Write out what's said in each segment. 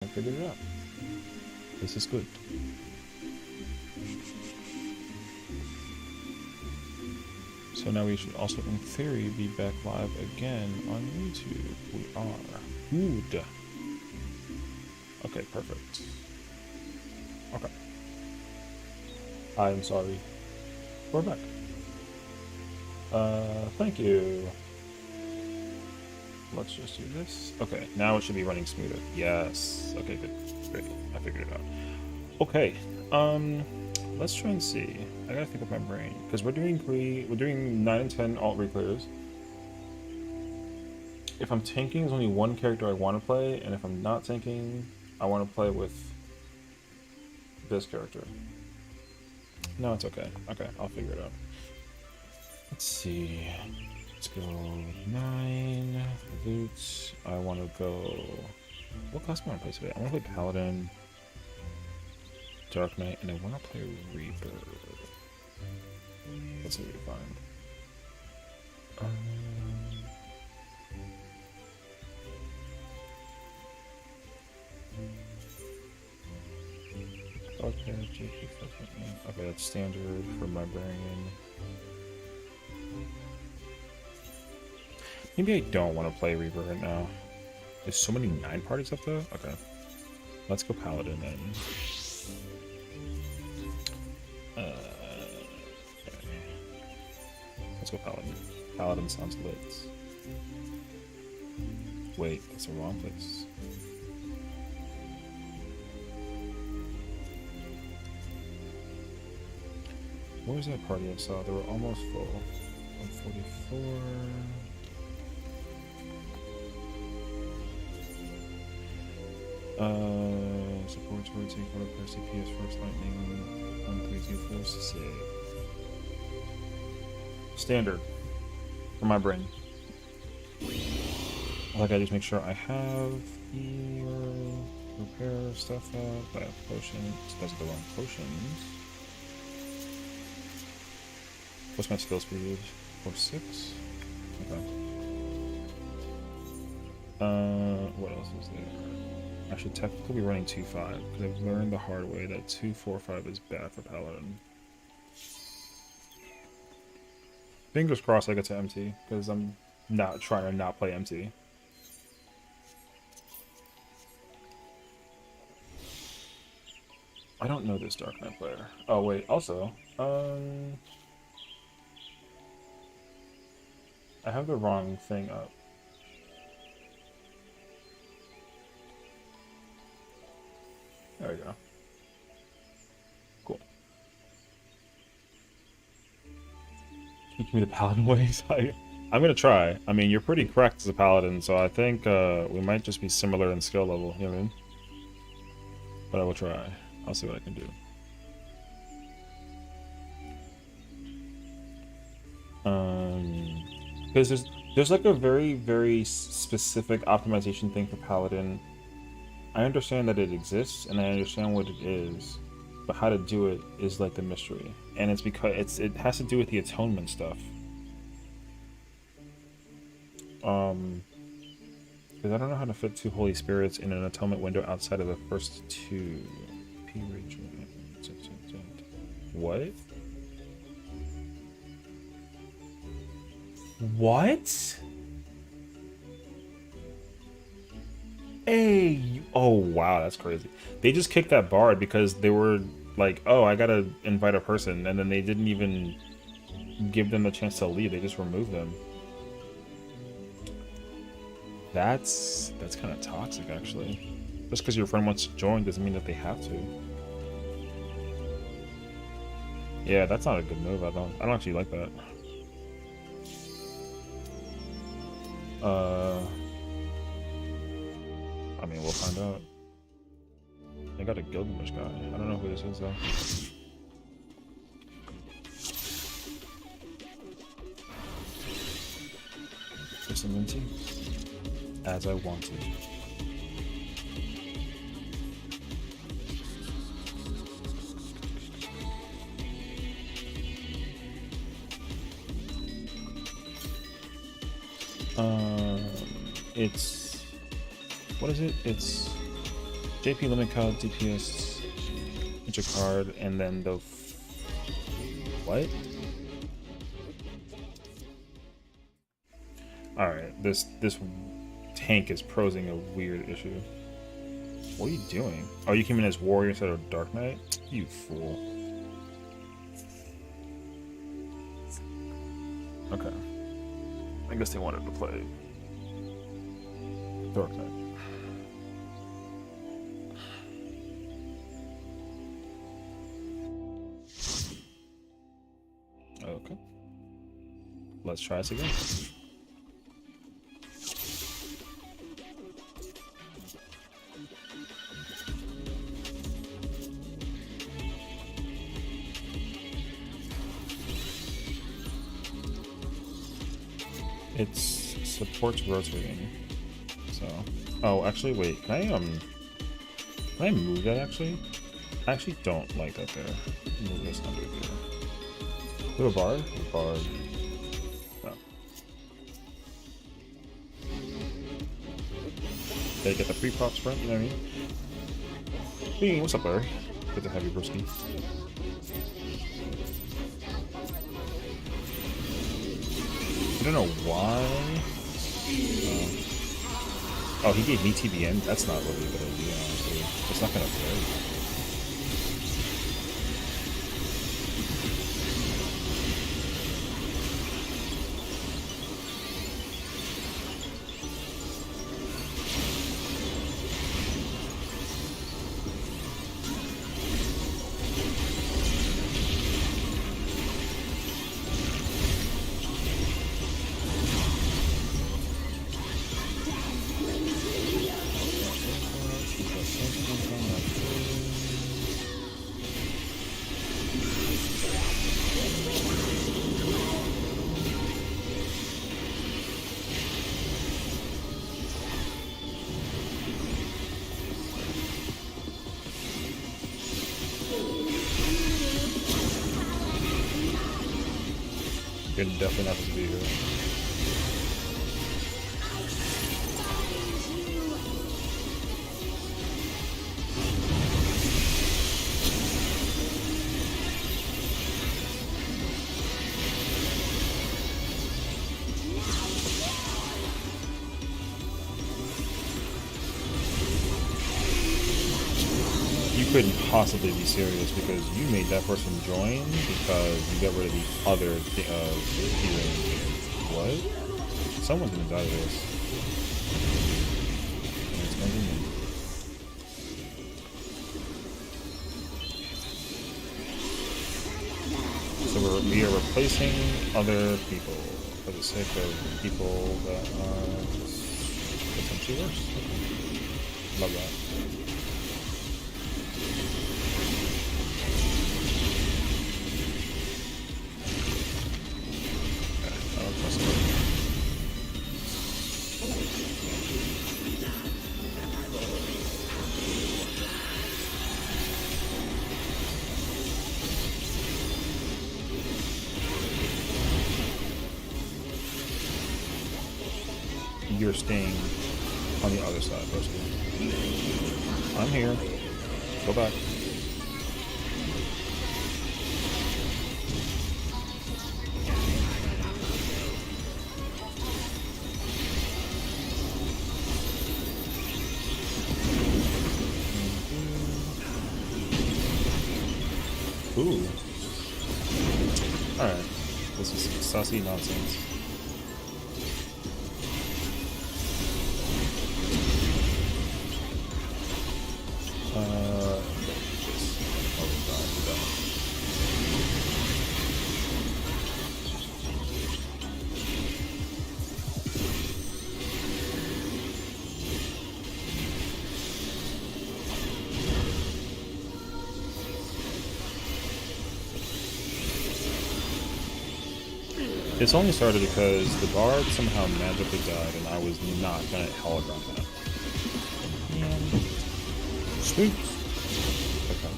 I figured it out. This is good. So now we should also, in theory, be back live again on YouTube. We are. Good. Okay, perfect. Okay. I'm sorry. We're back. Thank you. Let's just do this. Okay, now it should be running smoother. Yes. Okay, good. Great. I figured it out. Okay. Let's try and see. I gotta think with my brain because we're doing 9 and 10 alt reclears. If I'm tanking, there's only one character I want to play, and if I'm not tanking, I want to play with this character. No, it's okay. Okay, I'll figure it out. Let's see. Let's go 9 boots. I want to go. What class do I want to play today? I want to play Paladin, Dark Knight, and I want to play Reaper. Let's see what we find. Okay, that's standard for my brain. Maybe I don't want to play Reaper right now. There's so many 9 parties up there. Okay, let's go Paladin then. Okay. Let's go Paladin. Paladin sounds lit. Wait, that's the wrong place. Where's that party I saw? They were almost full. 144. Support towards take photo per CPS first lightning 1324 save. Standard for my brain. Like I just make sure I have the repair stuff up. I have potions. Those are the wrong potions. What's my skill speed? 4-6? Okay. What else is there? I should technically be running 2-5 because I've learned the hard way that 2-4-5 is bad for Paladin. Fingers crossed I get to MT because I'm not trying to not play MT. I don't know this Dark Knight player. Oh wait, also, I have the wrong thing up. There we go. Cool. Teach me the Paladin ways. I'm gonna try. I mean, you're pretty correct as a Paladin, so I think we might just be similar in skill level, you know what I mean? But I will try. I'll see what I can do. Because there's like a very, very specific optimization thing for Paladin. I understand that it exists, and I understand what it is, but how to do it is like the mystery. And it's because it has to do with the atonement stuff. Because I don't know how to fit 2 Holy Spirits in an atonement window outside of the first 2. P Rachel. What? What? Hey, oh wow, that's crazy. They just kicked that bard because they were like, oh, I gotta invite a person, and then they didn't even give them the chance to leave. They just removed them. That's kind of toxic, actually. Just because your friend wants to join doesn't mean that they have to. Yeah, that's not a good move. I don't actually like that. I mean, we'll find out. I got a Gilgamesh guy. I don't know who this is though. There's some minty. As I wanted. It's... What is it? It's JP limit card, DPS, enter card, and then the what? All right, this tank is posing a weird issue. What are you doing? Oh, you came in as warrior instead of Dark Knight? You fool. Okay. I guess they wanted to play Dark Knight. Okay. Let's try this again. It supports rotating. So, oh, actually, wait. Can I move that? Actually, I actually don't like that there. Move this under there. Do a bar? A bar. No. They get the free pop sprint. You know what I mean? Hey, what's up, Larry? Good to have you, broski. I don't know why. Oh, he gave me TBN? That's not really a good idea, honestly. It's not gonna play. You're definitely not supposed to be here. You couldn't possibly be serious because you made that person join because you got rid of the other healing. What? Someone's gonna die of this. And it's gonna be me. So we are replacing other people for the sake of people that are potentially worse. Okay. Love that. You're staying on the other side, basically. I'm here. Go back. Ooh. Alright. This is some saucy nonsense. It's only started because the bard somehow magically died and I was not gonna hologram that. And sweet. Okay.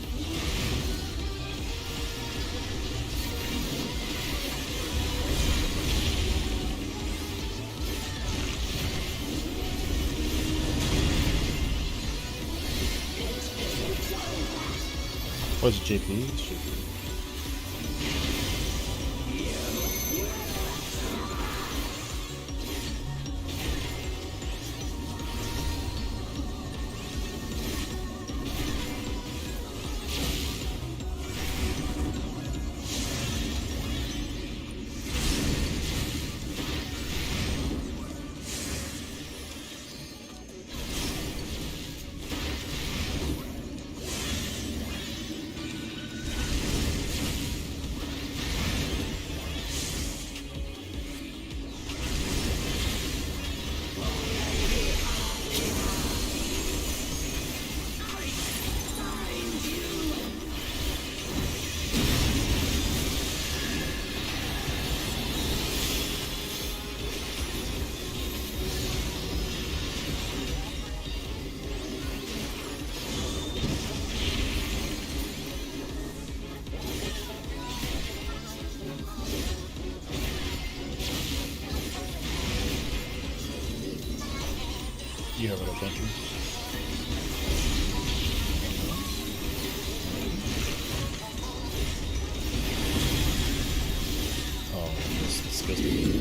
What's JP? It's JP. You have it up, don't you? Oh, this is disgusting.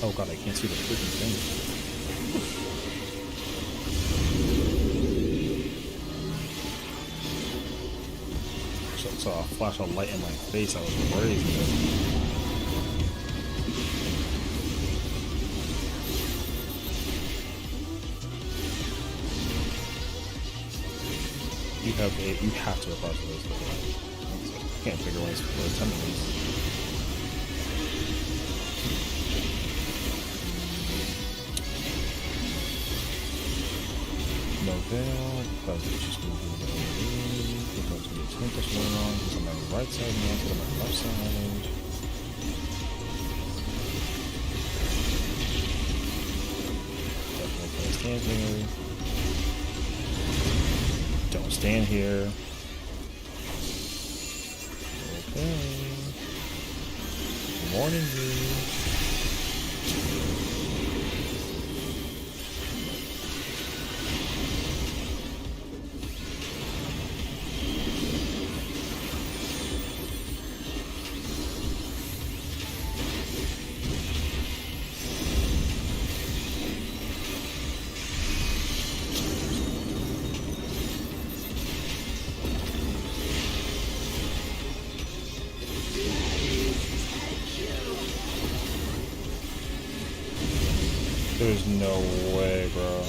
Oh god, I can't see the freaking thing. I saw a flash of light in my face, I was worried. You have to apply for those. I can't figure ways for attending these. No veil, because it's just going to be the because we need 20% going on. He's on my right side now, put on my left side. Definitely can't stand here. Don't stand here. Okay. Morning, dude. There's no way, bro.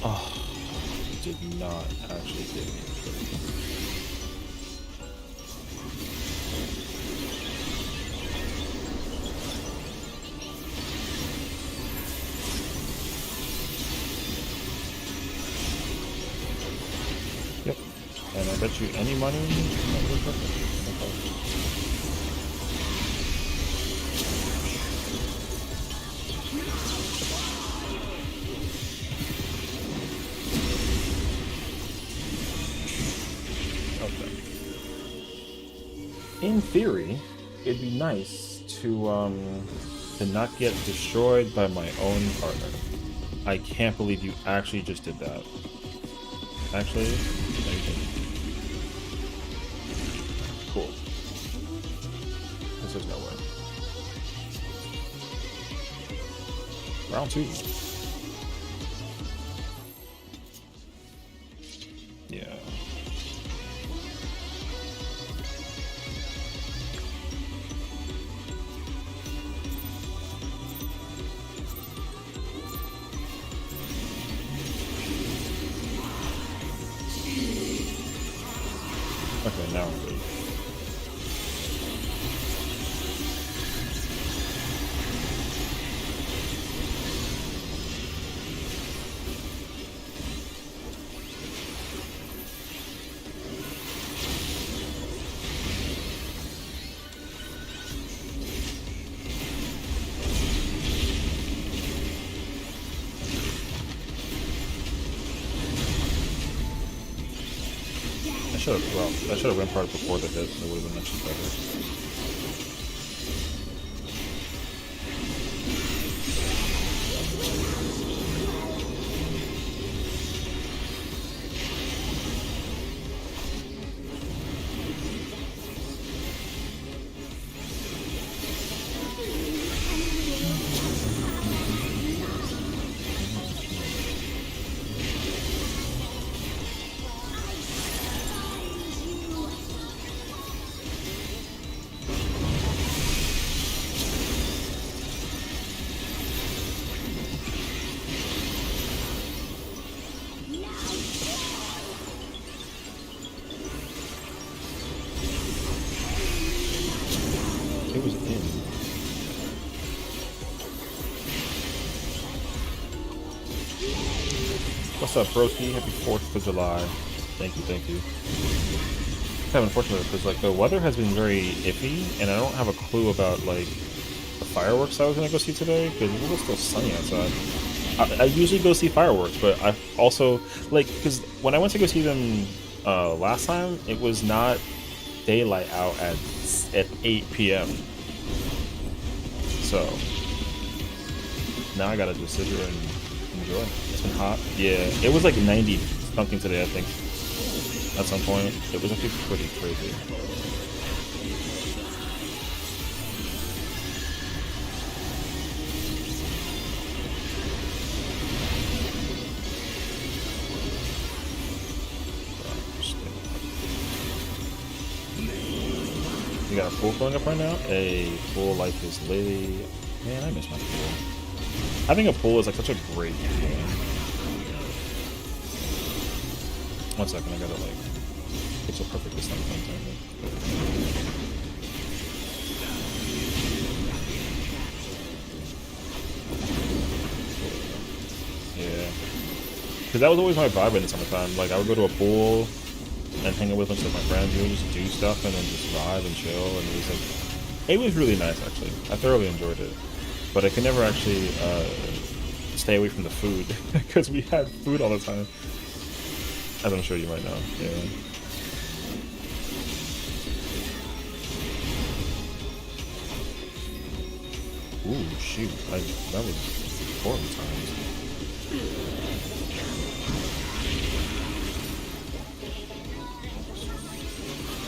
Oh, he did not actually hit me. Yep. And I bet you any money that would perfect. In theory, it'd be nice to not get destroyed by my own partner. I can't believe you actually just did that. Actually, cool. This is no way. Round 2. Yeah. Okay, now I'm good. I should have went part before the hit. It would have been much better. It was in. What's up, broski? Happy 4th of July. Thank you, thank you. It's kind of unfortunate because like the weather has been very iffy, and I don't have a clue about like the fireworks I was gonna go see today because it was still sunny outside. I usually go see fireworks, but I also like because when I went to go see them last time, it was not daylight out at 8 p.m. So now I gotta just sit here and enjoy. It's been hot. Yeah, it was like 90 something today, I think. At some point, it was actually pretty crazy. You got a pool going up right now? A pool life is Lily. Man, I miss my pool. Having a pool is like such a great feeling. 1 second, I gotta like pixel perfect this time. Yeah. Because that was always my vibe in the summertime. Like I would go to a pool and hang out with a bunch of my friends. We would just do stuff and then just vibe and chill, and it was like, it was really nice actually. I thoroughly enjoyed it, but I could never actually stay away from the food because we had food all the time, as I'm sure you might know. Yeah. Ooh, shoot! That was horrible times.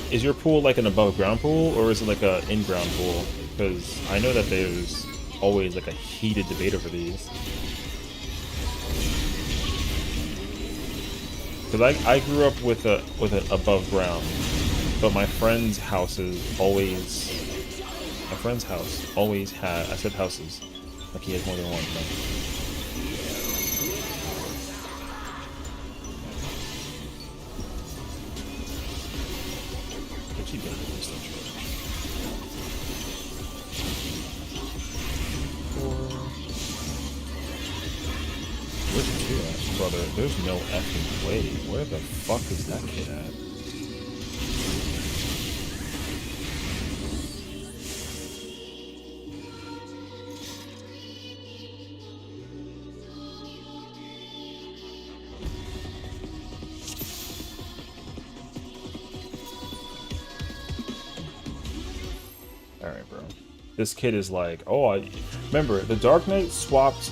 Is your pool like an above ground pool, or is it like a in ground pool? Because I know that there's always like a heated debate over these. Because I grew up with an above ground, but my friend's house always had. I said houses, like he has more than one. Where's the kid at, brother? There's no effing way. Where the fuck is that kid at? Alright, bro. This kid is like, oh, remember, the Dark Knight swapped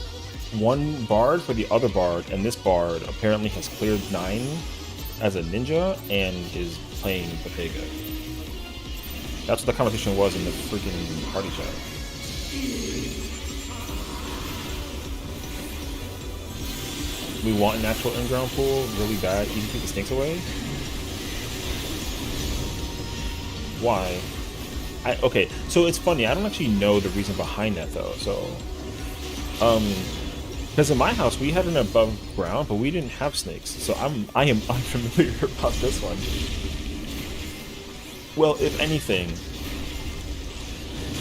one bard for the other bard, and this bard apparently has cleared 9 as a ninja and is playing Pepega. That's what the competition was in the freaking party chat. We want an actual in-ground pool really bad, even keep the snakes away? Why? Okay, so it's funny, I don't actually know the reason behind that though, so because in my house we had an above ground, but we didn't have snakes, so I am unfamiliar about this one. Well, if anything,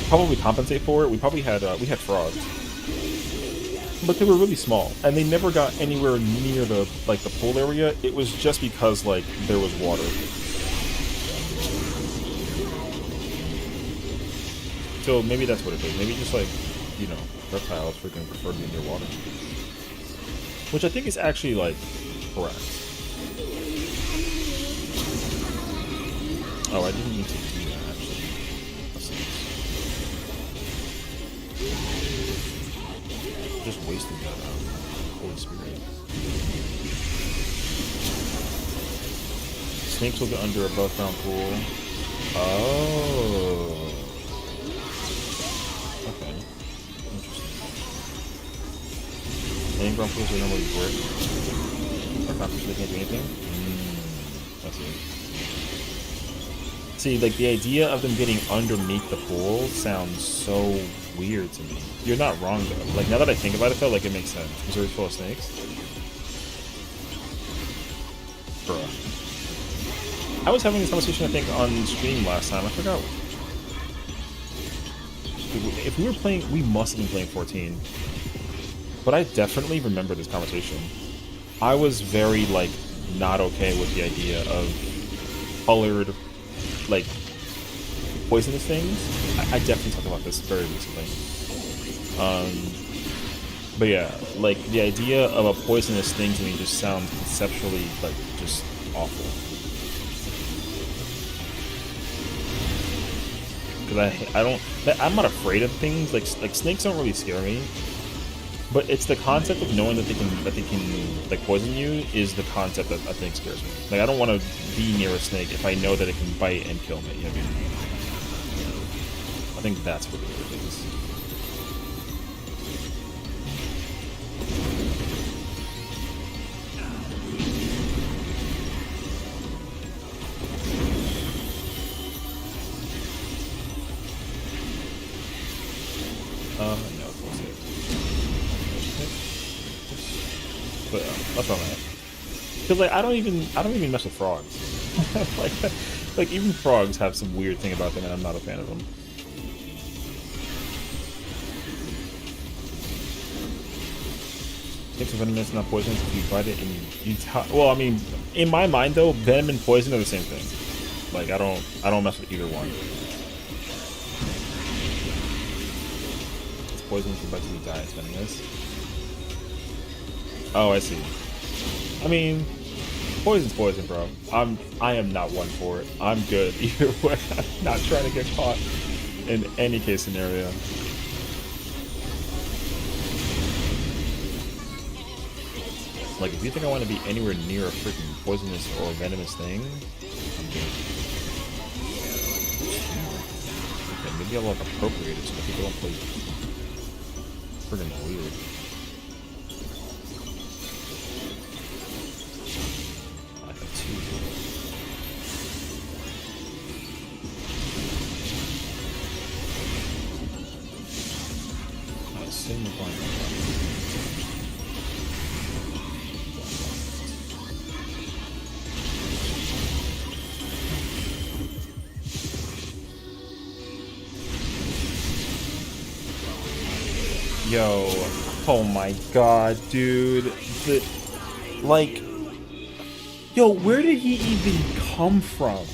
probably compensate for it. We probably had frogs, but they were really small, and they never got anywhere near the pool area. It was just because like there was water. So maybe that's what it is. Maybe just like, you know, reptiles freaking prefer to be near water, which I think is actually like correct. Oh, I didn't need to do that actually. That's nice. Just wasting that Holy Spirit. Snakes will get under above ground pool. Oh. Okay. Interesting. Main ground pools are normally brick. Or not they can't do anything? I see. See, like, the idea of them getting underneath the pool sounds so weird to me. You're not wrong, though. Like, now that I think about it, though, like, it makes sense. Missouri's full of snakes? Bruh. I was having this conversation, I think, on stream last time. I forgot. If we were playing, we must have been playing 14. But I definitely remember this conversation. I was very, like, not okay with the idea of colored, like, poisonous things. I definitely talked about this very recently. But yeah, like, the idea of a poisonous thing to me just sounds conceptually, like, just awful. Because I'm not afraid of things, like snakes don't really scare me. But it's the concept of knowing that they can like poison you is the concept that I think scares me. Like, I don't want to be near a snake if I know that it can bite and kill me. You know what I mean? I think that's what it is. No, we'll see. But that's what I'm at. Because like I don't even mess with frogs. like even frogs have some weird thing about them, and I'm not a fan of them. Snakes are venomous, not poisonous. If you bite it and you well, I mean, in my mind though, venom and poison are the same thing. Like I don't mess with either one. It's poison if you bite and you die. It's venomous. Oh, I see. I mean, poison's poison, bro. I am not one for it. I'm good either way. I'm not trying to get caught in any case scenario. Like, if you think I want to be anywhere near a freaking poisonous or venomous thing, I'm good. Okay, maybe I'll like appropriate it so that people don't play friggin' weird. Yo, oh my god, dude. Like, yo, where did he even come from?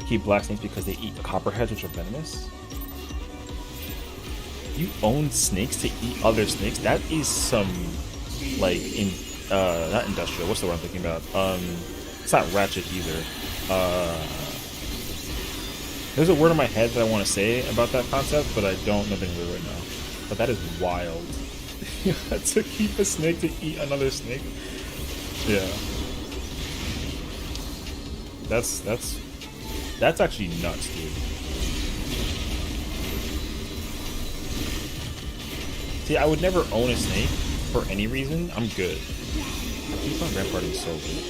Keep black snakes because they eat copperheads, which are venomous. You own snakes to eat other snakes? That is some, like, not industrial. What's the word I'm thinking about? It's not ratchet either. There's a word in my head that I want to say about that concept, but I don't know the name of it right now. But that is wild. To keep a snake to eat another snake. Yeah. That's actually nuts, dude. See, I would never own a snake for any reason. I'm good. Keep on Rampart is so good.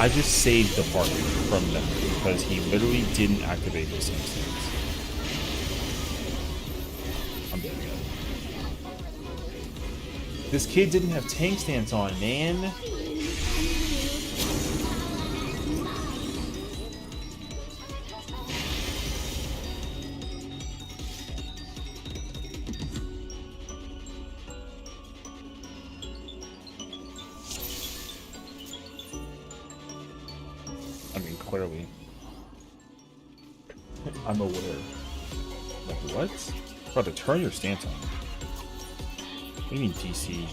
I just saved the party from them because he literally didn't activate his instincts. I'm dead again. This kid didn't have tank stance on, man. I mean, clearly. I'm aware. Like, what? About to turn your stance on. What do you mean DC?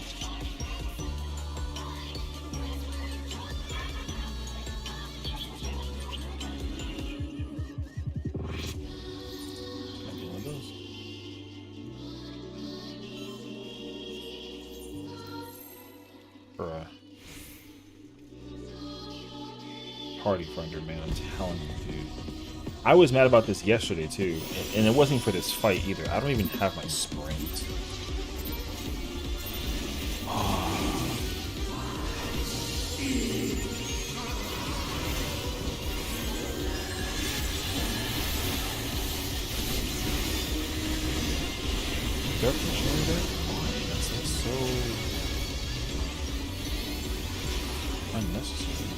Bruh. Party finder, man, I'm telling you, dude. I was mad about this yesterday too, and it wasn't for this fight either. I don't even have my sprint. That's like so unnecessary.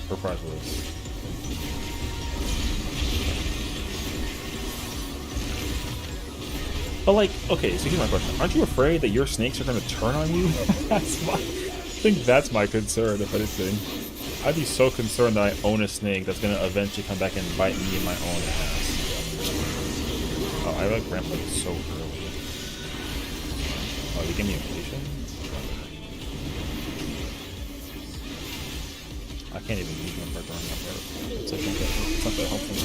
Surprise release. But like, okay, so here's my question. Aren't you afraid that your snakes are going to turn on you? I think that's my concern, if anything. I'd be so concerned that I own a snake that's going to eventually come back and bite me in my own ass. Oh, I like Rampart so early. Oh, you give me a potion? I can't even use Rampart during that part. It's like, it's not that helpful.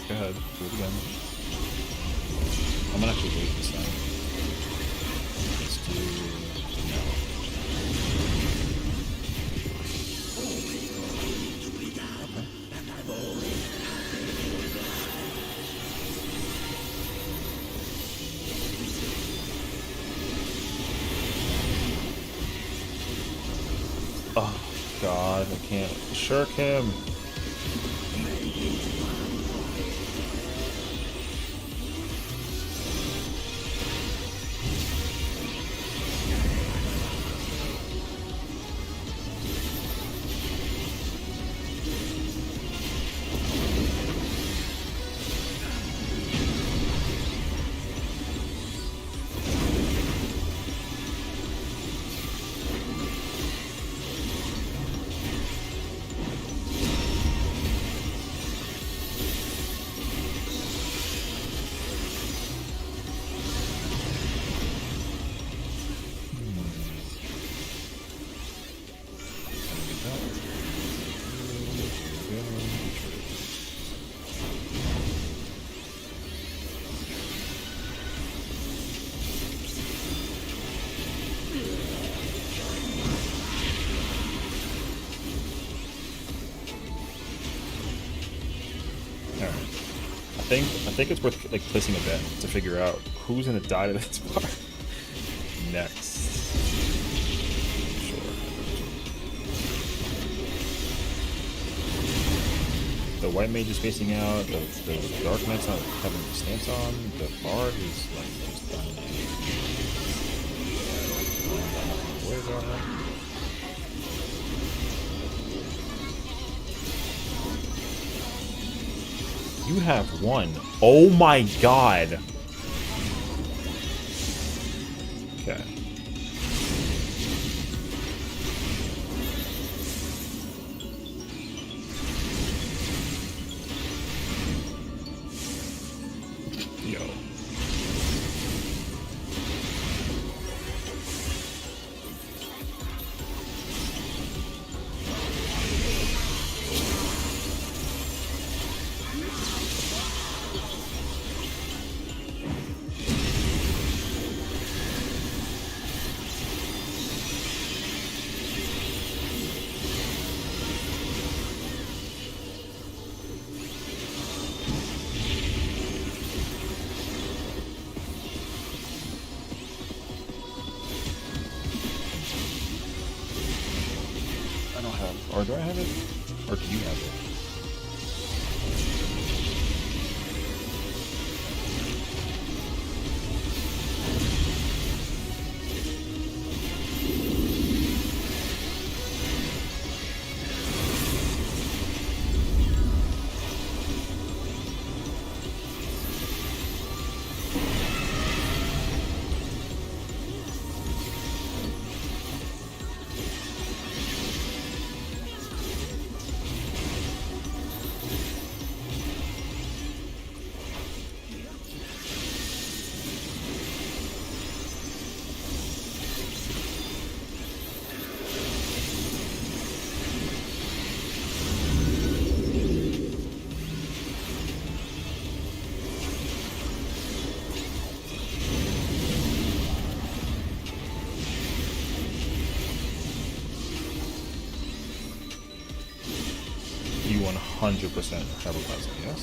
Go ahead, do it again. I'm gonna actually wait this time. Let's do no. Okay. Oh God, I can't shirk him. I think it's worth like placing a bet to figure out who's gonna die to this part next. The white mage is facing out. The dark knight's not having the stance on. The bard is like just dying. Where's that? You have one. Oh my god. Okay. Yo. Or do I have it? Or do you have it? You 100% have a plasma, yes?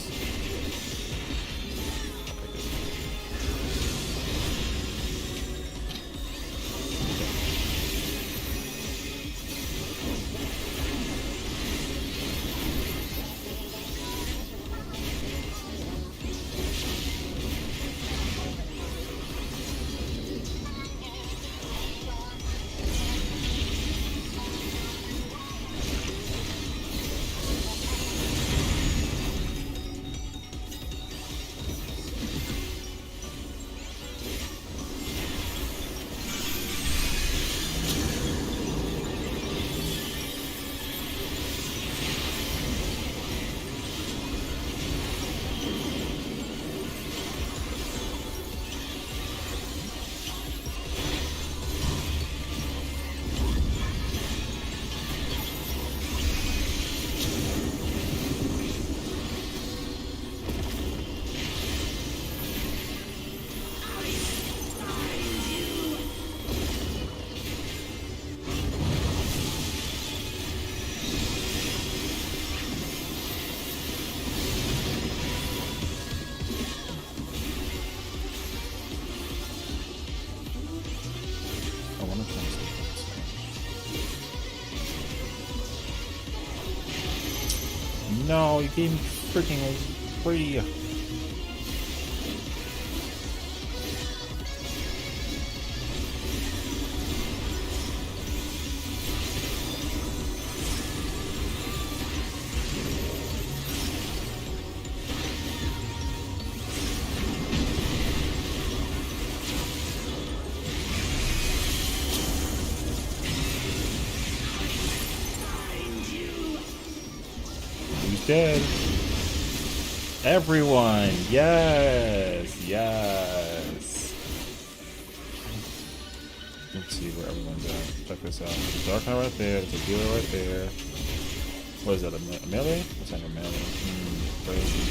No, you gave me freaking free. Dead. Everyone, yes, yes. Let's see where everyone's at. Check this out. There's a Dark Knight right there. There's a healer right there. What is that? A melee? What's that? A melee? Crazy.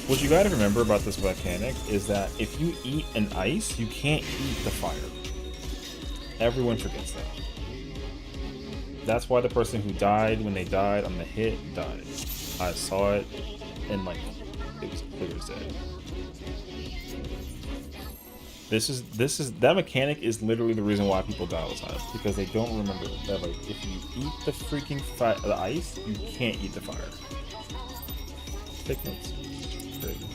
What you gotta remember about this mechanic is that if you eat an ice, you can't eat the fire. Everyone forgets that. That's why the person who died when they died on the hit died. I saw it and like it was clear as day. That mechanic is literally the reason why people die all the time, because they don't remember that, like, if you eat the freaking the ice, you can't eat the fire. Take notes. Crazy.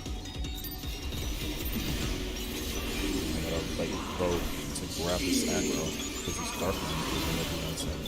I gotta like go to grab this aggro because this Darkman is gonna be insane.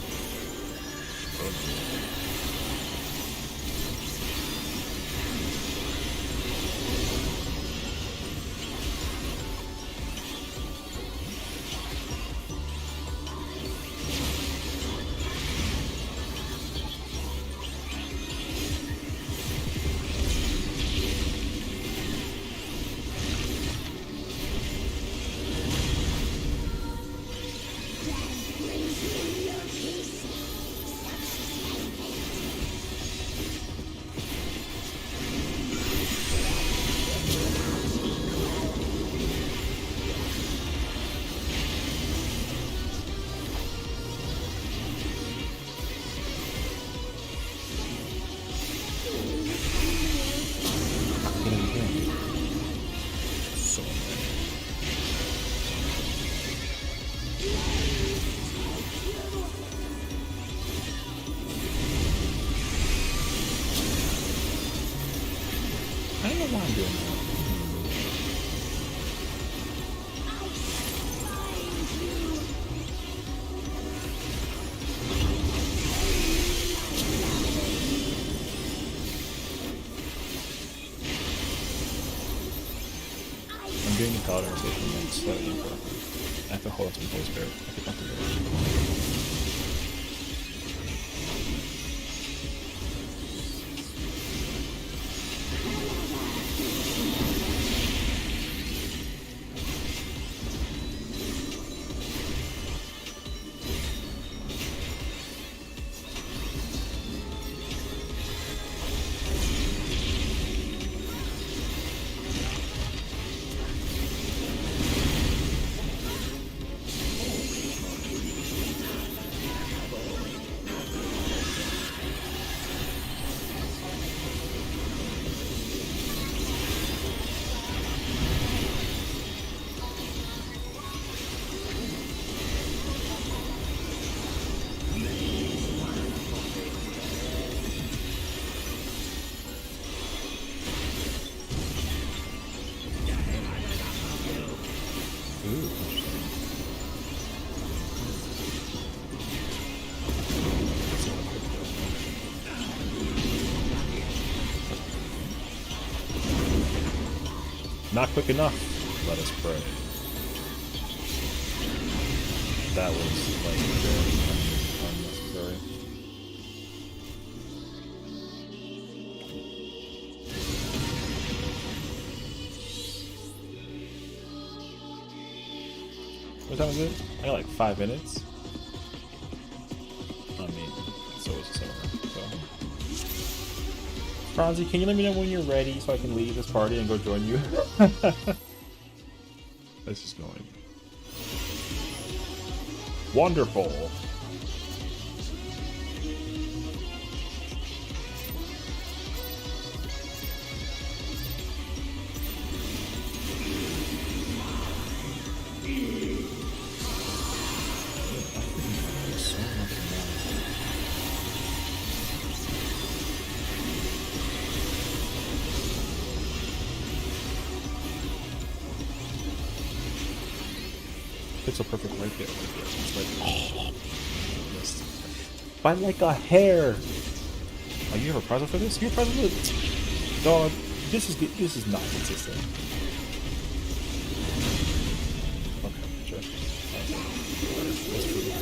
I don't know why I'm doing that. I'm doing the paladin rotation like slightly incorrectly. I have to hold on to my holy spirit. I think I'll do it. Not quick enough. Let us pray. That was like very unnecessary. What time is it? I got like 5 minutes. I mean, so it's just over. So. Franzi, can you let me know when you're ready so I can leave this party and go join you? This is going wonderful. Pixel perfect right there. It's like, oh, missed. By like a hair. Oh, you have a prize for this? You have a prize for this? Dog, this is good. This is not consistent. Okay, sure. That's true.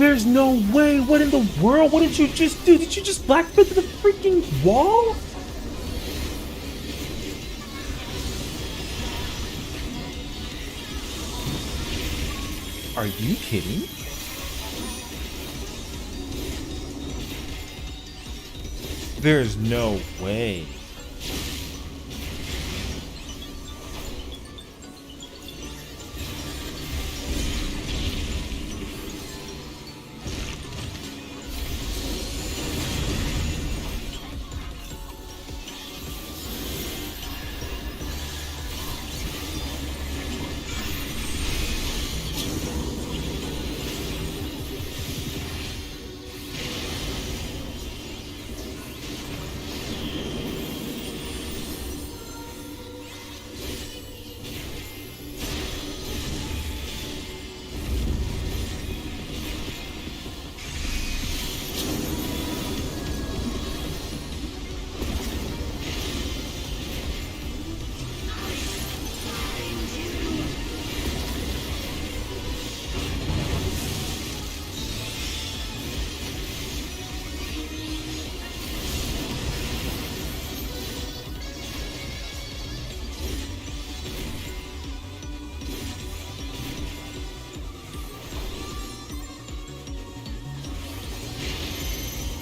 There's no way. What in the world? What did you just do? Did you just blackfist the freaking wall? Are you kidding? There's no way.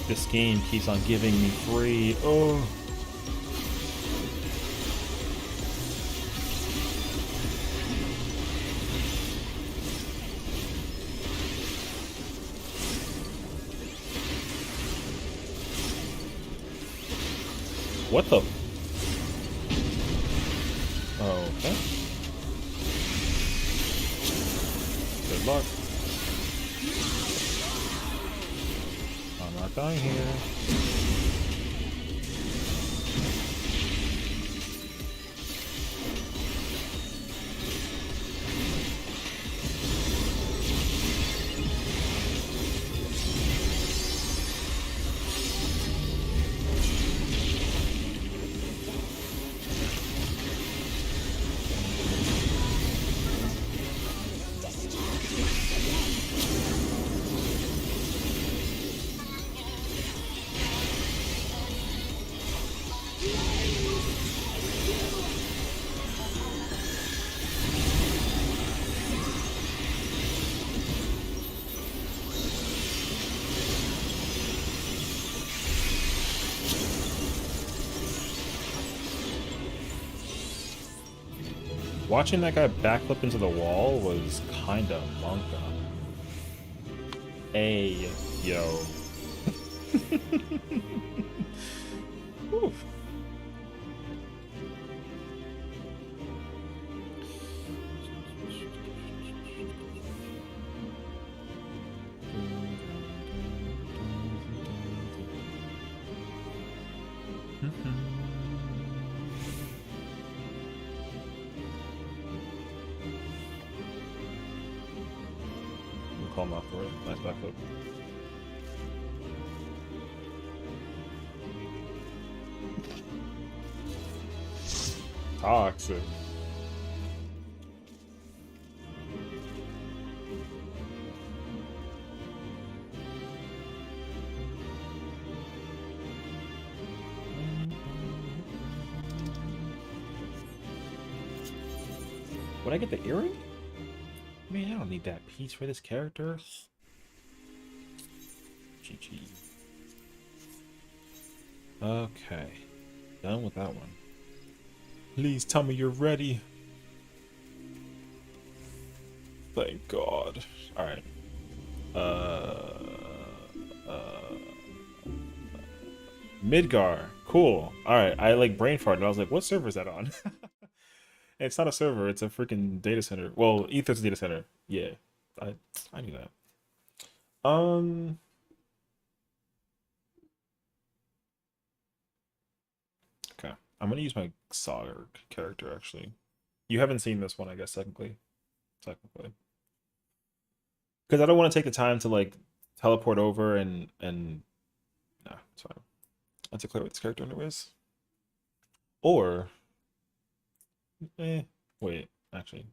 This game keeps on giving me free. Oh. What the? Oh, okay. Good luck. I'm not dying here. Watching that guy backflip into the wall was kinda monka. Hey, yo. Oof. Call him off for it. Nice backflip. Toxic. Would I get the earring? Man, I don't need that piece for this character. GG. Okay. Done with that one. Please tell me you're ready. Thank God. Alright. Midgar. Cool. Alright, I like brain farted. I was like, what server is that on? It's not a server, it's a freaking data center. Well, Ether's data center. Yeah. I knew that. Okay. I'm gonna use my Xar character actually. You haven't seen this one, I guess, technically. Because I don't want to take the time to like teleport over and nah, it's fine. Let's declare what this character anyways. Or wait, actually.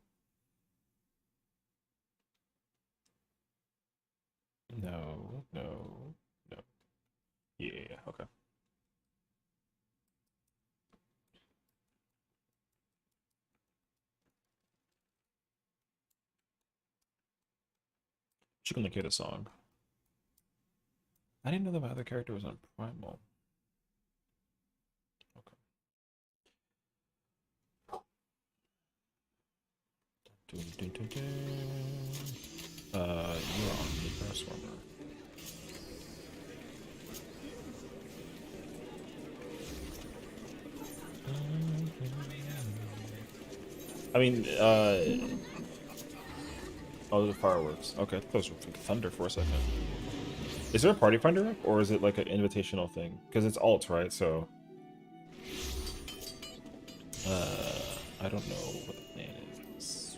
No, no, no. Yeah, okay. She can look at a song. I didn't know that my other character was on Primal. Okay. Dun, dun, dun, dun. You're on the Transformer. I mean, oh, the fireworks. Okay, those were like thunder for a second. Is there a party finder up, or is it like an invitational thing? Because it's alt, right? So, I don't know what the plan is.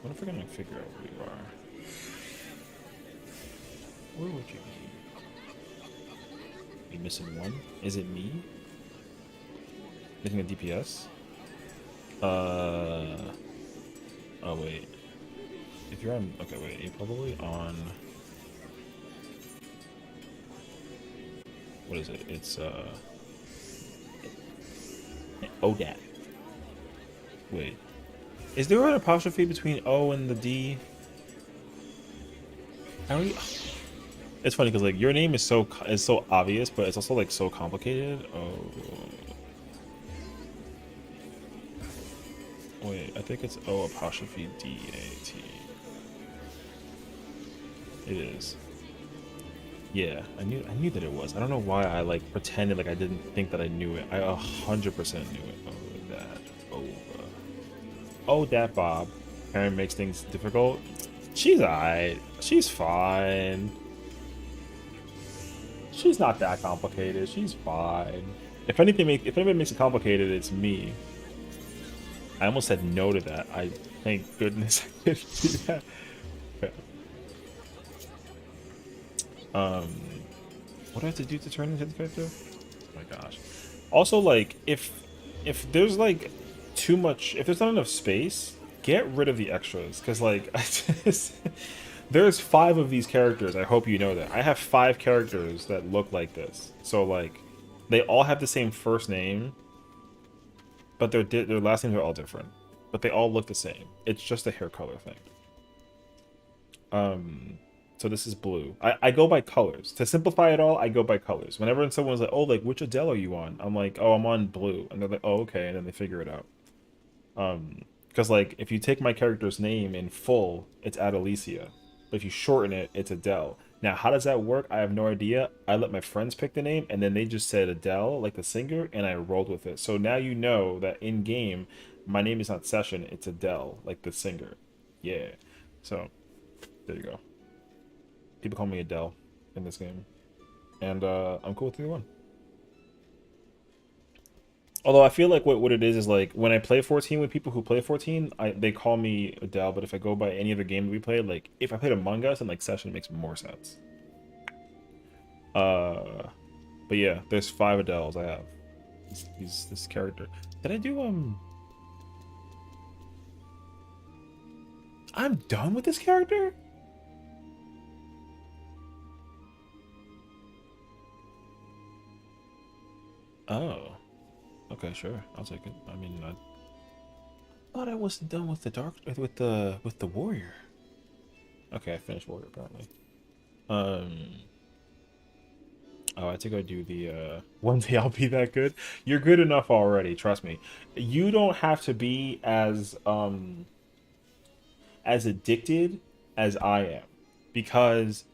What if we're gonna figure out who you are? Where would you be? You missing one? Is it me? Missing a DPS? Oh wait. If you're on, okay, wait. You're probably on. What is it? It's ODAT. Wait. Is there an apostrophe between O and the D? How are you? It's funny because like your name is so obvious, but it's also like so complicated. Oh, wait, I think it's O apostrophe D A T. It is. Yeah, I knew that it was. I don't know why I like pretended like I didn't think that I knew it. I 100% knew it. Oh, that. Oh, oh, that Bob. Karen makes things difficult. She's alright. She's fine. She's not that complicated. She's fine. If anybody makes it complicated, it's me. I almost said no to that. I thank goodness I didn't do that. Okay. What do I have to do to turn into the character? Oh my gosh. Also, like, if there's like too much, if there's not enough space, get rid of the extras. Cause like, there's 5 of these characters. I hope you know that. I have 5 characters that look like this. So like, they all have the same first name, but their last names are all different. But they all look the same. It's just a hair color thing. So this is blue. I go by colors. To simplify it all, I go by colors. Whenever someone's like, oh, like, which Adele are you on? I'm like, oh, I'm on blue. And they're like, oh, okay. And then they figure it out. Because, like, if you take my character's name in full, it's Adelicia. But if you shorten it, it's Adele. Now, how does that work? I have no idea. I let my friends pick the name, and then they just said Adele, like the singer, and I rolled with it. So now you know that in-game, my name is not Session, it's Adele, like the singer. Yeah. So, there you go. People call me Adele in this game. And I'm cool with either one. Although I feel like what it is like when I play 14 with people who play 14, they call me Adele, but if I go by any other game that we played, like if I played Among Us and like Session, it makes more sense. Uh but yeah, there's 5 Adeles I have. This character. Did I do I'm done with this character? Oh. Okay, sure. I'll take it. I mean, I thought I wasn't done with the with the warrior. Okay, I finished warrior apparently. Um. Oh, I think I do the one day I'll be that good. You're good enough already, trust me. You don't have to be as addicted as I am because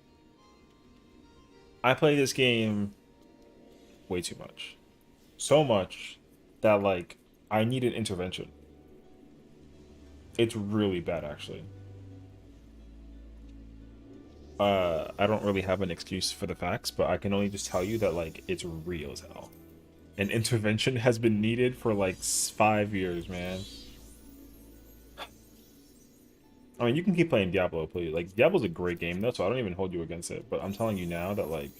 I play this game way too much. So much that like I need an intervention. It's really bad actually. I don't really have an excuse for the facts, but I can only just tell you that like it's real as hell. An intervention has been needed for like 5 years, man. I mean, you can keep playing Diablo, please. Like Diablo's a great game though, so I don't even hold you against it. But I'm telling you now that like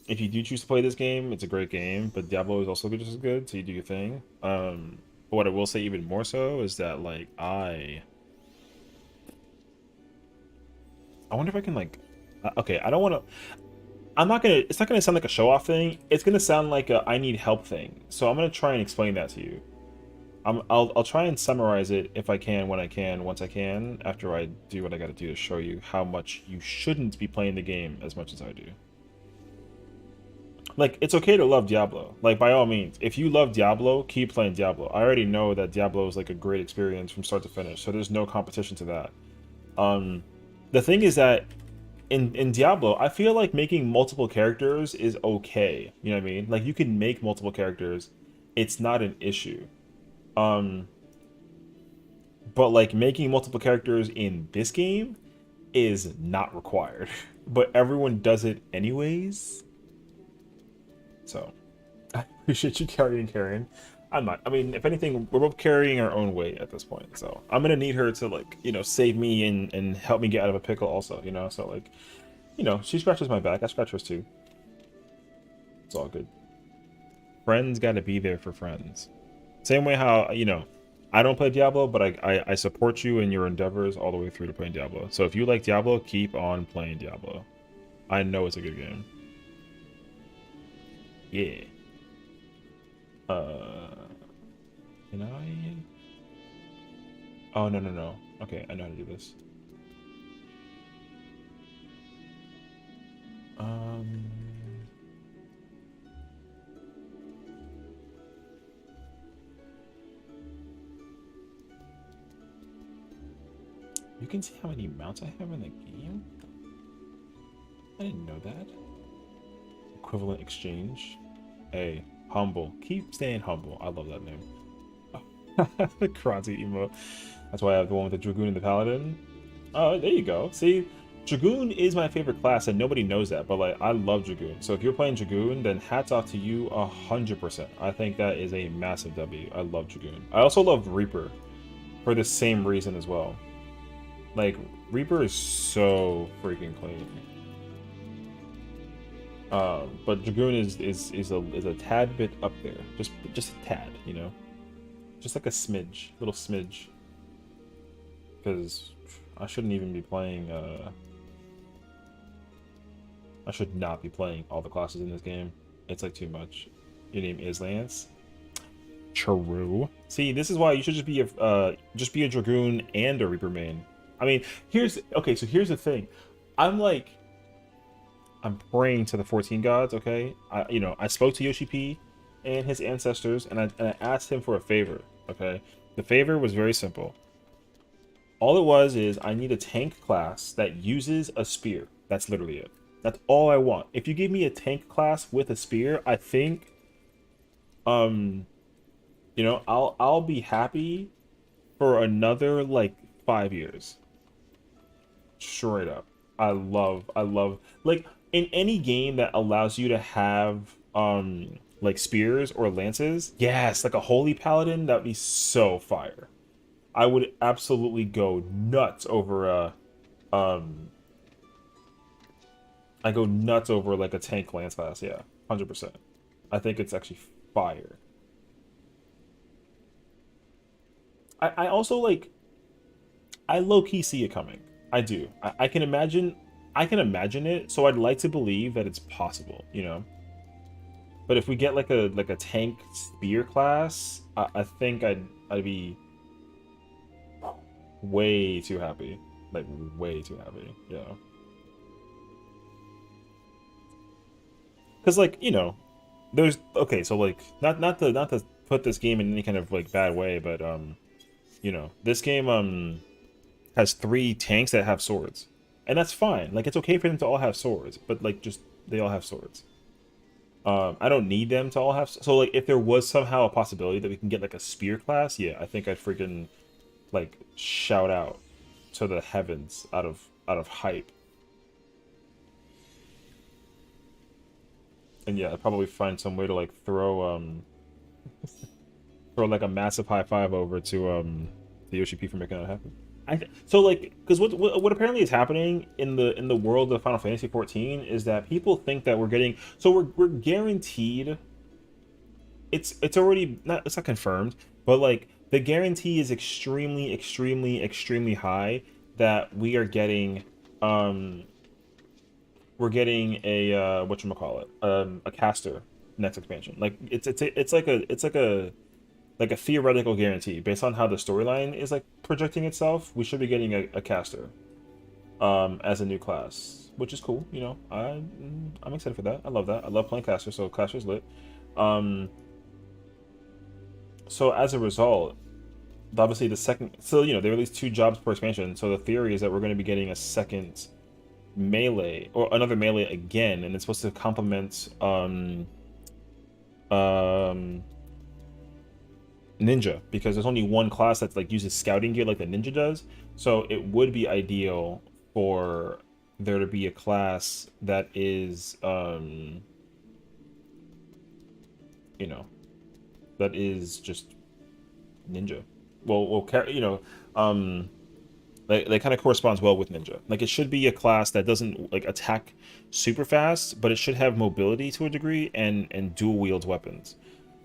if you do choose to play this game, it's a great game. But Diablo is also just as good, so you do your thing. But what I will say even more so is that like I I wonder if I can like. Okay, I don't want to. I'm not gonna. It's not gonna sound like a show off thing. It's gonna sound like a I need help thing. So I'm gonna try and explain that to you. I'll try and summarize it if I can, when I can, once I can, after I do what I gotta do to show you how much you shouldn't be playing the game as much as I do. Like, it's okay to love Diablo. Like, by all means, if you love Diablo, keep playing Diablo. I already know that Diablo is like a great experience from start to finish, so there's no competition to that. Um, the thing is that in Diablo, I feel like making multiple characters is okay. You know what I mean? Like, you can make multiple characters. It's not an issue. Um, but like making multiple characters in this game is not required. But everyone does it anyways. So I appreciate you carrying. I'm not. I mean, if anything, we're both carrying our own weight at this point. So I'm gonna need her to like, save me and help me get out of a pickle also, So like, she scratches my back. I scratch hers too. It's all good. Friends gotta be there for friends. Same way how, I don't play Diablo, but I support you in your endeavors all the way through to playing Diablo. So if you like Diablo, keep on playing Diablo. I know it's a good game. Yeah. Can I? Oh, no, no, no. Okay, I know how to do this. Um... You can see how many mounts I have in the game? I didn't know that. Equivalent exchange. Hey, humble. Keep staying humble. I love that name. The Karate emo. That's why I have the one with the Dragoon and the Paladin. Oh, there you go. See, Dragoon is my favorite class, and nobody knows that, but like, I love Dragoon. So if you're playing Dragoon, then hats off to you 100%. I think that is a massive W. I love Dragoon. I also love Reaper for the same reason as well. Like, Reaper is so freaking clean. But Dragoon is a tad bit up there, just a tad, just like a smidge, little smidge. Because I shouldn't even be playing. I should not be playing all the classes in this game. It's like too much. Your name is Lance. True. See, this is why you should just be a Dragoon and a Reaper main. I mean, so here's the thing. I'm praying to the 14 gods, okay? I spoke to Yoshi P and his ancestors, and I asked him for a favor, okay? The favor was very simple. All it was is I need a tank class that uses a spear. That's literally it. That's all I want. If you give me a tank class with a spear, I think, I'll be happy for another like 5 years. Straight up. I love like in any game that allows you to have like spears or lances. Yes, like a holy paladin, that'd be so fire. I would absolutely go nuts over I go nuts over like a tank lance class, yeah. 100%. I think it's actually fire. I also like I low-key see it coming. I do. I can imagine it, so I'd like to believe that it's possible, But if we get like a tank spear class, I think I'd be way too happy. Like way too happy. Yeah. Cause like, there's okay, so like not to put this game in any kind of like bad way, but this game has 3 tanks that have swords. And that's fine. Like, it's okay for them to all have swords, but like just they all have swords. I don't need them to all have, so like if there was somehow a possibility that we can get like a spear class, yeah, I think I'd freaking like shout out to the heavens out of hype. And yeah, I'd probably find some way to like throw like a massive high five over to Yoshi P for making that happen. So like, because what apparently is happening in the world of Final Fantasy 14 is that people think that we're getting, so we're guaranteed. It's already not, it's not confirmed, but like the guarantee is extremely extremely extremely high that we are getting um, we're getting a whatchamacallit, a caster next expansion. Like it's like a theoretical guarantee based on how the storyline is like projecting itself. We should be getting a caster as a new class, which is cool. You know, I'm excited for that. I love that. I love playing caster, so caster's lit. Um, so as a result, obviously the second, so you know they released 2 jobs per expansion. So the theory is that we're going to be getting a second melee or another melee again, and it's supposed to complement um ninja, because there's only one class that's like uses scouting gear like the ninja does. So it would be ideal for there to be a class that is you know, that is just ninja. You know, they kind of corresponds well with ninja. Like it should be a class that doesn't like attack super fast, but it should have mobility to a degree and dual wields weapons.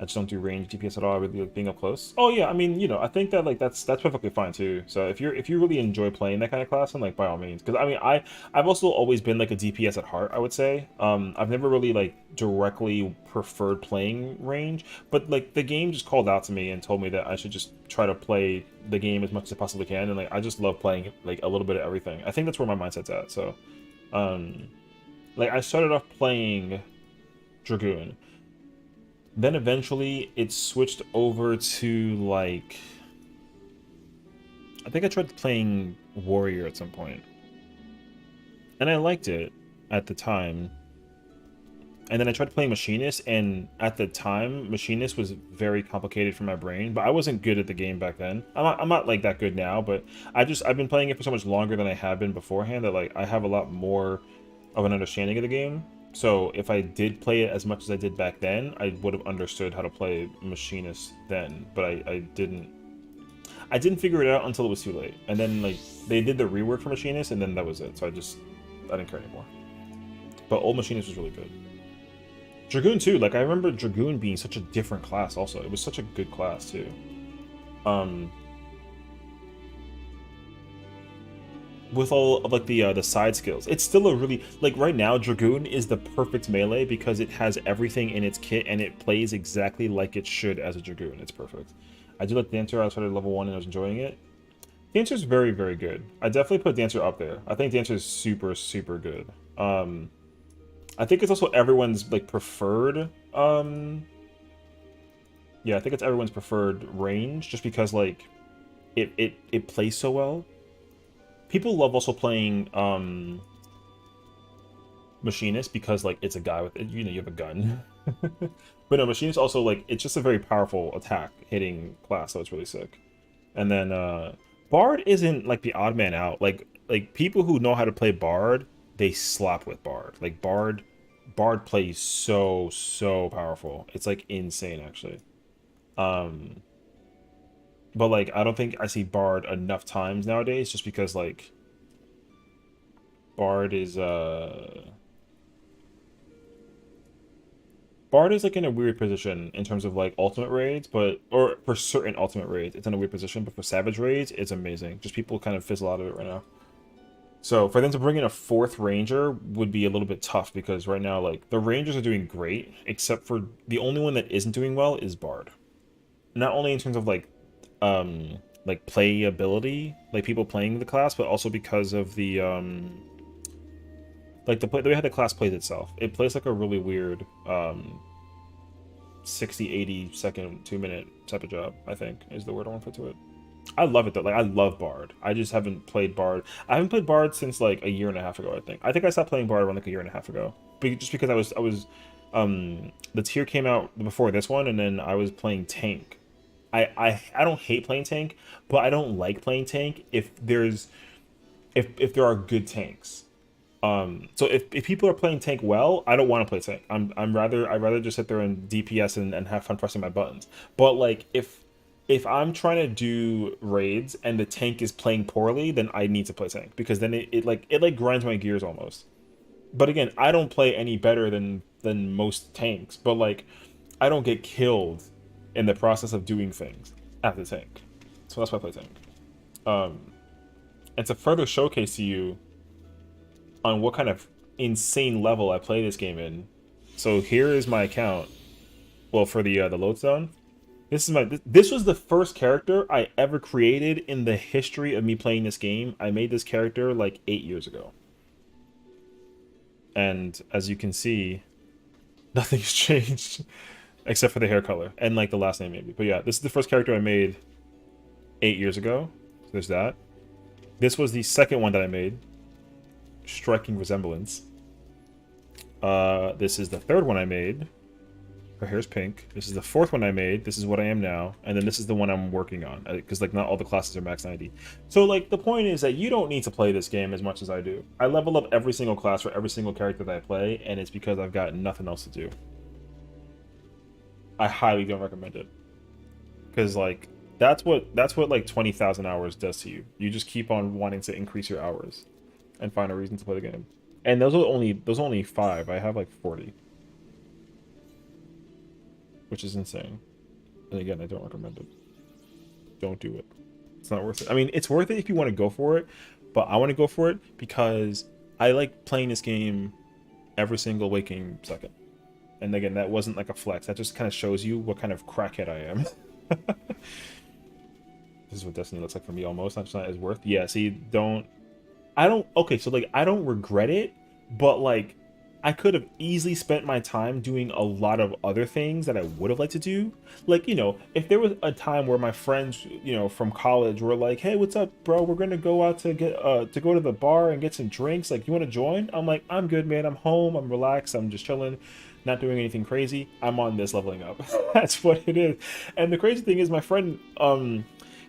I just don't do range DPS at all. I really like being up close. Oh yeah, I mean, you know, I think that like that's perfectly fine too. So if you really enjoy playing that kind of class, then like by all means. Because I mean, I've also always been like a DPS at heart, I would say. I've never really like directly preferred playing range, but like the game just called out to me and told me that I should just try to play the game as much as I possibly can, and like I just love playing like a little bit of everything. I think that's where my mindset's at. So, um, like I started off playing Dragoon. Then eventually it switched over to like I think I tried playing Warrior at some point. And I liked it at the time. And then I tried playing Machinist, and at the time Machinist was very complicated for my brain, but I wasn't good at the game back then. I'm not like that good now, but I've been playing it for so much longer than I have been beforehand that like I have a lot more of an understanding of the game. So if I did play it as much as I did back then, I would have understood how to play Machinist then, but I didn't figure it out until it was too late. And then like they did the rework for Machinist, and then that was it. So I didn't care anymore. But old Machinist was really good. Dragoon too, like I remember Dragoon being such a different class also. It was such a good class too. Um with all of like the side skills. It's still a really like right now Dragoon is the perfect melee because it has everything in its kit and it plays exactly like it should as a Dragoon. It's perfect. I do like Dancer. I started level 1 and I was enjoying it. Dancer's very, very good. I definitely put Dancer up there. I think Dancer is super, super good. I think it's also everyone's like preferred yeah, I think it's everyone's preferred range just because like it plays so well. People love also playing Machinist because like it's a guy with, you know, you have a gun. But no, Machinist also like it's just a very powerful attack hitting class, so it's really sick. And then Bard isn't like the odd man out. Like people who know how to play Bard, they slap with Bard. Like Bard plays so powerful. It's like insane actually. Um but like I don't think I see Bard enough times nowadays just because like Bard is Bard is like in a weird position in terms of like ultimate raids, but or for certain ultimate raids, it's in a weird position, but for savage raids, it's amazing. Just people kind of fizzle out of it right now. So for them to bring in a 4th ranger would be a little bit tough because right now like the rangers are doing great, except for the only one that isn't doing well is Bard. Not only in terms of like playability, like people playing the class, but also because of the like the way how the class plays itself. It plays like a really weird 60-80 second 2-minute type of job, I think is the word I want to put to it. I love it though. Like I love Bard. I just haven't played Bard. I haven't played Bard since like a year and a half ago, I think. I think I stopped playing Bard around like a year and a half ago. But just because I was the tier came out before this one, and then I was playing tank. I don't hate playing tank, but I don't like playing tank if there are good tanks. So if people are playing tank well, I don't want to play tank. I'd rather just sit there and DPS and have fun pressing my buttons. But like if I'm trying to do raids and the tank is playing poorly, then I need to play tank because then it grinds my gears almost. But again, I don't play any better than most tanks, but like I don't get killed in the process of doing things at the tank. So that's why I play tank. And to further showcase to you on what kind of insane level I play this game in. So here is my account. Well, for the lodestone, this was the first character I ever created in the history of me playing this game. I made this character like 8 years ago, and as you can see, nothing's changed except for the hair color and like the last name maybe. But yeah, this is the first character I made 8 years ago. So there's that. This was the second one that I made. Striking resemblance. This is the third one I made. Her hair's pink. This is the fourth one I made. This is what I am now. And then this is the one I'm working on. Because, like, not all the classes are max 90. So, like, the point is that you don't need to play this game as much as I do. I level up every single class for every single character that I play, and it's because I've got nothing else to do. I highly don't recommend it. Because, like, that's what like, 20,000 hours does to you. You just keep on wanting to increase your hours and find a reason to play the game. And those are only 5. I have, like, 40. Which is insane. And again, I don't recommend it. Don't do it. It's not worth it. I mean, it's worth it if you want to go for it, but I want to go for it because I like playing this game every single waking second. And again, that wasn't like a flex. That just kind of shows you what kind of crackhead I am. This is what Destiny looks like for me almost. Not just not as worth. Yeah, see, okay, so like I don't regret it, but like I could have easily spent my time doing a lot of other things that I would have liked to do. Like, you know, if there was a time where my friends, you know, from college were like, "Hey, what's up, bro? We're gonna go out to go to the bar and get some drinks. Like, you want to join?" I'm like, "I'm good, man. I'm home. I'm relaxed. I'm just chilling, not doing anything crazy. I'm on this leveling up." That's what it is. And the crazy thing is, my friend,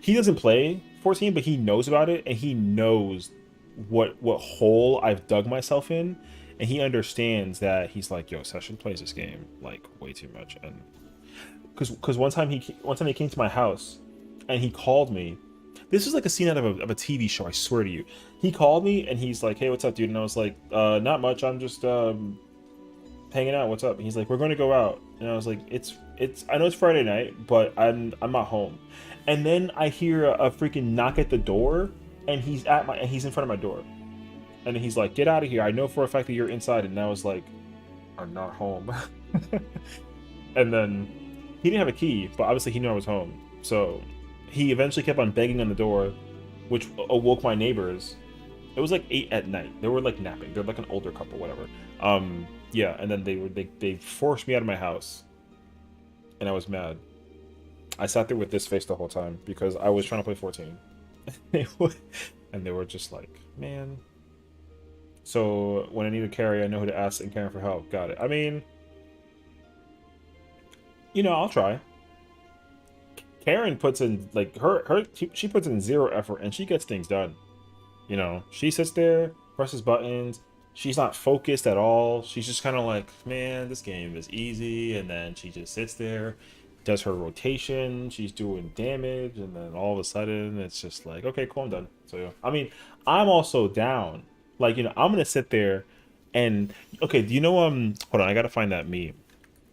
he doesn't play 14, but he knows about it, and he knows what hole I've dug myself in. And he understands that. He's like, "Yo, Session plays this game like way too much." And because one time he came to my house, and he called me. This was like a scene out of a TV show. I swear to you. He called me and he's like, "Hey, what's up, dude?" And I was like, "Not much. I'm just hanging out. What's up?" And he's like, "We're going to go out." And I was like, "It's. I know it's Friday night, but I'm not home." And then I hear a freaking knock at the door, and he's in front of my door. And he's like, "Get out of here. I know for a fact that you're inside." And I was like, "I'm not home." And then he didn't have a key, but obviously he knew I was home. So he eventually kept on begging on the door, which awoke my neighbors. It was like 8 at night. They were like napping. They're like an older couple, whatever. Yeah, and then they forced me out of my house. And I was mad. I sat there with this face the whole time because I was trying to play 14. And they were just like, "Man." So when I need a carry, I know who to ask and Karen for help. Got it. I mean, you know, I'll try. Karen puts in like she puts in zero effort and she gets things done. You know, she sits there, presses buttons. She's not focused at all. She's just kind of like, "Man, this game is easy." And then she just sits there, does her rotation. She's doing damage, and then all of a sudden, it's just like, "Okay, cool, I'm done." So I mean, I'm also down. Like, you know, I'm gonna sit there and okay, do you know hold on, I gotta find that meme.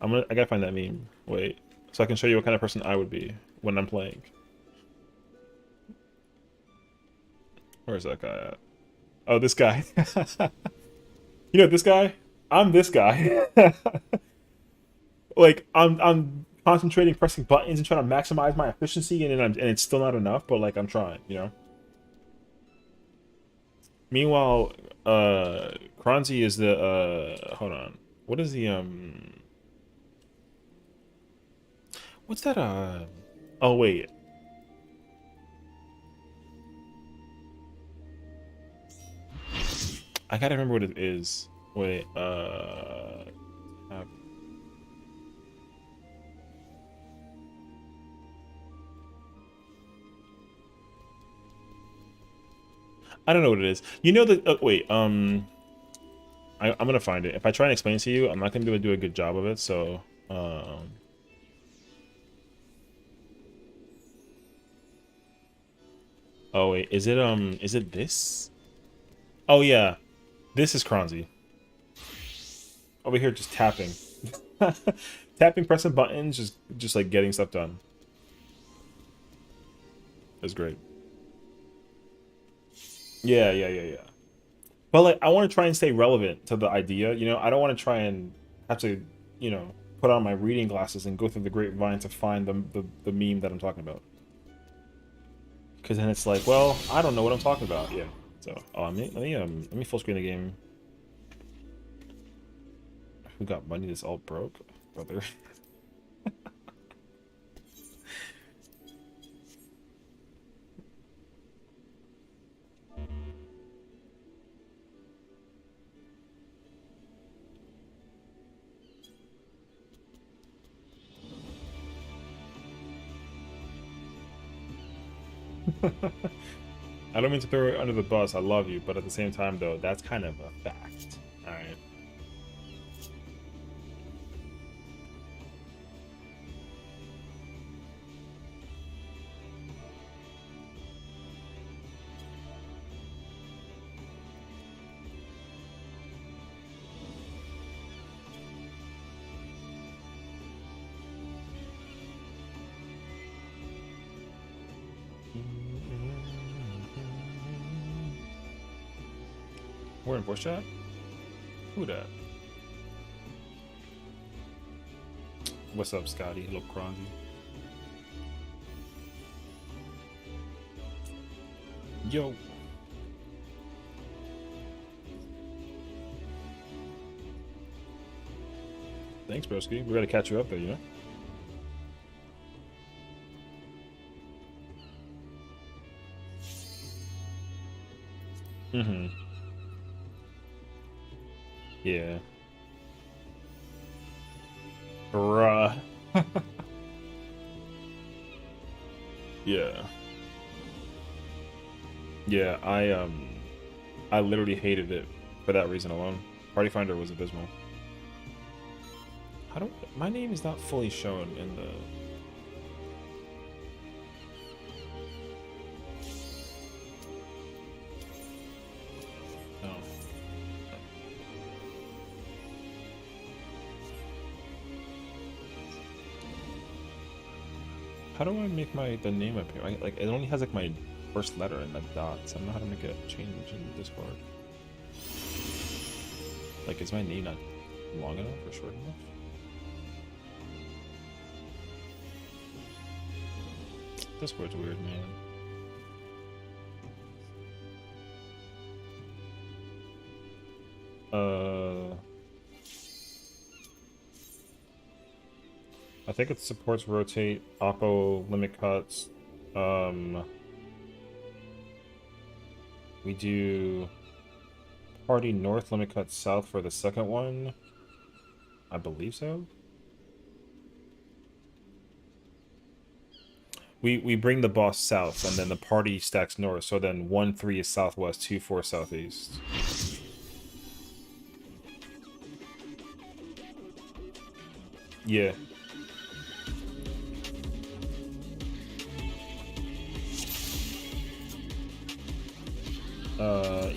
I gotta find that meme. Wait. So I can show you what kind of person I would be when I'm playing. Where's that guy at? Oh, this guy. You know this guy? I'm this guy. Like I'm concentrating, pressing buttons and trying to maximize my efficiency and it's still not enough, but like I'm trying, you know? Meanwhile, Kranzi is the hold on. What is the what's that oh wait. I gotta remember what it is. Wait, I don't know what it is. You know that wait, I'm gonna find it. If I try and explain it to you, I'm not gonna be able to do a good job of it, so oh wait, is it this? Oh yeah. This is Kranzi. Over here just tapping. Tapping, pressing buttons, just like getting stuff done. It's great. Yeah. But like, I want to try and stay relevant to the idea. You know, I don't want to try and have to, you know, put on my reading glasses and go through the grapevine to find the meme that I'm talking about. Because then it's like, well, I don't know what I'm talking about. Yeah. So, let me full screen the game. Who got money that's all broke, brother? I don't mean to throw it under the bus. I love you, but at the same time, though, that's kind of a fact. All right. We're in voice chat? Who that? What's up, Scotty? Hello, Cronzy. Yo. Thanks, broski. We gotta catch you up there, you know? Mm-hmm. Yeah. Bruh. Yeah. Yeah, I literally hated it for that reason alone. Party Finder was abysmal. How do my name is not fully shown in the oh. How do I make the name appear? Like it only has like my first letter and the dots. I don't know how to make a change in Discord. Like, is my name not long enough or short enough? Discord's weird, man. I think it supports rotate, oppo, limit cuts. We do party north, limit cut south for the second one. I believe so. We bring the boss south, and then the party stacks north. So then 1-3 is southwest, 2-4 southeast. Yeah.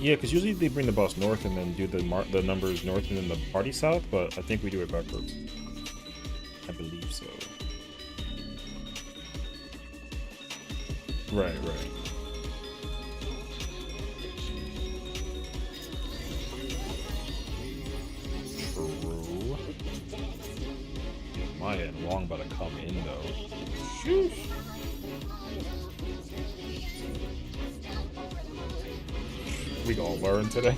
Yeah, because usually they bring the boss north and then do the numbers north and then the party south, but I think we do it backwards. I believe so. Right, right. True. Maya and Wong about to come in though. Sheesh. We gonna learn today.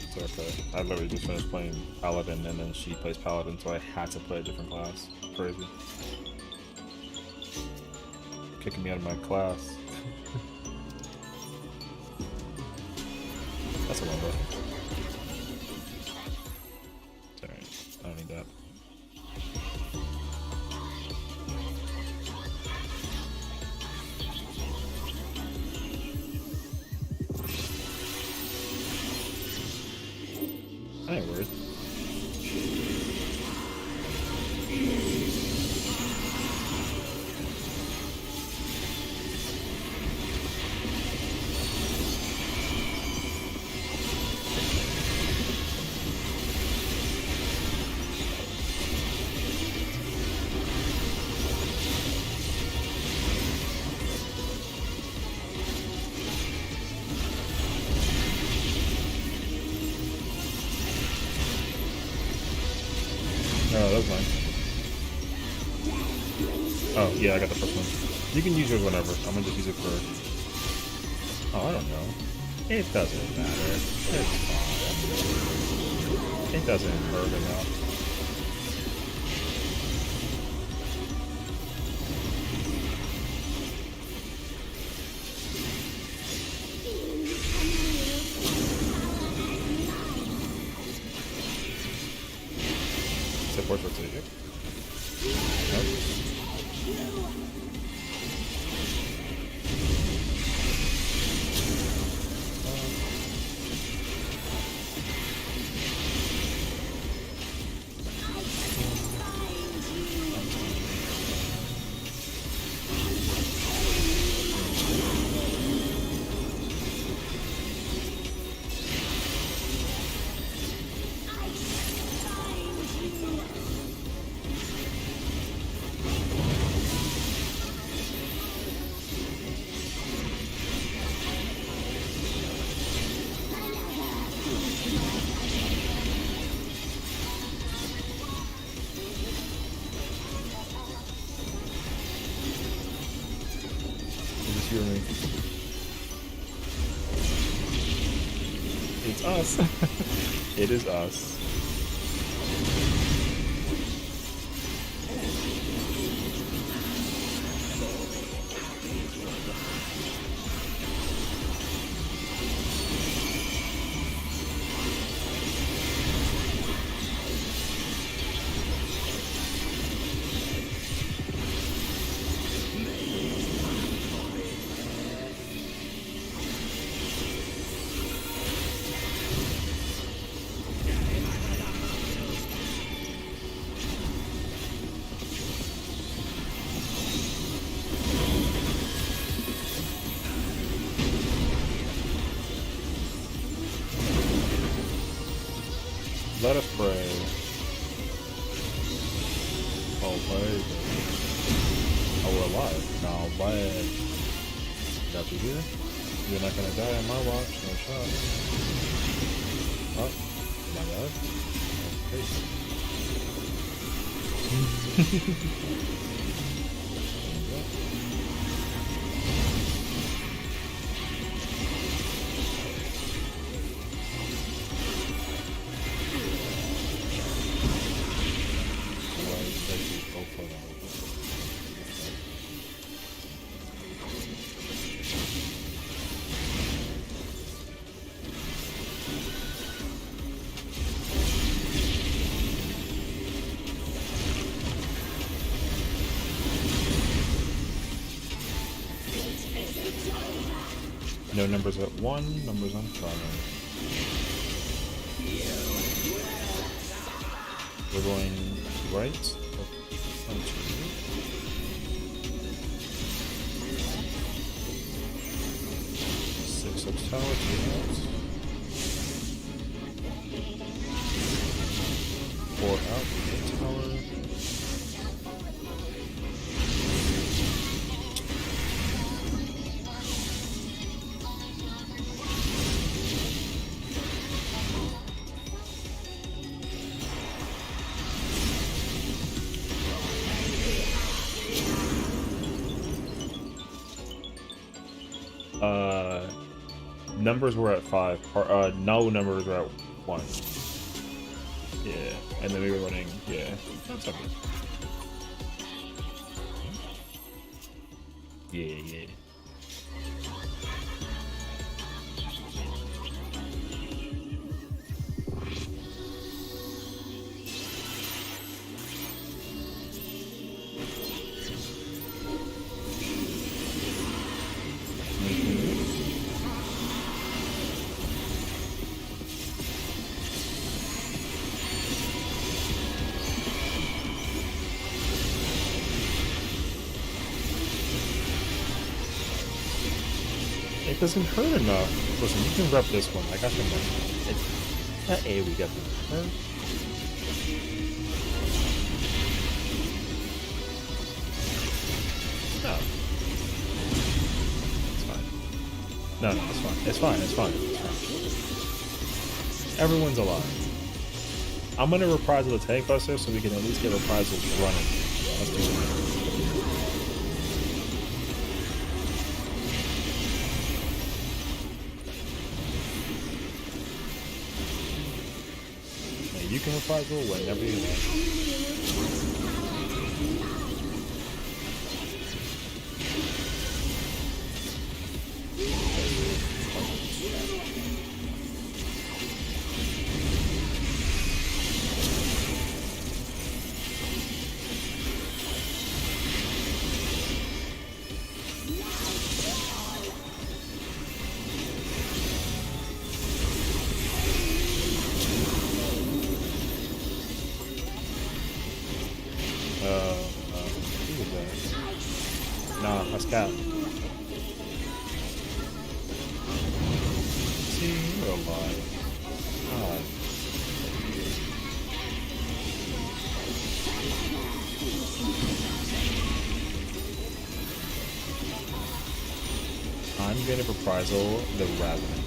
It's okay. I literally just finished playing Paladin and then she plays Paladin, so I had to play a different class. Crazy. Kicking me out of my class. That's a lot, bro. It's alright. I don't need that. I ain't worried. mine. Oh, yeah, I got the first one. You can use yours whenever. I'm gonna just use it for... Oh, I don't know. It doesn't matter. It's fine. It doesn't hurt enough. Support rotation. Nope. Hear me. It's us. It is us. Let us pray. Oh, wait. Oh, we're alive. Now, wait. Got you here? You're not gonna die on my watch. No shot. Oh, my God. No numbers at 1, numbers on 5. We're going right. Six up tower, 2 out. 4 out, 8 tower. Numbers were at 5. Or, no numbers were at 1. Yeah, and then we were running. Yeah, that's okay. Yeah. It doesn't hurt enough. Listen, you can rep this one. I got the money. At A, we got the hurt. No. It's fine. No, it's fine. It's fine. Everyone's alive. I'm gonna reprisal the tank buster so we can at least get reprisals running. Let's do it. And you can reprisal whenever you want. Who was that? Nah, that's Cap. See, you're alive. God. I'm gonna reprisal the Raven.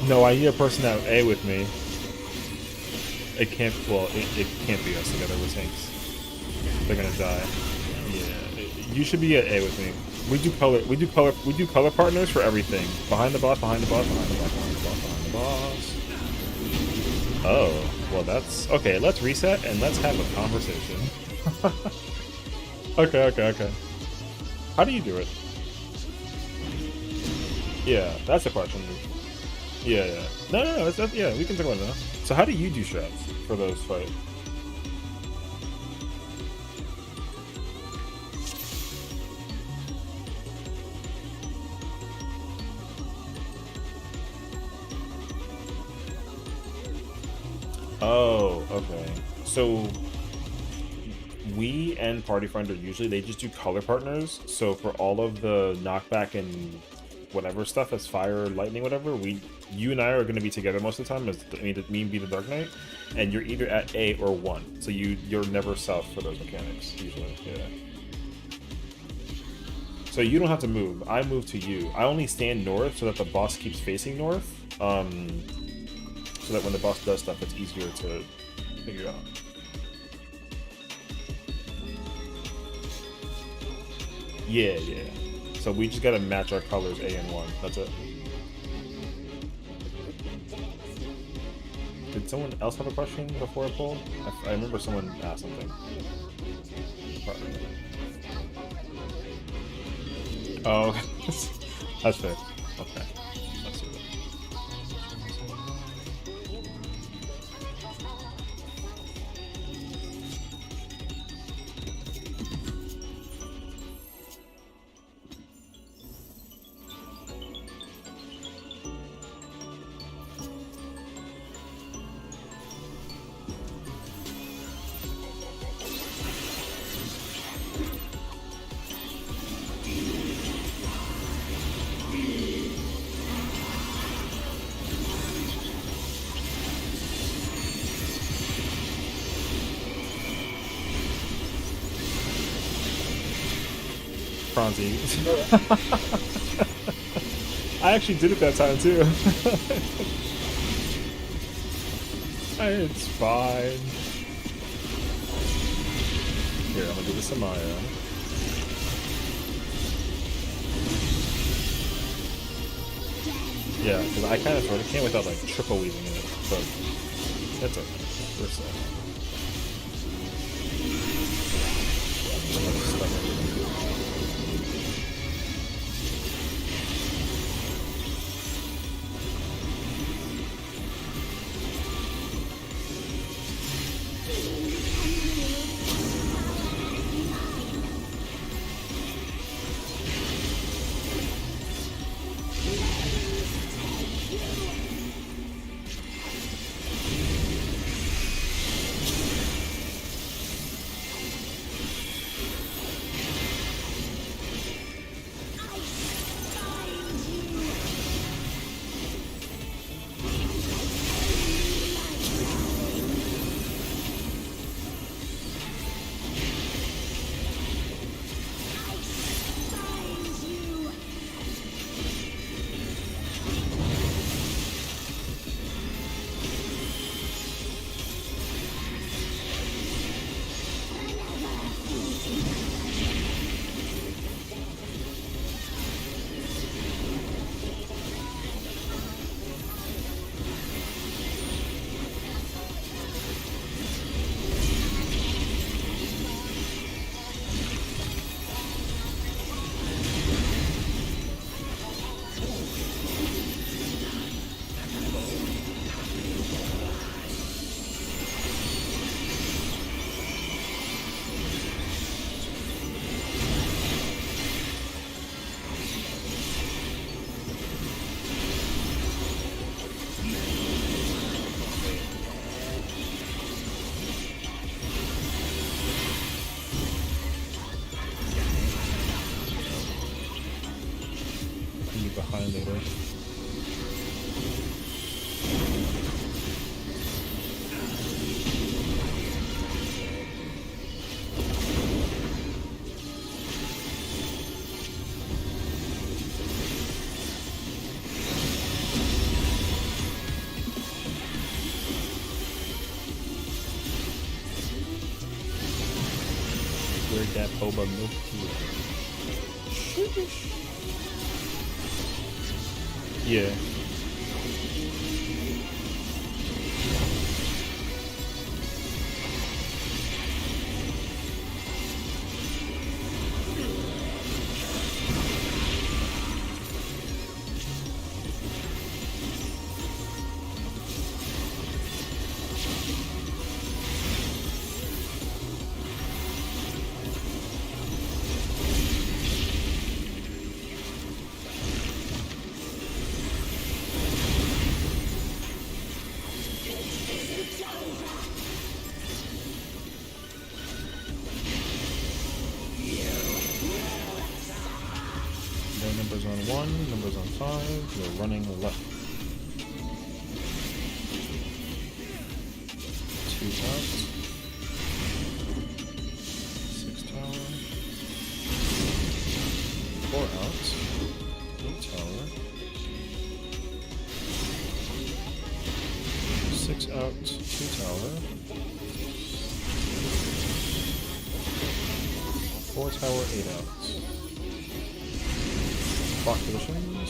No, I need a person at A with me. It can't. Well, it can't be us together with tanks. They're gonna die. Yeah, you should be at A with me. We do color. We do color. We do color partners for everything. Behind the boss. Behind the boss. Behind the boss. Behind the boss. Behind the boss. Oh, well, that's okay. Let's reset and let's have a conversation. Okay. How do you do it? Yeah, that's the question. Yeah. No. Yeah, we can talk about it now. So how do you do strats for those fights? Oh, okay. So we and Party Finder usually they just do color partners. So for all of the knockback and whatever stuff as fire, lightning, whatever, you and I are going to be together most of the time as me and be the Dark Knight, and you're either at A or 1. So you're never south for those mechanics usually. Yeah. So you don't have to move. I move to you. I only stand north so that the boss keeps facing north. So that when the boss does stuff, it's easier to figure out. Yeah. So we just gotta match our colors A and 1. That's it. Did someone else have a question before I pulled? I remember someone asked something. Oh, that's fair. Okay. Let's see that. Franzi. I actually did it that time too. It's fine. Here, I'm gonna do this to Maya. Yeah, because I kind of sort of can't without like triple weaving in it, but that's okay. We're safe. Pine later. Where'd that boba milk tea? Yeah. Numbers on 1, numbers on 5, you're running left. 2 out. 6 tower. 4 out. 8 tower. 6 out, 2 tower. 4 tower, 8 out. Clock positions.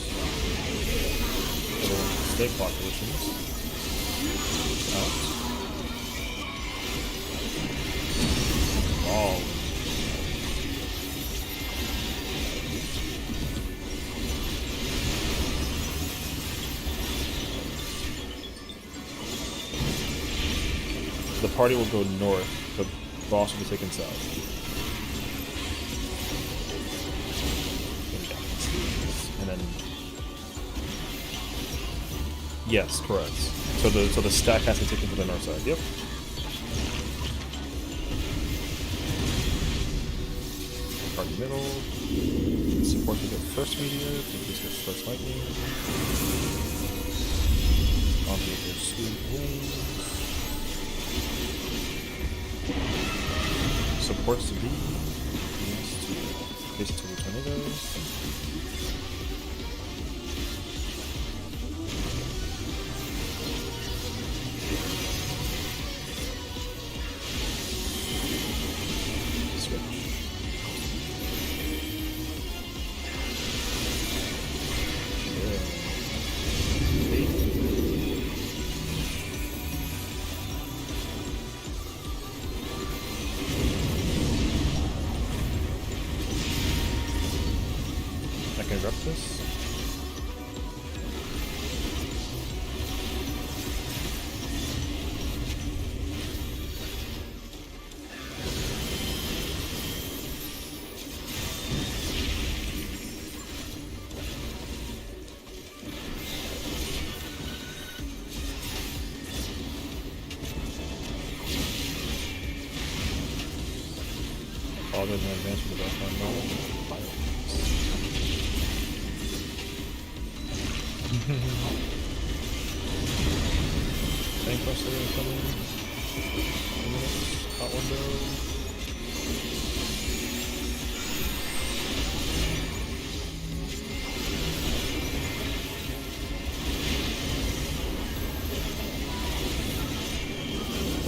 Stay clock positions. Out. Oh. The party will go north. The boss will be taken south. And then, yes, correct. So the stack has to take him to the north side. Yep. Party middle. Support to get first meteor. Increase your first lightning. Onto your sweet wings. Supports to B. Face to the tornadoes. I can rep this. All doesn't advance with the background model. Tank cluster incoming. 2 minutes. Hot window.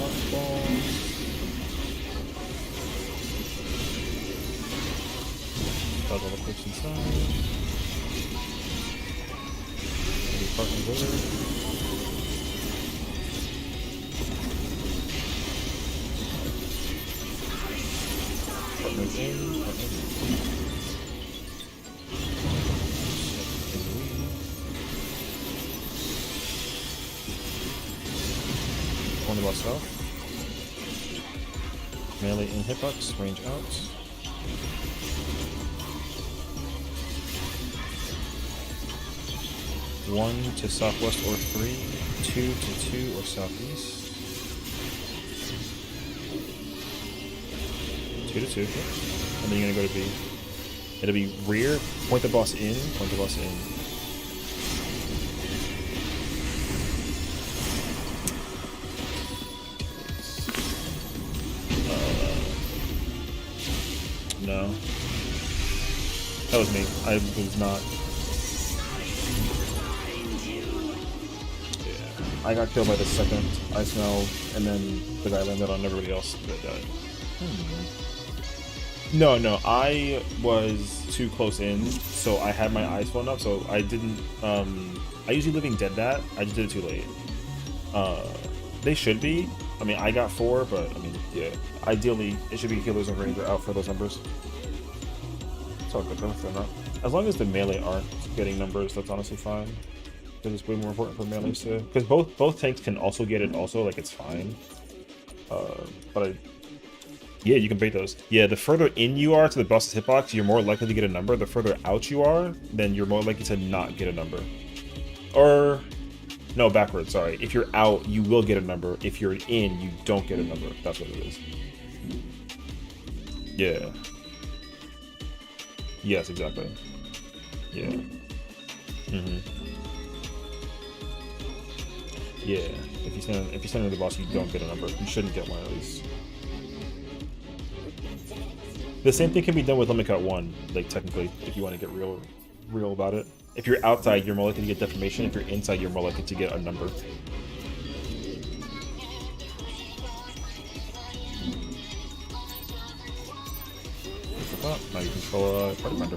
Lock bombs. Got all the clicks inside. Partner wizard. Partners in, partners in. One about south. Melee in hitbox, range out. 1 to southwest or 3, 2 to 2 or southeast. 2 to 2, and then you're gonna go to B. It'll be rear, point the boss in, point the boss in. That was me. I was not. Yeah. I got killed by the second ice meld, and then the guy landed on everybody else that died. No, no, I was too close in, so I had my eyes phone up, so I didn't, I usually Living Dead that, I just did it too late. They should be, I mean, I got 4, but, I mean, yeah, ideally, it should be healers and ranger out for those numbers. It's all good, though, if they're not. As long as the melee aren't getting numbers, that's honestly fine. Because it's way more important for melees too. Because both tanks can also get it also, like, it's fine. But yeah, you can bait those. Yeah, the further in you are to the boss's hitbox, you're more likely to get a number. The further out you are, then you're more likely to not get a number. Or, no, backwards, sorry. If you're out, you will get a number. If you're in, you don't get a number. That's what it is. Yeah. Yes, exactly. Yeah. Yeah. If you stand near the boss, you don't get a number. You shouldn't get one at least. The same thing can be done with Limit Cut 1, like, technically, if you want to get real about it. If you're outside, you're more likely to get deformation. If you're inside, you're more likely to get a number. Now you control Party Finder.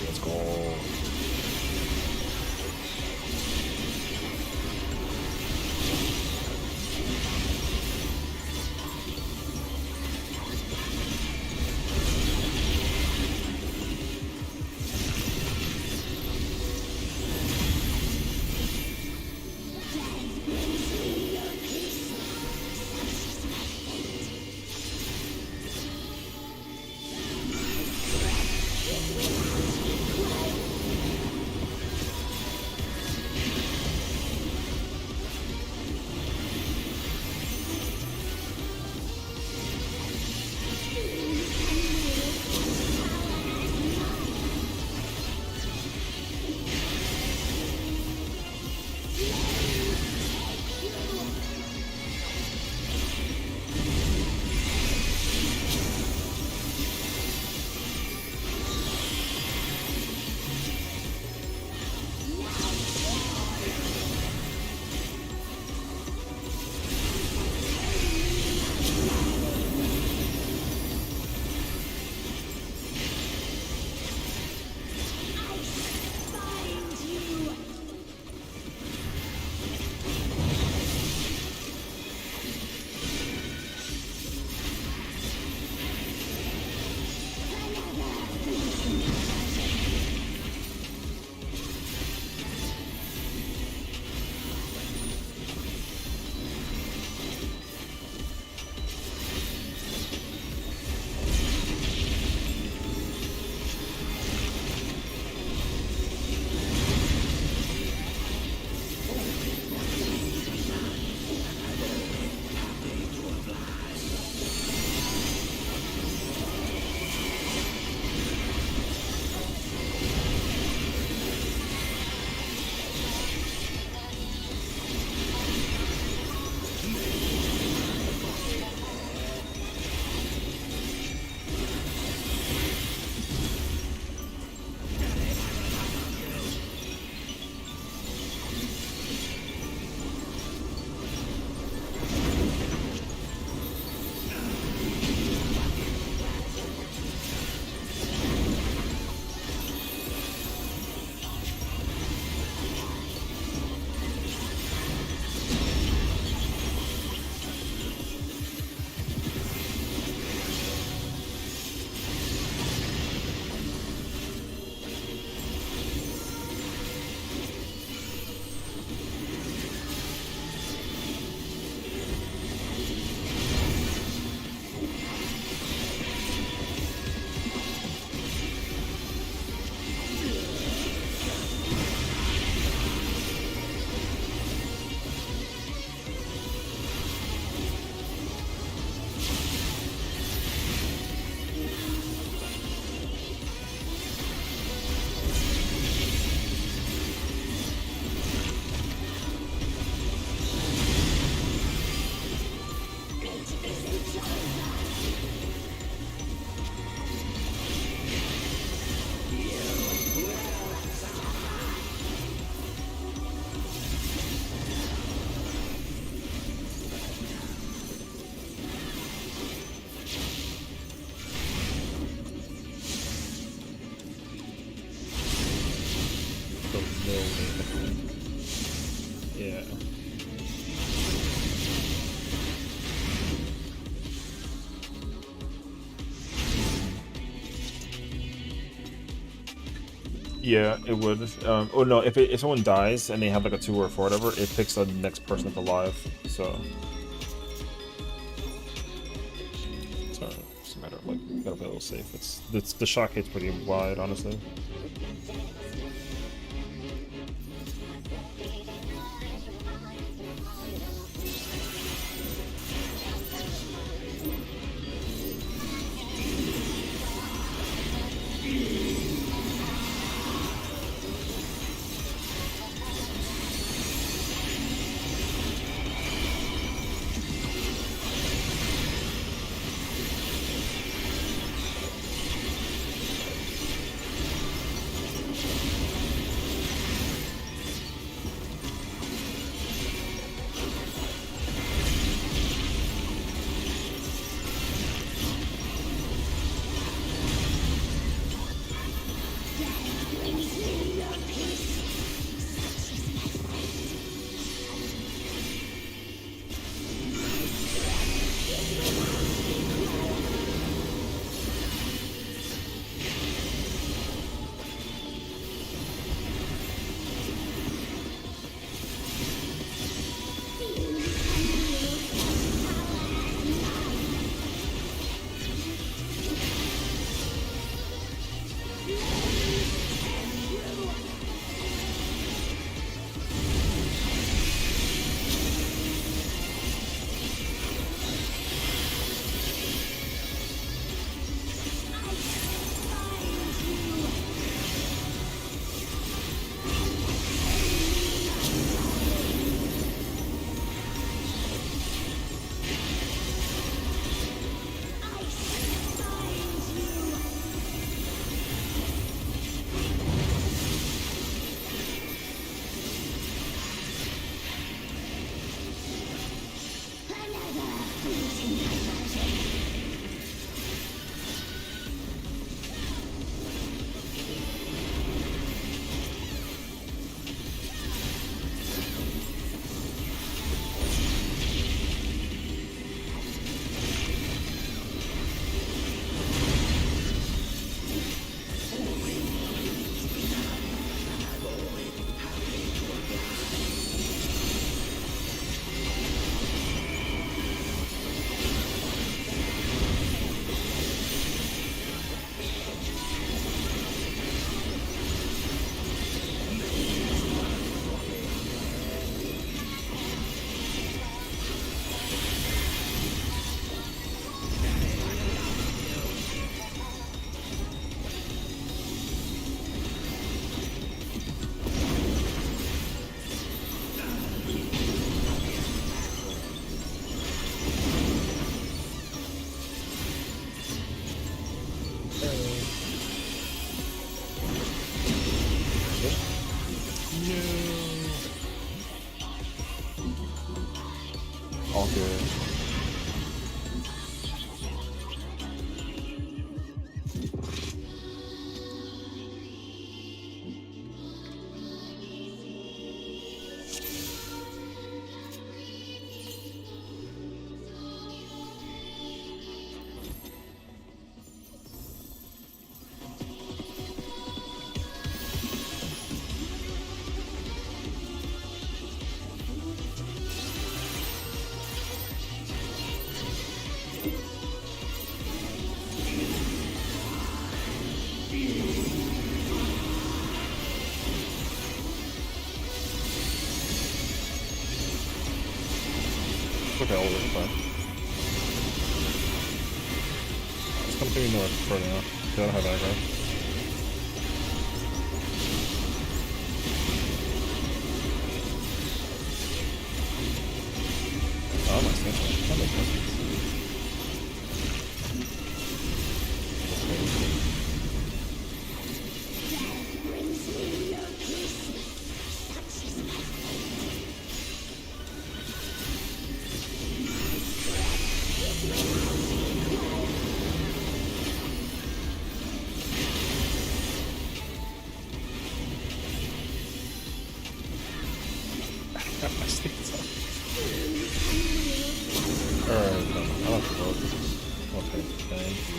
Let's go. No need. Yeah. Yeah, it would. Oh no, if someone dies and they have like a 2 or a 4 or whatever, it picks the next person up alive. So it's a matter of like, you gotta play a little safe. It's the shock hit's pretty wide, honestly. All good. It's okay, I'll work with that. Let's come through north for now, because I don't have aggro. Oh, my extension. That makes sense. I think it's alright, I don't have to look. Okay, thank you.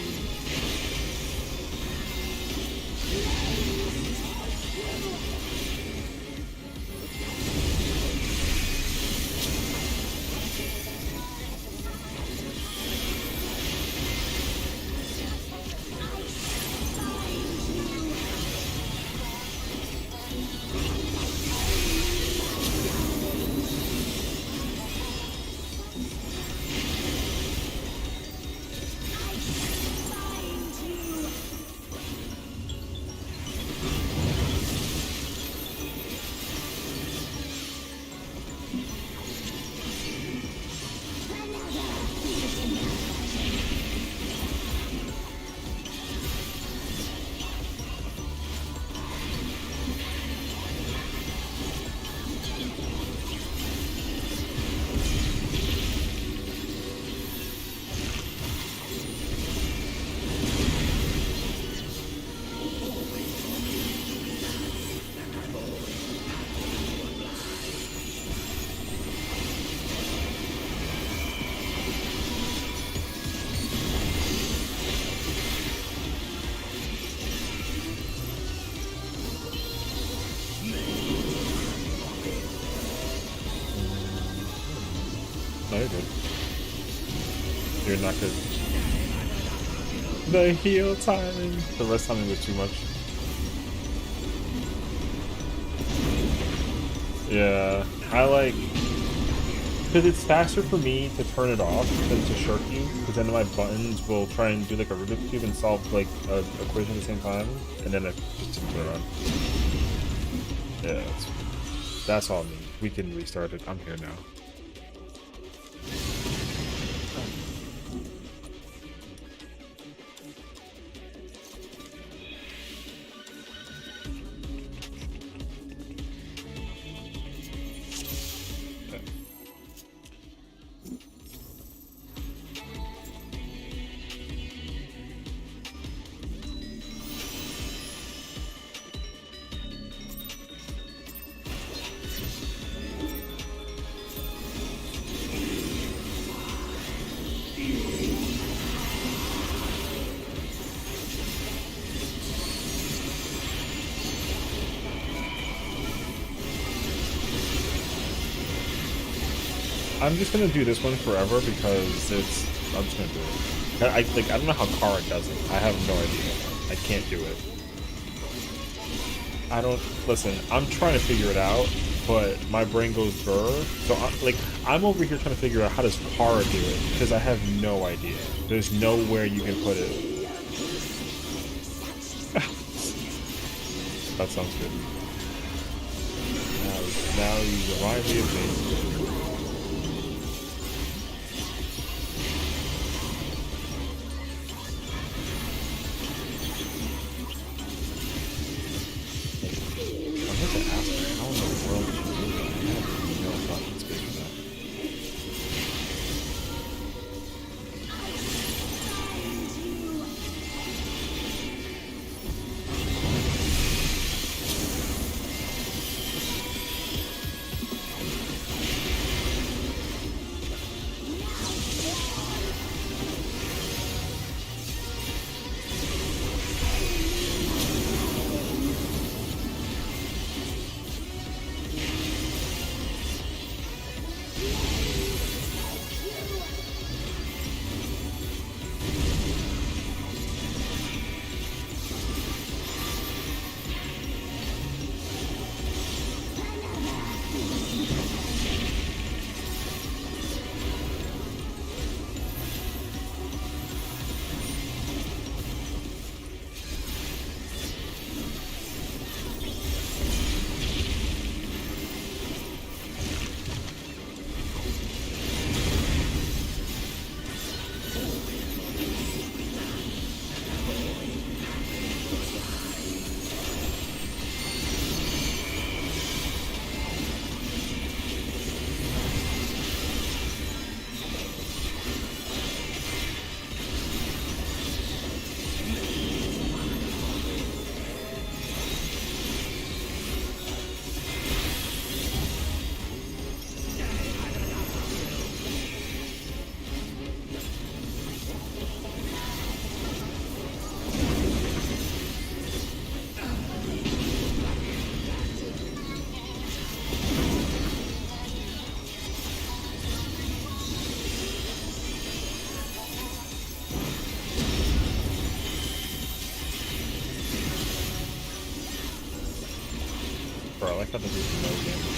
No, you're good. You're not good. The heal timing. The rest timing was too much. Yeah, I like, because it's faster for me to turn it off than to shirk you, because then my buttons will try and do like a Rubik's Cube and solve like a equation at the same time, and then it just didn't turn on. Yeah, that's all me. We can restart it. I'm here now. I'm just gonna do this one forever because I'm just gonna do it. I don't know how Kara does it. I have no idea. I can't do it. Listen, I'm trying to figure it out, but my brain goes burr. So I'm over here trying to figure out how does Kara do it, because I have no idea. There's nowhere you can put it. That sounds good. Now you remind me of me. Bro, I like how this is no damage.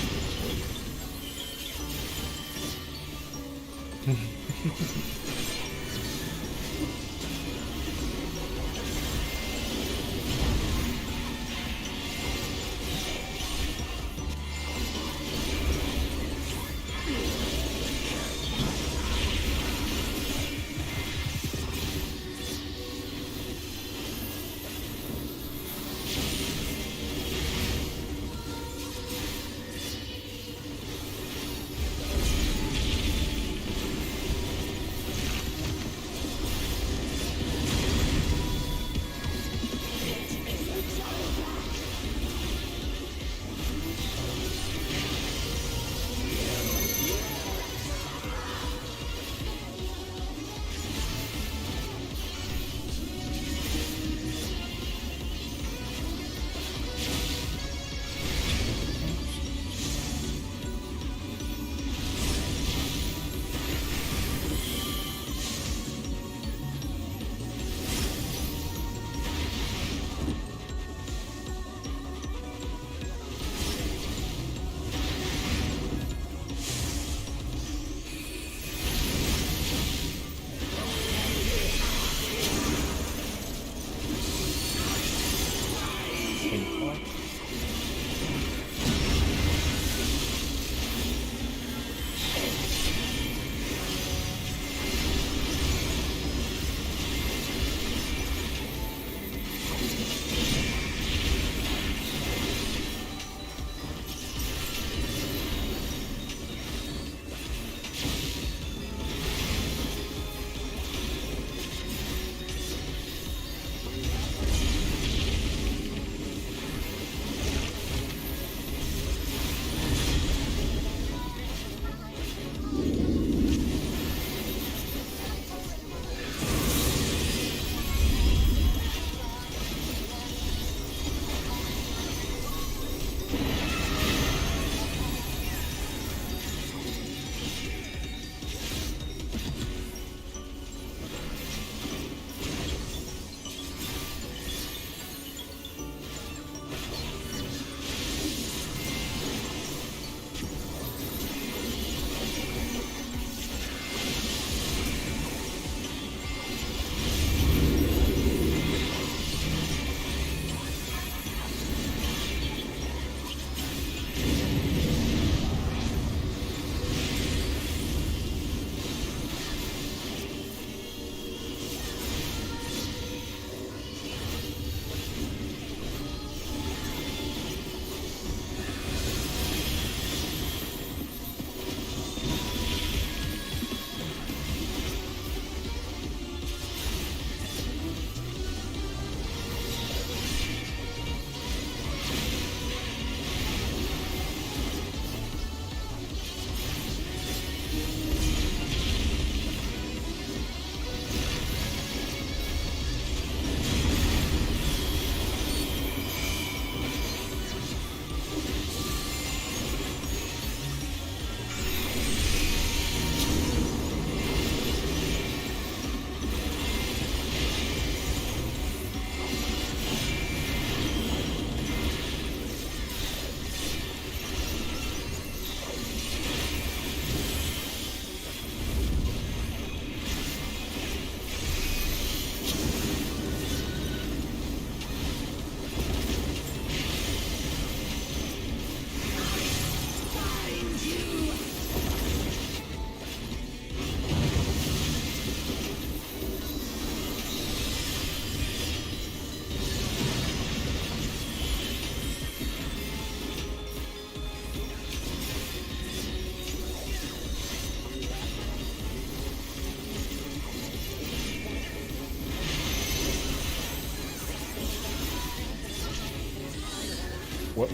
What?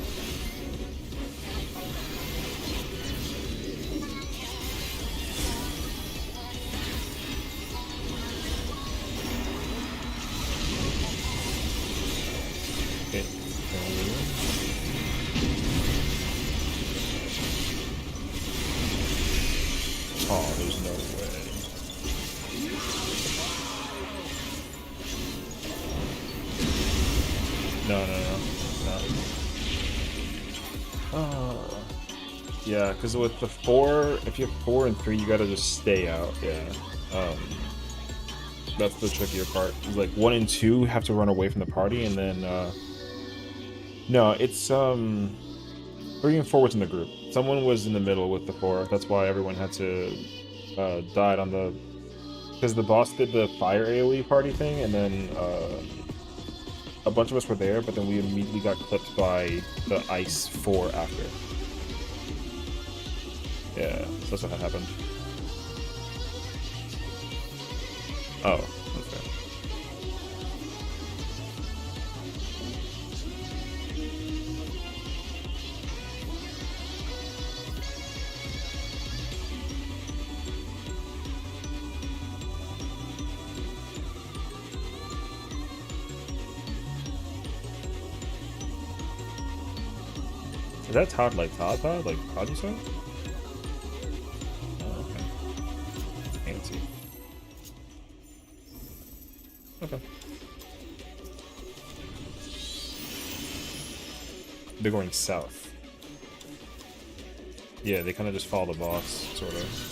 Okay. Oh, there's no way. No. Yeah, because with the 4, if you have 4 and 3, you gotta just stay out. Yeah. Um, that's the trickier part. Like 1 and 2 have to run away from the party, and then no, it's 3 and 4 was in the group. Someone was in the middle with the 4. That's why everyone had to died on the, because the boss did the fire AoE party thing, and then a bunch of us were there, but then we immediately got clipped by the ice 4 after. Yeah, so that's what had happened. Oh, that's fair. Is that Todd like Todd? Like Todd you said? Oh, okay. Fancy. Okay. They're going south. Yeah, they kind of just follow the boss, sort of.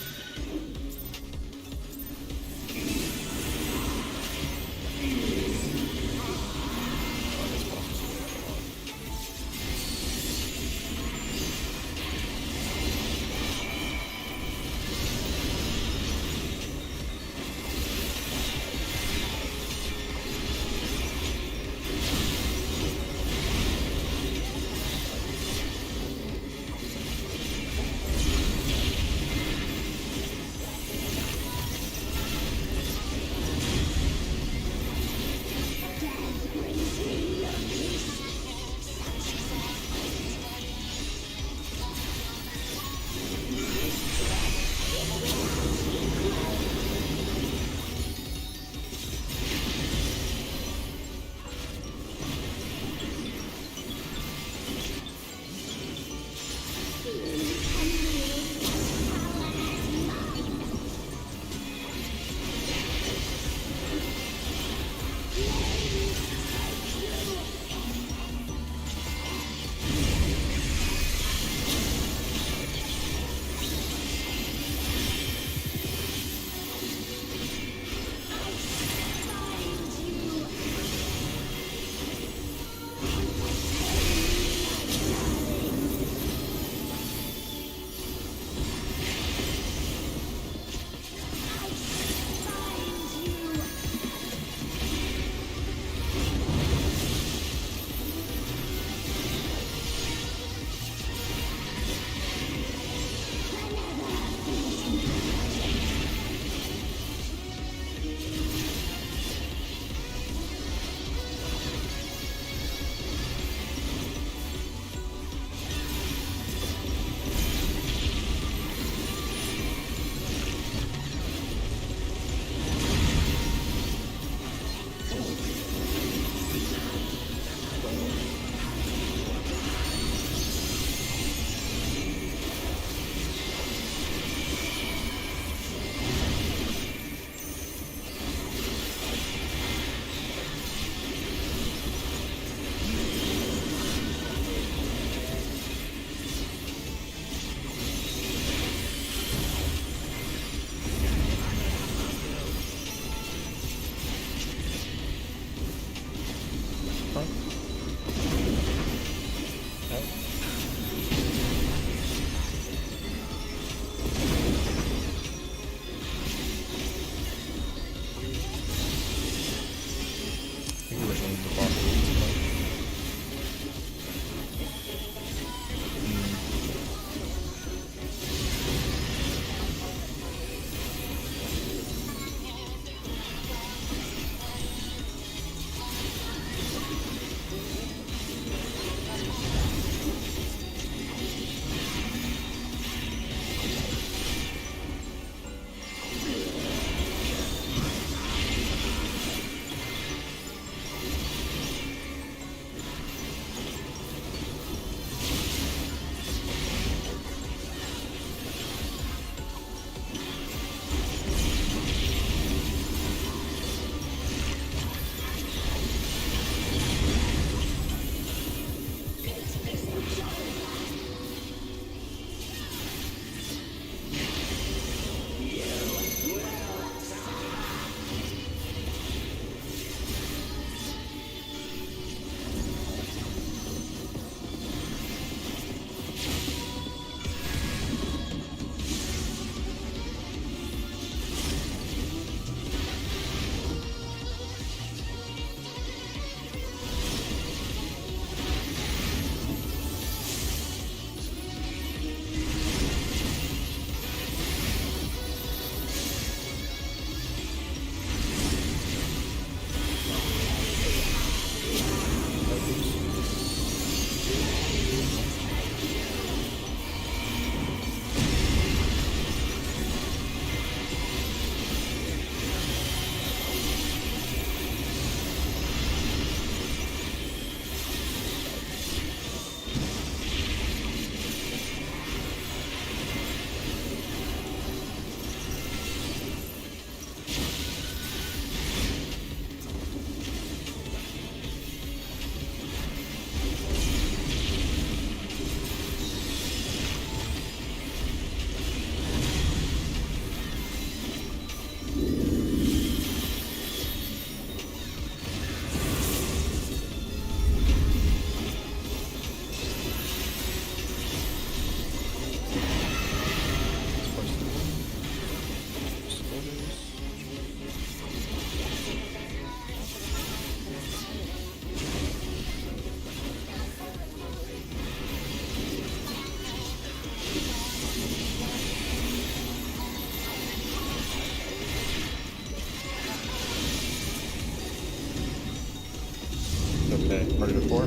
Party to 4.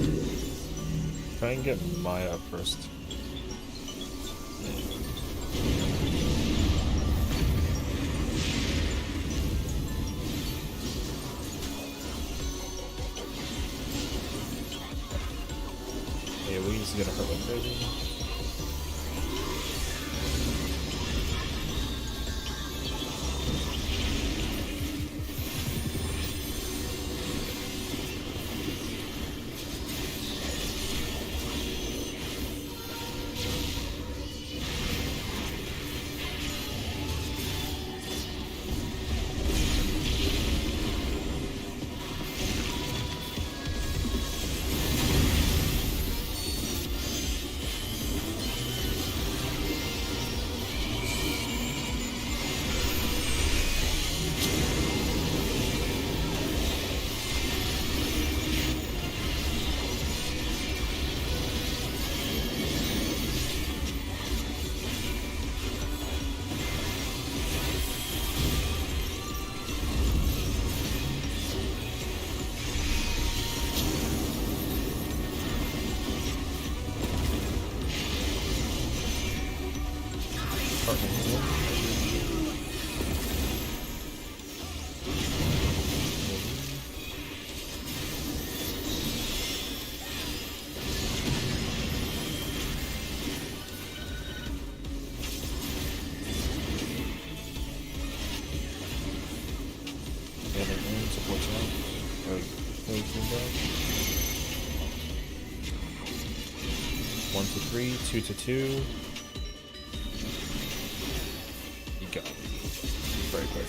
Try and get Maya up first. AoE's gonna hurt like crazy. One to 3, 2 to 2. You got it. Very quick.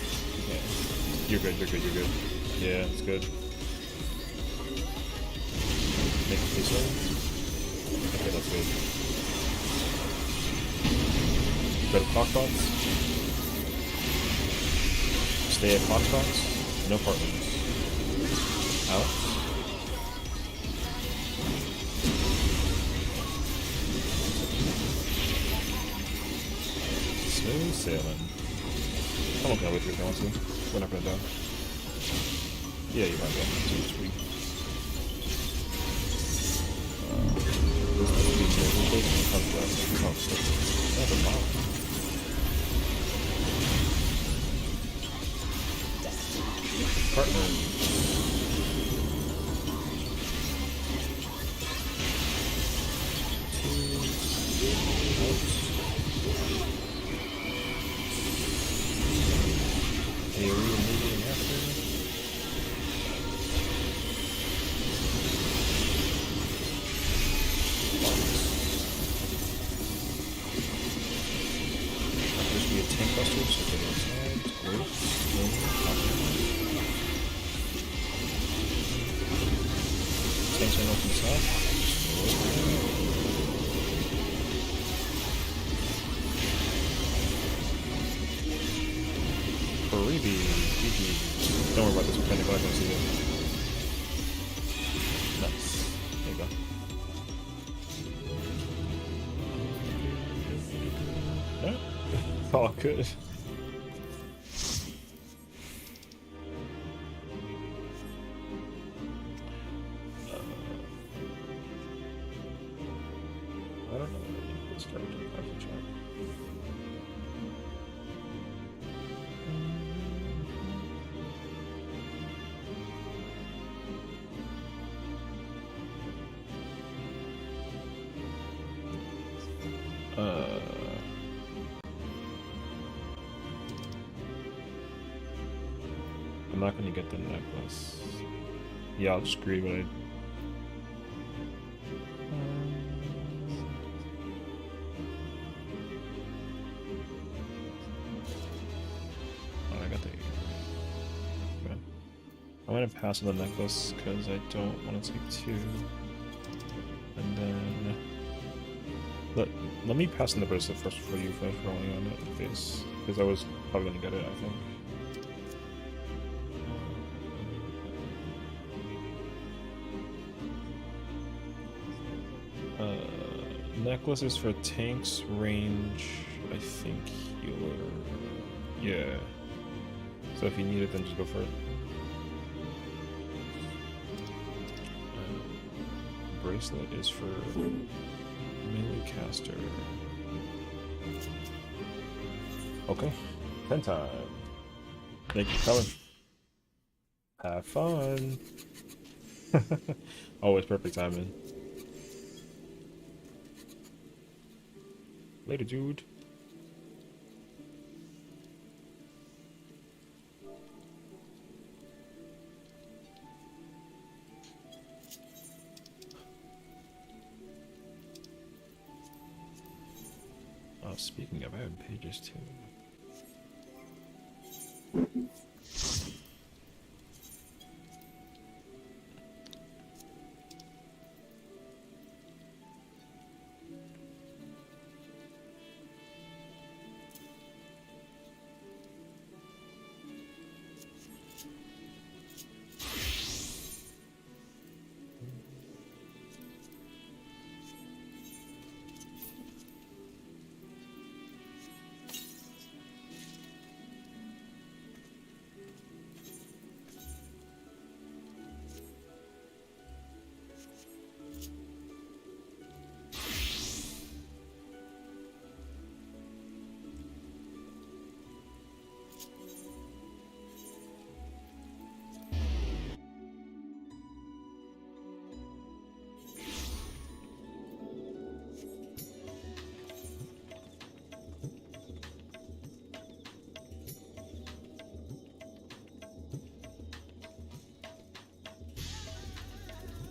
Yeah. You're good, you're good, you're good. Yeah, it's good. Make it this way. Okay, that's good. Go to Clockbox. Stay at Clockbox. No partners. Out. Smooth sailing. I'm okay with you if you want to. We're not gonna die. Yeah, you might be. Sweet. This must be good. That's a bomb. Partner. Don't worry about this mechanical, I can see it. Nice. There you go. Yeah. It's all good. I don't know this character. I have to check. I'm not gonna get the necklace. Yeah, I'll just agree, but I got the. Okay. I'm gonna pass on the necklace because I don't want to take 2. And then let me pass on the bracelet first before you finish rolling on it, because I was probably gonna get it, I think. Necklace is for tanks, range, I think healer. Yeah. So if you need it, then just go for it. bracelet is for melee caster. Okay, 10 time. Thank you for coming. Have fun. Always perfect timing. Later, dude. Oh, speaking of, I have pages too.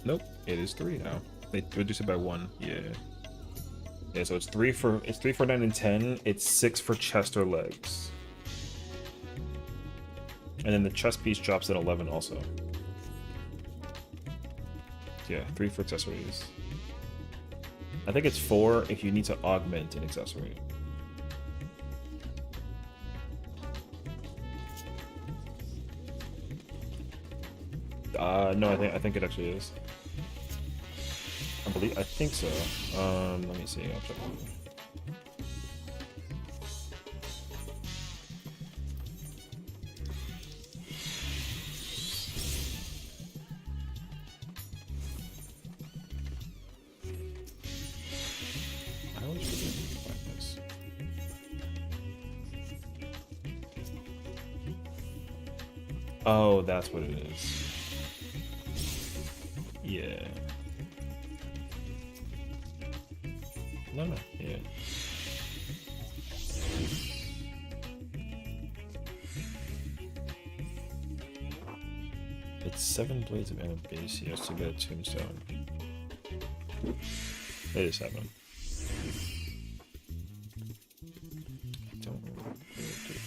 Nope, it is 3 now. They reduced it by 1. Yeah. Yeah, so it's 3 for 9 and 10. It's 6 for chest or legs. And then the chest piece drops at 11 also. Yeah, 3 for accessories. I think it's 4 if you need to augment an accessory. No, I think it actually is. I think so. Let me see. I'll check. I always forget to find this. Oh, that's what it is. Yeah. No, yeah. It's 7 blades of Anabasis to get a tombstone. It is 7. I don't remember what it is.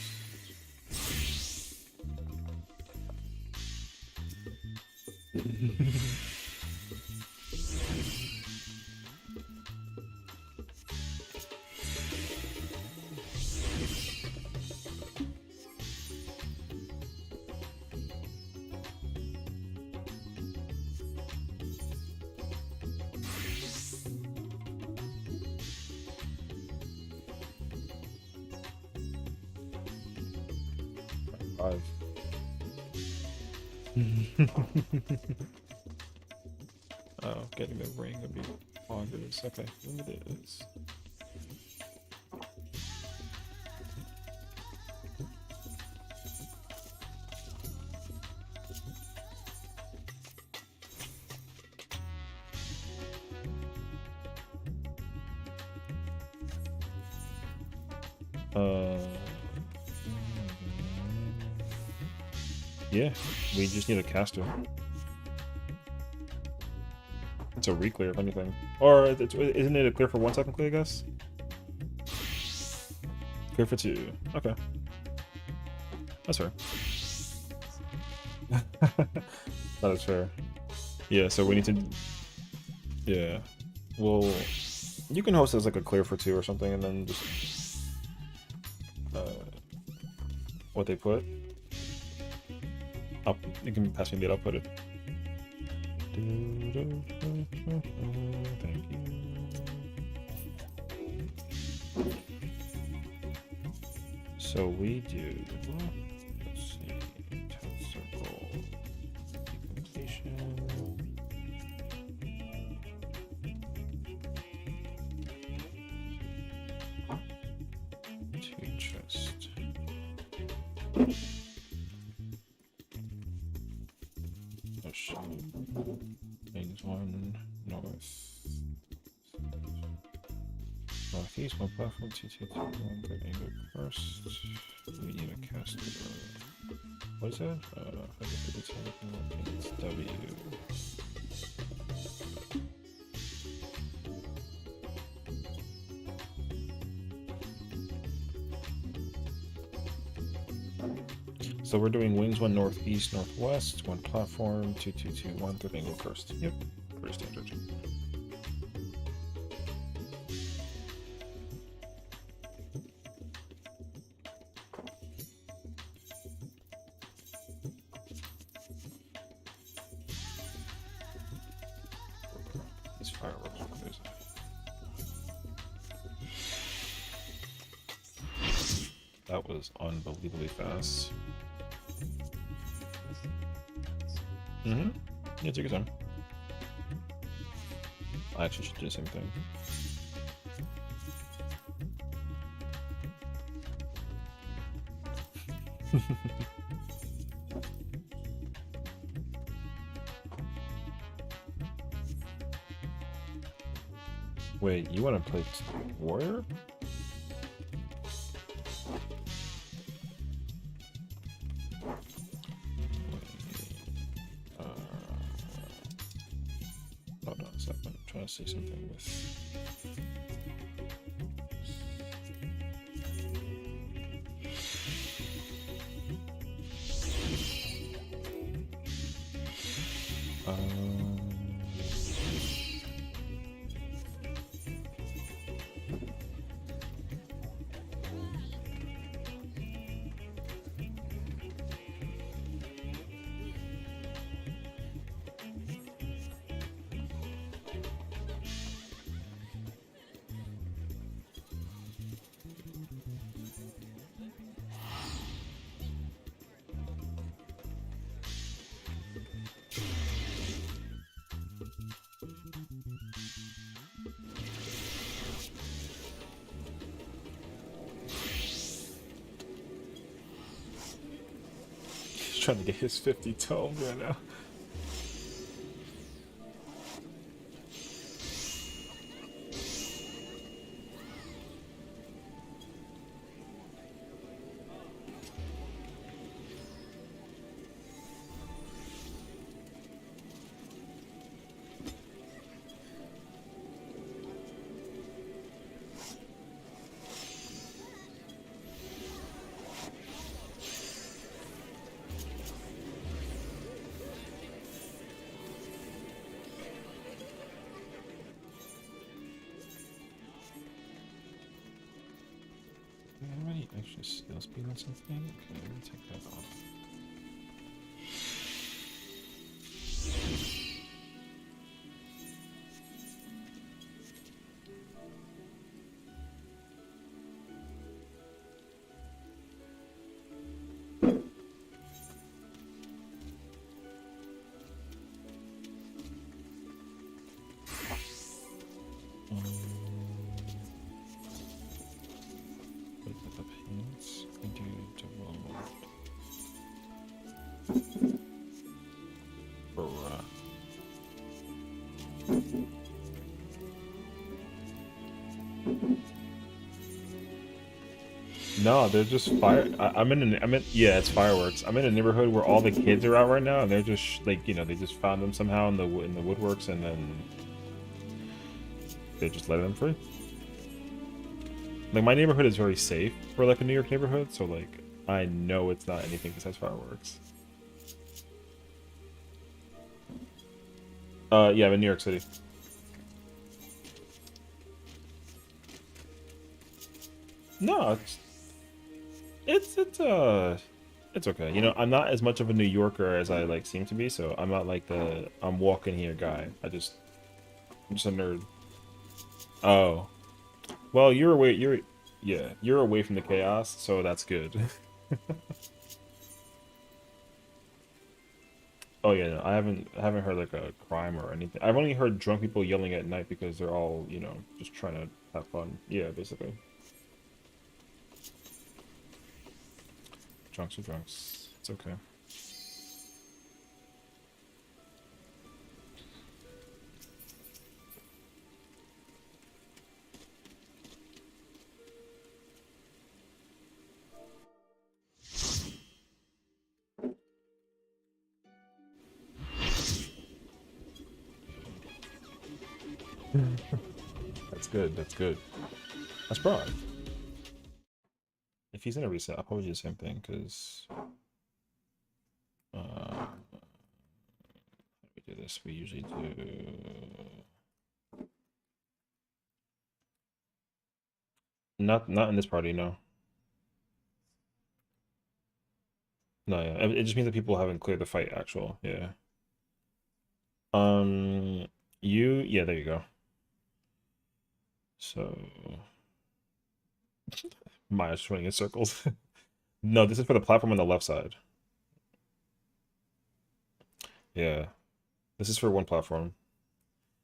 Oh, getting the ring would be obvious. Okay, what it is. Yeah, we just need a caster. It's a Reclear, if anything. Or, isn't it a clear for 1 second clear, I guess? Clear for 2. Okay. That's fair. That is fair. Yeah, so we need to... Yeah. Well, you can host it as like a clear for 2 or something, and then just... what they put. You can pass me the output it. Thank you. So we do. Let's see. 10th circle. Completion. Oh shit. Wings 1 northeast, 1 platform, 2, 2, 2, 1, good angle first. We need a cast. What is that? It's W. So we're doing wings 1 northeast, northwest, 1 platform, 2, 2, 2, 1, good angle first. Yep, pretty standard. These fireworks are crazy. That was unbelievably fast. Mm-hmm. Yeah, take your time. I actually should do the same thing. Wait, you want to play Warrior? Hold on a second. I'm trying to see something with. Trying to get his 50 tomes right now. Extra skill speed on something? Okay, let me take that off. No, they're just fire. Yeah, it's fireworks. I'm in a neighborhood where all the kids are out right now, and they're just like, they just found them somehow in the woodworks, and then they just let them free. Like, my neighborhood is very safe for like a New York neighborhood, so like I know it's not anything besides fireworks. Yeah, I'm in New York City. No, it's okay. I'm not as much of a New Yorker as I like seem to be, so I'm not like the I'm walking here guy. I'm just a nerd. Oh. Well, you're away from the chaos, so that's good. Oh yeah, no, I haven't heard like a crime or anything. I've only heard drunk people yelling at night because they're all, just trying to have fun. Yeah, basically. drunks are drunks. It's okay. That's good. That's good. That's broad. If he's in a reset, I'll probably do the same thing because we do this. We usually do not in this party. No, no. Yeah, it just means that people haven't cleared the fight. Actual. Yeah. Um. You. Yeah. There you go. So Maya's running in circles. No, this is for the platform on the left side. Yeah. This is for one platform.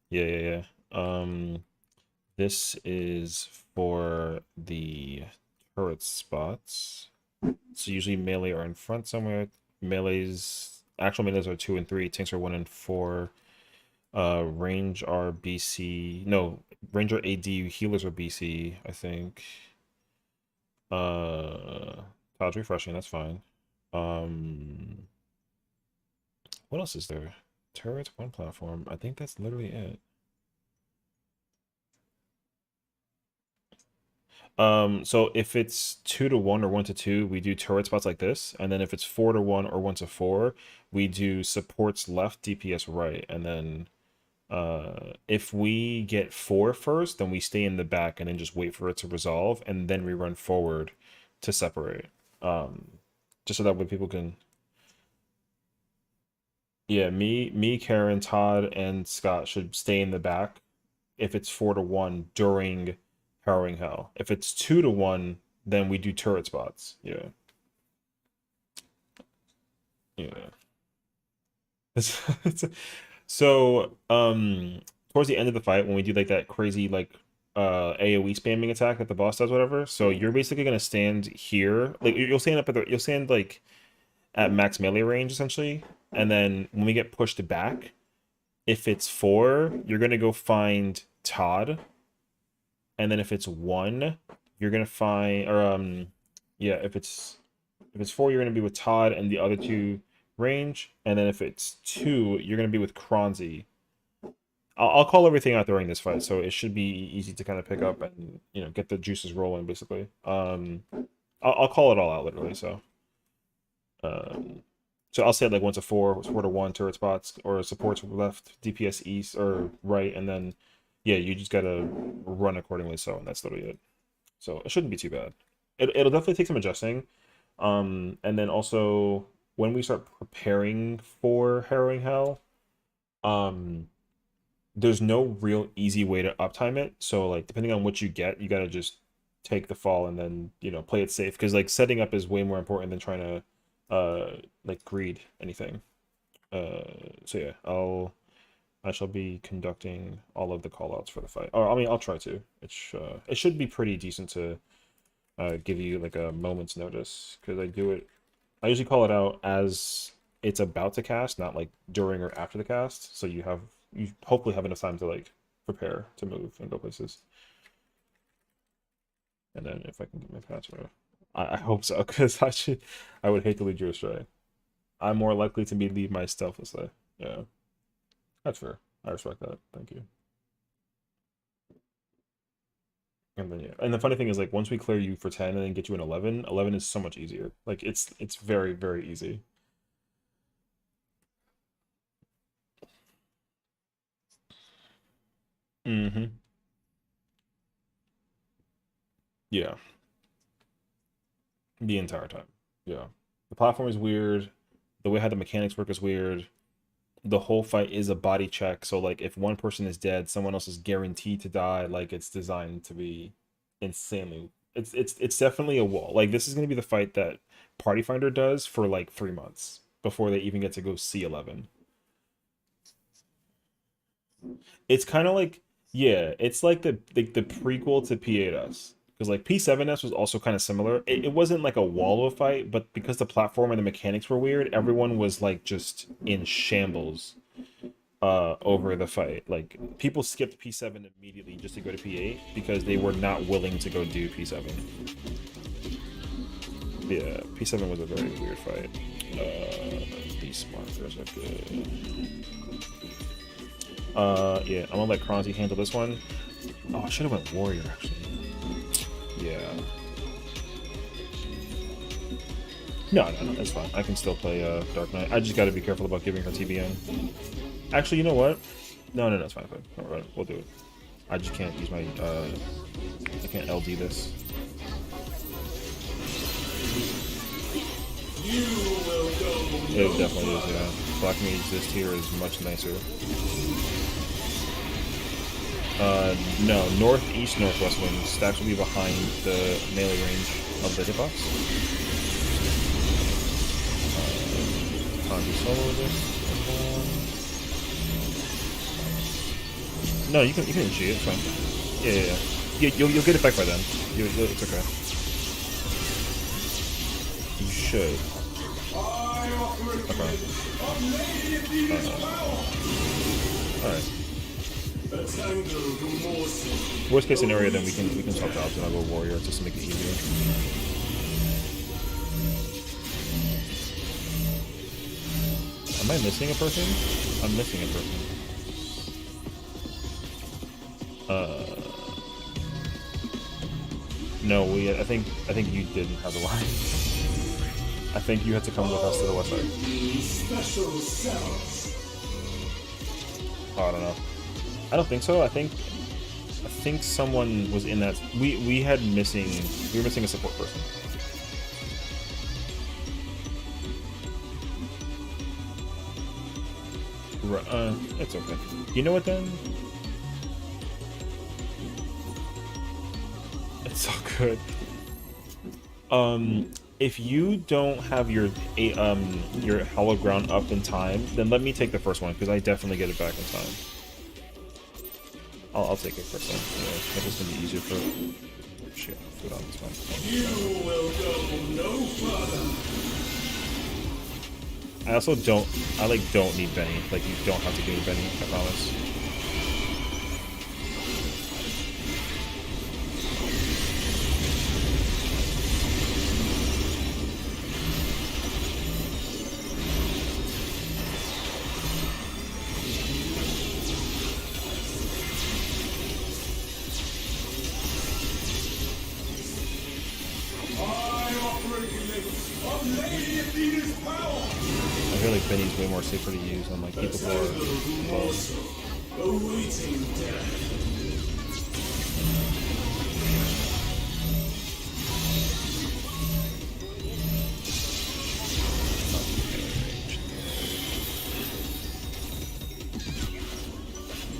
Yeah, yeah, yeah. This is for the turret spots. So usually melee are in front somewhere. Actual melees are 2 and 3. Tanks are 1 and 4. Range are BC. No, range are AD. Healers are BC, I think. Cloud's refreshing. That's fine. What else is there? Turret, one platform. I think that's literally it. So if it's 2 to 1 or 1 to 2, we do turret spots like this, and then if it's 4 to 1 or 1 to 4, we do supports left, DPS right, and then if we get 4 first, then we stay in the back and then just wait for it to resolve, and then we run forward to separate. Just so that way people can. Yeah, me, Karen, Todd, and Scott should stay in the back if it's 4 to 1 during Harrowing Hell. If it's 2 to 1, then we do turret spots. Yeah. Yeah. So, towards the end of the fight, when we do like that crazy like AoE spamming attack that the boss does, whatever. So you're basically gonna stand here, like you'll stand up at you'll stand like at max melee range essentially, and then when we get pushed back, if it's 4, you're gonna go find Todd, and then if it's 1, you're gonna find or yeah, if it's 4, you're gonna be with Todd and the other 2 range, and then if it's 2, you're gonna be with Kronzi. I'll call everything out during this fight, so it should be easy to kind of pick up and get the juices rolling basically. I'll call it all out literally. Um, so I'll say like 1 to 4, 4 to 1 turret spots, or supports left, DPS east or right, and then yeah, you just gotta run accordingly. So and that's literally it. So it shouldn't be too bad. It'll definitely take some adjusting. And then also when we start preparing for Harrowing Hell, um, there's no real easy way to uptime it. So like depending on what you get, you gotta just take the fall and then play it safe because like setting up is way more important than trying to like greed anything. So yeah, I shall be conducting all of the callouts for the fight. Or I mean, I'll try to. It should be pretty decent to give you like a moment's notice because I usually call it out as it's about to cast, not like during or after the cast. So you hopefully have enough time to like prepare to move and go places. And then if I can get my password, I hope so because I would hate to lead you astray. I'm more likely to leave my stealthlessly. Yeah, that's fair. I respect that. Thank you. And then yeah, and the funny thing is like once we clear you for 10 and then get you an 11, 11 is so much easier. Like it's very very easy. Mm-hmm. Yeah, the entire time. Yeah, the platform is weird. The way how the mechanics work is weird. The whole fight is a body check, so like if one person is dead, someone else is guaranteed to die. Like it's designed to be insanely. It's definitely a wall. Like this is gonna be the fight that Party Finder does for like 3 months before they even get to go C11. It's kind of like, yeah, it's like the prequel to P8S. Because like P7S was also kind of similar. It wasn't like a wall of fight, but because the platform and the mechanics were weird, everyone was like just in shambles over the fight. Like people skipped P7 immediately just to go to P8 because they were not willing to go do P7. Yeah, P7 was a very weird fight. These markers are good. Yeah, I'm gonna let Kronzy handle this one. Oh, I should have went Warrior actually. Yeah. No, that's fine. I can still play Dark Knight. I just gotta be careful about giving her TBN. Actually, you know what? No, it's fine. Alright, we'll do it. I just can't use my, I can't LD this. It definitely is, yeah. Black Mage this tier is much nicer. No, northeast, northwest wing. Stacks will be behind the melee range of the hitbox. Can't do solo this. No, you can cheat. It's fine. Yeah. You'll get it back by then. It's okay. You should. Okay. Alright. Worst case scenario, then we can swap jobs and I'll go Warrior just to make it easier. Am I missing a person? I'm missing a person. No, I think you didn't have the line. I think you had to come with us to the west side. Oh, I don't know. I don't think so. I think someone was in that. We were missing a support person. It's okay. You know what then? It's all good. If you don't have your hollow ground up in time, then let me take the first one because I definitely get it back in time. I'll take it first one. Yeah, that's just gonna be easier for. Shit, food on this one. You will go no further. I also don't need Benny. Like you don't have to give me Benny. I promise. I feel like Benny's way more safer to use on like people who are low.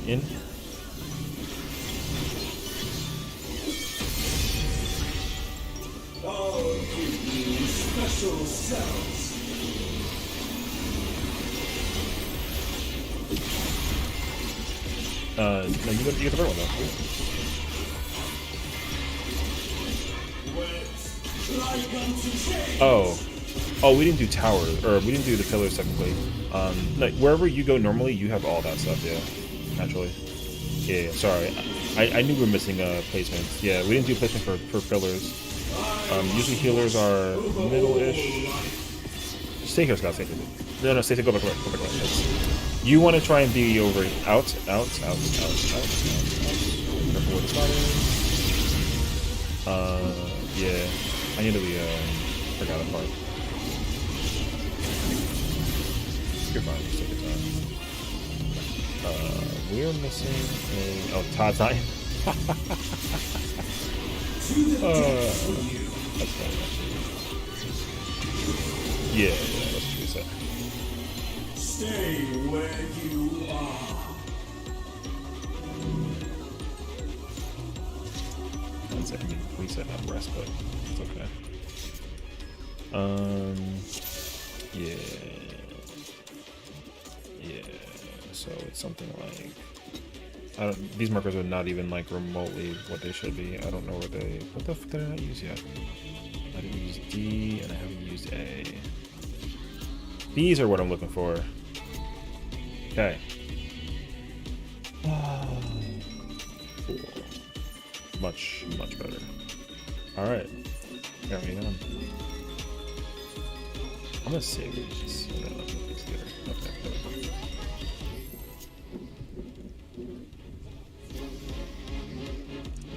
In. I'll give you special cells. No, you get the first one though. Oh, we didn't do towers, or we didn't do the pillars technically. Like wherever you go normally, you have all that stuff. Yeah, naturally. Yeah. Sorry, I knew we were missing placements. Yeah, we didn't do placement for pillars. Usually healers are middle-ish. Stay here, Scott. Stay here. No, stay here. Go back. You want to try and be over out. Careful where the spot is. Yeah. I need to be forgot a part. You're fine. Just take your time. We're missing a Todd's eye. That's funny, actually. Yeah, let's reset. Stay where you are. That's it. I mean, reset, not rest, but it's okay. Yeah. So it's something like These markers are not even like remotely what they should be. I don't know where they. What the fuck did I not use yet? I didn't use D and I haven't used A. These are what I'm looking for. Okay. Cool. Much better. All right. Got me done. I'm gonna save these. No, put these together. Okay.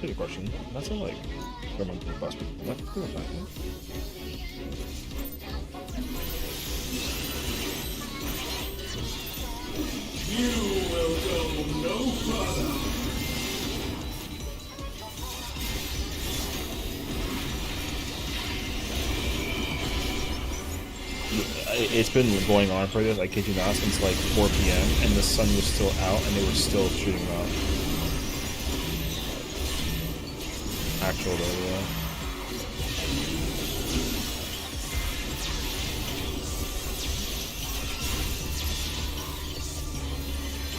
Good question. That's a like. Come on, bus. Let's do it back. You will go no further. It's been going on for this, I kid you not, since like 4 p.m. and the sun was still out and they were still shooting them out. Actual though, yeah.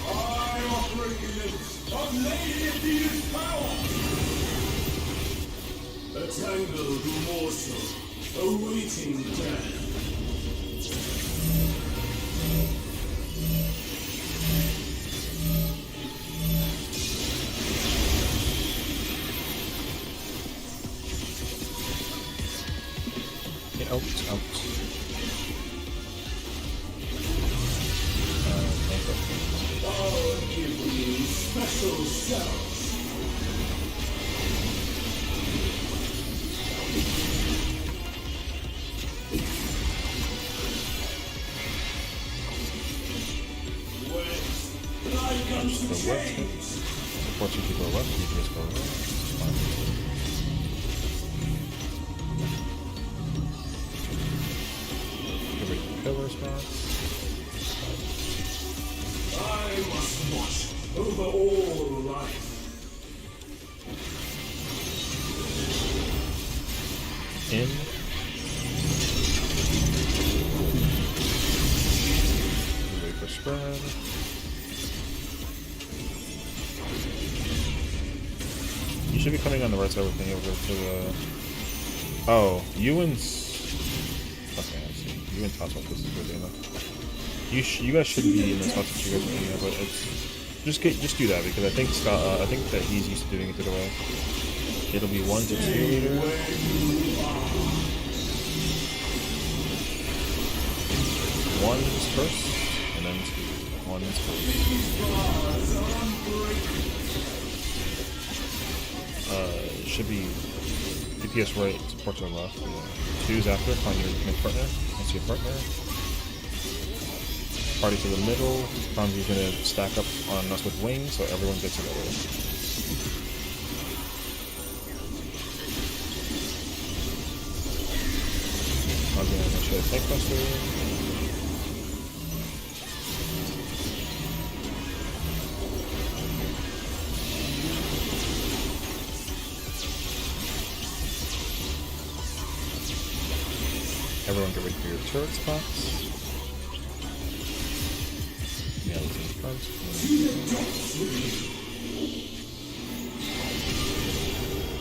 I operate in of Lady Athena's power. A tangled morsel awaiting death. Out. I'll give you special cells. Wet, like unto chains. Support you to go left, you can just go left. It's fine. Pillar spots. I must watch over all life. In. Wait for spread. You should be coming on the right side of the thing over to the. Oh, Ewan's. Okay, I see. You and Tots this is good enough. You guys shouldn't be in this house that you guys are in there, but it's just do that because I think Scott I think that he's used to doing it the other way. It'll be 1 to 2 leader. One's first, and then 2. One's first. It should be DPS right, support to the left. Yeah. 2's after, find your partner. That's your partner. Party to the middle. Fonzie's gonna stack up on us with wings, so everyone gets together. I'm gonna show the tank buster. Everyone get ready for your turret spots. Yeah, let's in front.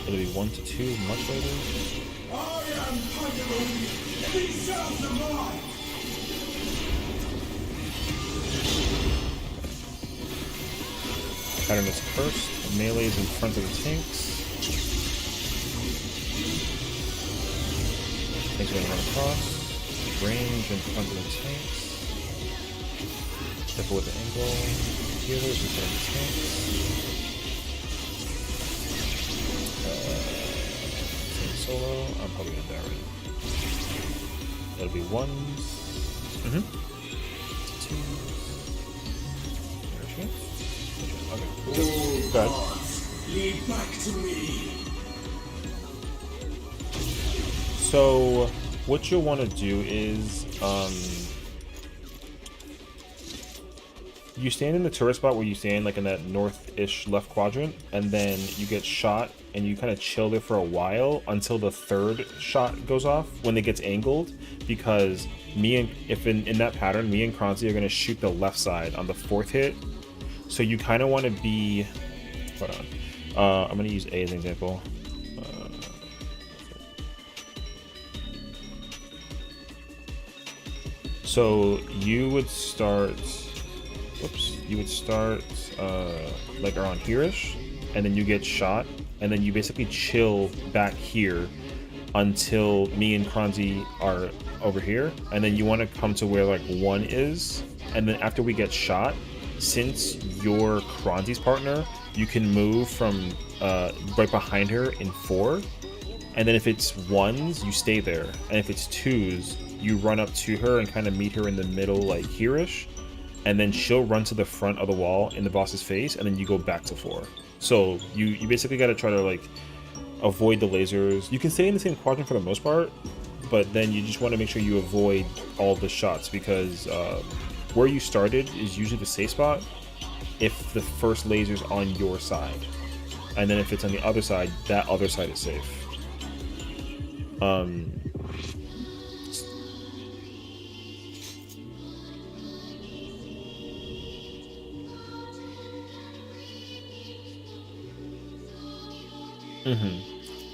It'll be 1 to 2 much later. I am Pantaloon. He shall survive. Pattern is first. Melee is in front of the tanks. Tanks are going to run across. Range in front of the tanks. Careful with the angle. Healers in front of the tanks. Solo. I'm probably gonna die right now. That'll be 1s. Mm-hmm. 2s. Okay. Good. Lead back to me. So what you'll want to do is you stand in the turret spot where you stand, like in that north-ish left quadrant, and then you get shot and you kind of chill there for a while until the third shot goes off when it gets angled, because in that pattern, me and Kronzi are going to shoot the left side on the 4th hit. So you kind of want to be. Hold on. I'm gonna use A as an example. So you would start. Whoops. You would start like around here-ish, and then you get shot, and then you basically chill back here until me and Kranzi are over here, and then you want to come to where like 1 is, and then after we get shot, since you're Kranzi's partner, you can move from right behind her in 4, and then if it's 1s, you stay there, and if it's 2s, you run up to her and kind of meet her in the middle, like here-ish, and then she'll run to the front of the wall in the boss's face, and then you go back to 4. So you basically got to try to like avoid the lasers. You can stay in the same quadrant for the most part, but then you just want to make sure you avoid all the shots, because where you started is usually the safe spot if the first laser's on your side, and then if it's on the other side, that other side is safe.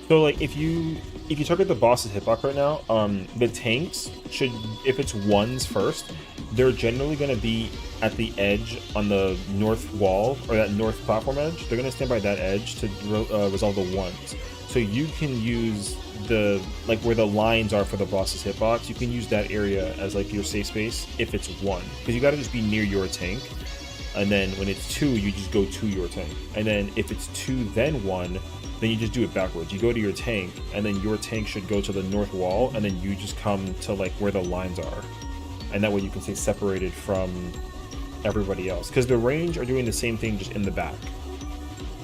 So like if you target the boss's hitbox right now, the tanks should, if it's 1s first, they're generally going to be at the edge on the north wall, or that north platform edge. They're going to stand by that edge to resolve the 1s. So you can use the, like where the lines are for the boss's hitbox, you can use that area as like your safe space if it's 1, because you got to just be near your tank. And then when it's 2, you just go to your tank. And then if it's 2 then 1, then you just do it backwards. You go to your tank, and then your tank should go to the north wall, and then you just come to like where the lines are. And that way you can stay separated from everybody else. Because the range are doing the same thing, just in the back.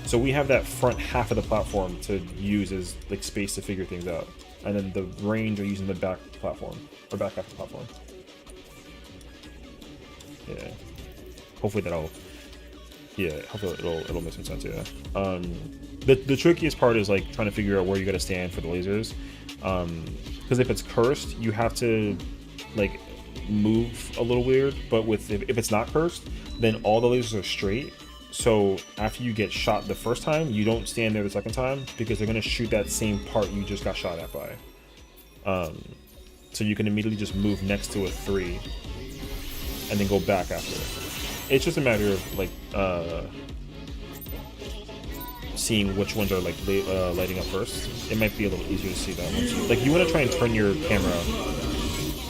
So we have that front half of the platform to use as like space to figure things out. And then the range are using the back platform, or back half of the platform. Yeah. Hopefully that'll... Yeah, hopefully it'll make some sense, yeah. The trickiest part is like trying to figure out where you gotta stand for the lasers. Because if it's cursed, you have to like move a little weird, but if it's not cursed, then all the lasers are straight. So after you get shot the first time, you don't stand there the second time, because they're gonna shoot that same part you just got shot at by. So you can immediately just move next to a 3 and then go back after it. It's just a matter of like seeing which ones are like lighting up first. It might be a little easier to see that once like you want to try and turn your camera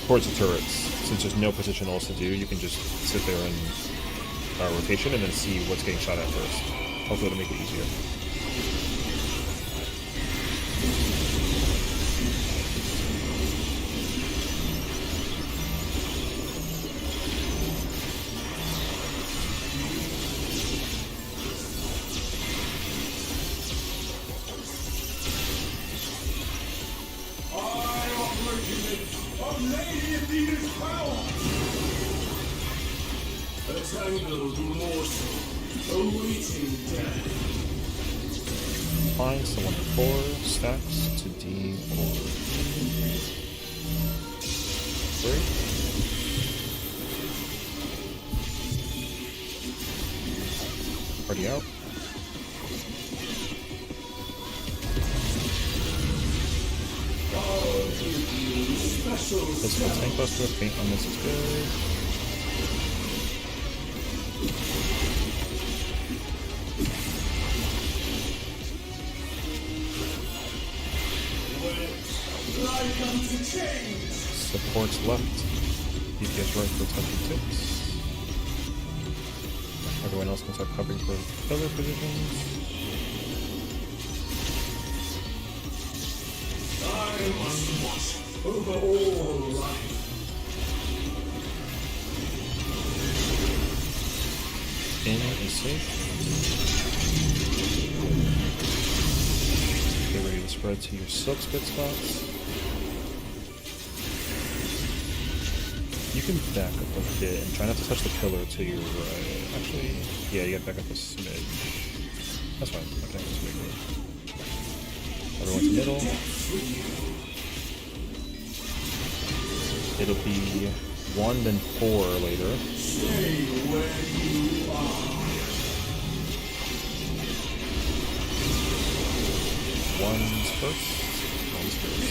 towards the turrets, since there's no positionals to do. You can just sit there in rotation and then see what's getting shot at first. Hopefully it'll make it easier. Find someone 4 stacks to D or 3. Already out. This is tank buster. Paint on this is good. Supports left, DPS right for touching ticks. Everyone else can start covering for pillar positions. I must watch over all life. In is safe. Get ready to spread to your silk spit spots. You can back up a bit and try not to touch the pillar to your right. Actually, yeah, you gotta back up a smidge. That's fine. Okay, just make it. Everyone's middle. It'll be 1 then 4 later. Stay where you are. One's first. One's first.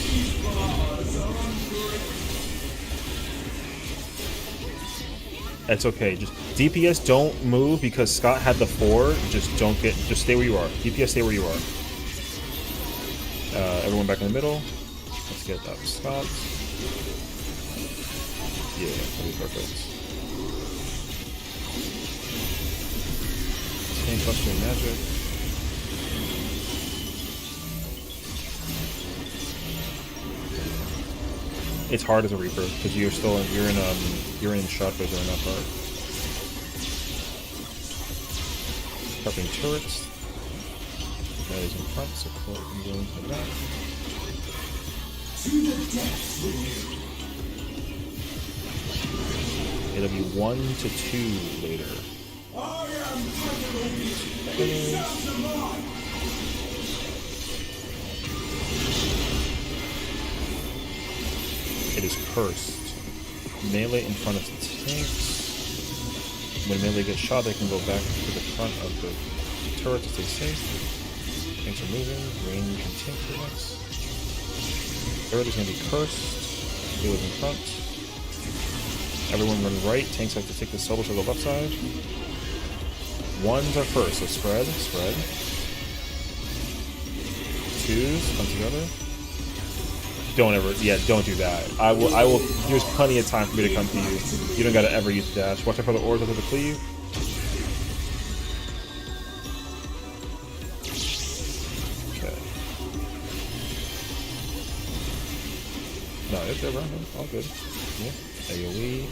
It's okay. Just DPS don't move because Scott had the 4. Just stay where you are. DPS stay where you are. Everyone back in the middle. Let's get that Scott. Yeah, that'll be perfect. Same clustering magic. It's hard as a Reaper because you're in shotgun during that part. Prepping turrets. That is in front, so Chloe can go into the back. To the depths with you. It'll be 1 to 2 later. I am Tiger. It is cursed. Melee in front of the tanks. When melee gets shot, they can go back to the front of the turret to stay safe. Tanks are moving. Range and tank turrets. Third is going to be cursed. Melee in front. Everyone run right. Tanks have to take the solo to the left side. Ones are first, so spread. Twos come together. Don't do that. I will. There's plenty of time for me to come to you. You don't gotta ever use the dash. Watch out for the orbs after the cleave. Okay. No, it's around. All good. Yeah. AoE.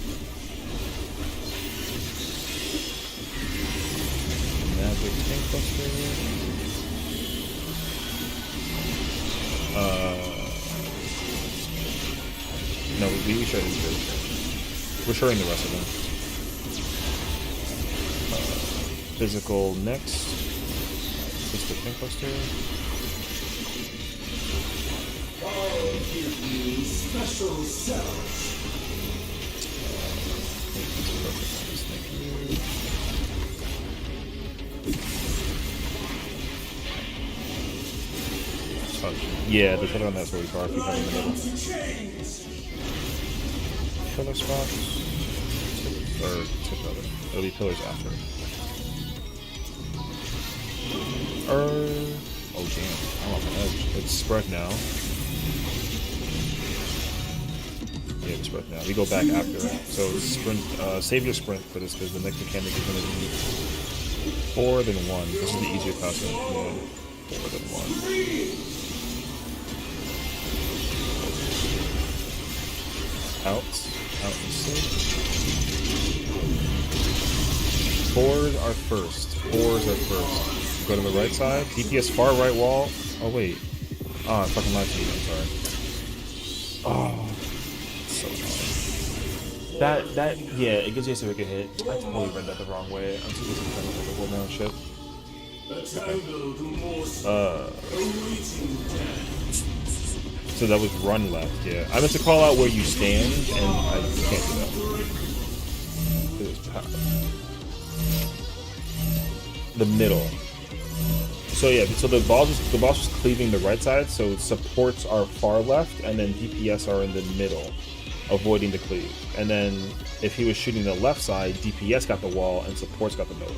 Magic tank buster. No, we should. We're showing the rest of them. Physical next. Just the tank buster. I'll give you special cells. Thank you. Yeah, the tether on that's really far. Keep that in the middle. Pillar spots. Or tip other. It'll be pillars after. Oh damn. I'm off the edge. It's spread now. Yeah, it's spread now. We go back after. So sprint, save your sprint for this because the next mechanic is going to be 4 then 1. This is the easier class. Yeah. 4 then 1. Out and safe. 4s are first. 4s are first. Go to the right side. DPS far right wall. Oh wait. Oh, I fucking lied to you. I'm sorry. Oh, so annoying. That yeah, it gives you a civic hit. I totally read that the wrong way. I'm too busy trying to look at the whole now shit. So that was run left, yeah. I meant to call out where you stand, and I can't do that. It was power. The middle. So yeah, so the boss was cleaving the right side, so supports are far left, and then DPS are in the middle, avoiding the cleave. And then if he was shooting the left side, DPS got the wall, and supports got the middle.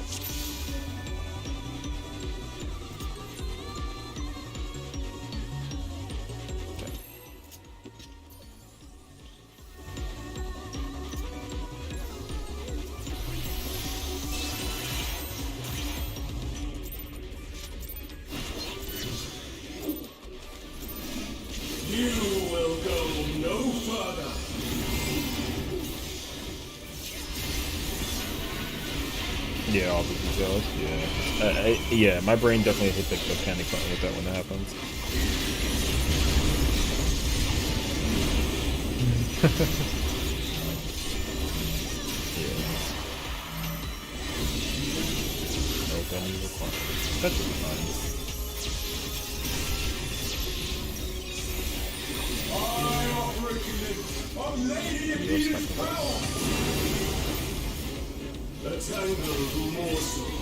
You will go no further. Yeah, all the details. Yeah, yeah. My brain definitely hit the panic button with that when that happens. Yeah. No venue required. That should be fine.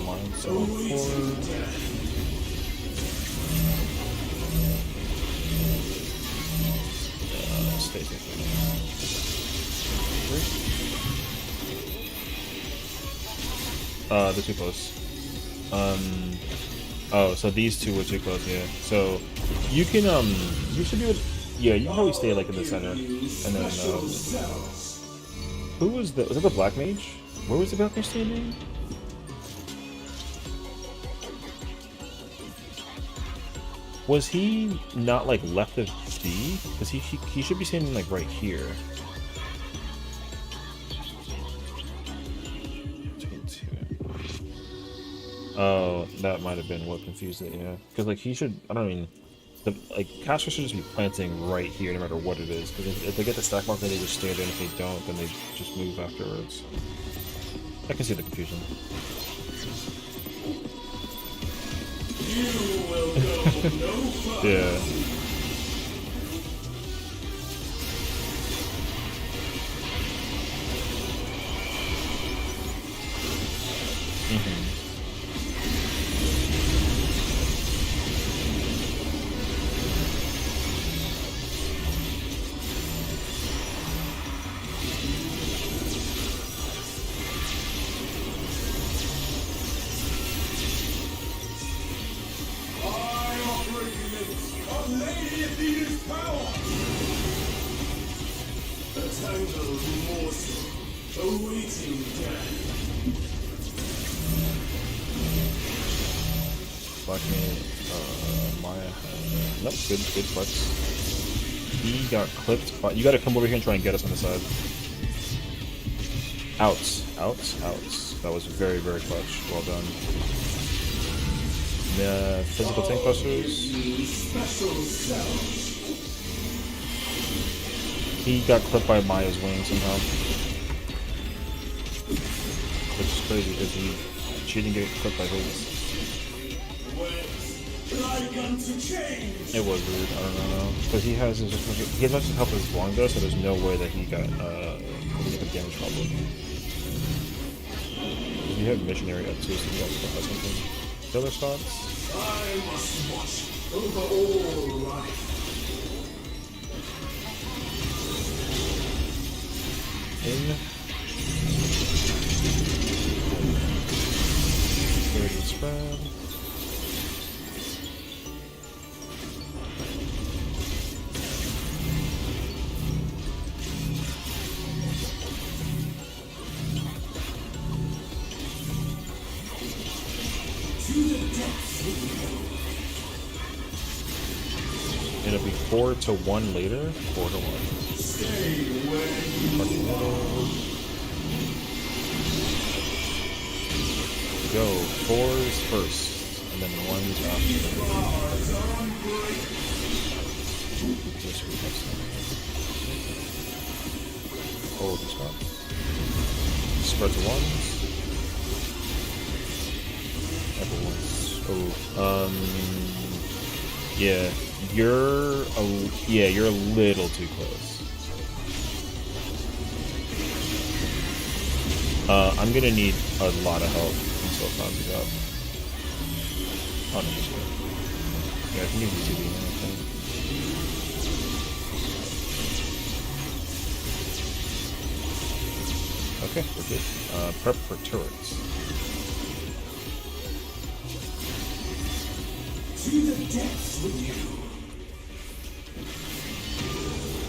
Mine so forward. stay safe. They're too close. Oh, so these two were too close, yeah. So you can you should be able to, yeah, you can probably stay like in the center. And then who was that the black mage? Where was the black mage standing? Was he not like left of B? Because he should be standing like right here. Oh, that might have been what confused it, yeah. Because like he should, I don't mean, like casters should just be planting right here no matter what it is. Because if they get the stack marker, they just stay there, and if they don't, then they just move afterwards. I can see the confusion. You will go no further. Yeah. Awaiting death. Black mage, Maya. Nope, good flex. He got clipped, but you gotta come over here and try and get us on the side. Outs. That was very, very clutch. Well done. The physical tank busters. He got clipped by Maya's wing somehow. Which is crazy because she didn't get clipped by his. It was weird, I don't know. But he has as much help as long though, so there's no way that he got a damage problem. You have missionary up too, so you got clipped by something. Filler spots? I must watch over all life. In 30 spread. It'll be 4 to 1 later. 4 to 1. Stay away. Go 4s first, and then 1s after. Hold the spot. Spread to 1s. Everyone's. Oh, yeah, you're a little too close. I'm gonna need a lot of help until it climbs up. Oh, no, just good. Yeah, I can use UTV now, I think. Okay, we're good. Prep for turrets. To the depths with you.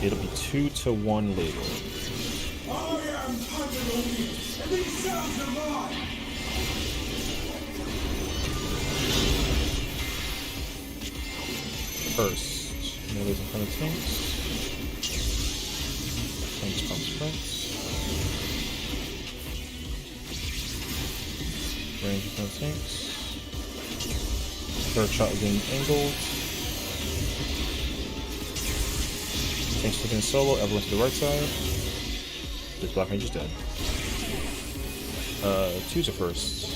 It'll be 2 to 1 later. I am Pandaloni, and these sounds are mine. First, melee's in front of tanks. Tanks pump sprints. Range in front of tanks. Third shot is being angled. Tanks taking a solo, everyone to the right side. This black mage is dead. 2's a first.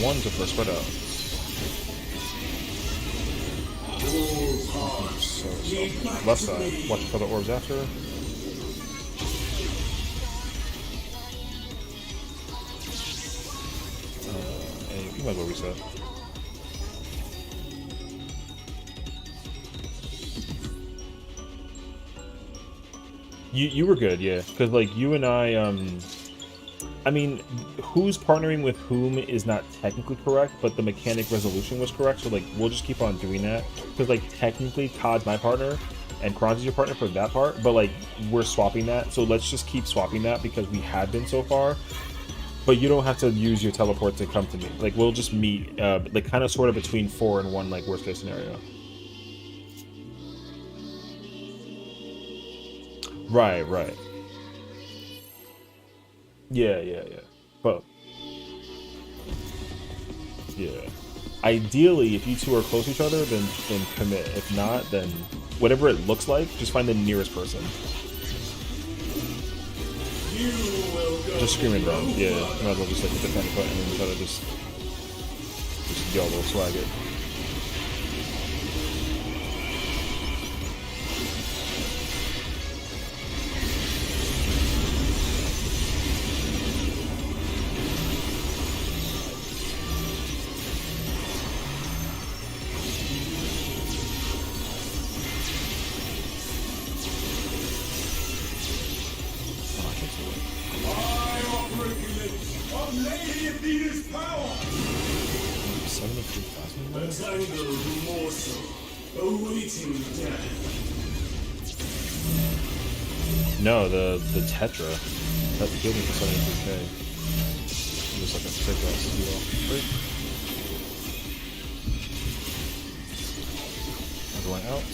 1's a first, spread out. So, left side, watch for the orbs after. And you might as well reset. You were good, yeah. Because, like, you and I mean, who's partnering with whom is not technically correct, but the mechanic resolution was correct, so, like, we'll just keep on doing that. Because, like, technically, Todd's my partner, and Kron's your partner for that part, but, like, we're swapping that, so let's just keep swapping that because we have been so far. But you don't have to use your teleport to come to me. Like, we'll just meet, like, kind of sort of between 4 and 1, like, worst-case scenario. Right, right. Yeah, yeah, yeah. But yeah. Ideally, if you two are close to each other, then commit. If not, then whatever it looks like, just find the nearest person. You will go. Just scream and run. Yeah, might as well just like hit the panic button and try to just YOLO swag it. Oh, I can't see it. I operate of Lady Athena's power. 73,000. A tangled morsel awaiting death. No, the Tetra. That killed me for 73k. It was like a sick ass heal. Right? I'm going out.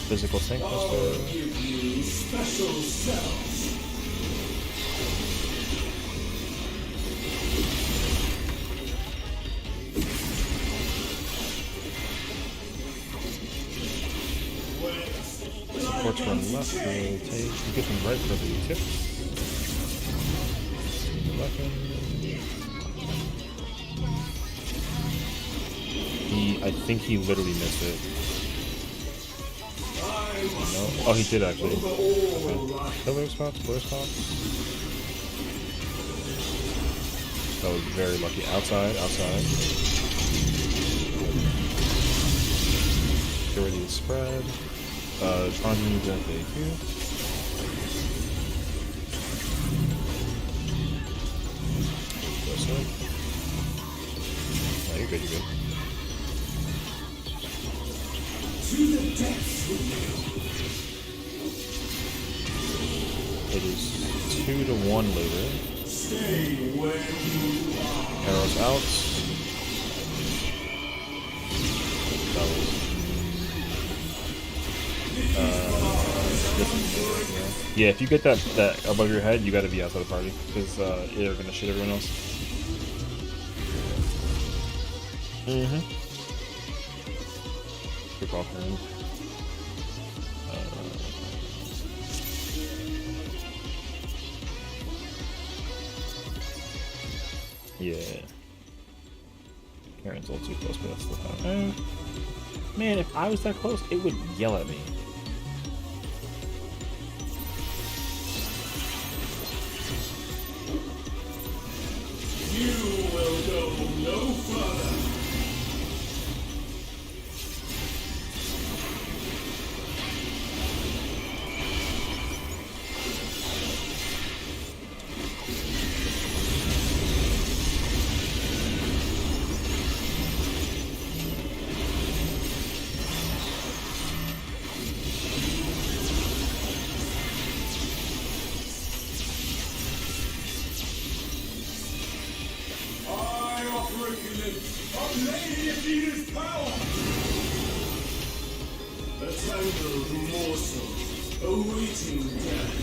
Physical tank I'll buster. give you special cells. Supports run left, rotate. You get them right for the tips. Weapon. I think he literally missed it. No. Oh, he did actually. Okay. Pillar spots, blur spots. That was very lucky. Outside, outside. Get ready to spread. Trying to move that day too. Close up. No, you're good, you're good. To the depths with It is 2 to 1 later. you. Stay where you are. Arrows out. That was. Yeah, if you get that above your head, you gotta be outside the party because they're gonna shit everyone else. Mm-hmm. Kick off hand. Yeah. Karen's a little too close, but that's still fine. Man, if I was that close, it would yell at me. You will go no further. I operate of Lady Athena's power. A tangled morsel awaiting death.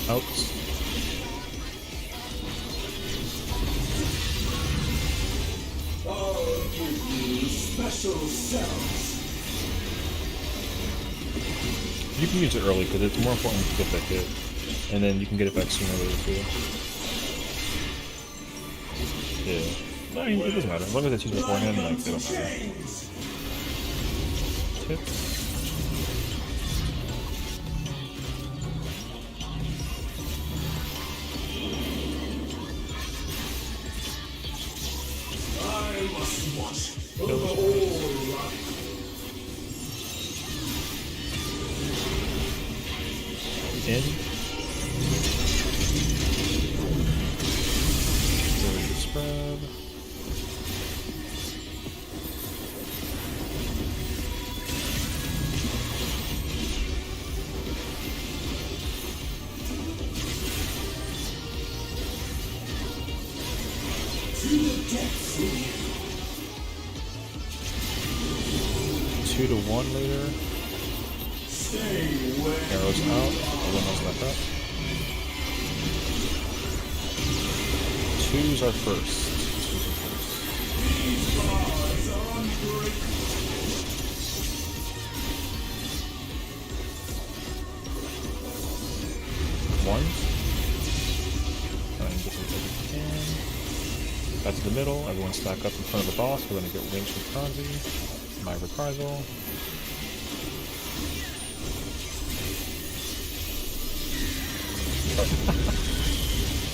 Out. I'll give you special cells. You can use it early because it's more important to get that hit, and then you can get it back sooner or later too. Yeah. I mean, it doesn't matter. As long as it's used beforehand, like, they don't matter. Tips. In. Ready to spread. To the depths with you. 2 to 1 later. Stay where Arrows you out. are. Everyone else back up. 2s are first. 2s are first. These bars are unbreakable. 1s. Try and get as much as we can. Back to the middle. Everyone stack up in front of the boss. We're going to get range from Kanzi. My reprisal.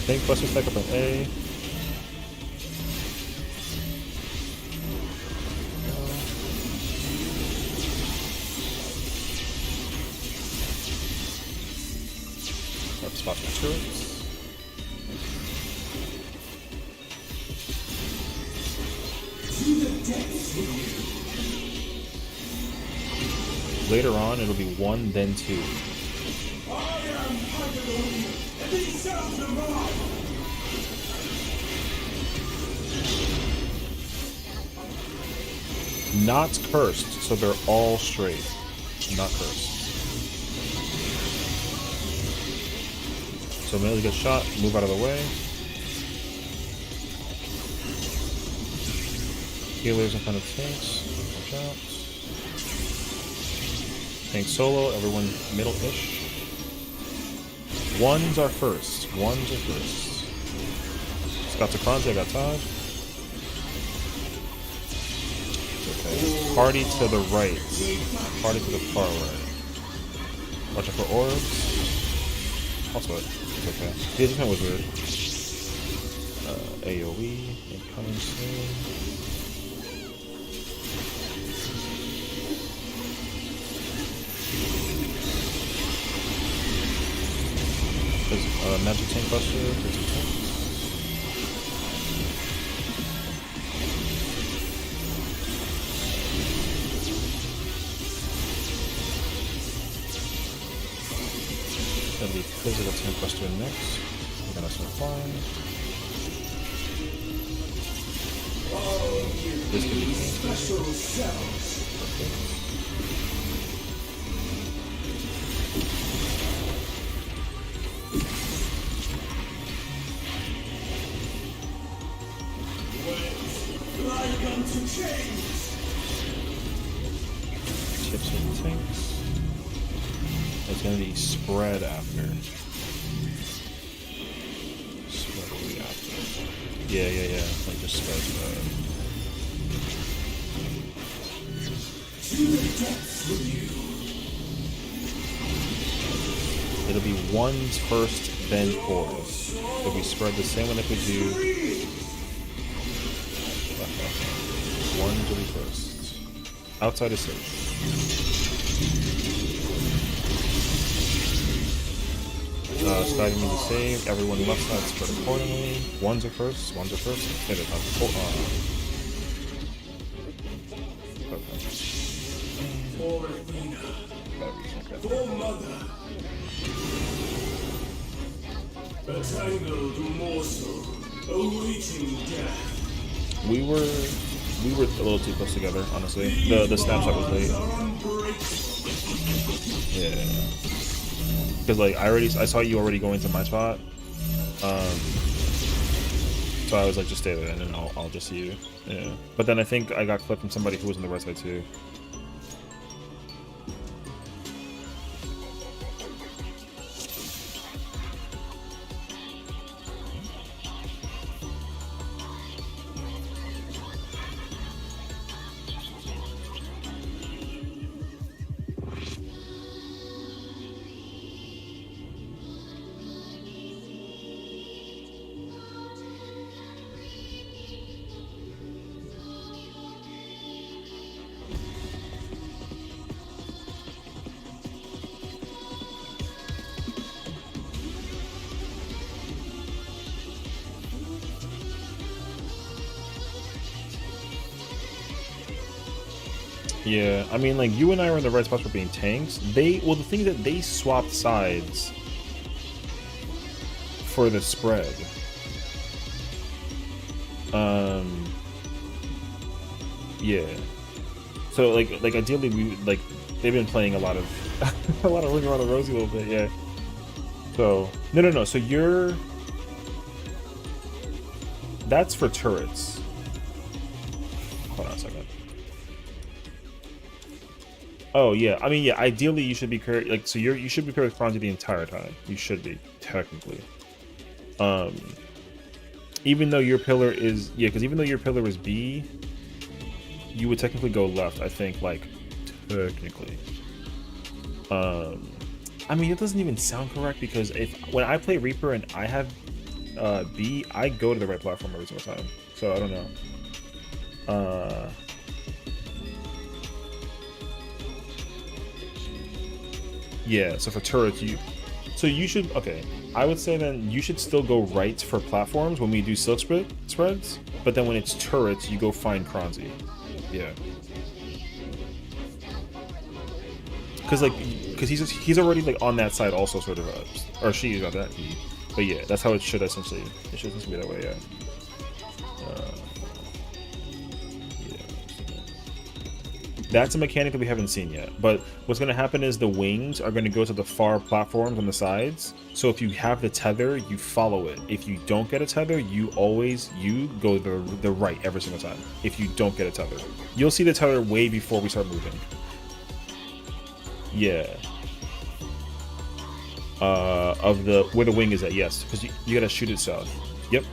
Tank Buster stack up an A. Grab spots for turrets. To the depths with you. Later on, it'll be 1, then 2. I am Pandemonium, and these sounds are mine. Not cursed, so they're all straight. Not cursed. So melee gets shot, move out of the way. Healers in front of tanks. Watch out. Tank solo, everyone middle-ish. 1s are first. 1s are first. Scott to Kranze, I got Taj. Okay. Party to the right. Party to the far right. Watch out for orbs. Also, it's okay. The adjustment was weird. AoE, incoming soon. There's magic tank buster. There's a tank. Gonna be physical tank buster next. We're gonna start flying. This could be Special cells. perfect. Like unto chains. Tips of the tanks. It's gonna be spread after. Spread will be after. Yeah. Like just spread. To the depths with you. It'll be 1s first, then 4s. It'll be spread the same one if we do. 1s will be first. Outside is safe. Starting me to save. Everyone left side spread accordingly. 1s are first. 1s are first. Hit it. Okay. For Athena. Okay. For Mother. A tangled morsel, awaiting death. We were a little too close together, honestly. The snapshot was late. Are unbreakable. Yeah. Because like I saw you already going to my spot. So I was like, just stay there and then I'll just see you. Yeah. But then I think I got clipped from somebody who was on the right side too. Yeah, I mean, like, you and I were in the right spots for being tanks. Well, the thing is that they swapped sides for the spread. Yeah. So, like ideally, they've been playing a lot of, a lot of Ring Around the Rosie a little bit, yeah. So, no. So that's for turrets. Hold on a second. Oh yeah, I mean yeah. Ideally, you should be paired like so. You should be paired with Kranji the entire time. You should be technically. Even though your pillar is because even though your pillar is B, you would technically go left. I think like technically. I mean it doesn't even sound correct because when I play Reaper and I have B, I go to the right platform every single time. So I don't know. Yeah, so for turrets, you should, okay, I would say then you should still go right for platforms when we do silk spreads, but then when it's turrets, you go find Kranzi. Yeah. Because he's already like on that side also sort of, or she is on that, but yeah, that's how it should essentially be that way, yeah. That's a mechanic that we haven't seen yet. But what's going to happen is the wings are going to go to the far platforms on the sides. So if you have the tether, you follow it. If you don't get a tether, you go the right every single time. If you don't get a tether, you'll see the tether way before we start moving. Yeah. Where the wing is at, yes, because you got to shoot it south. Yep.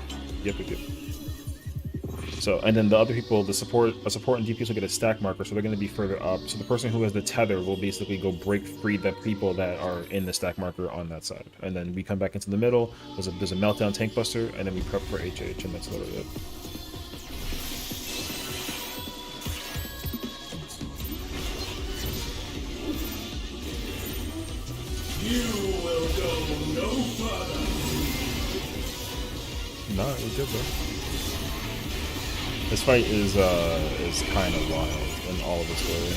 So, and then the other people, a support and DPS will get a stack marker, so they're going to be further up. So the person who has the tether will basically go break free the people that are in the stack marker on that side. And then we come back into the middle, there's a meltdown tank buster, and then we prep for HH, and that's literally it. You will go no further. No, it was good, bro. This fight is kind of wild in all of its glory.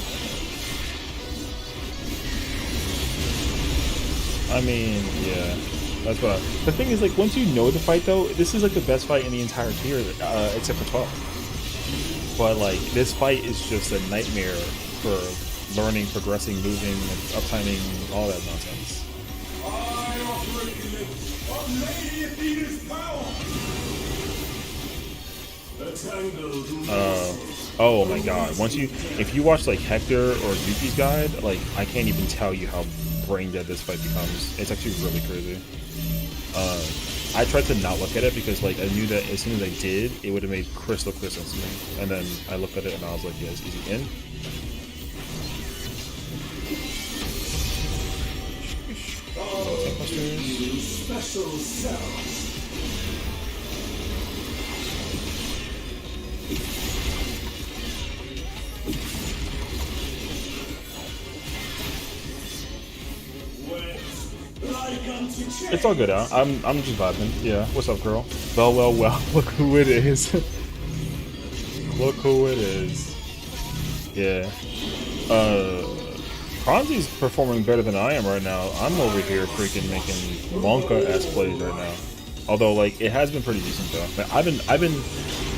I mean, yeah, that's what. The thing is, like, once you know the fight, though, this is like the best fight in the entire tier, except for 12. But like, this fight is just a nightmare for learning, progressing, moving, uptiming, all that nonsense. I operate in Lady Athena's power. Oh my god, if you watch like Hector or Yuki's guide, like I can't even tell you how brain dead this fight becomes. It's actually really crazy. I tried to not look at it because like I knew that as soon as I did, it would have made crystal clear sense to me. And then I looked at it and I was like, yeah, it's easy in. Special cells. It's all good out. I'm just vibing. Yeah. What's up, girl? Well. Look who it is. Look who it is. Yeah. Kranzi's performing better than I am right now. I'm over here freaking making Wonka-ass plays right now. Although, like, it has been pretty decent though. Like, I've been.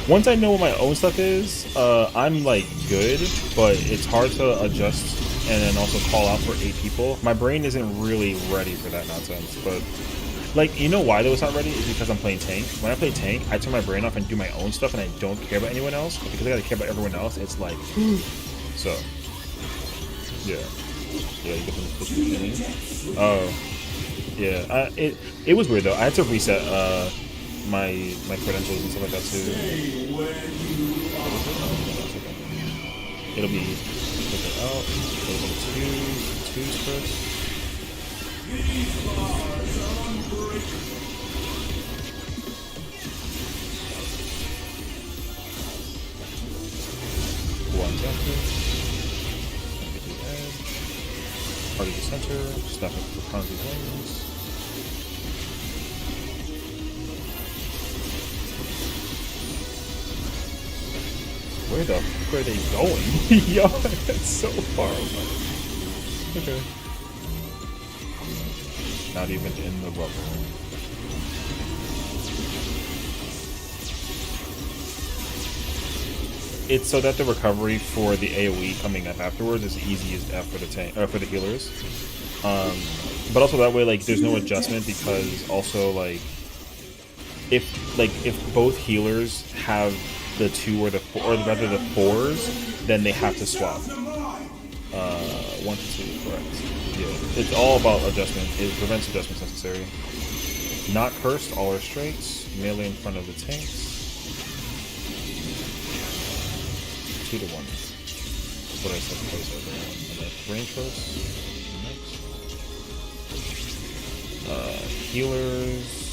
Once I know what my own stuff is, I'm like good, but it's hard to adjust and then also call out for 8 people. My brain isn't really ready for that nonsense, but like, you know why though it's not ready? Is because I'm playing tank. When I play tank, I turn my brain off and do my own stuff and I don't care about anyone else, but because I gotta care about everyone else, it's like, so, yeah, you get from the beginning. Oh, yeah, it was weird though. I had to reset, my credentials and stuff like that too. It'll be put that out. It'll be twos first. One's after. Get the edge. Party the center. Step up for Kranzi's wings. Where the fuck are they going? Yo, that's so far away. Okay. Not even in the rubble. It's so that the recovery for the AoE coming up afterwards is easy as F for the tank, for the healers. But also that way, like, there's no adjustment because also like if both healers have the 2 or the 4, or rather the 4s, then they have to swap. 1 to 2, correct? Yeah, it's all about adjustment. It prevents adjustments necessary. Not cursed, all are straights. Melee in front of the tanks. 2 to 1. That's what I said. Place over 1. And then range first. Next. Healers.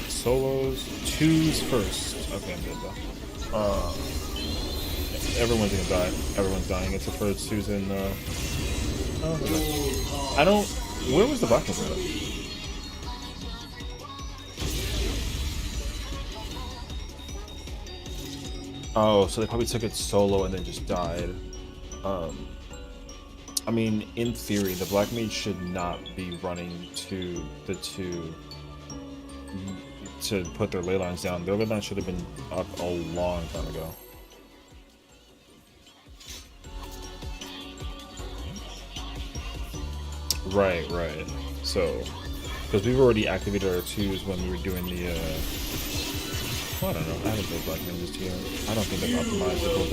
Solos. 2s first. Okay, I'm good though. Everyone's gonna die. Everyone's dying except for 2s and oh, I don't. Where was the blackness at? Oh, so they probably took it solo and then just died. I mean, in theory, the black mage should not be running to the 2 to put their ley lines down. Their ley lines should have been up a long time ago. Right. So, because we've already activated our 2s when we were doing the, well, I don't know, I haven't played Black Ninjas here. I don't think they've optimized it a little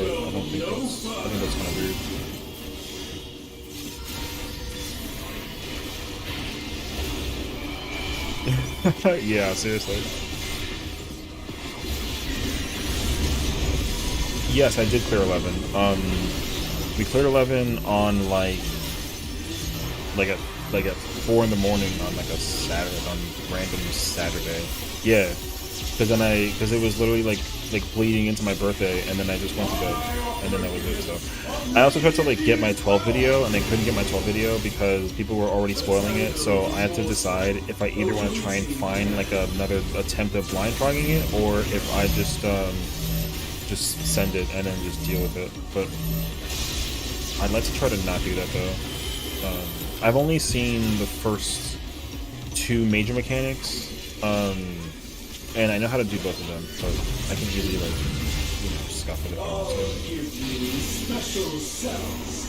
bit. I think that's kind of weird. Yeah, seriously. Yes, I did clear 11. We cleared 11 on like at 4 in the morning on like a Saturday, on random Saturday. Yeah, because it was literally like bleeding into my birthday, and then I just went to bed, and then that was it. So I also tried to like get my 12 video, and I couldn't get my 12 video because people were already spoiling it. So I had to decide if I either want to try and find like another attempt at blind frogging it, or if I just send it and then just deal with it. But I'd like to try to not do that though. I've only seen the first 2 major mechanics, and I know how to do both of them, but I can easily like, scuff it if I want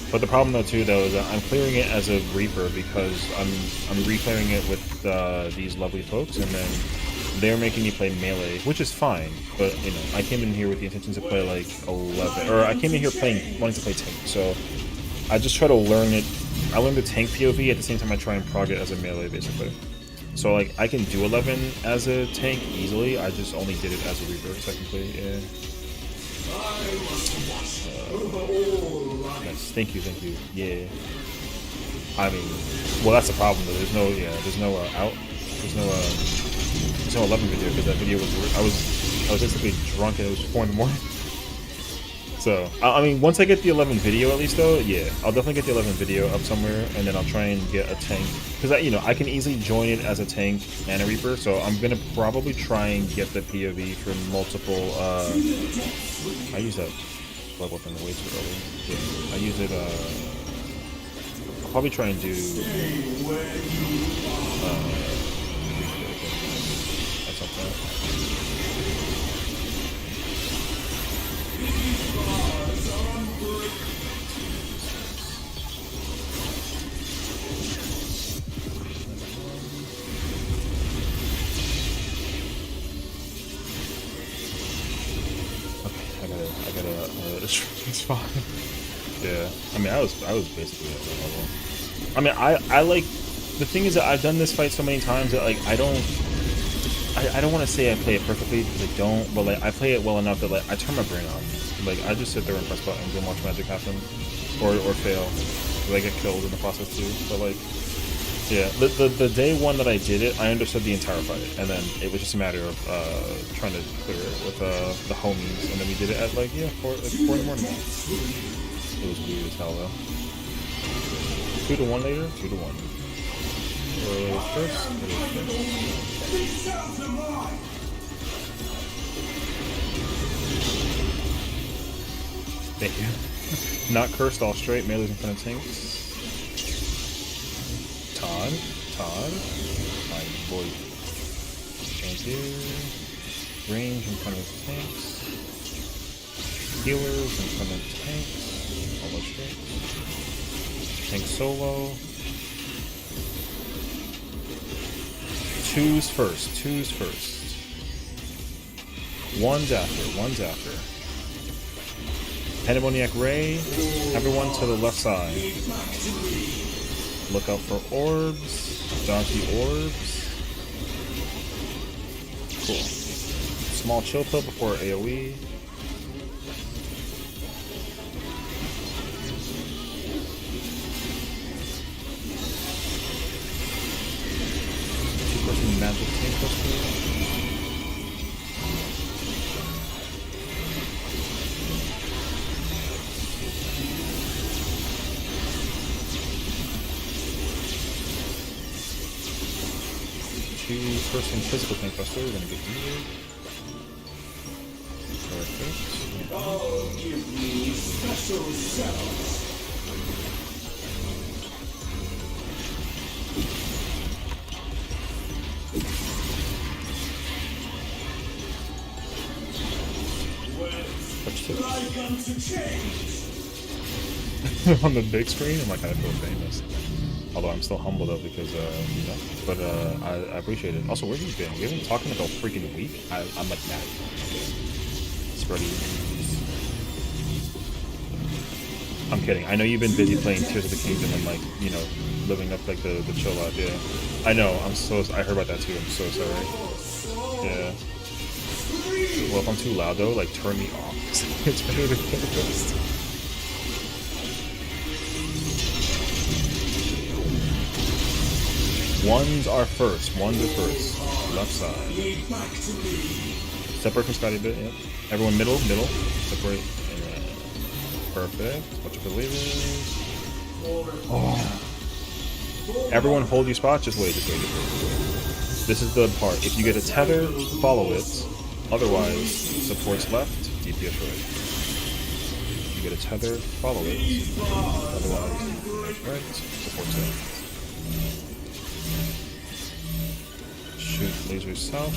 to. But the problem though too is that I'm clearing it as a Reaper because I'm replaying it with these lovely folks, and then they're making me play melee, which is fine. But I came in here with the intention to play like 11, or I came in here wanting to play tank, so I just try to learn it. I learned the tank POV at the same time I try and prog it as a melee, basically. So like I can do 11 as a tank easily. I just only did it as a Reaper, technically. Yeah. Nice. Thank you. Yeah. I mean, well, that's the problem though. There's no 11 video because that video was I was basically drunk and it was 4 in the morning. So, I mean, once I get the 11 video at least though, yeah, I'll definitely get the 11 video up somewhere, and then I'll try and get a tank. Because, I can easily join it as a tank and a Reaper, so I'm going to probably try and get the POV for multiple, I use that blood weapon way too early. Yeah, I use it, I'll probably try and do, that's okay. It's fine. Yeah, I mean, I was basically at that level. I mean, I like, the thing is that I've done this fight so many times that like I don't want to say I play it perfectly because I don't, but like I play it well enough that like I turn my brain off. Like I just sit there and press buttons and watch magic happen, or fail. Because I get killed in the process too. But like, yeah, the day 1 that I did it, I understood the entire fight, and then it was just a matter of trying to clear it with the homies, and then we did it at like 4 in the morning. It was weird as hell though. 2 to 1 later, 2 to 1. First. Thank you. Not cursed, all straight. Melee's in front of tanks. Todd. My boy. Thank you. Range in front of tanks. Healers in front of tanks. Almost straight. Tank solo. Twos first. One's after. Pandemoniac Ray, everyone to the left side. Look out for orbs, donkey orbs. Cool. Small chill pill before AoE. Two-person magic tank cluster. Two-person physical tank buster, we're gonna get heated. Perfect. Oh, give me special cells. Touch tips. Like unto change. On the big screen, I'm like, I feel famous. Although I'm still humble though because, you know, but I appreciate it. Also, where have you been? We haven't talked in like a freaking week. I'm like mad. Spready. I'm kidding. I know you've been busy playing Tears of the Kingdom and like, you know, living up like the chill out. Yeah, I know. I heard about that too. I'm so sorry. Yeah. Well, if I'm too loud though, like turn me off. It's better to get rest. Ones are first. Left side. Separate from Scotty a bit, yep. Everyone middle. Separate. Perfect. Watch your believers. Oh. Everyone hold your spot. Just wait. This is the part. If you get a tether, follow it. Otherwise, supports left, DPS right. If you get a tether, follow it. Otherwise, right, supports left. Shoot lasers south.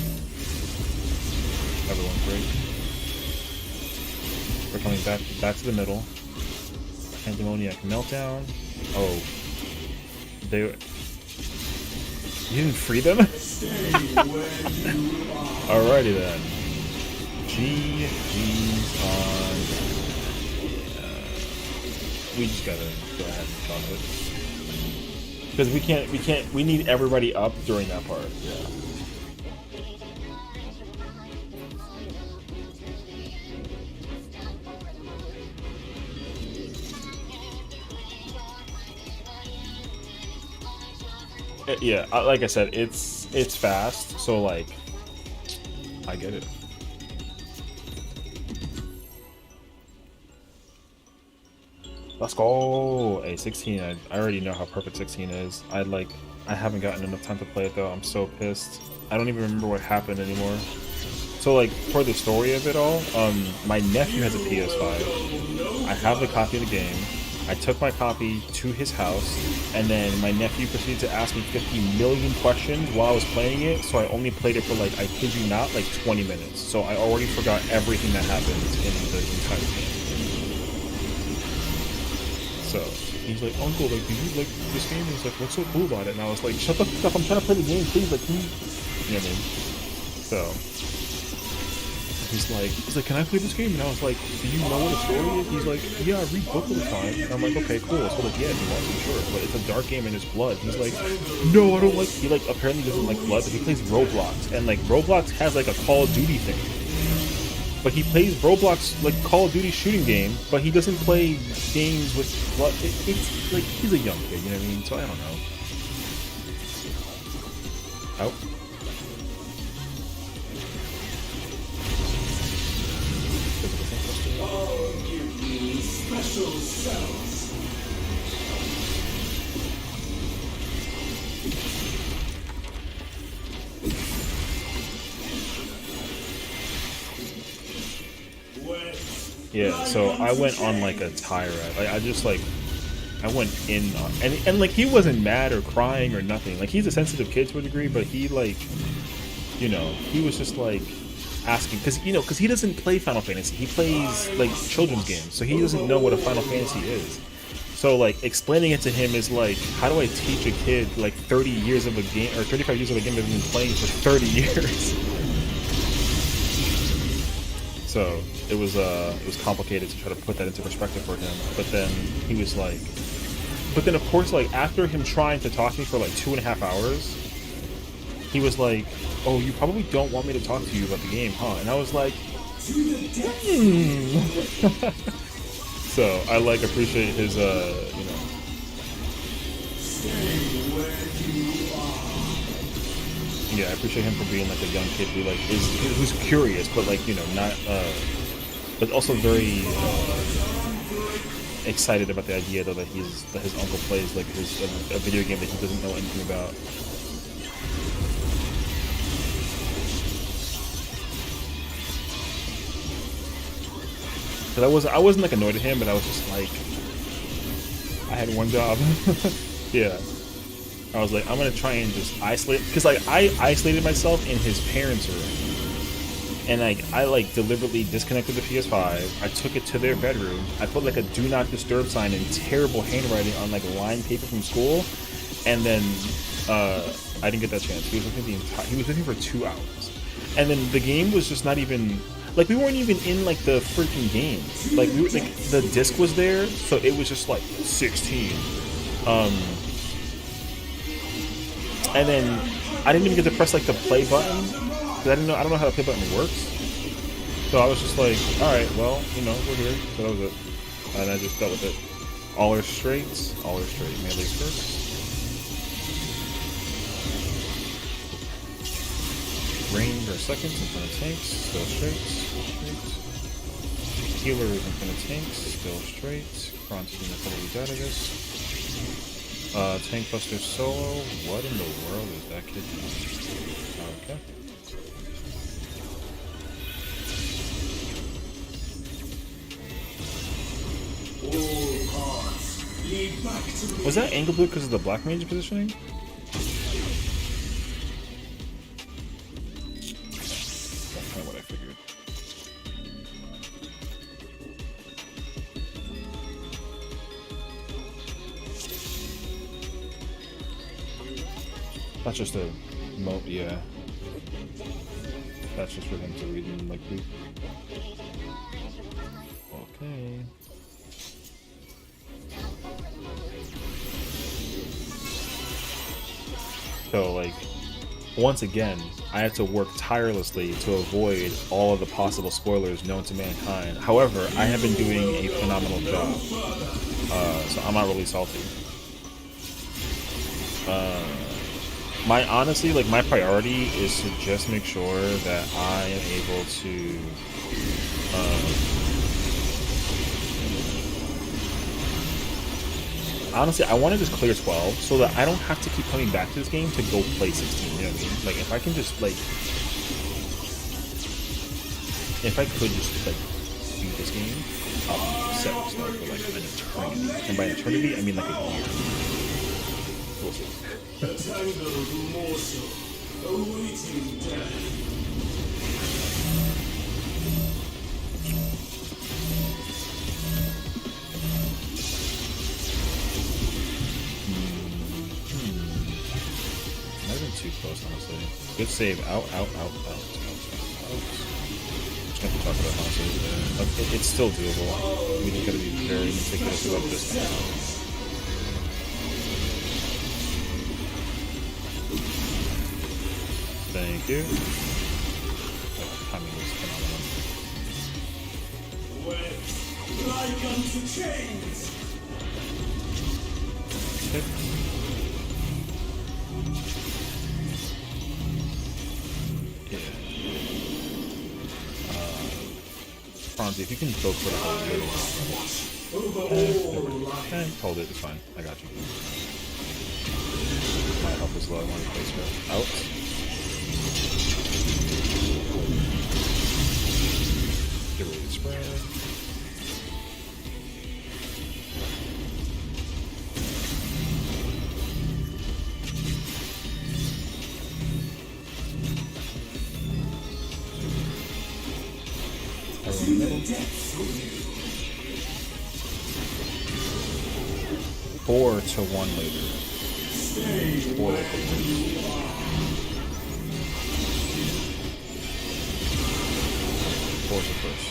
Everyone break. We're coming back to the middle. Pandemoniac meltdown. Oh. You didn't free them? Alrighty then. GG's on. We just gotta go ahead and talk it. Because we need everybody up during that part. Yeah. Yeah, like I said, it's fast, so like, I get it. Let's go! Hey, 16, I already know how perfect 16 is. I haven't gotten enough time to play it though, I'm so pissed. I don't even remember what happened anymore. So like, for the story of it all, my nephew has a PS5. I have the copy of the game. I took my copy to his house, and then my nephew proceeded to ask me 50 million questions while I was playing it, so I only played it for like, I kid you not, like 20 minutes. So I already forgot everything that happened in the entire game. So, he's like, Uncle, like, do you like this game? He's like, what's so cool about it? And I was like, shut the fuck up, I'm trying to play the game, please, like, can you... You know what I mean? So... He's like, can I play this game? And I was like, do you know what the story is? He's like, yeah, I read books all the time. And I'm like, okay, cool. So like, yeah, if you want to, sure. But it's a dark game and there's blood. He's like, no, I don't like. He like apparently doesn't like blood, but he plays Roblox, and like Roblox has like a Call of Duty thing. But he plays Roblox like Call of Duty shooting game, but he doesn't play games with blood. It's like he's a young kid, you know what I mean? So I don't know. Out. Oh, give me special cells. Wet Yeah, so I went on like a tirade. Like I just like I went in on and like he wasn't mad or crying or nothing. Like he's a sensitive kid to a degree, but he like he was just like asking because he doesn't play Final Fantasy. He plays like children's games, so he doesn't know what a Final Fantasy is. So like explaining it to him is like, how do I teach a kid like 30 years of a game or 35 years of a game that I've been playing for 30 years? So it was complicated to try to put that into perspective for him. But then he was like, but then of course like after him trying to talk to me for like 2.5 hours, he was like, "Oh, you probably don't want me to talk to you about the game, huh?" And I was like, So I like appreciate his yeah, I appreciate him for being like a young kid who like who's curious, but like not but also very excited about the idea though that his uncle plays like a video game that he doesn't know anything about. Because I wasn't like annoyed at him, but I was just like, I had one job. Yeah, I was like, I'm gonna try and just isolate, because like I isolated myself in his parents' room, and like I like deliberately disconnected the PS5. I took it to their bedroom. I put like a "Do Not Disturb" sign in terrible handwriting on like lined paper from school, and then I didn't get that chance. He was with me he was with me for 2 hours, and then the game was just not even. Like, we weren't even in, like, the freaking game. Like, we were, like, the disc was there, so it was just, like, 16. And then I didn't even get to press, like, the play button. Because I don't know how the play button works. So I was just like, alright, well, we're here. So that was it. And I just dealt with it. All are straight. All are straight. Melee's first. Range are seconds in front of tanks, still straight. Healer is in front of tanks, still straight. Bronze is gonna probably out of this. Tank Buster solo. What in the world is that kid doing? Okay. Was that angle blue because of the black mage positioning? That's just a yeah. That's just for him to read and like read. Okay. So like once again, I had to work tirelessly to avoid all of the possible spoilers known to mankind. However, I have been doing a phenomenal job. So I'm not really salty. My priority is to just make sure that I am able to honestly, I want to just clear 12 so that I don't have to keep coming back to this game to go play 16, you know what I mean? Like, if I can just, like, if I could just, like, beat this game, I'll be set with stuff for, like, an eternity. And by eternity, I mean, like, a year. We'll see. Awaiting death. Might have been too close, honestly. Good save. Out. Just gonna have to talk about honestly. It's still doable. We just gotta be very meticulous about this now. Thank you. Timing was phenomenal. Like unto chains. Okay. Yeah. Franzi, if you can go for it, hold it, it's fine. I got you. My health is low, I want to place her out. Get ready to spread. in the middle. 4 to 1 later. 4 later. 4 to first.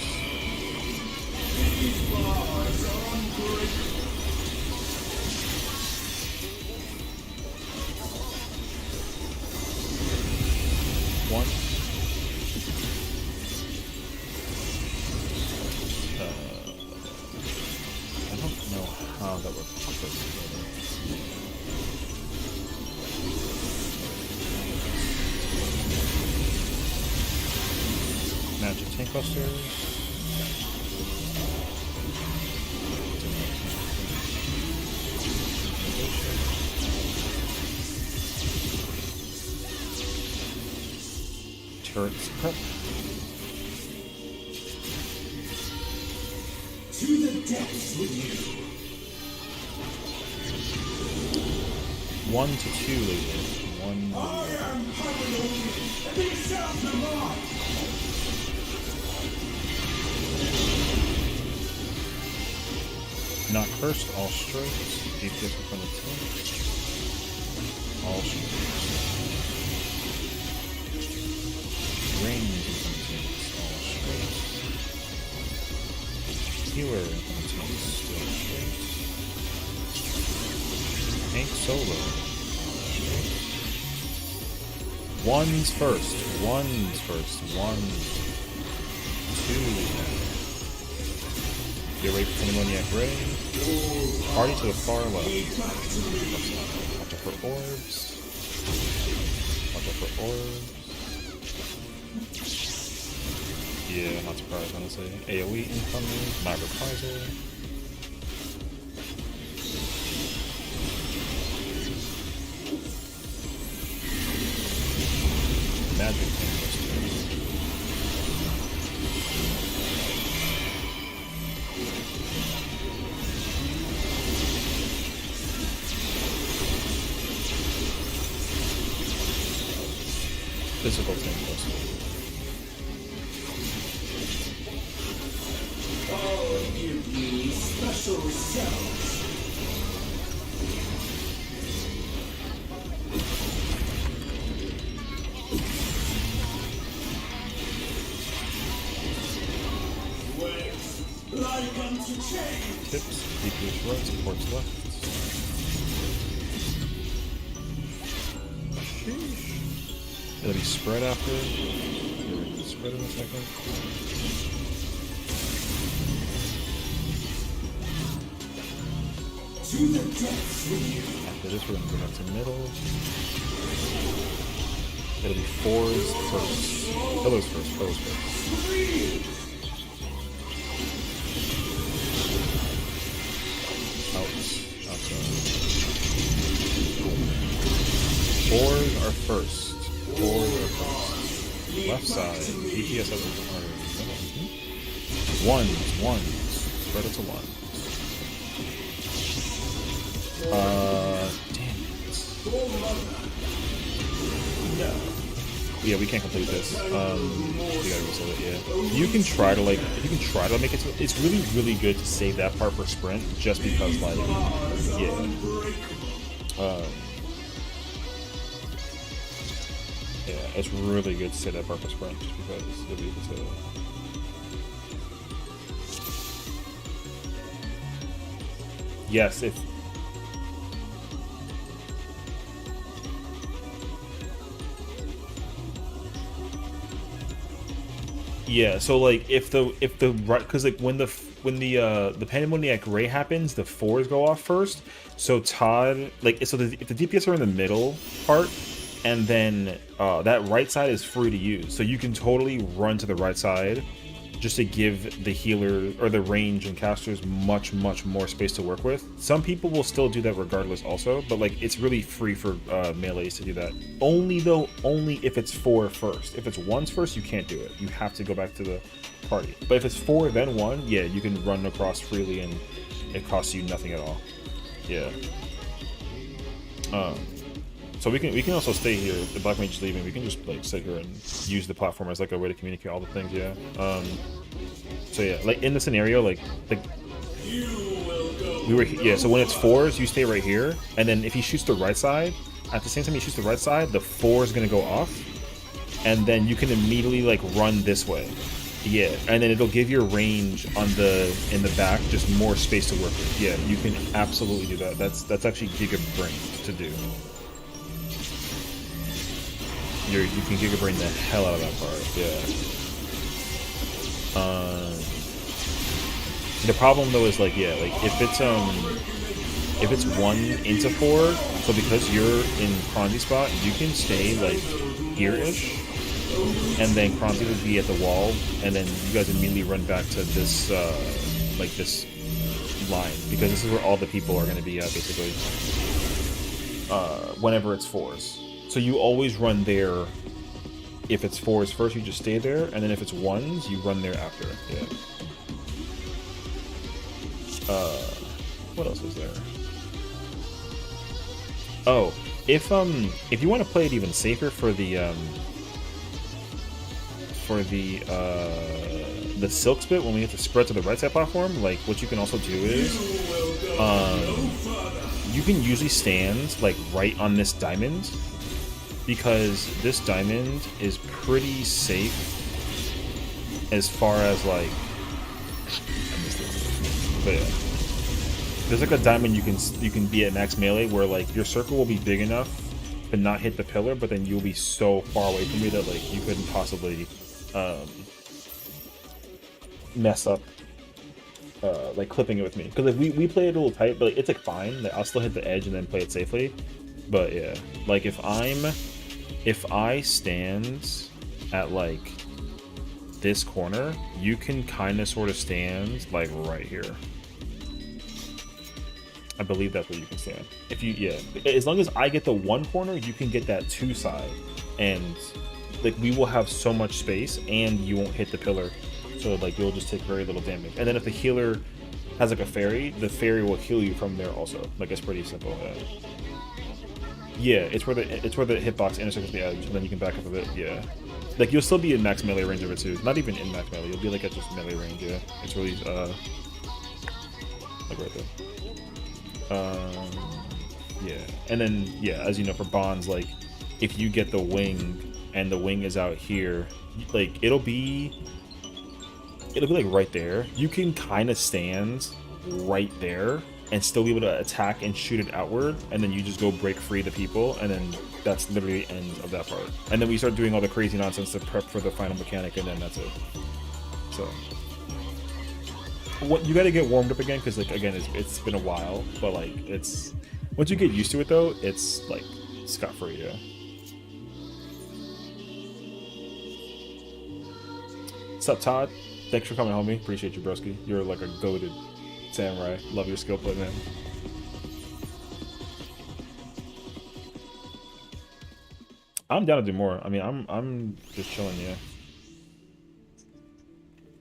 One. I don't know how that would fit together. Magic Tank Busters. Turrets prep. To the depths with you. 1 to 2 later. 1. I am Hyrule, and these sounds are mine. Not cursed, all strikes. DPS in front of 10. All strikes. Range in front of 10. All strikes. Healer in front of 10. Still straight. Tank solo. Ones first. Ones first. 1, 2. Get ready for Demoniac Ray. Party to the far left. Watch out for orbs. Watch out for orbs. Yeah, not surprised, honestly. AoE incoming. My reprisal. Magic Tank Busters. Physical Tank Busters. I'll give you special cells. Like unto change. Tips. DPS right, supports left. It'll be spread after. Spread in a second. To the depths with you. After this, we're going to go back to middle. It'll be 4s first. Pillars first. Pillars first. Outside. 4s are first. 4s are first. Left side. DPS has ones. Spread it to 1. Damn it. Yeah, we can't complete this. We gotta reset it, yeah. You can try to, like, if you can try to make it to, it's really, really good to save that part for sprint, just because, like, yeah. Yeah, it's really good to save that part for sprint, just because you'll be able to. Yes, if. Yeah, so like if the right, because like when the Pandemoniac Ray happens, the 4s go off first. So Todd, like, so if the DPS are in the middle part, and then that right side is free to use, so you can totally run to the right side, just to give the healer or the range and casters much more space to work with. Some people will still do that regardless also, but like it's really free for melees to do that. Only if it's 4 first. If it's 1s first, you can't do it. You have to go back to the party. But if it's 4 then 1, yeah, you can run across freely and it costs you nothing at all. Yeah. So we can also stay here. If the Black Mage is leaving, we can just like sit here and use the platform as like a way to communicate all the things. Yeah. So yeah, like in the scenario, like we were, yeah. So when it's 4s, you stay right here, and then if he shoots the right side, at the same time he shoots the right side, the 4 is gonna go off, and then you can immediately like run this way. Yeah, and then it'll give your range on in the back just more space to work with. Yeah, you can absolutely do that. That's actually gigabrain to do. You can gigabrain the hell out of that part. Yeah. The problem though is like, yeah, like if it's 1 into 4, so because you're in Kronzi's spot, you can stay like here-ish, and then Kronzi would be at the wall, and then you guys immediately run back to this like this line, because this is where all the people are going to be at basically whenever it's 4s. So you always run there. If it's 4s first, you just stay there, and then if it's 1s, you run there after. Yeah. What else is there? Oh, if you want to play it even safer for the silk spit, when we get to spread to the right side platform, like what you can also do is you can usually stand like right on this diamond, because this diamond is pretty safe as far as like, I missed it. But yeah, there's like a diamond you can be at max melee where like your circle will be big enough to not hit the pillar, but then you'll be so far away from me that like you couldn't possibly mess up like clipping it with me, because like we play it a little tight, but like, it's like fine, like, I'll still hit the edge and then play it safely. But yeah, like if I stand at like this corner, you can kind of sort of stand like right here. I believe that's where you can stand. If you, yeah, as long as I get the 1 corner, you can get that 2 side, and like we will have so much space, and you won't hit the pillar, so like you'll just take very little damage. And then if the healer has like a fairy, the fairy will heal you from there also. Like it's pretty simple. Yeah, it's where the hitbox intersects the edge, and then you can back up a bit. Yeah, like you'll still be in max melee range of it too. Not even in max melee, you'll be like at just melee range. Yeah, it's really like right there. Yeah, and then yeah, as you know, for bonds, like if you get the wing and the wing is out here, like it'll be like right there. You can kind of stand right there and still be able to attack and shoot it outward, and then you just go break free the people, and then that's literally the end of that part. And then we start doing all the crazy nonsense to prep for the final mechanic, and then that's it. So what, you got to get warmed up again, because like again it's been a while, but like it's, once you get used to it though, it's like scot-free. Yeah. What's up, Todd? Thanks for coming, homie. Appreciate you, broski. You're like a goated samurai. Love your skill play, man. I'm down to do more. I mean, I'm just chilling. Yeah.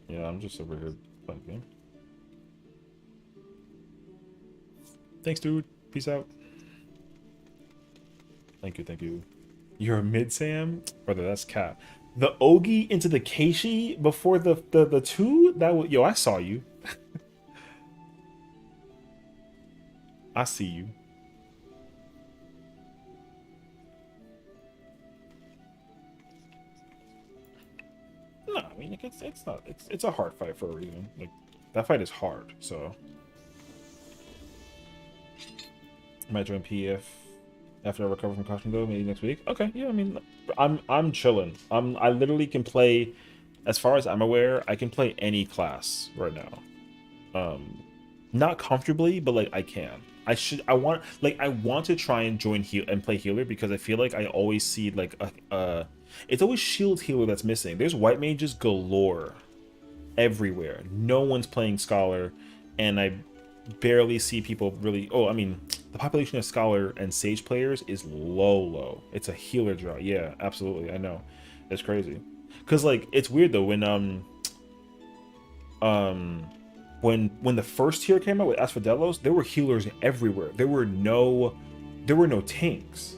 Yeah, I'm just over here playing game. Thanks, dude. Peace out. Thank you, thank you. You're a mid Sam? Brother, that's cap. The Ogi into the Keishi before the 2? That was, yo, I saw you. I see you. No, I mean, like, it's not, it's a hard fight for a reason. Like, that fight is hard, so. Might join PF after I recover from costume though, maybe next week. Okay, yeah, I mean, I'm chilling. I literally can play, as far as I'm aware, I can play any class right now. Not comfortably, but like I can. I want to try and join heal and play healer, because I feel like I always see like it's always shield healer that's missing. There's white mages galore everywhere. No one's playing scholar, and I barely see people really. Oh, I mean, the population of scholar and sage players is low. It's a healer draw. Yeah, absolutely. I know, it's crazy. Cause like it's weird though when the first tier came out with Asphodelos, there were healers everywhere. There were no tanks.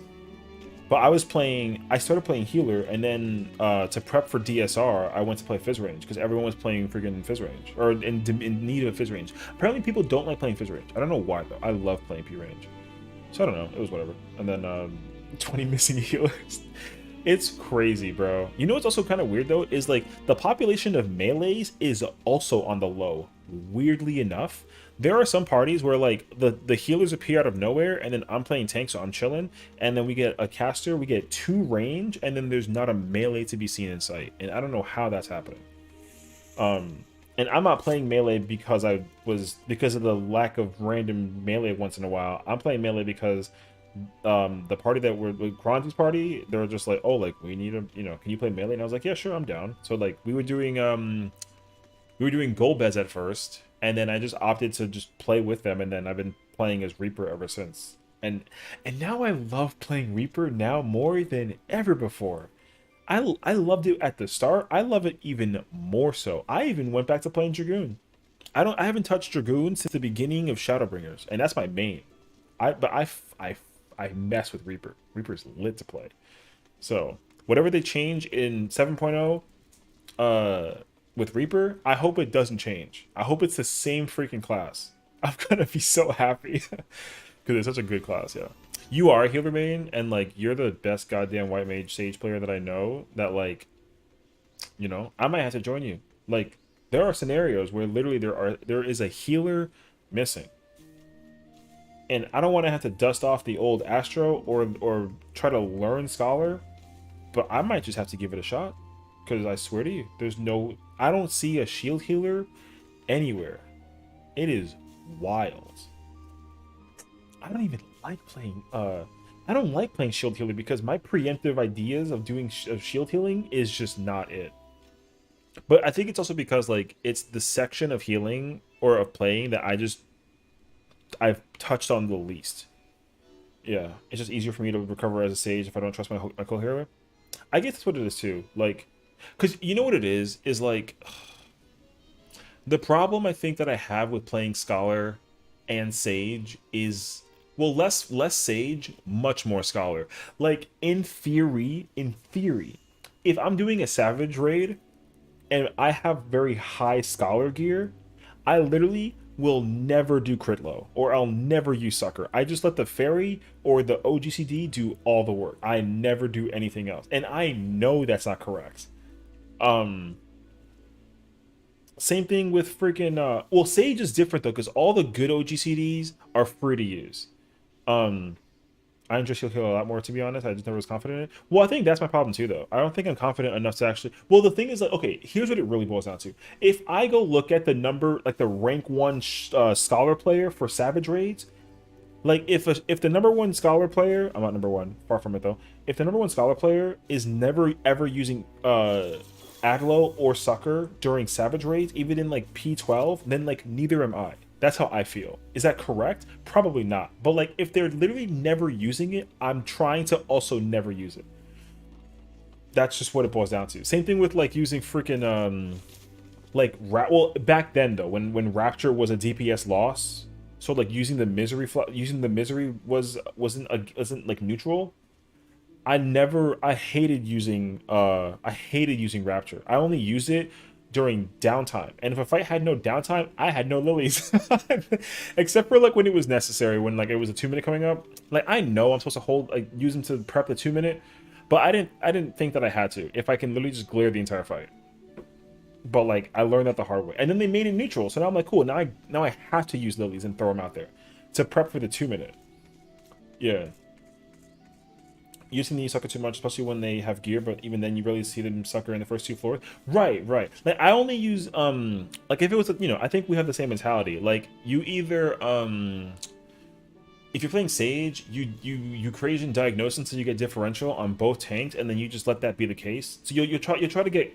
But I started playing healer, and then to prep for DSR, I went to play Fizz range because everyone was playing freaking Fizz range or in need of Fizz range. Apparently, people don't like playing Fizz range. I don't know why though. I love playing P range, so I don't know. It was whatever. And then 20 missing healers. It's crazy, bro. You know what's also kind of weird though is like the population of melees is also on the low. Weirdly enough, there are some parties where like the healers appear out of nowhere, and then I'm playing tank, so I'm chilling, and then we get a caster, we get 2 range, and then there's not a melee to be seen in sight, and I don't know how that's happening. And I'm not playing melee because because of the lack of random melee once in a while. I'm playing melee because the party that we're with, Kronzi's party, they were just like, oh, like we need a, you know, can you play melee? And I was like, yeah, sure, I'm down. So like we were doing Golbez at first, and then I just opted to just play with them, and then I've been playing as Reaper ever since. And now I love playing Reaper now more than ever before. I loved it at the start. I love it even more so. I even went back to playing Dragoon. I haven't touched Dragoon since the beginning of Shadowbringers, and that's my main. I mess with Reaper. Reaper's lit to play. So whatever they change in 7.0 with Reaper, I hope it doesn't change. I hope it's the same freaking class. I'm gonna be so happy because it's such a good class. Yeah, you are a healer main, and like you're the best goddamn white mage sage player that I know. That like, you know, I might have to join you. Like there are scenarios where literally there is a healer missing. And I don't want to have to dust off the old Astro or try to learn Scholar, but I might just have to give it a shot. Because I swear to you, I don't see a shield healer anywhere. It is wild. I don't even like playing, I don't like playing shield healer because my preemptive ideas of doing shield healing is just not it. But I think it's also because like it's the section of healing or of playing that I've touched on the least. Yeah, it's just easier for me to recover as a sage if I don't trust my co-hero. I guess that's what it is too. Like, because you know what it is like the problem I think that I have with playing Scholar and Sage is, well, less Sage, much more Scholar. Like in theory, if I'm doing a Savage raid and I have very high Scholar gear, I literally will never do crit low, or I'll never use sucker. I just let the fairy or the OGCD do all the work. I never do anything else, and I know that's not correct. Same thing with freaking well, Sage is different though, because all the good OGCDs are free to use. I enjoy shield heal a lot more, to be honest. I just never was confident in it. Well, I think that's my problem too, though. I don't think I'm confident enough to actually. Well, the thing is, like, okay, here's what it really boils down to. If I go look at the number, like the rank 1 Scholar player for Savage raids, like if the number 1 Scholar player, I'm not number 1, far from it though. If the number 1 Scholar player is never ever using Aglo or Sucker during Savage raids, even in like P12, then like neither am I. That's how I feel. Is that correct? Probably not. But like if they're literally never using it, I'm trying to also never use it. That's just what it boils down to. Same thing with like using freaking like well, back then though, when Rapture was a DPS loss, so like using the misery wasn't like neutral. I hated using Rapture. I only used it during downtime, and if a fight had no downtime, I had no lilies. Except for like when it was necessary, when like it was a 2-minute coming up. Like I know I'm supposed to hold, like use them to prep the 2-minute, but I didn't think that I had to, if I can literally just glare the entire fight. But like I learned that the hard way, and then they made it neutral, so now I'm like, cool, now I have to use lilies and throw them out there to prep for the 2-minute. Yeah, using the sucker too much, especially when they have gear, but even then you really see them sucker in the first 2 floors. Right. Like I only use like if it was, you know, I think we have the same mentality. Like you either if you're playing Sage, you create diagnosis until you get differential on both tanks, and then you just let that be the case. So you try to get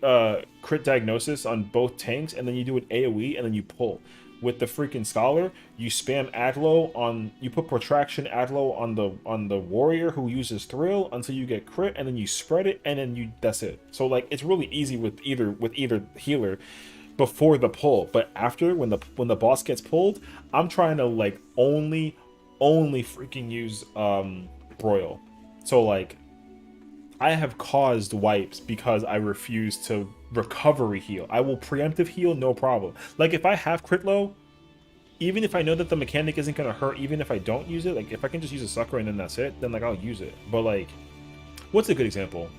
crit diagnosis on both tanks, and then you do an AoE, and then you pull. With the freaking Scholar, you spam Aglo on, you put Protraction Aglo on the warrior who uses Thrill until you get crit, and then you spread it, and then that's it. So like it's really easy with either healer before the pull, but after, when the boss gets pulled, I'm trying to like only freaking use broil. So like I have caused wipes because I refuse to recovery heal. I will preemptive heal, no problem. Like if I have crit low, even if I know that the mechanic isn't gonna hurt, even if I don't use it, like if I can just use a sucker and then that's it, then like I'll use it. But like, what's a good example?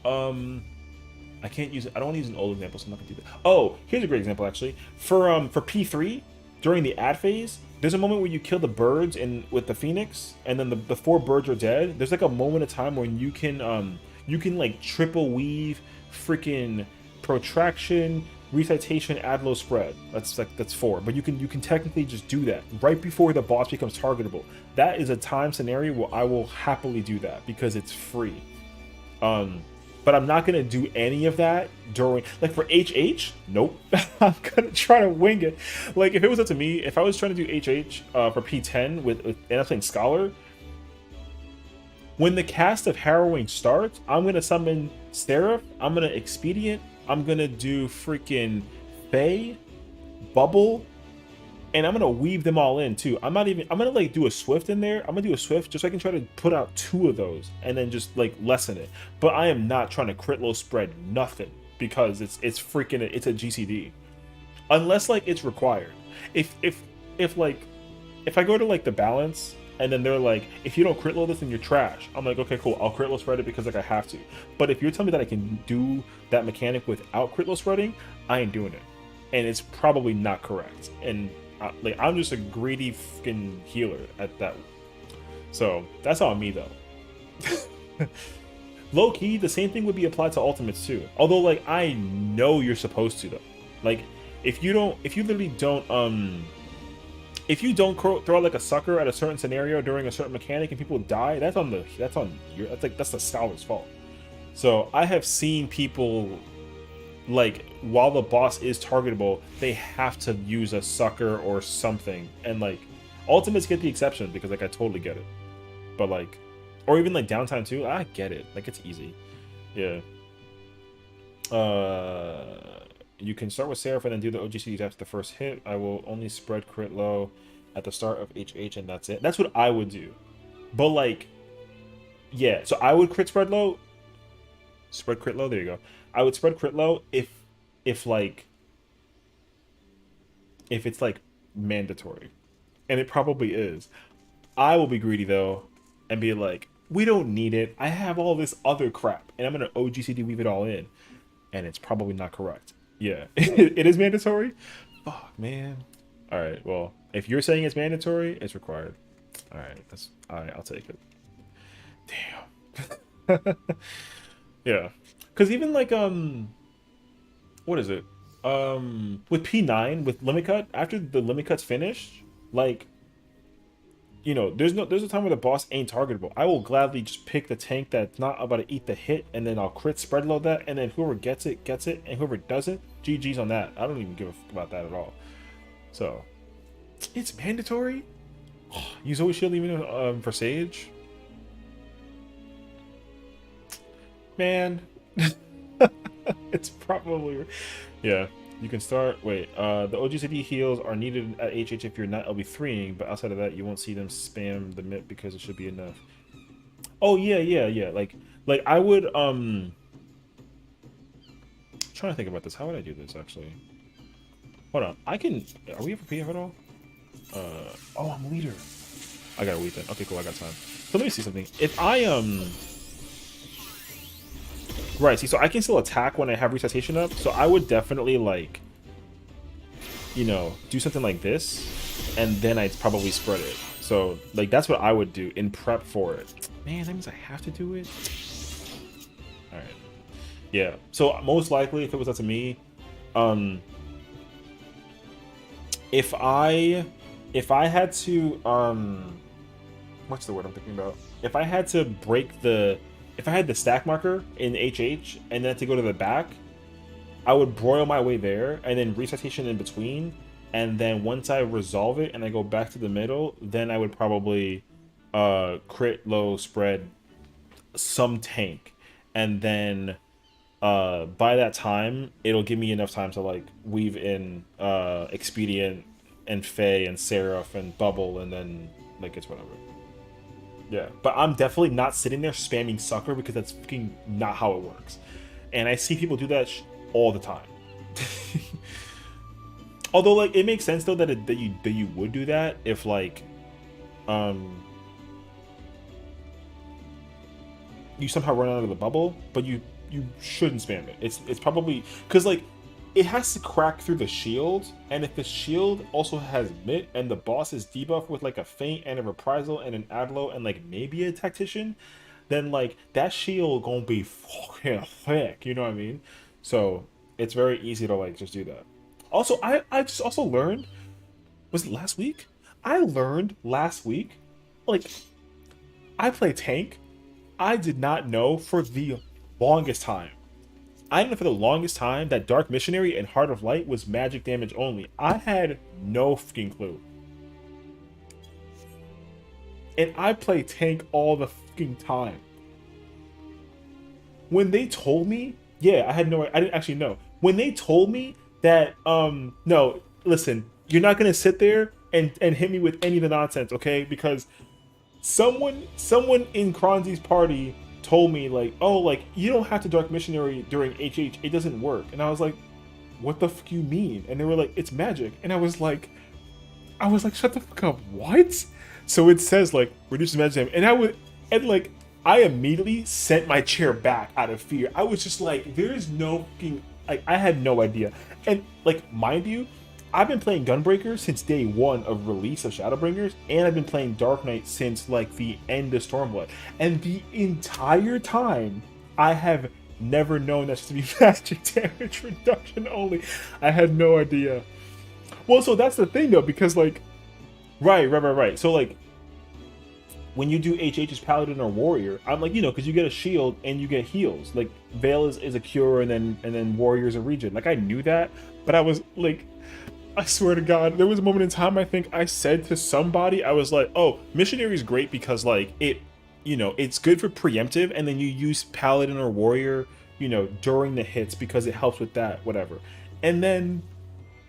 I can't use it. I don't want to use an old example, so I'm not gonna do that. Oh, here's a great example actually. For P3 during the ad phase, there's a moment where you kill the birds and with the phoenix, and then the four birds are dead. There's like a moment of time when you can like triple weave, freaking protraction, recitation, add low spread. That's four, but you can technically just do that right before the boss becomes targetable. That is a time scenario where I will happily do that because it's free. But I'm not gonna do any of that during, like, for HH. Nope. I'm gonna try to wing it. Like if it was up to me, if I was trying to do HH for P10 with and I'm playing Scholar, when the cast of Harrowing starts, I'm gonna summon Seraph. I'm gonna Expedient. I'm gonna do freaking Fae, Bubble, and I'm gonna weave them all in too. I'm gonna like do a Swift in there. I'm gonna do a Swift just so I can try to put out 2 of those and then just like lessen it. But I am not trying to crit low spread nothing because it's freaking it's a GCD. Unless like it's required. If like if I go to like the balance and then they're like, if you don't crit low this then you're trash. I'm like, okay, cool, I'll crit low spread it because like I have to. But if you're telling me that I can do that mechanic without crit low spreading, I ain't doing it. And it's probably not correct. And like I'm just a greedy fucking healer at that. So that's on me though. Low key, the same thing would be applied to ultimates too. Although like I know you're supposed to though. Like if you literally don't if you don't throw like a sucker at a certain scenario during a certain mechanic and people die, that's the scholar's fault. So I have seen people, like while the boss is targetable, they have to use a sucker or something, and like ultimates get the exception because like I totally get it. But like, or even like downtime too, I get it. Like it's easy. Yeah. You can start with Seraph and then do the OGCs after the first hit. I will only spread crit low at the start of HH and that's it. That's what I would do. But like, yeah, so I would crit spread low. Spread crit low, there you go. I would spread crit low if it's like mandatory. And it probably is. I will be greedy though and be like, we don't need it. I have all this other crap and I'm gonna OGCD weave it all in. And it's probably not correct. Yeah. It is mandatory? Fuck, man. Alright, well, if you're saying it's mandatory, it's required. Alright, I'll take it. Damn. Yeah. Because even like what is it? With P9, with limit cut, after the limit cut's finished, like, you know, there's a time where the boss ain't targetable. I will gladly just pick the tank that's not about to eat the hit, and then I'll crit spread load that, and then whoever gets it, and whoever doesn't, GG's on that. I don't even give a fuck about that at all. So it's mandatory. Use always shield even for Sage. Man. It's probably, yeah. You can start. Wait, the OGCD heals are needed at HH if you're not LB3ing, but outside of that, you won't see them spam the MIP because it should be enough. Oh yeah. Like I would trying to think about this. How would I do this actually? Hold on. I can. Are we ever PF at all? Oh, I'm leader. I got a weapon. Okay, cool. I got time. So let me see something. If I right, see, so I can still attack when I have recitation up, so I would definitely, like, you know, do something like this, and then I'd probably spread it. So, like, that's what I would do in prep for it. Man, that means I have to do it? Alright. Yeah, so most likely, if it was up to me, if I had to, what's the word I'm thinking about? If I had to break the... If I had the stack marker in HH and then to go to the back, I would broil my way there and then recitation in between. And then once I resolve it and I go back to the middle, then I would probably crit low spread some tank. And then by that time, it'll give me enough time to like weave in Expedient and Fae and Seraph and Bubble, and then like it's whatever. Yeah, but I'm definitely not sitting there spamming sucker because that's fucking not how it works. And I see people do that all the time. Although, like, it makes sense though that you would do that if like, um, you somehow run out of the bubble, but you shouldn't spam it. It's probably because like it has to crack through the shield, and if the shield also has mitt and the boss is debuffed with like a feint and a reprisal and an adlo and like maybe a tactician, then like that shield gonna be fucking thick. You know what I mean? So it's very easy to like just do that. Also, I just also learned, was it last week? I learned last week, like I play tank. I did not know for the longest time. I didn't know for the longest time that Dark Missionary and Heart of Light was magic damage only. I had no fucking clue. And I play tank all the fucking time. When they told me, yeah, I didn't actually know. When they told me that, no, listen, you're not gonna sit there and hit me with any of the nonsense, okay? Because someone in Kronzi's party told me like, oh, like you don't have to Dark Missionary during HH, it doesn't work. And I was like, what the fuck you mean? And they were like, it's magic. And I was like, shut the fuck up, what? So it says like reduces magic damage, and like I immediately sent my chair back out of fear. I was just like, there is no fucking, like I had no idea. And like mind you, I've been playing Gunbreaker since day one of release of Shadowbringers, and I've been playing Dark Knight since like the end of Stormblood. And the entire time, I have never known that to be magic damage reduction only. I had no idea. Well, so that's the thing though, because like, right. So like, when you do HH as Paladin or Warrior, I'm like, because you get a shield and you get heals. Like Veil is a cure, and then Warrior is a regen. Like I knew that, but I was like, I swear to God, there was a moment in time I think I said to somebody, I was like, oh, Missionary is great because like it's good for preemptive, and then you use Paladin or Warrior, during the hits because it helps with that, whatever. And then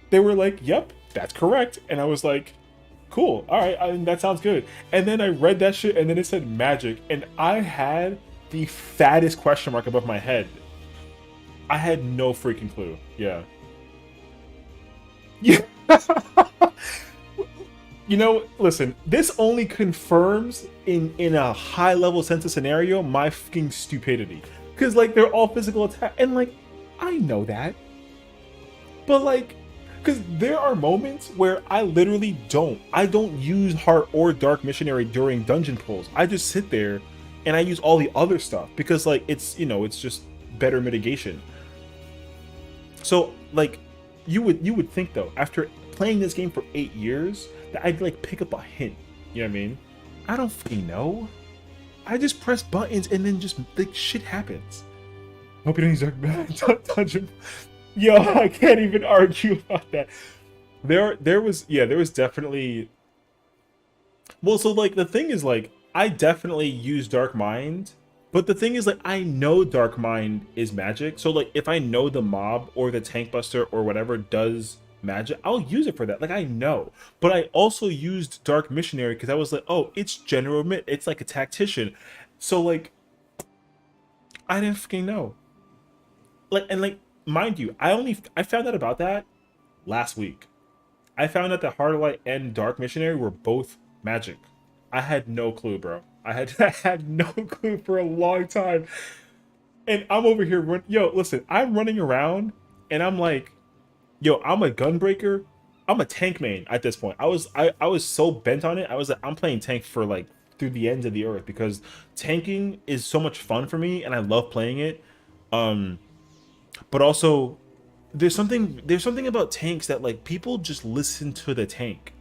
they were like, yep, that's correct. And I was like, cool, all right, that sounds good. And then I read that shit, and then it said magic, and I had the fattest question mark above my head. I had no freaking clue. Yeah. Yeah. Listen, this only confirms in a high level sense of scenario my fucking stupidity. Cause like they're all physical attack, and like I know that. But like, cause there are moments where I literally I don't use Heart or Dark Missionary during dungeon pulls. I just sit there and I use all the other stuff because like it's just better mitigation. So like you would think though, after playing this game for 8 years, that I'd like pick up a hint. You know what I mean? I don't fucking know. I just press buttons and then just like shit happens. Hope you don't use Dark Dungeon. Yo, I can't even argue about that. There was definitely. Well, so like the thing is like I definitely use Dark Mind. But the thing is, like, I know Dark Mind is magic. So, like, if I know the mob or the Tank Buster or whatever does magic, I'll use it for that. Like, I know. But I also used Dark Missionary because I was like, oh, it's General Mitt. It's like a tactician. So, like, I didn't fucking know. Like, and, like, mind you, I found out about that last week. I found out that Heart of Light and Dark Missionary were both magic. I had no clue, bro. I had no clue for a long time. And I'm over here listen, I'm running around and I'm like, I'm a gunbreaker. I'm a tank main at this point. I was so bent on it. I was like, I'm playing tank for like through the ends of the earth because tanking is so much fun for me and I love playing it. But also there's something about tanks that like people just listen to the tank.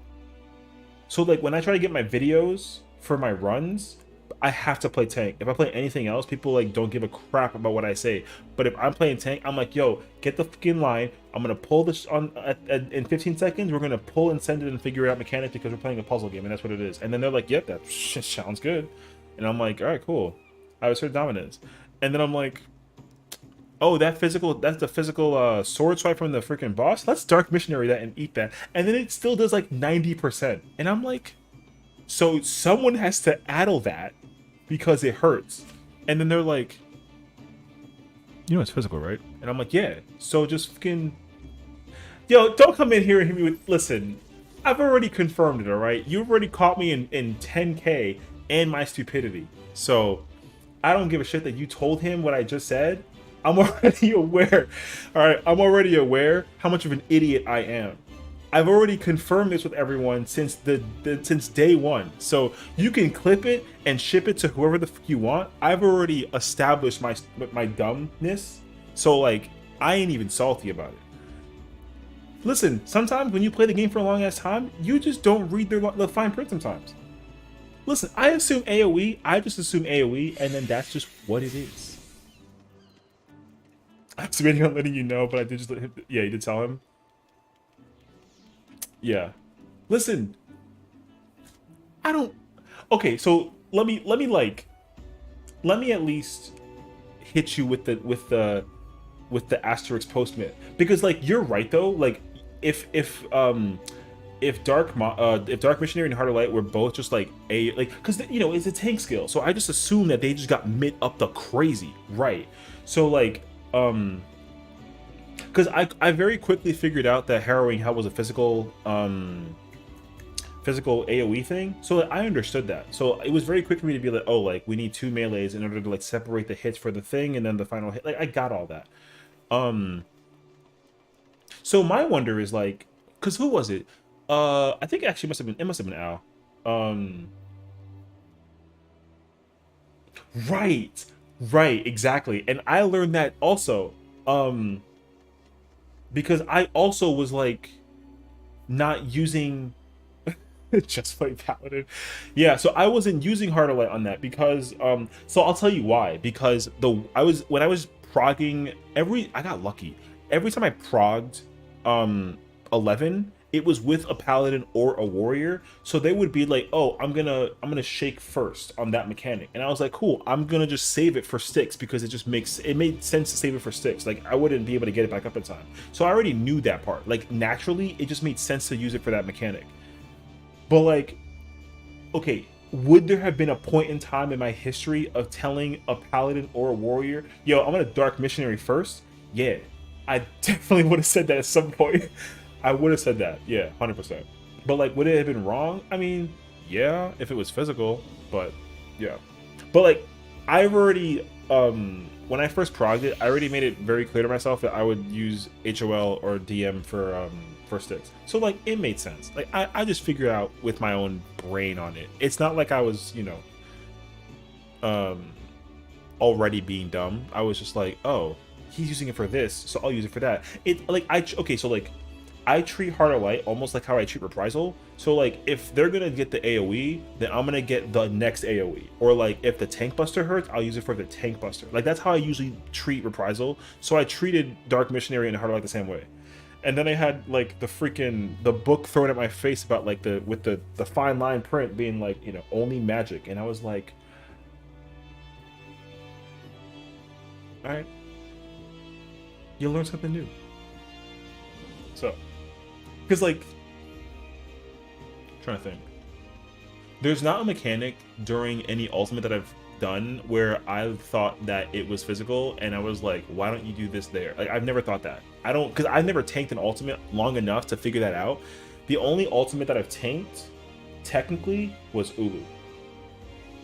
So like when I try to get my videos for my runs, I have to play tank. If I play anything else, people like don't give a crap about what I say. But if I'm playing tank, I'm like, yo, get the fucking line. I'm gonna pull this on in 15 seconds. We're gonna pull and send it and figure out mechanics because we're playing a puzzle game and that's what it is. And then they're like, yep, that sounds good. And I'm like, all right, cool. I was heard dominance. And then I'm like, oh, that's the physical sword swipe from the freaking boss. Let's Dark Missionary that and eat that. And then it still does like 90%. And I'm like, So someone has to addle that because it hurts. And then they're like, you know it's physical, right? And I'm like, yeah. So just fucking, yo, don't come in here and hit me with, listen, I've already confirmed it, all right? You've already caught me in 10K and my stupidity. So I don't give a shit that you told him what I just said. I'm already aware. All right, I'm already aware how much of an idiot I am. I've already confirmed this with everyone since since day one. So you can clip it and ship it to whoever the fuck you want. I've already established my dumbness. So like I ain't even salty about it. Listen, sometimes when you play the game for a long ass time, you just don't read the fine print sometimes. Listen, I assume AoE, I just assume AoE, and then that's just what it is. I was waiting on letting you know, but I did just let him, yeah, you did tell him. Yeah. Listen, I don't, okay, so let me at least hit you with the asterisk postman, because like you're right though, like if Dark Missionary and Heart of Light were both just like because you know it's a tank skill, so I just assume that they just got mid up the crazy, right? So like because I very quickly figured out that Harrowing Hell was a physical AoE thing, so I understood that. So it was very quick for me to be like, oh, like we need 2 melees in order to like separate the hits for the thing, and then the final hit. Like I got all that. So my wonder is like, cause who was it? I think it must have been Al. Right, right, exactly. And I learned that also, because I also was like not using just like Paladin. Yeah, so I wasn't using Heart of Light on that because so I'll tell you why. Because when I was progging I got lucky. Every time I progged 11, it was with a paladin or a warrior, so they would be like, oh, I'm gonna shake first on that mechanic, and I was like, cool, I'm gonna just save it for sticks because it made sense to save it for sticks. Like I wouldn't be able to get it back up in time, so I already knew that part. Like naturally it just made sense to use it for that mechanic. But like, okay, would there have been a point in time in my history of telling a paladin or a warrior, yo, I'm gonna Dark Missionary first? Yeah, I definitely would have said that at some point. I would have said that, yeah, 100%. But like, would it have been wrong? I mean, yeah, if it was physical, but yeah. But like, I've already, when I first progged it, I already made it very clear to myself that I would use HOL or DM for sticks. So like, it made sense. Like, I just figured out with my own brain on it. It's not like I was, you know, already being dumb. I was just like, oh, he's using it for this, so I'll use it for that. It like okay, so like I treat Heart of Light almost like how I treat Reprisal. So like if they're gonna get the AoE, then I'm gonna get the next AoE. Or like if the Tank Buster hurts, I'll use it for the Tank Buster. Like that's how I usually treat Reprisal. So I treated Dark Missionary and Heart of Light the same way. And then I had like the book thrown at my face about like the fine line print being like, you know, only magic, and I was like, all right, you'll learn something new. So, because like, I'm trying to think, there's not a mechanic during any ultimate that I've done where I thought that it was physical, and I was like, why don't you do this there? Like, I've never thought that. I don't, because I've never tanked an ultimate long enough to figure that out. The only ultimate that I've tanked, technically, was Ulu.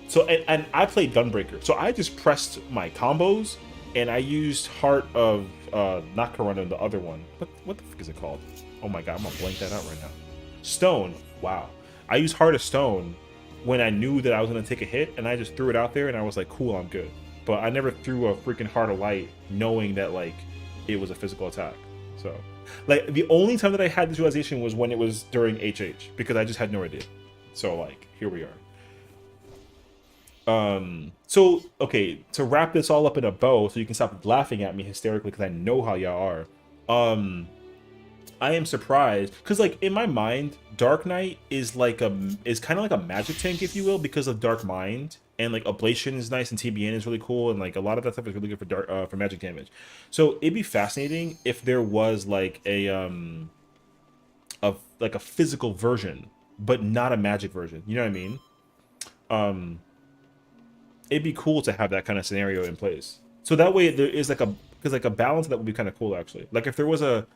So, and I played Gunbreaker, so I just pressed my combos, and I used Heart of, not Corona, the other one. What the fuck is it called? Oh my god, I'm gonna blank that out right now. Stone. Wow. I used Heart of Stone when I knew that I was gonna take a hit, and I just threw it out there, and I was like, cool, I'm good. But I never threw a freaking Heart of Light knowing that like it was a physical attack. So, like, the only time that I had this realization was when it was during HH, because I just had no idea. So like, here we are. So okay, to wrap this all up in a bow so you can stop laughing at me hysterically because I know how y'all are. I am surprised because like in my mind, Dark Knight is like is kind of like a magic tank, if you will, because of Dark Mind, and like Ablation is nice and TBN is really cool, and like a lot of that stuff is really good for magic damage. So it'd be fascinating if there was like a like a physical version but not a magic version. You know what I mean? It'd be cool to have that kind of scenario in place. So that way there is like a balance that would be kind of cool actually. Like if there was a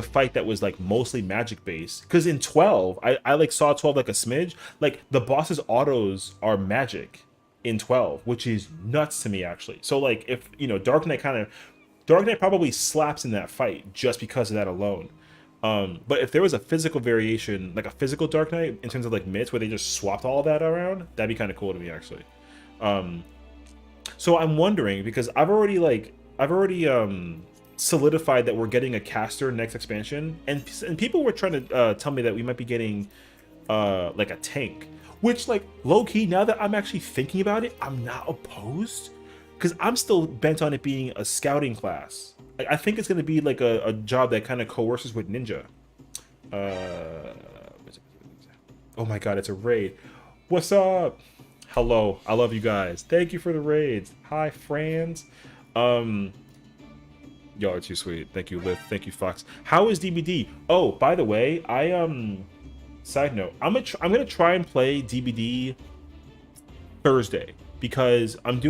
fight that was like mostly magic based, because in 12 I like saw 12 like a smidge, like the boss's autos are magic in 12, which is nuts to me actually. So like if you know Dark Knight probably slaps in that fight just because of that alone. But if there was a physical variation, like a physical Dark Knight in terms of like mitts where they just swapped all that around, that'd be kind of cool to me actually. So I'm wondering because I've already solidified that we're getting a caster next expansion, and people were trying to tell me that we might be getting like a tank, which like low key now that I'm actually thinking about it, I'm not opposed because I'm still bent on it being a scouting class. I think it's going to be like a job that kind of coerces with ninja. Oh my god, it's a raid. What's up? Hello, I love you guys. Thank you for the raids. Hi, friends. Y'all are too sweet. Thank you, Lith. Thank you, Fox. How is DBD? Oh, by the way, side note, I'm gonna try and play DBD Thursday because we're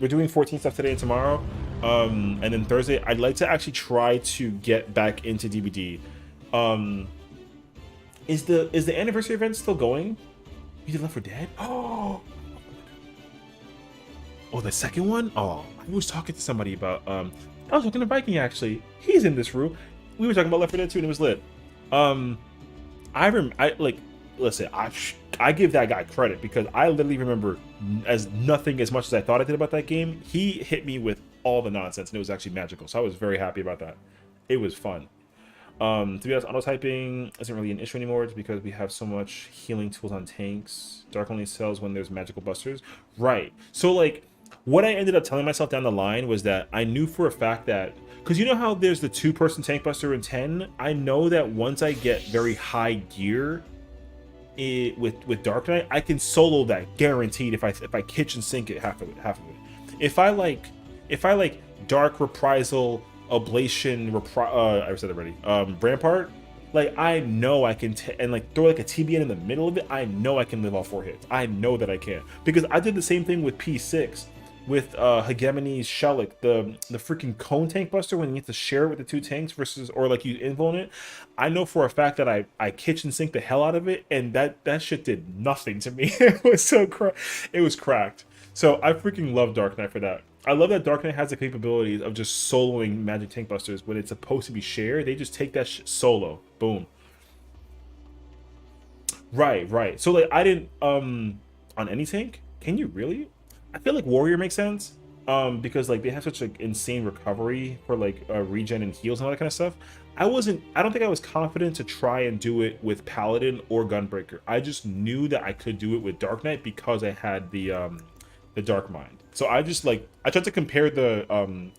doing 14 stuff today and tomorrow, and then Thursday I'd like to actually try to get back into DBD. Is the anniversary event still going? You did Left 4 Dead? Oh, the second one? Oh, I was talking to somebody about I was talking to Viking actually. He's in this room. We were talking about Left 4 Dead 2 and it was lit. Listen, I give that guy credit because I literally remember as much as I thought I did about that game. He hit me with all the nonsense and it was actually magical. So I was very happy about that. It was fun. To be honest, auto-typing isn't really an issue anymore. It's because we have so much healing tools on tanks. Dark only sells when there's magical busters. Right. So like what I ended up telling myself down the line was that I knew for a fact that, because you know how there's the 2-person tank buster in 10? I know that once I get very high gear with Dark Knight, I can solo that guaranteed if I kitchen sink it half of it. If I like Dark Reprisal, Ablation, I said it already. Rampart, like I know I can and like throw like a TBN in the middle of it. I know I can live off 4 hits. I know that I can because I did the same thing with P6 with Hegemony's Shellick, the freaking cone tank buster when you get to share it with the 2 tanks versus or like you invuln it. I know for a fact that I kitchen sink the hell out of it, and that shit did nothing to me. It was it was cracked. So I freaking love Dark Knight for that. I love that Dark Knight has the capabilities of just soloing magic tank busters when it's supposed to be shared. They just take that solo. Boom. Right. So like I didn't on any tank. Can you really? I feel like Warrior makes sense. Because like they have such like insane recovery for like regen and heals and all that kind of stuff. I don't think I was confident to try and do it with Paladin or Gunbreaker. I just knew that I could do it with Dark Knight because I had the Dark Mind. So I just like I tried to compare the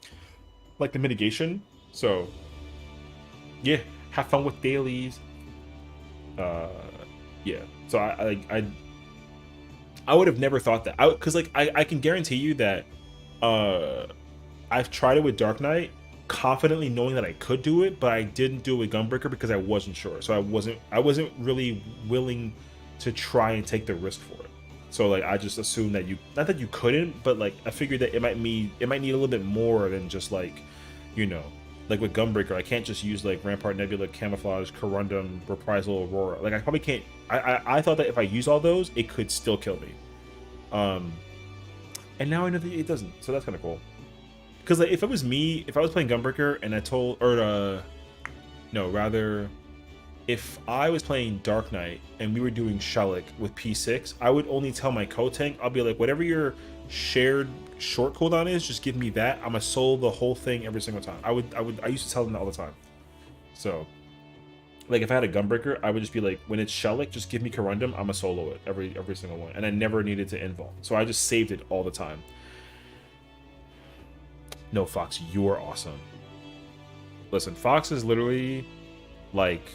like the mitigation. So yeah, have fun with dailies. Yeah. So I would have never thought that. Because like I can guarantee you that I've tried it with Dark Knight confidently knowing that I could do it, but I didn't do it with Gunbreaker because I wasn't sure. So I wasn't really willing to try and take the risk for it. So like I just assumed that not that you couldn't, but like I figured that it might need a little bit more than just like, you know, like with Gunbreaker, I can't just use like Rampart, Nebula, Camouflage, Corundum, Reprisal, Aurora. Like I probably can't. I thought that if I use all those, it could still kill me. And now I know that it doesn't. So that's kind of cool. Because like if it was me, if I was playing Gunbreaker and if I was playing Dark Knight and we were doing Shellick with P6, I would only tell my co-tank, I'll be like, whatever your shared short cooldown is, just give me that. I'm gonna solo the whole thing every single time. I used to tell them that all the time. So like if I had a Gunbreaker, I would just be like, when it's Shellick, just give me Corundum, I'm gonna solo it every single one. And I never needed to invul. So I just saved it all the time. No, Fox, you're awesome. Listen, Fox is literally like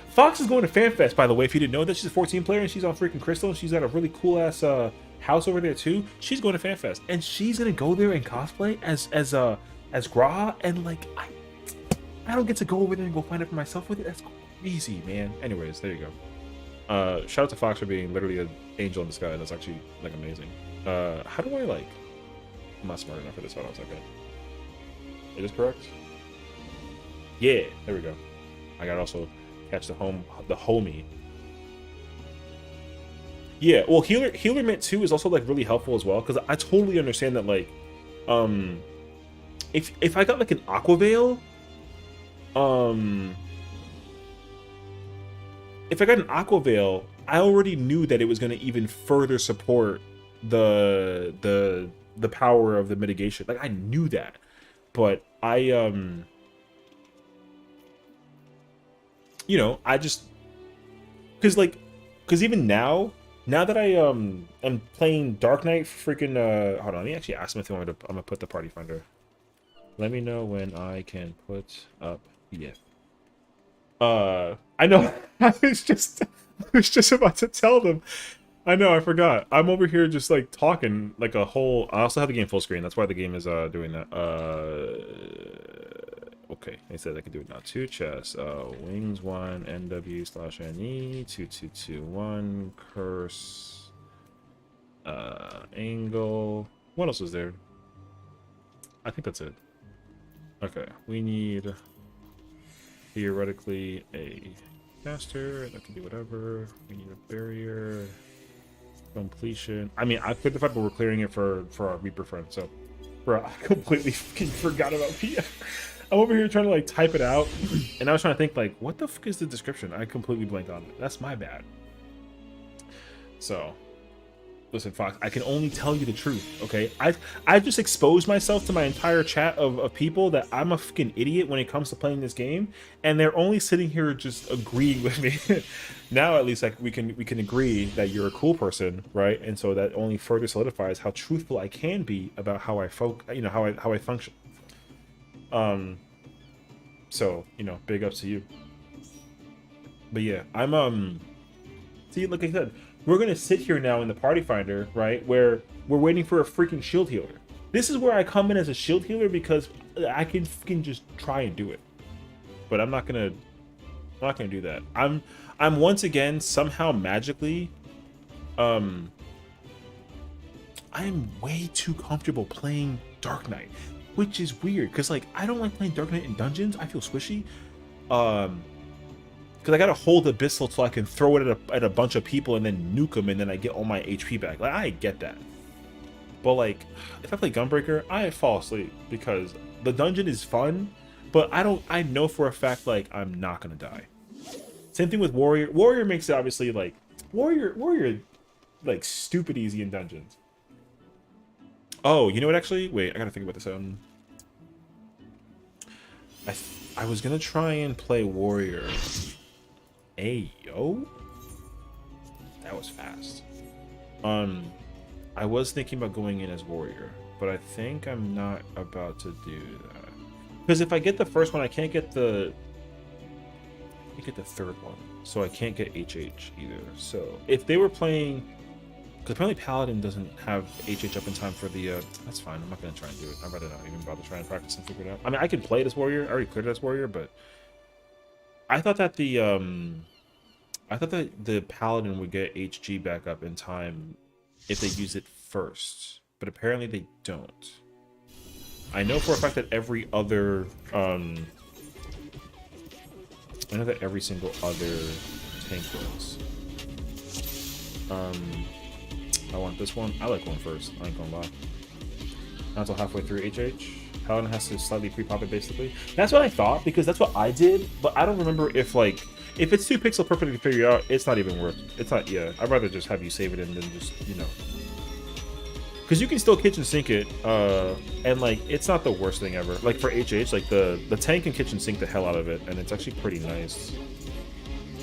Fox is going to FanFest, by the way. If you didn't know that, she's a 14 player and she's on freaking Crystal. And she's got a really cool ass house over there too. She's going to FanFest and she's gonna go there and cosplay as Graha. And like I don't get to go over there and go find it for myself with it. That's crazy, man. Anyways, there you go. Shout out to Fox for being literally an angel in the sky. That's actually like amazing. How do I like? I'm not smart enough for this. Hold on a second. It is correct. Yeah, there we go. I gotta also catch the homie. Yeah, well, healer mint 2 is also like really helpful as well, because I totally understand that, like, if I got like an aqua veil, if I got an aqua veil, I already knew that it was going to even further support the power of the mitigation. Like, I knew that, but I you know, I just because even now that I am playing Dark Knight, freaking hold on, let me actually ask him if I'm gonna put the party finder. Let me know when I can put up the I know. I was just about to tell them. I know, I forgot. I'm over here just like talking like a whole. I also have the game full screen. That's why the game is doing that. Okay, they said I can do it now. 2 chests. Wings 1 NW/NE 2221 curse. Angle. What else is there? I think that's it. Okay, we need theoretically a caster that can do whatever. We need a barrier. Completion. I mean, I put the fact that we're clearing it for our Reaper friend, so bro, I completely fucking forgot about PF. I'm over here trying to like type it out, and I was trying to think like, what the fuck is the description? I completely blanked on it. That's my bad. So, listen, Fox, I can only tell you the truth, okay? I've just exposed myself to my entire chat of people that I'm a fucking idiot when it comes to playing this game, and they're only sitting here just agreeing with me. Now at least like we can agree that you're a cool person, right? And so that only further solidifies how truthful I can be about how I how I function. So, you know, big ups to you. But yeah, I'm see, like I said, we're gonna sit here now in the party finder, right, where we're waiting for a freaking shield healer. This is where I come in as a shield healer because I can fucking just try and do it. But I'm not gonna do that. I'm once again somehow magically I am way too comfortable playing Dark Knight, which is weird because like I don't like playing Dark Knight in dungeons. I feel squishy. Because I gotta hold Abyssal so I can throw it at a bunch of people and then nuke them, and then I get all my HP back. Like, I get that. But like, if I play Gunbreaker, I fall asleep because the dungeon is fun, but I know for a fact like I'm not gonna die. Same thing with Warrior. Warrior makes it obviously like Warrior like stupid easy in dungeons. Oh, you know what? Actually, wait, I gotta think about this. I was gonna try and play Warrior. Hey, yo, that was fast. I was thinking about going in as Warrior, but I think I'm not about to do that because if I get the first one, I can't get the third one, so I can't get HH either. So if they were playing, because apparently Paladin doesn't have HH up in time for the that's fine. I'm not gonna try and do it. I'd rather not even bother trying to practice and figure it out. I mean, I can play it as Warrior. I already cleared it as Warrior, but I thought that the Paladin would get HG back up in time if they use it first, but apparently they don't. I know for a fact that every other I know that every single other tank does. I want this one. I like going first. I ain't gonna lie. Not until halfway through HH. Paladin has to slightly pre-pop it, basically. That's what I thought, because that's what I did, but I don't remember if, like, if it's too pixel perfect to figure out, it's not even worth it. It's not, yeah. I'd rather just have you save it and then just, you know. Because you can still kitchen sink it, and, like, it's not the worst thing ever. Like, for HH, like, the tank can kitchen sink the hell out of it, and it's actually pretty nice.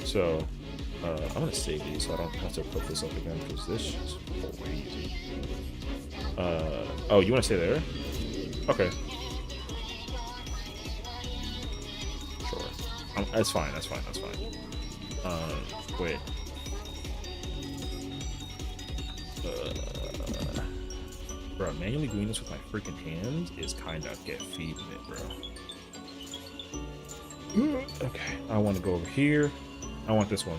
So, I'm gonna save these so I don't have to put this up again, because this is crazy. Oh, you want to stay there? Okay. Sure. That's fine, that's fine, that's fine. Wait. Bro, manually doing this with my freaking hands is kind of get feeding it, bro. Okay, I want to go over here. I want this one.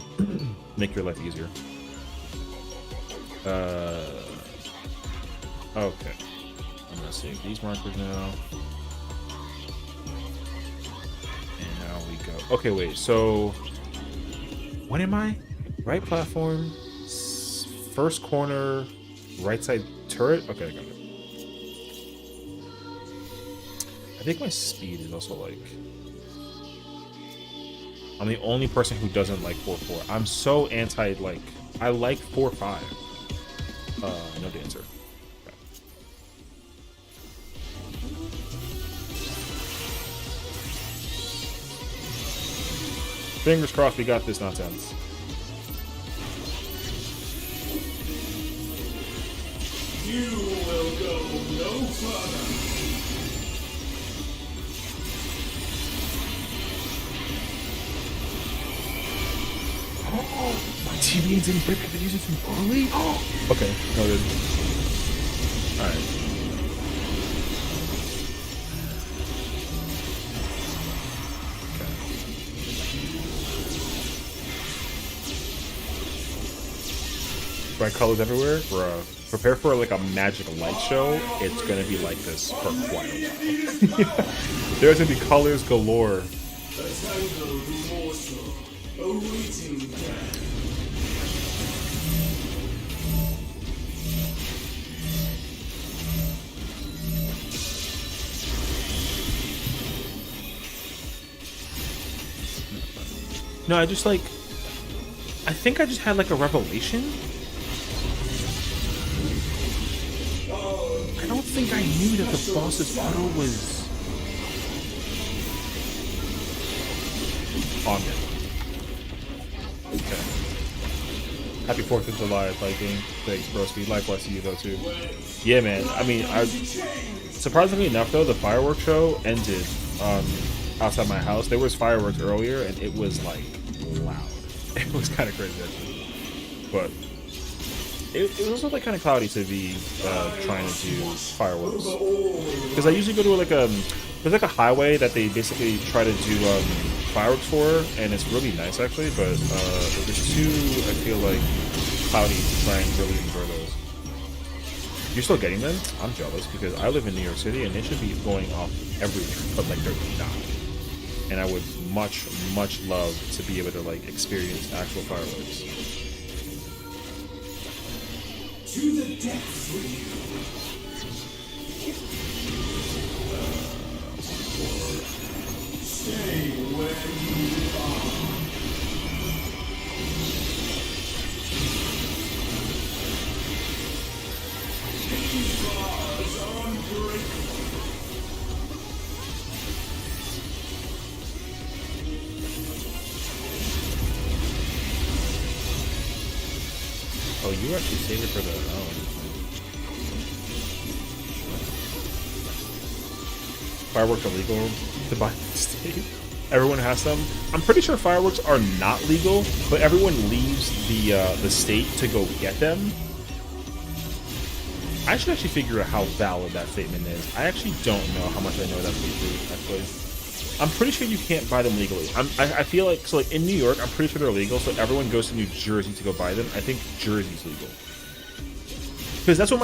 Make your life easier. Okay. I'm gonna save these markers now. And now we go. Okay, wait. So, when am I? Right platform, first corner, right side turret. Okay, I got it. I think my speed is also like. I'm the only person who doesn't like 4-4. I'm so anti like. I like 4-5. No dancer. Okay. Fingers crossed we got this nonsense. You will go no further. My teammates didn't break the users from early? Okay, noted. Alright. Okay. Bright colors everywhere? Bruh. Prepare for like a magic light show. It's gonna be like this for quite a while. There's gonna be colors galore. A tangled morsel awaiting death. No, I just like. I think I just had like a revelation. I don't think I knew that the boss's auto was on it. Okay. Happy 4th of July, Viking. Thanks, broski. Likewise to you though too. Yeah, man. I mean, surprisingly enough though, the fireworks show ended outside my house. There was fireworks earlier, and it was like loud. It was kind of crazy actually, but it was also like kind of cloudy to be trying to do fireworks, because I usually go to like there's like a highway that they basically try to do fireworks for, and it's really nice actually, but it was too, I feel like, cloudy to try and really enjoy those. You're still getting them? I'm jealous because I live in New York City and they should be going off everywhere, but like they're not. And I would much love to be able to like experience actual fireworks. To the depths with you. Stay where you are. These bars are unbreakable. Oh, you actually saved it for the fireworks illegal to buy in the state. Everyone has them. I'm pretty sure fireworks are not legal, but everyone leaves the state to go get them. I should actually figure out how valid that statement is. I actually don't know how much I know that's legally, actually. I'm pretty sure you can't buy them legally. I feel like, so like in New York, I'm pretty sure they're legal, so everyone goes to New Jersey to go buy them. I think Jersey's legal. Because that's what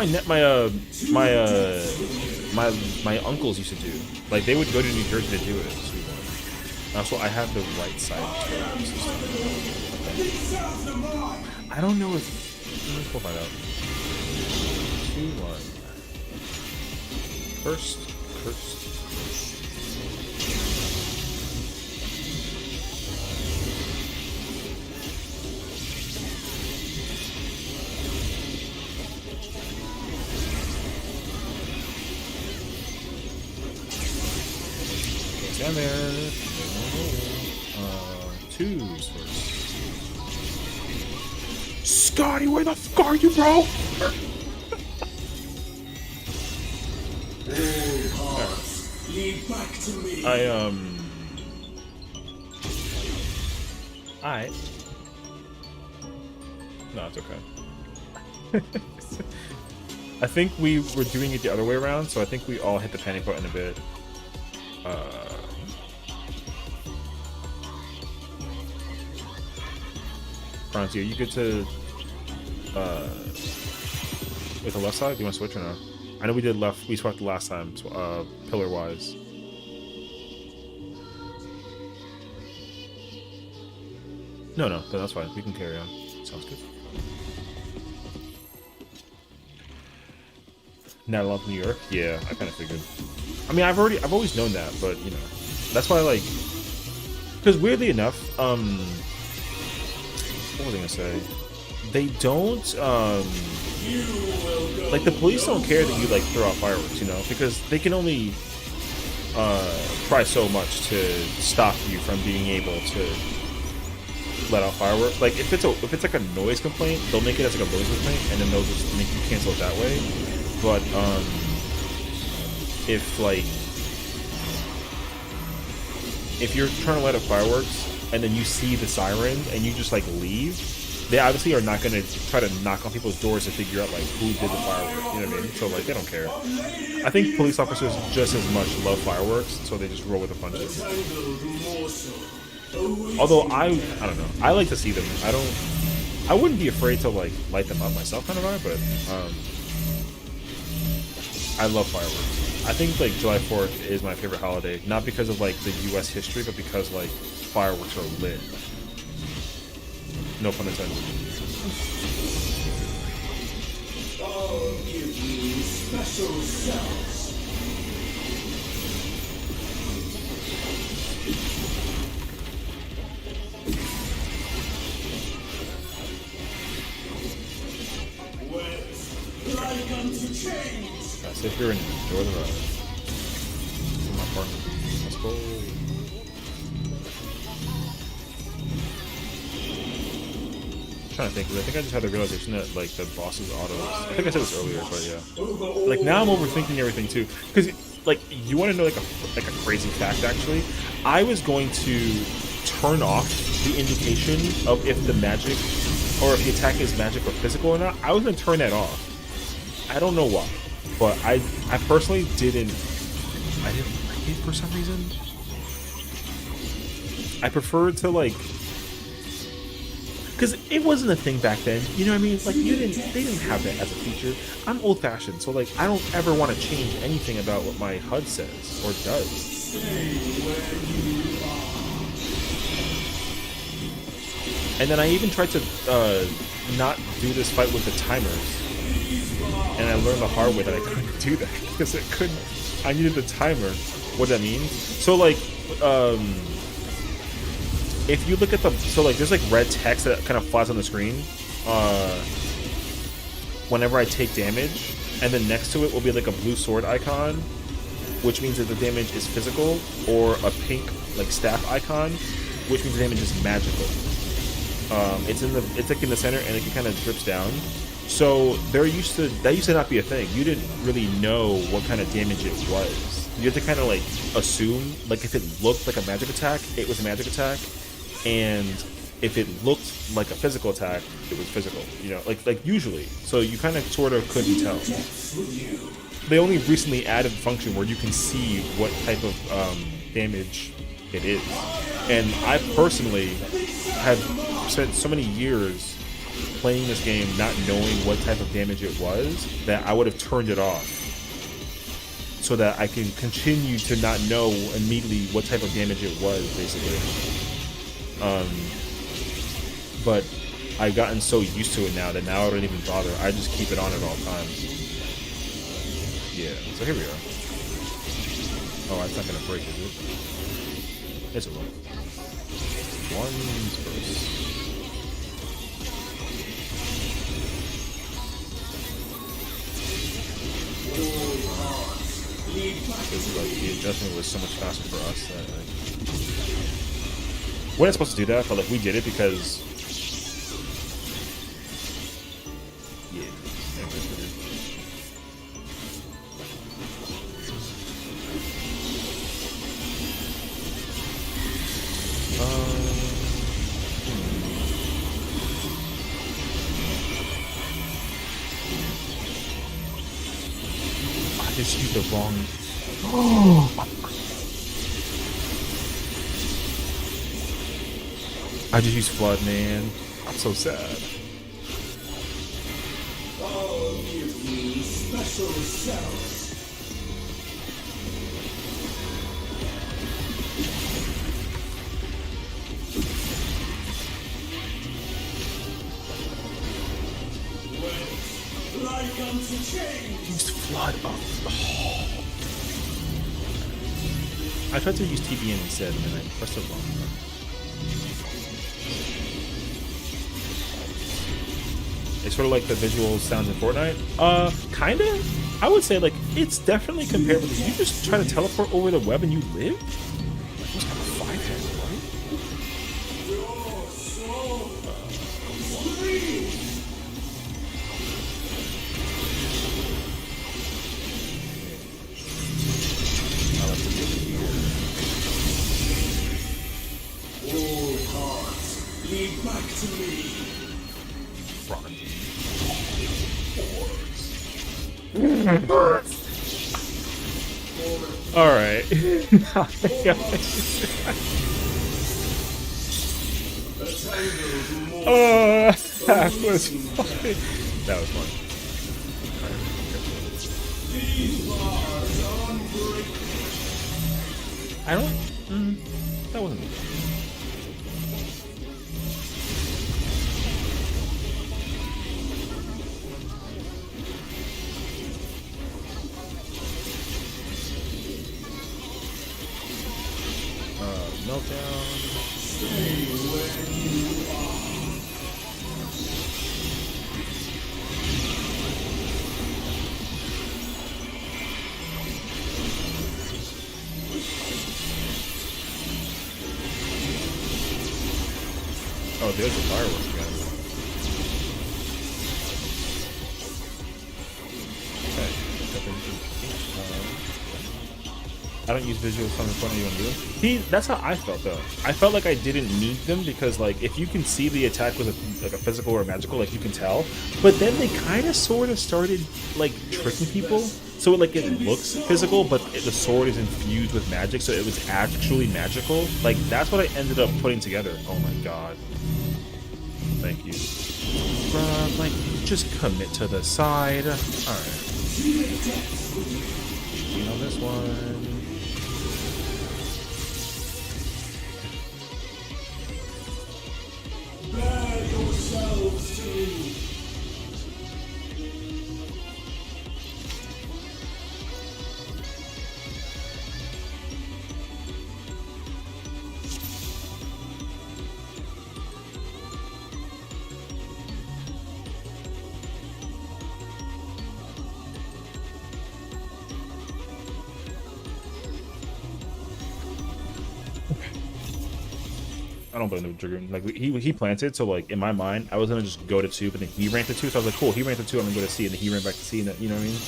my uncles used to do. Like, they would go to New Jersey to do it. So I have the right side system. Okay. I don't know if... We'll find out. 2-1. First. Down there. Twos first. Scotty, where the fuck are you, bro? Lead back to me. Alright. No, it's okay. I think we were doing it the other way around, so I think we all hit the panic button a bit. Frontier, you get to with the left side. Do you want to switch or no? I know we did left. We swapped the last time, pillar wise. No, that's fine. We can carry on. Sounds good. Not a lot of New York. Yeah, I kind of figured. I mean, I've always known that, but you know, that's why like, because weirdly enough, what was I gonna say? They don't like the police don't care that you like throw out fireworks, you know, because they can only try so much to stop you from being able to let out fireworks. Like if it's like a noise complaint, they'll make it as like a noise complaint, and then they'll just make you cancel it that way. But if you're trying to light up fireworks and then you see the siren and you just like leave, they obviously are not going to try to knock on people's doors to figure out like who did the fireworks. You know what I mean? So like they don't care. I think police officers just as much love fireworks, so they just roll with the punches. Although I don't know. I like to see them. I wouldn't be afraid to like light them up myself, kind of vibe, but I love fireworks. I think like July 4th is my favorite holiday, not because of like the U.S. history, but because like fireworks are lit. No pun intended. I'll give you special sounds. Like unto change. That's if you're in Northern Ride. My partner. Let's go. I'm trying to think, because I think I just had the realization that like the boss's autos. I think I said this earlier, but yeah. Like now I'm overthinking everything too, because like you want to know like a crazy fact actually. I was going to turn off the indication of if the magic or if the attack is magic or physical or not. I was going to turn that off. I don't know why, but I personally didn't like it for some reason. I preferred to like, because it wasn't a thing back then. You know what I mean? Like they didn't have that as a feature. I'm old fashioned, so like I don't ever want to change anything about what my HUD says or does. And then I even tried to not do this fight with the timers. And I learned the hard way that I couldn't do that because I needed the timer. What does that mean? So like, if you look at there's like red text that kind of flies on the screen whenever I take damage, and then next to it will be like a blue sword icon, which means that the damage is physical, or a pink like staff icon, which means the damage is magical. It's like in the center, and it kind of drips down. So that used to not be a thing. You didn't really know what kind of damage it was. You had to kind of like assume, like if it looked like a magic attack, it was a magic attack, and if it looked like a physical attack, it was physical. You know, like usually. So you kind of sort of couldn't tell. They only recently added a function where you can see what type of damage it is, and I personally have spent so many years playing this game not knowing what type of damage it was that I would have turned it off so that I can continue to not know immediately what type of damage it was, basically. But I've gotten so used to it now that now I don't even bother. I just keep it on at all times. Yeah, so here we are. Oh, it's not gonna break, is it? Yes, it will. One first. Because like the adjustment was so much faster for us that like, we're not supposed to do that, but like we did it because yeah. I just used the wrong. Oh. I just used flood, man. I'm so sad. I'll give you special cells. Like unto change. Used flood. Oh. I tried to use TBN instead, and then I pressed it wrong. It's sort of like the visual sounds in Fortnite. Kinda. I would say like it's definitely comparable. You just try to teleport over the web and you live. Like, what's kind of 5-handed, right? Your soul. Free. I'll have to be over here. All hearts lead back to me. Rock. All right. Oh, that was funny. That was fun. These bars unbreakable. I don't. That wasn't. Meltdown. Stay where you are. Oh, there's the fireworks again. Okay. I don't use visuals from in front of you and do. That's how I felt though. I felt like I didn't need them because like if you can see the attack was like a physical or magical, like you can tell. But then they kind of sort of started like tricking people. So it looks physical, but the sword is infused with magic, so it was actually magical. Like that's what I ended up putting together. Oh my god. Thank you. Bruh, like just commit to the side. Alright. You know this one. Bear yourselves to me. I don't blame the Dragoon. Like he planted, so like in my mind, I was gonna just go to 2, but then he ran to 2, so I was like, cool, he ran to 2, I'm gonna go to C, and then he ran back to C, and then, you know what I mean?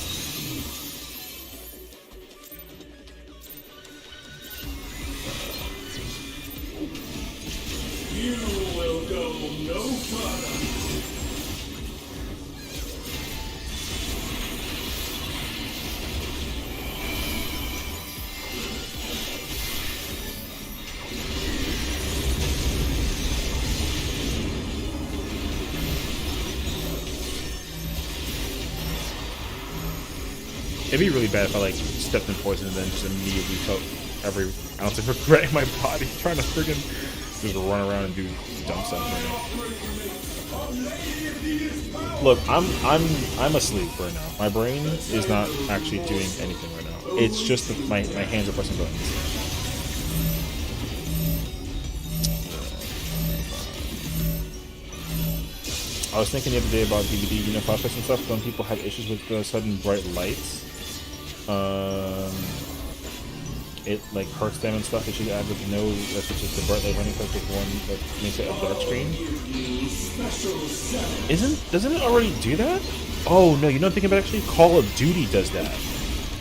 You will go no further. It'd be really bad if I like stepped in poison and then just immediately felt every ounce of regret in my body trying to friggin' just run around and do dumb stuff right now. Look, I'm asleep right now. My brain is not actually doing anything right now. It's just that my hands are pressing buttons. I was thinking the other day about DVD, you know, flashlights and stuff. When people have issues with sudden bright lights, it like hurts them and stuff. They should add with no, such as the bright light running effect with one that makes it a dark screen. Doesn't it already do that? Oh no, you know what I'm thinking about actually? Call of Duty does that.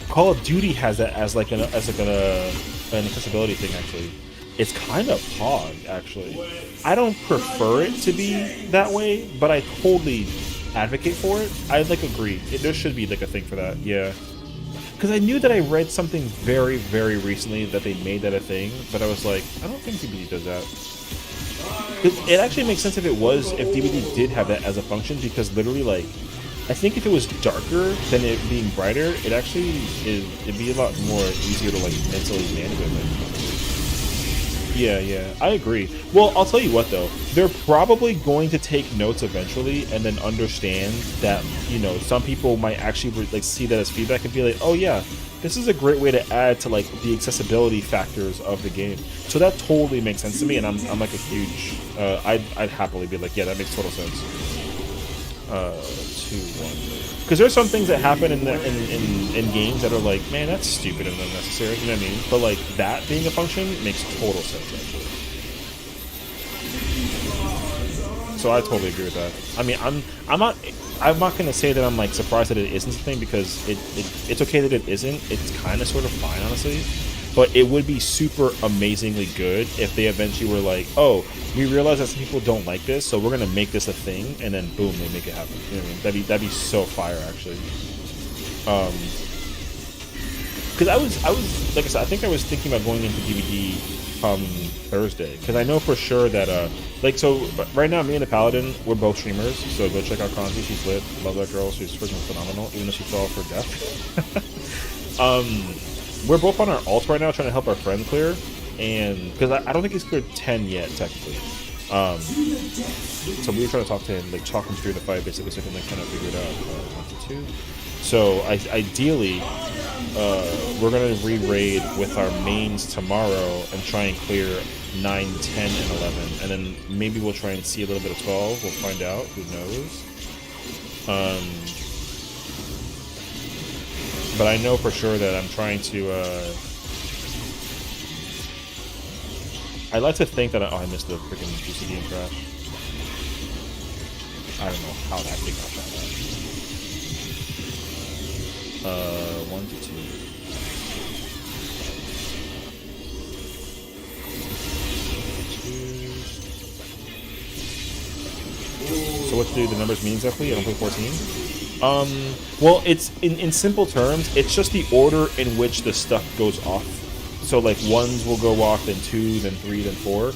Call of Duty has that as like an accessibility thing actually. It's kind of hard actually. I don't prefer it to be that way, but I totally advocate for it. I like agree. There should be like a thing for that. Yeah. Because I knew that I read something very, very recently that they made that a thing, but I was like, I don't think DBD does that. It actually makes sense if it was, if DVD did have that as a function, because literally, like, I think if it was darker than it being brighter, it actually it'd be a lot more easier to like mentally manage it. Yeah, I agree. Well, I'll tell you what though, they're probably going to take notes eventually and then understand that, you know, some people might actually like see that as feedback and be like, oh yeah, this is a great way to add to like the accessibility factors of the game. So that totally makes sense to me, and I'm like a huge, I'd happily be like, yeah, that makes total sense. 2-1. Because there's some things that happen in games that are like, man, that's stupid and unnecessary. You know what I mean? But like that being a function makes total sense actually. So I totally agree with that. I mean, I'm not gonna say that I'm like surprised that it isn't something, because it's okay that it isn't. It's kind of sort of fine, honestly. But it would be super amazingly good if they eventually were like, oh, we realize that some people don't like this, so we're gonna make this a thing, and then boom, they make it happen. You know what I mean? That'd be so fire, actually. Because I was like I said, I think I was thinking about going into DVD Thursday, because I know for sure that like, so right now me and the Paladin, we're both streamers, so go check out Conti. She's lit. Love that girl. She's freaking phenomenal, even though she fell for death. We're both on our alts right now trying to help our friend clear, and because I don't think he's cleared 10 yet technically. So we were trying to talk to him, like talk him through the fight basically, so he can like kind of figure it out. 1 to 2. So ideally, we're gonna re-raid with our mains tomorrow and try and clear 9, 10, and 11, and then maybe we'll try and see a little bit of 12. We'll find out. Who knows? But I know for sure that I'm trying to, I like to think that, I missed the freaking GCD and crash. I don't know how that thing got that. 1 to 2. So what to do, the numbers mean exactly? I don't play 14? Well, it's in simple terms, it's just the order in which the stuff goes off. So like 1s will go off, then 2, then 3, then 4.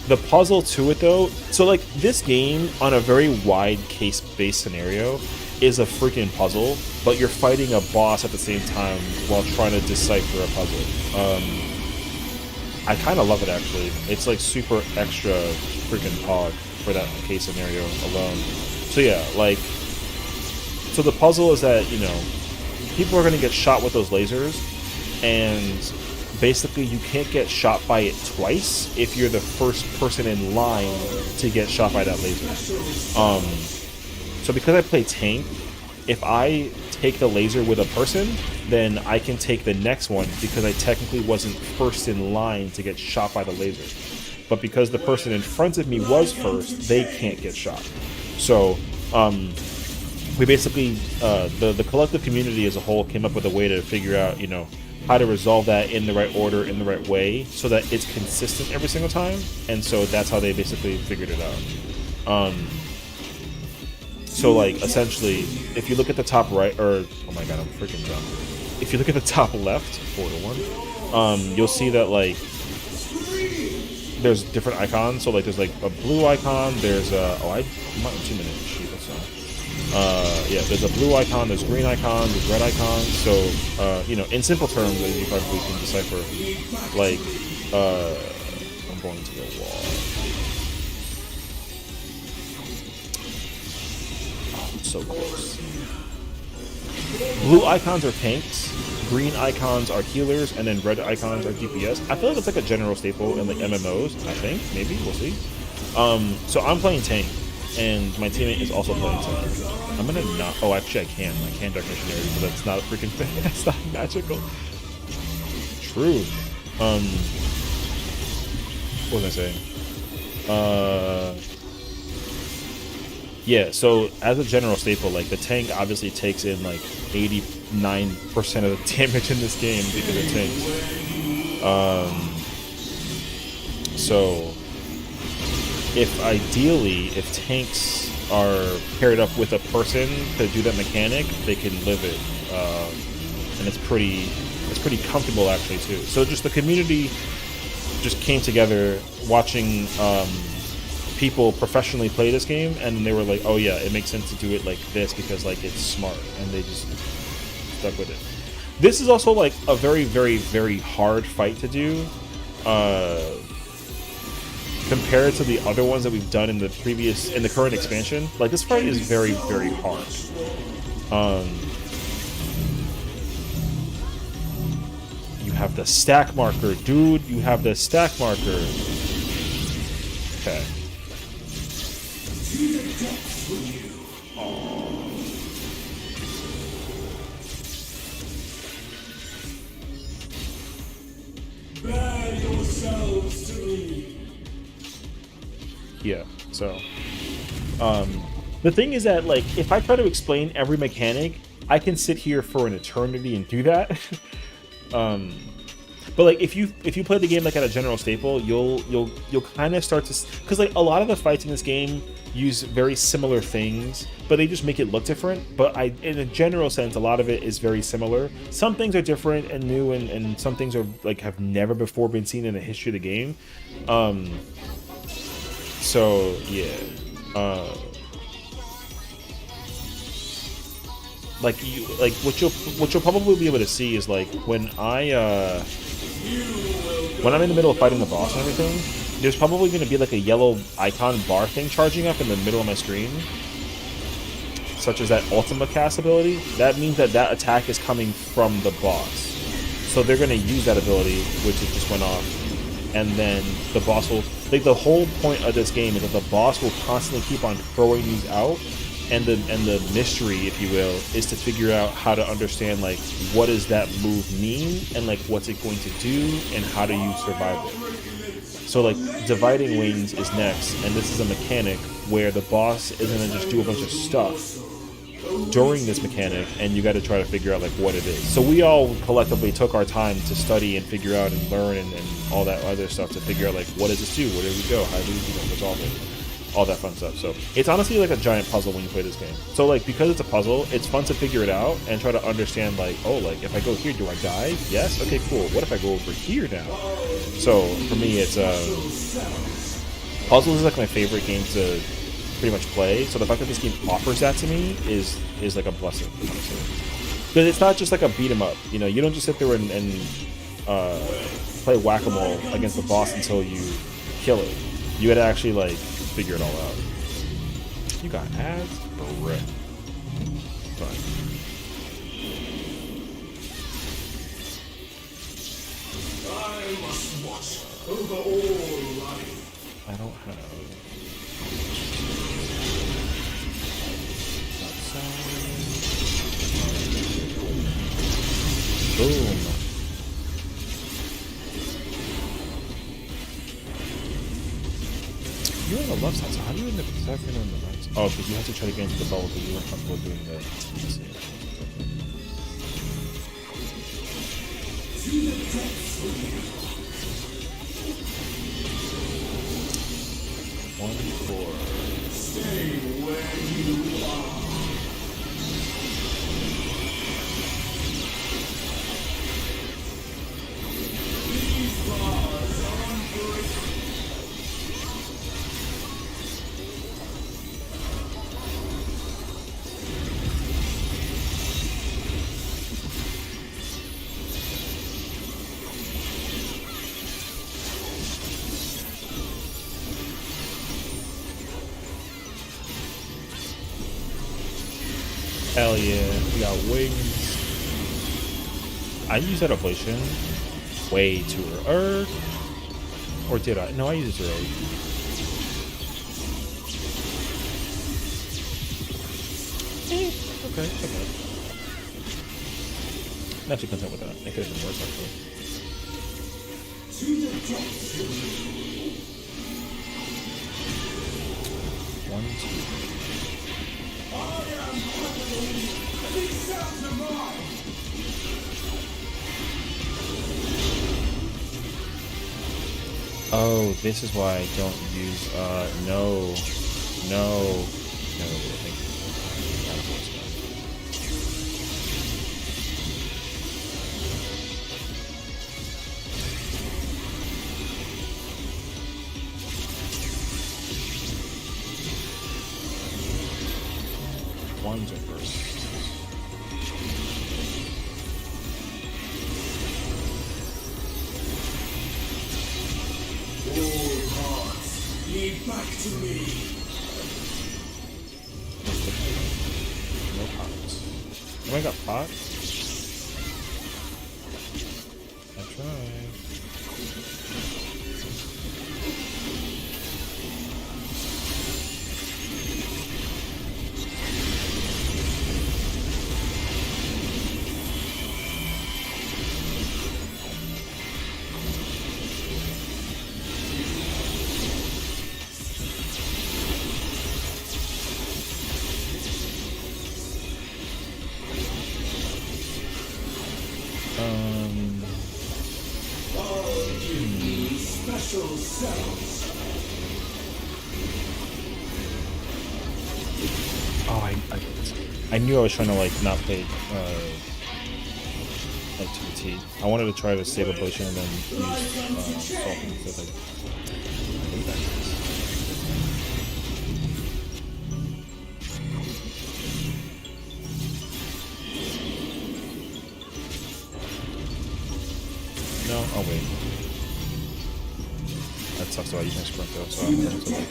The puzzle to it though, so like this game on a very wide case-based scenario is a freaking puzzle, but you're fighting a boss at the same time while trying to decipher a puzzle. I kind of love it actually. It's like super extra freaking pog for that case scenario alone. So yeah, like, so the puzzle is that, you know, people are going to get shot with those lasers, and basically you can't get shot by it twice if you're the first person in line to get shot by that laser. So because I play tank, if I take the laser with a person, then I can take the next one because I technically wasn't first in line to get shot by the laser. But because the person in front of me was first, they can't get shot. So, we basically, the collective community as a whole came up with a way to figure out, you know, how to resolve that in the right order, in the right way, so that it's consistent every single time. And so that's how they basically figured it out. So like, essentially, if you look at the top right, or, oh my god, I'm freaking dumb. If you look at the top left, 4 to 1, you'll see that like, there's different icons. So like, there's like a blue icon, there's a, oh, I might have 2 minutes, shoot, that's not. Yeah, there's a blue icon, there's green icon, there's red icon. So, you know, in simple terms, as you probably can decipher, like, I'm going to the wall. Oh, I'm so close. Blue icons are tanks, green icons are healers, and then red icons are DPS. I feel like it's like a general staple in like MMOs, I think. Maybe, we'll see. So I'm playing tank, and my teammate is also playing tank. I'm gonna not, oh actually I can Dark Missionary, but that's not a freaking thing. That's not magical. True. What was I saying? Yeah, so as a general staple, like the tank obviously takes in like 89% of the damage in this game because it tanks. So if ideally, if tanks are paired up with a person to do that mechanic, they can live it, and it's pretty comfortable actually too. So just the community just came together watching people professionally play this game, and they were like, oh yeah, it makes sense to do it like this because like it's smart, and they just stuck with it. This is also like a very, very, very hard fight to do, compared to the other ones that we've done in the current expansion. Like this fight is very, very hard. You have the stack marker, dude. You have the stack marker. Okay. Bear yourselves to me. Yeah, so the thing is that like if I try to explain every mechanic, I can sit here for an eternity and do that. But like if you play the game like at a general staple, you'll kind of start to, because like a lot of the fights in this game use very similar things, but they just make it look different. But in a general sense, a lot of it is very similar. Some things are different and new, and some things are like have never before been seen in the history of the game. So yeah, like what you'll probably be able to see is like when I'm in the middle of fighting the boss and everything, there's probably going to be like a yellow icon bar thing charging up in the middle of my screen, such as that Ultima cast ability. That means that attack is coming from the boss, so they're going to use that ability, which it just went off, and then the boss will, like, the whole point of this game is that the boss will constantly keep on throwing these out, and the mystery, if you will, is to figure out how to understand like what does that move mean, and like what's it going to do, and how do you survive it. So like dividing wings is next, and this is a mechanic where the boss is going to just do a bunch of stuff during this mechanic, and you got to try to figure out like what it is. So we all collectively took our time to study and figure out and learn and all that other stuff to figure out like what does this do, where do we go, how do we resolve it, all that fun stuff. So it's honestly like a giant puzzle when you play this game. So like because it's a puzzle, it's fun to figure it out and try to understand like, oh, like if I go here, do I die? Yes. Okay, cool. What if I go over here now? So for me, it's puzzles is like my favorite game to pretty much play. So the fact that this game offers that to me is like a blessing, honestly. Because it's not just like a beat 'em up. You know, you don't just sit there and play whack-a-mole against the boss until you kill it. You gotta actually like figure it all out. You got ads? Correct. Fine. I must watch over all life. I don't have. Boom. You're on the left side, so how do you end up exactly on the right side? Oh, because you have to try to get into the bubble because you weren't comfortable doing the... One, four. Stay where you are. These bars are unbreakable. Hell yeah, we got wings. I used that ablation way too early. Or did I? No, I used it too early. Okay, okay. I'm actually content with that. It could have been worse, actually. One, two. Oh, this is why I don't use, no, thank you. ones are first. All hearts lead back to me. No pots. Oh, I got pots? I tried. Special cells. Oh, I knew I was trying to like not play like to the T. I wanted to try to save a potion and then use salt instead. I hate that. No, I'll wait. That sucks about using sprint though, so I'm going to like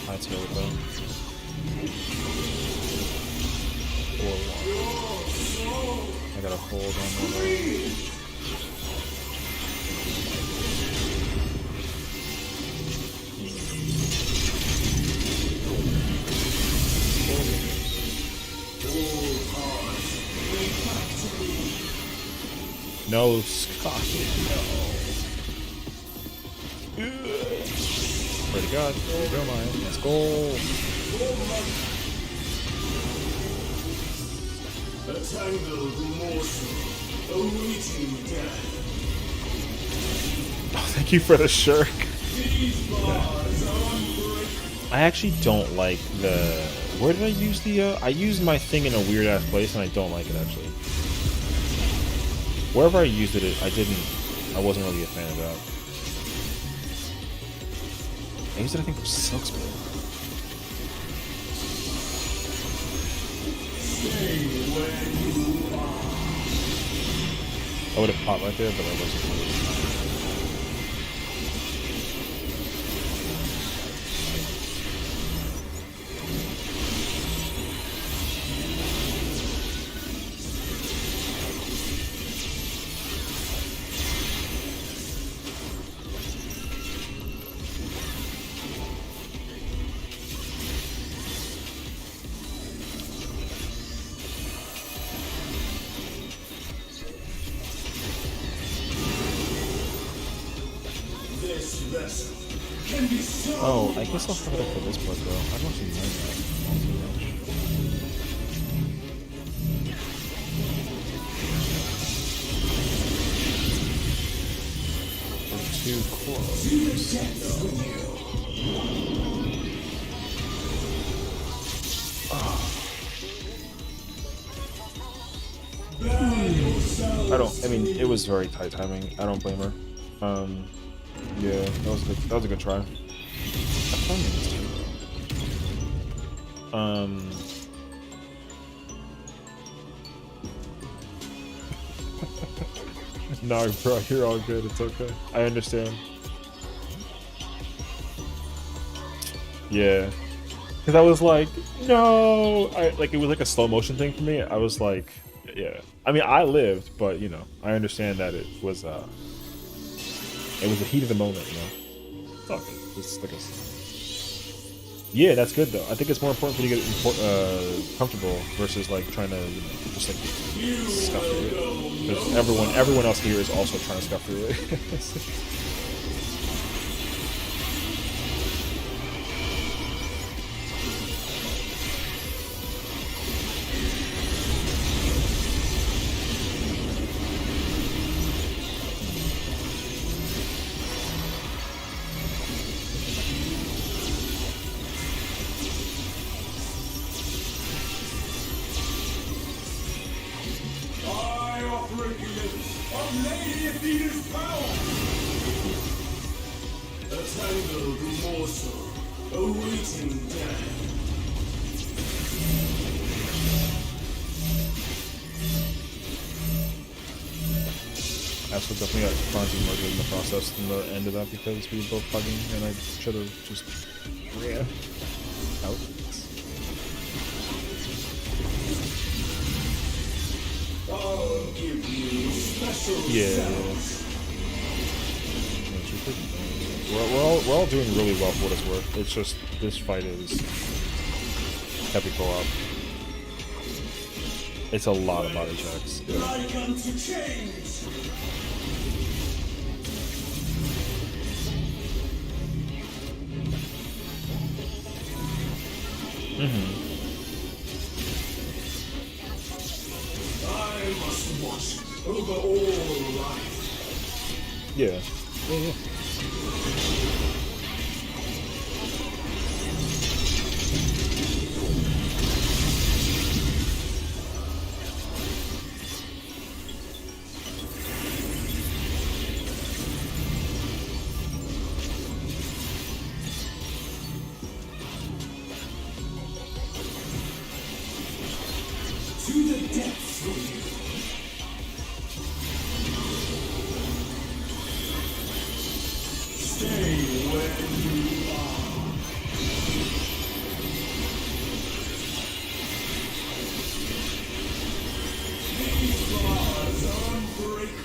hightail it though. I gotta hold on that. No, Scott, no. Pray to God. There we go, Maya. Let's go. A tangled morsel awaiting death. Oh, thank you for the shirk. These bars are unbreakable. I actually don't like the... Where did I use the... I used my thing in a weird-ass place, and I don't like it, actually. Wherever I used it, I wasn't really a fan of that. I used it, I think, for Silk Spray. I would have popped right there, but I wasn't. Oh, I guess I'll have it up for this part though. I don't actually mind that all too much. We're too close. I mean, it was very tight timing. I don't blame her. Yeah, that was a good try. No, bro, you're all good. It's okay. I understand. Yeah, because I was like, no, it was like a slow motion thing for me. I was like, yeah. I mean, I lived, but you know, I understand that it was the heat of the moment. You know, it's all good. It's like yeah, that's good though. I think it's more important for you to get comfortable versus like trying to just like scuff through it. Because everyone else here is also trying to scuff through it. Astro definitely got Fonzie murdered in the process in the end of that because we were both hugging and I should have just ran out. I'll give you special cells. We're all doing really well for what it's worth. It's just this fight is heavy co-op. It's a lot of body checks. Yeah. Like unto change. I must watch over all life. Yeah. Yeah. To the depths with you. Stay where you are. These bars are unbreakable.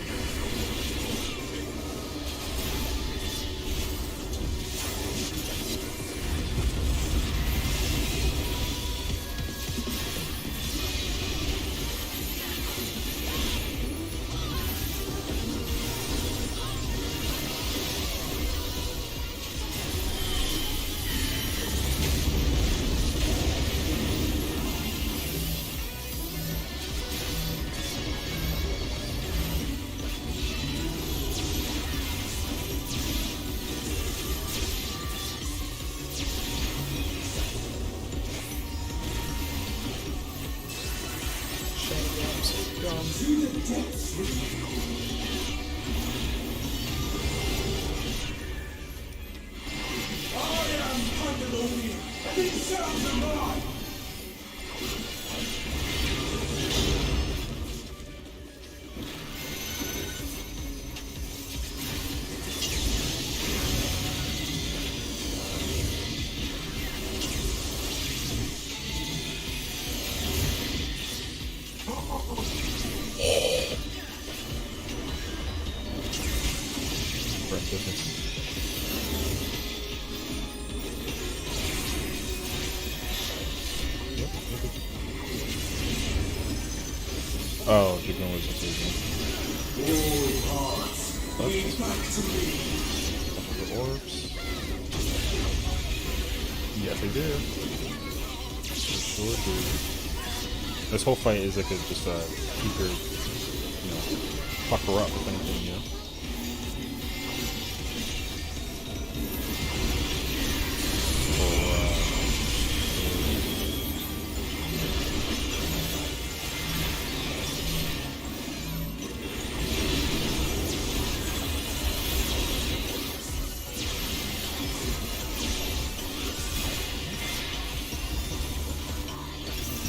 To the depths with you. I am Pandalonia, and these sounds are mine. Oh, the gun was included. All hearts, lead back to me. The orbs. Yes, they do. They sure do. This whole fight is like a, just a keep her, you know, fuck her up if anything, you know.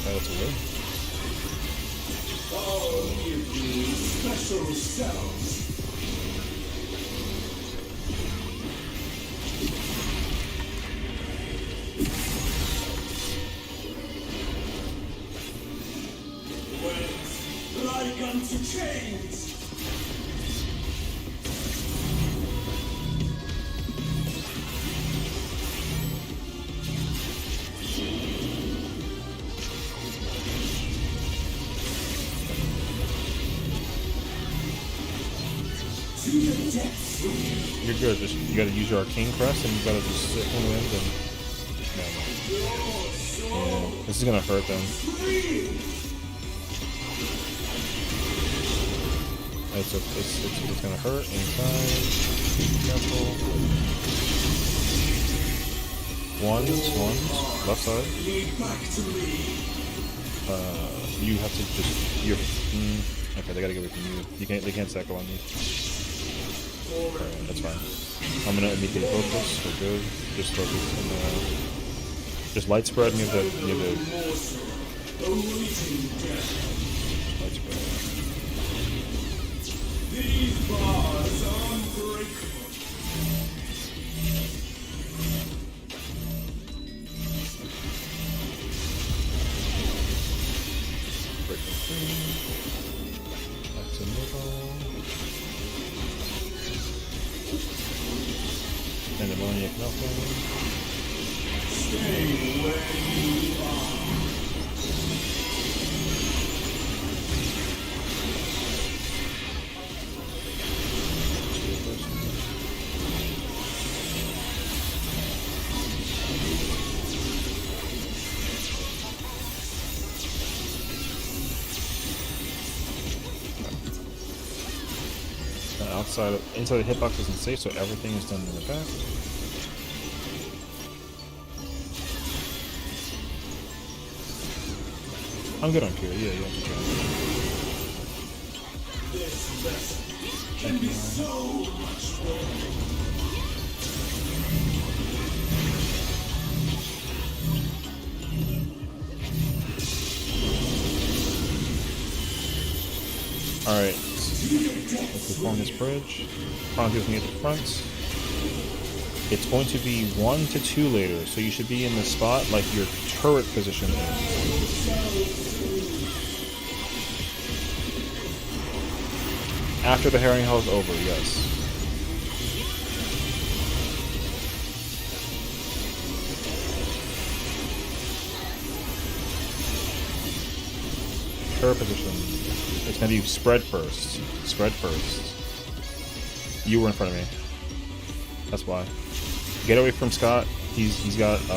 That's a win. I'll give you special cells. Went like unto chains. To the depths with you. You're good. Just you gotta use your arcane crest and you gotta just sit in the wind and yeah, this is gonna hurt them. It's gonna hurt inside. Be careful. Ones, left side. You have to just okay, they gotta get away from you. They can't cycle on you. Alright, that's fine. I'm gonna immediately focus. We're good. Just focus on just light spread near the light spread. These bars are unbreakable. Break them free. Back to middle. And ammoniac nothing. Stay where you are. Inside the hitbox isn't safe, so everything is done in the back. I'm good on Kira, yeah, I'm good. This lesson can be so much more. Alright, let's reform this bridge. Chronicles me at the front. It's going to be 1 to 2 later, so you should be in the spot like your turret position is. After the herring hell is over, yes. Turret position. It's gonna be spread first. Spread first. You were in front of me. That's why. Get away from Scott. He's got no.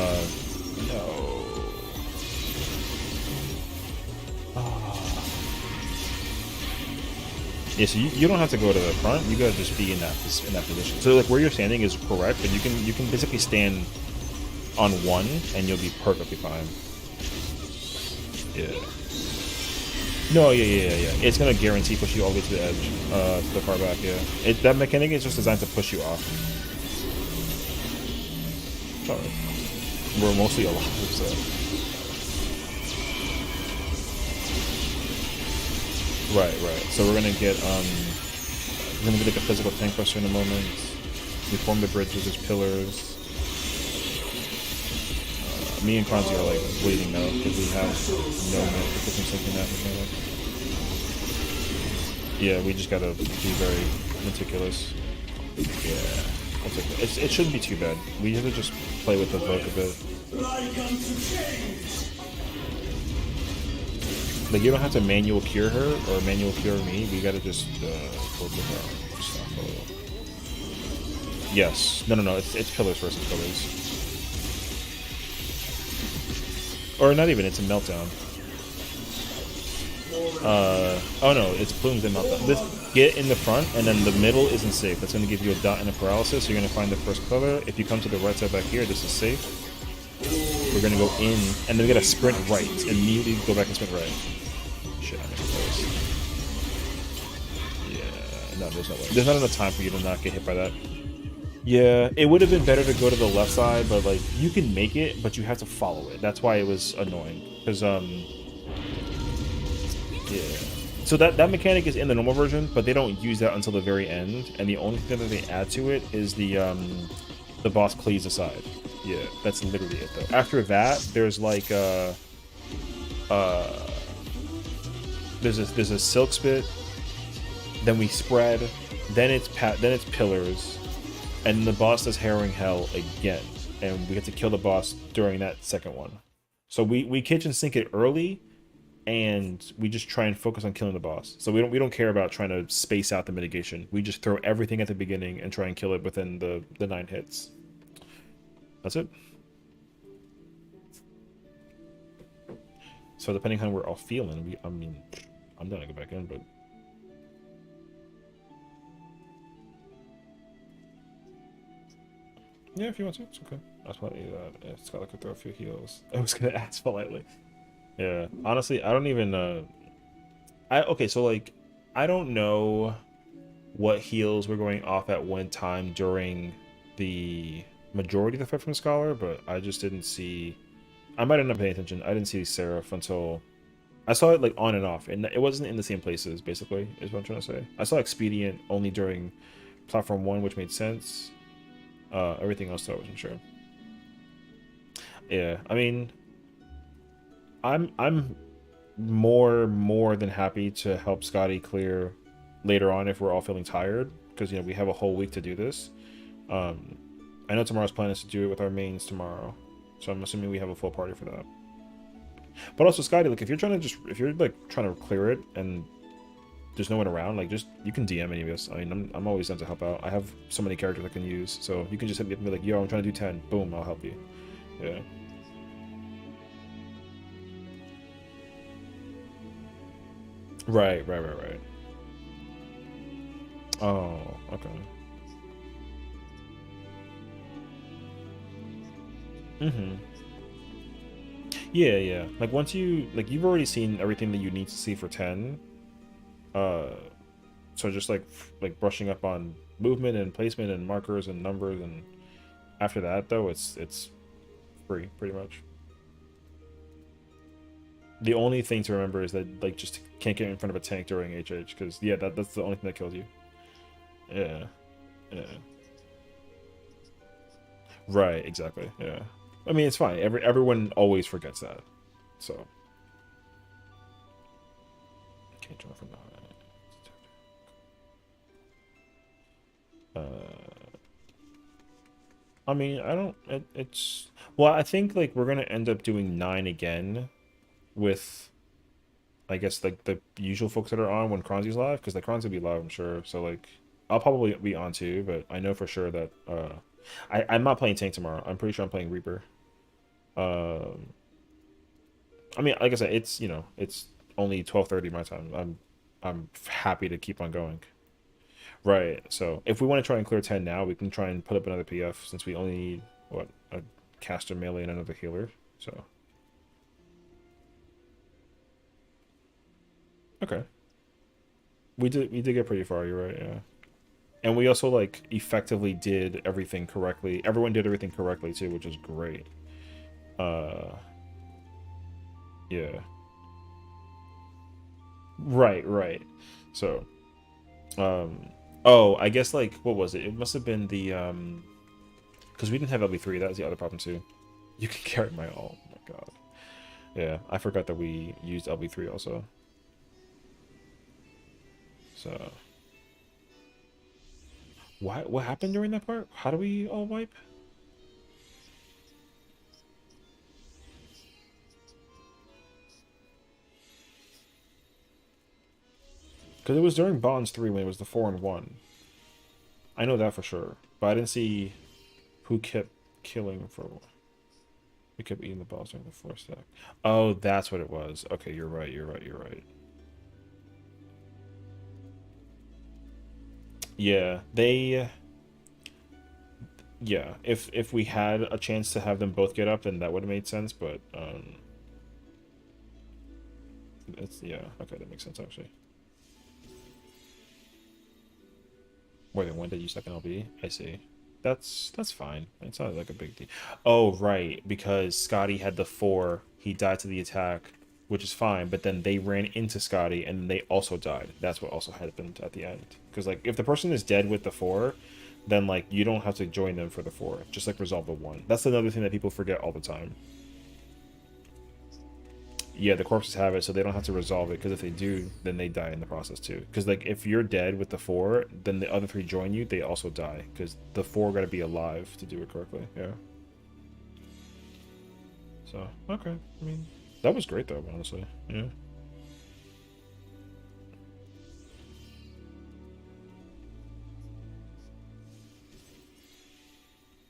Oh. Yeah, so you don't have to go to the front. You gotta just be in that position. So like where you're standing is correct, but you can basically stand on one and you'll be perfectly fine. Yeah. No, yeah. It's gonna guarantee push you all the way to the edge, to the far back. Yeah. That mechanic is just designed to push you off. Sorry. We're mostly alive, so. Right. So we're gonna get like a physical tank buster in a moment. We form the bridges, there's pillars. Me and Kranzi are like waiting now because we have no net for something that mechanic. Yeah, we just gotta be very meticulous. Yeah, it's okay. It shouldn't be too bad. We have to just play with the book a bit. Like you don't have to manual cure her or manual cure me. We gotta just work with our stuff. Yes. No. It's pillars versus pillars. Or not even, it's a meltdown. Oh no, it's plumes and meltdown. Get in the front, and then the middle isn't safe. That's going to give you a dot and a paralysis. You're going to find the first color. If you come to the right side back here, this is safe. We're going to go in, and then we got to sprint right. Immediately go back and sprint right. Shit, I'm close. Yeah, no, there's no way. There's not enough time for you to not get hit by that. Yeah, it would have been better to go to the left side, but like you can make it, but you have to follow it. That's why it was annoying. Because yeah. So that mechanic is in the normal version, but they don't use that until the very end. And the only thing that they add to it is the boss cleaves aside. Yeah, that's literally it though. After that, there's like there's a silk spit. Then we spread. Then it's pillars. And the boss does Harrowing Hell again, and we get to kill the boss during that second one. So we kitchen sink it early, and we just try and focus on killing the boss. So we don't care about trying to space out the mitigation. We just throw everything at the beginning and try and kill it within the 9 hits. That's it. So depending on how we're all feeling, I mean, I'm gonna go back in, but. Yeah, if you want to, it's okay. That's why Scott could throw a few heals. I was gonna ask politely. Yeah, honestly, I don't even. Okay, so like, I don't know what heals were going off at one time during the majority of the fight from Scholar, but I just didn't see. I might have not paid attention. I didn't see Seraph until I saw it like on and off, and it wasn't in the same places. Basically, is what I'm trying to say. I saw Expedient only during platform 1, which made sense. Everything else though, I wasn't sure. Yeah, I mean, I'm more than happy to help Scotty clear later on if we're all feeling tired, because you know we have a whole week to do this. I know tomorrow's plan is to do it with our mains tomorrow, so I'm assuming we have a full party for that. But also, Scotty, like if you're trying to if you're like trying to clear it and there's no one around, like just you can DM any of us. I mean, I'm always down to help out. I have so many characters I can use, so you can just hit me and be like, yo, I'm trying to do 10. Boom, I'll help you. Yeah. Right. Oh, okay. Mm-hmm. Yeah. Like once you've already seen everything that you need to see for 10. Uh, so just like brushing up on movement and placement and markers and numbers, and after that though, it's free pretty much. The only thing to remember is that like just can't get in front of a tank during HH, because yeah, that's the only thing that kills you. Yeah, yeah. Right, exactly. Yeah. I mean, it's fine. Everyone always forgets that. So can't join from that. I mean, I don't. It's well. I think like we're gonna end up doing 9 again, with I guess like the usual folks that are on when Kronzi's live, because like Kronzi will be live, I'm sure. So like I'll probably be on too, but I know for sure that I'm not playing tank tomorrow. I'm pretty sure I'm playing Reaper. Um, I mean, like I said, it's it's only 12:30 my time. I'm happy to keep on going. Right. So if we want to try and clear 10 now, we can try and put up another PF, since we only need what, a caster, melee, and another healer. So okay, we did get pretty far. You're right. Yeah. And we also like effectively did everything correctly. Everyone did everything correctly too, which is great. Uh, yeah. Right. So, oh, I guess like what was it? It must have been the because we didn't have LB3. That was the other problem too. You can carry my ult. Oh my god. Yeah, I forgot that we used LB3 also. So, what happened during that part? How do we all wipe? Because it was during Bonds 3 when it was the 4 and 1. I know that for sure. But I didn't see who kept killing for. We kept eating the balls during the 4 stack. Oh, that's what it was. Okay, you're right. Yeah, they. Yeah, if we had a chance to have them both get up, then that would have made sense. But it's yeah. Okay, that makes sense actually. More than one did you second LB? I see. That's fine. It's not like a big deal. Oh, right, because Scotty had the 4, he died to the attack, which is fine, but then they ran into Scotty and they also died. That's what also happened at the end. Because like if the person is dead with the 4, then like you don't have to join them for the 4. Just like resolve the 1. That's another thing that people forget all the time. Yeah, the corpses have it, so they don't have to resolve it, because if they do, then they die in the process too. Because like if you're dead with the 4, then the other 3 join you, they also die, because the 4 got to be alive to do it correctly. Yeah. So okay, I mean that was great though, honestly. Yeah.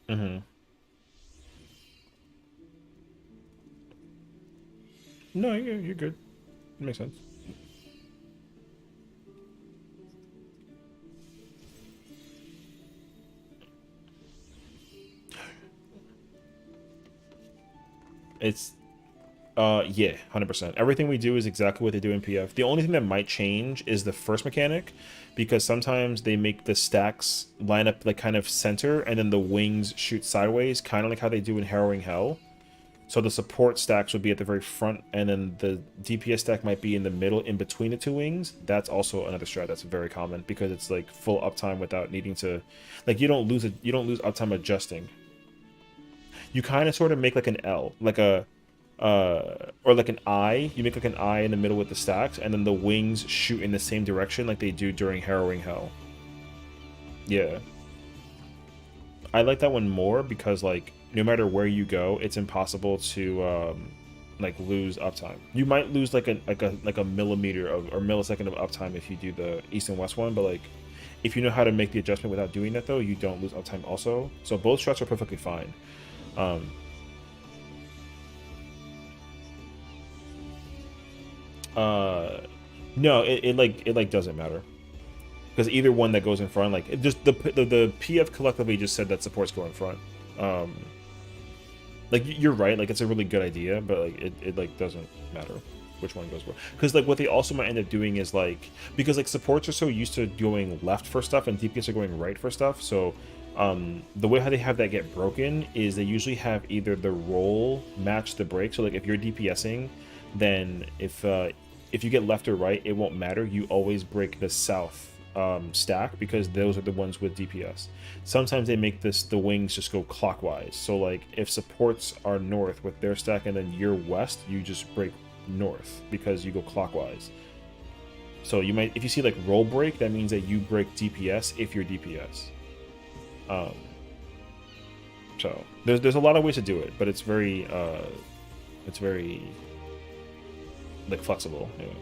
Mm-hmm. No, you're good. It makes sense. It's yeah, 100%. Everything we do is exactly what they do in PF. The only thing that might change is the first mechanic, because sometimes they make the stacks line up like kind of center, and then the wings shoot sideways, kind of like how they do in Harrowing Hell. So the support stacks would be at the very front, and then the DPS stack might be in the middle, in between the two wings. That's also another strat that's very common because it's like full uptime without needing to, like you don't lose uptime adjusting. You kind of sort of make like an L, like a or like an I. You make like an I in the middle with the stacks, and then the wings shoot in the same direction like they do during Harrowing Hell. Yeah. I like that one more because like no matter where you go, it's impossible to like lose uptime. You might lose like a millimeter of or millisecond of uptime if you do the east and west one, but like if you know how to make the adjustment without doing that though, you don't lose uptime also. So both strats are perfectly fine. No, it doesn't matter. Because either one that goes in front, like, it just the PF collectively just said that supports go in front. Like, you're right, like, it's a really good idea, but, like, it like, doesn't matter which one goes where. Because, like, what they also might end up doing is, like, because, like, supports are so used to going left for stuff, and DPS are going right for stuff, so, the way how they have that get broken is they usually have either the roll match the break, so, like, if you're DPSing, then if you get left or right, it won't matter, you always break the south stack because those are the ones with DPS. Sometimes they make the wings just go clockwise. So like if supports are north with their stack and then you're west, you just break north because you go clockwise. So you might, if you see like roll break, that means that you break DPS if you're DPS. So there's a lot of ways to do it, but it's very like flexible. Anyway.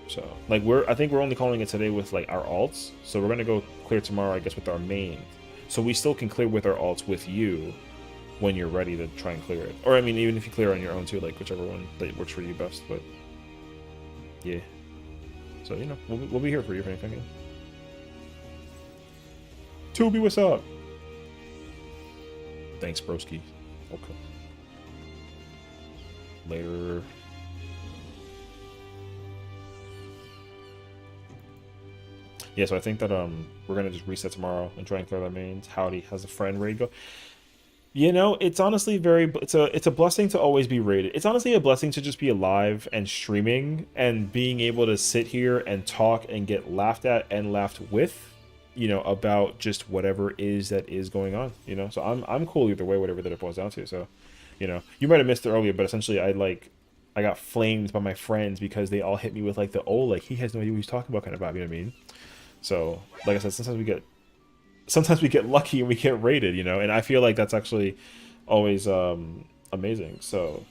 So, like, I think we're only calling it today with, like, our alts. So we're going to go clear tomorrow, I guess, with our main. So we still can clear with our alts with you when you're ready to try and clear it. Or, I mean, even if you clear on your own, too, like, whichever one that works for you best. But, yeah. So, you know, we'll be here for you if anything. Yeah. Toby, what's up? Thanks, broski. Okay. Later. Yeah, so I think that we're gonna just reset tomorrow and try and clear that mains. Howdy, how's the friend raid go? You know, it's honestly it's a blessing to always be raided. It's honestly a blessing to just be alive and streaming and being able to sit here and talk and get laughed at and laughed with, you know, about just whatever is that is going on, you know. So I'm cool either way, whatever that it boils down to. So, you know, you might have missed it earlier, but essentially I got flamed by my friends because they all hit me with like like he has no idea what he's talking about kind of vibe, you know what I mean? So, like I said, sometimes we get lucky and we get raided, you know, and I feel like that's actually always amazing. So,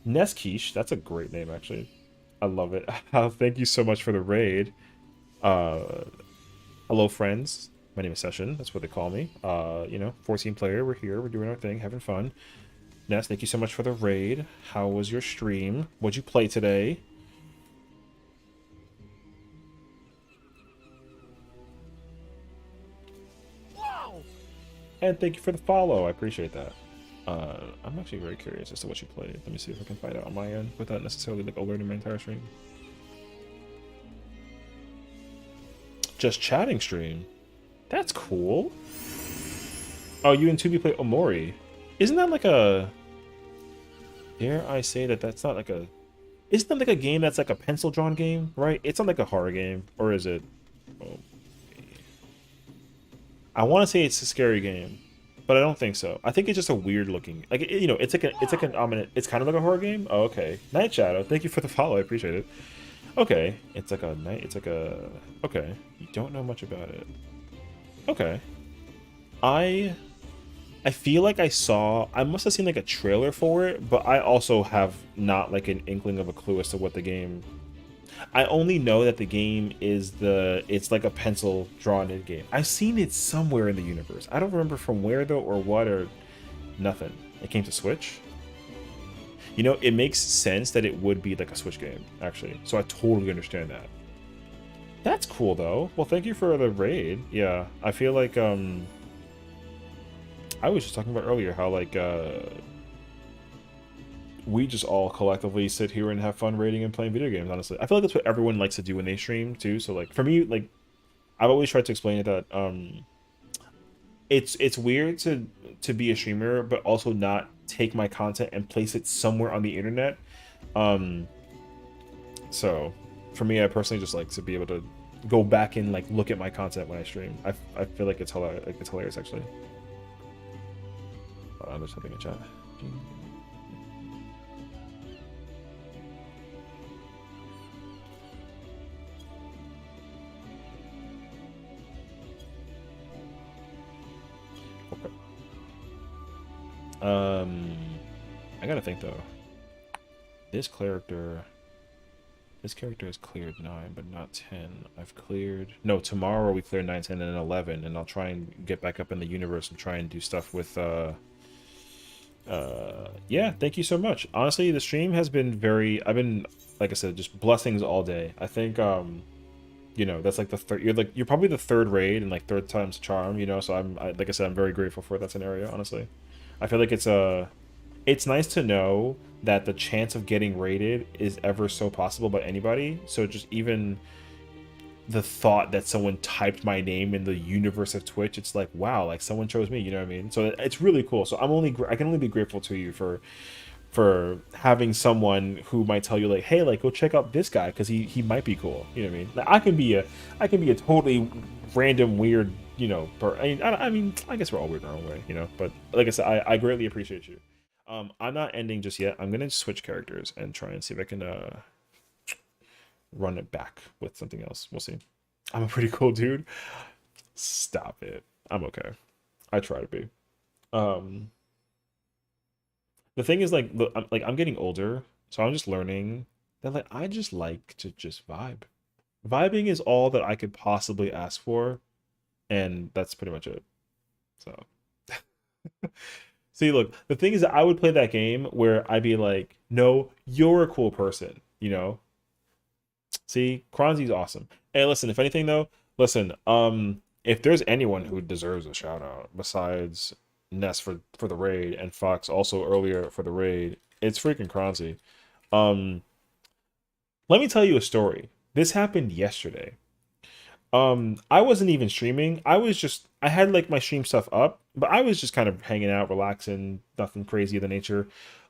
Neskish, that's a great name actually. I love it. Thank you so much for the raid. Hello friends. My name is Session. That's what they call me. You know, 14 player. We're here. We're doing our thing, having fun. Ness, thank you so much for the raid. How was your stream? What'd you play today? And thank you for the follow. I appreciate that. I'm actually very curious as to what you played. Let me see if I can find out on my end without necessarily like alerting my entire stream. Just chatting stream. That's cool. Oh, you and Tubi play Omori. Isn't that like a... Dare I say that that's not like a... Isn't that like a game that's like a pencil-drawn game, right? It's not like a horror game. Or is it... Oh. I want to say it's a scary game, but I don't think so. I think it's just a weird looking, like you know, it's like an ominous. It's kind of like a horror game. Oh, okay. Night Shadow. Thank you for the follow. I appreciate it. Okay, it's like a night. It's like a. Okay, you don't know much about it. Okay, I feel like I must have seen like a trailer for it, but I also have not like an inkling of a clue as to what the game. I only know that the game is it's like a pencil drawn in game. I've seen it somewhere in the universe. I don't remember from where though or what or nothing. It came to Switch. You know, it makes sense that it would be like a Switch game, actually. So I totally understand that. That's cool though. Well, thank you for the raid. Yeah, I feel like I was just talking about earlier how like we just all collectively sit here and have fun raiding and playing video games, honestly. I feel like that's what everyone likes to do when they stream, too. So, like, for me, like, I've always tried to explain it that, it's weird to be a streamer, but also not take my content and place it somewhere on the internet. Um, so for me, I personally just like to be able to go back and like look at my content when I stream. I feel like it's hilarious actually. I'm just typing in chat. Okay. I gotta think though. This character, this character has cleared 9, but not 10. I've cleared no. Tomorrow we clear 9, 10, and 11, and I'll try and get back up in the universe and try and do stuff with yeah, thank you so much. Honestly, the stream has been very, I've been, like I said, just blessings all day. I think you know, that's like the third, you're probably the third raid and like third time's charm, you know, so like I said, I'm very grateful for that scenario, honestly. I feel like it's nice to know that the chance of getting raided is ever so possible by anybody. So just even the thought that someone typed my name in the universe of Twitch, it's like, wow, like someone chose me, you know what I mean? So it's really cool. So I can only be grateful to you for having someone who might tell you like, hey, like go check out this guy because he might be cool, you know what I mean? Like I can be a totally random weird, you know, I mean I guess we're all weird in our own way, you know, but like I said, I greatly appreciate you. I'm not ending just yet. I'm gonna switch characters and try and see if I can run it back with something else. We'll see. I'm a pretty cool dude. Stop it. I'm okay. I try to be. Um, the thing is, like, I'm getting older, so I'm just learning that, like, I just like to just vibe. Vibing is all that I could possibly ask for, and that's pretty much it. So, see, look, the thing is that I would play that game where I'd be like, no, you're a cool person, you know? See, Kronzi's awesome. Hey, listen, if anything though, listen, if there's anyone who deserves a shout out besides Ness for the raid and Fox also earlier for the raid, it's freaking Kronzi. Um, let me tell you a story. This happened yesterday. I wasn't even streaming. I had like my stream stuff up, but I was just kind of hanging out, relaxing, nothing crazy of the nature.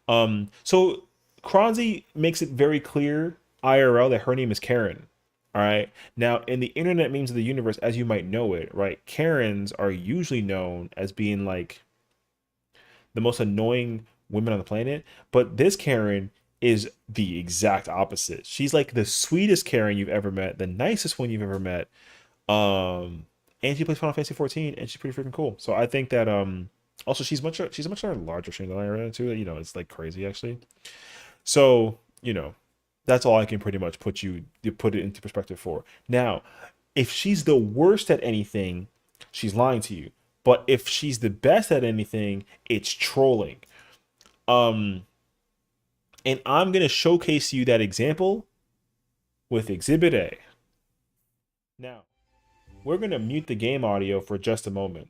So Kronzi makes it very clear IRL that her name is Karen. All right. Now, in the internet memes of the universe, as you might know it, right? Karens are usually known as being like the most annoying women on the planet, but this Karen is the exact opposite. She's like the sweetest Karen you've ever met, the nicest one you've ever met. And she plays Final Fantasy 14, and she's pretty freaking cool. So I think that also she's a much larger stream than I ran into. You know, it's like crazy actually. So you know, that's all I can pretty much put it into perspective for. Now, if she's the worst at anything, she's lying to you. But if she's the best at anything, it's trolling. Um, and I'm gonna showcase you that example with Exhibit A. Now, we're going to mute the game audio for just a moment.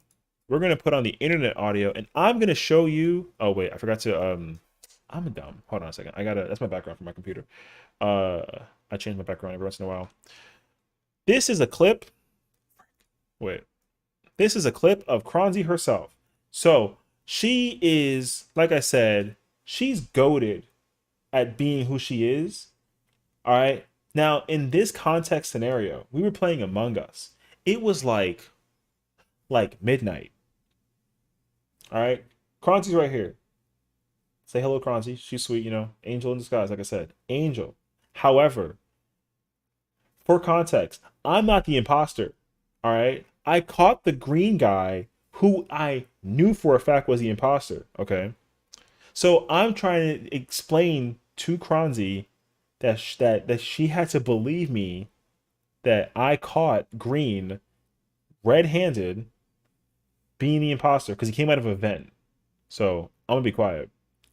We're going to put on the internet audio, and I'm going to show you. Oh wait, I forgot to I'm dumb. Hold on a second. That's my background for my computer. I change my background every once in a while. This is a clip. Wait. This is a clip of Kronzi herself. So she is, like I said, she's goated at being who she is. All right. Now, in this context scenario, we were playing Among Us. It was like midnight. All right. Kronzi's right here. Say hello, Kronzi. She's sweet, you know. Angel in disguise, like I said. Angel. However, for context, I'm not the imposter. All right. I caught the green guy who I knew for a fact was the imposter. Okay. So I'm trying to explain to Kronzi that she had to believe me that I caught Green red-handed being the imposter because he came out of a vent. So I'm gonna be quiet.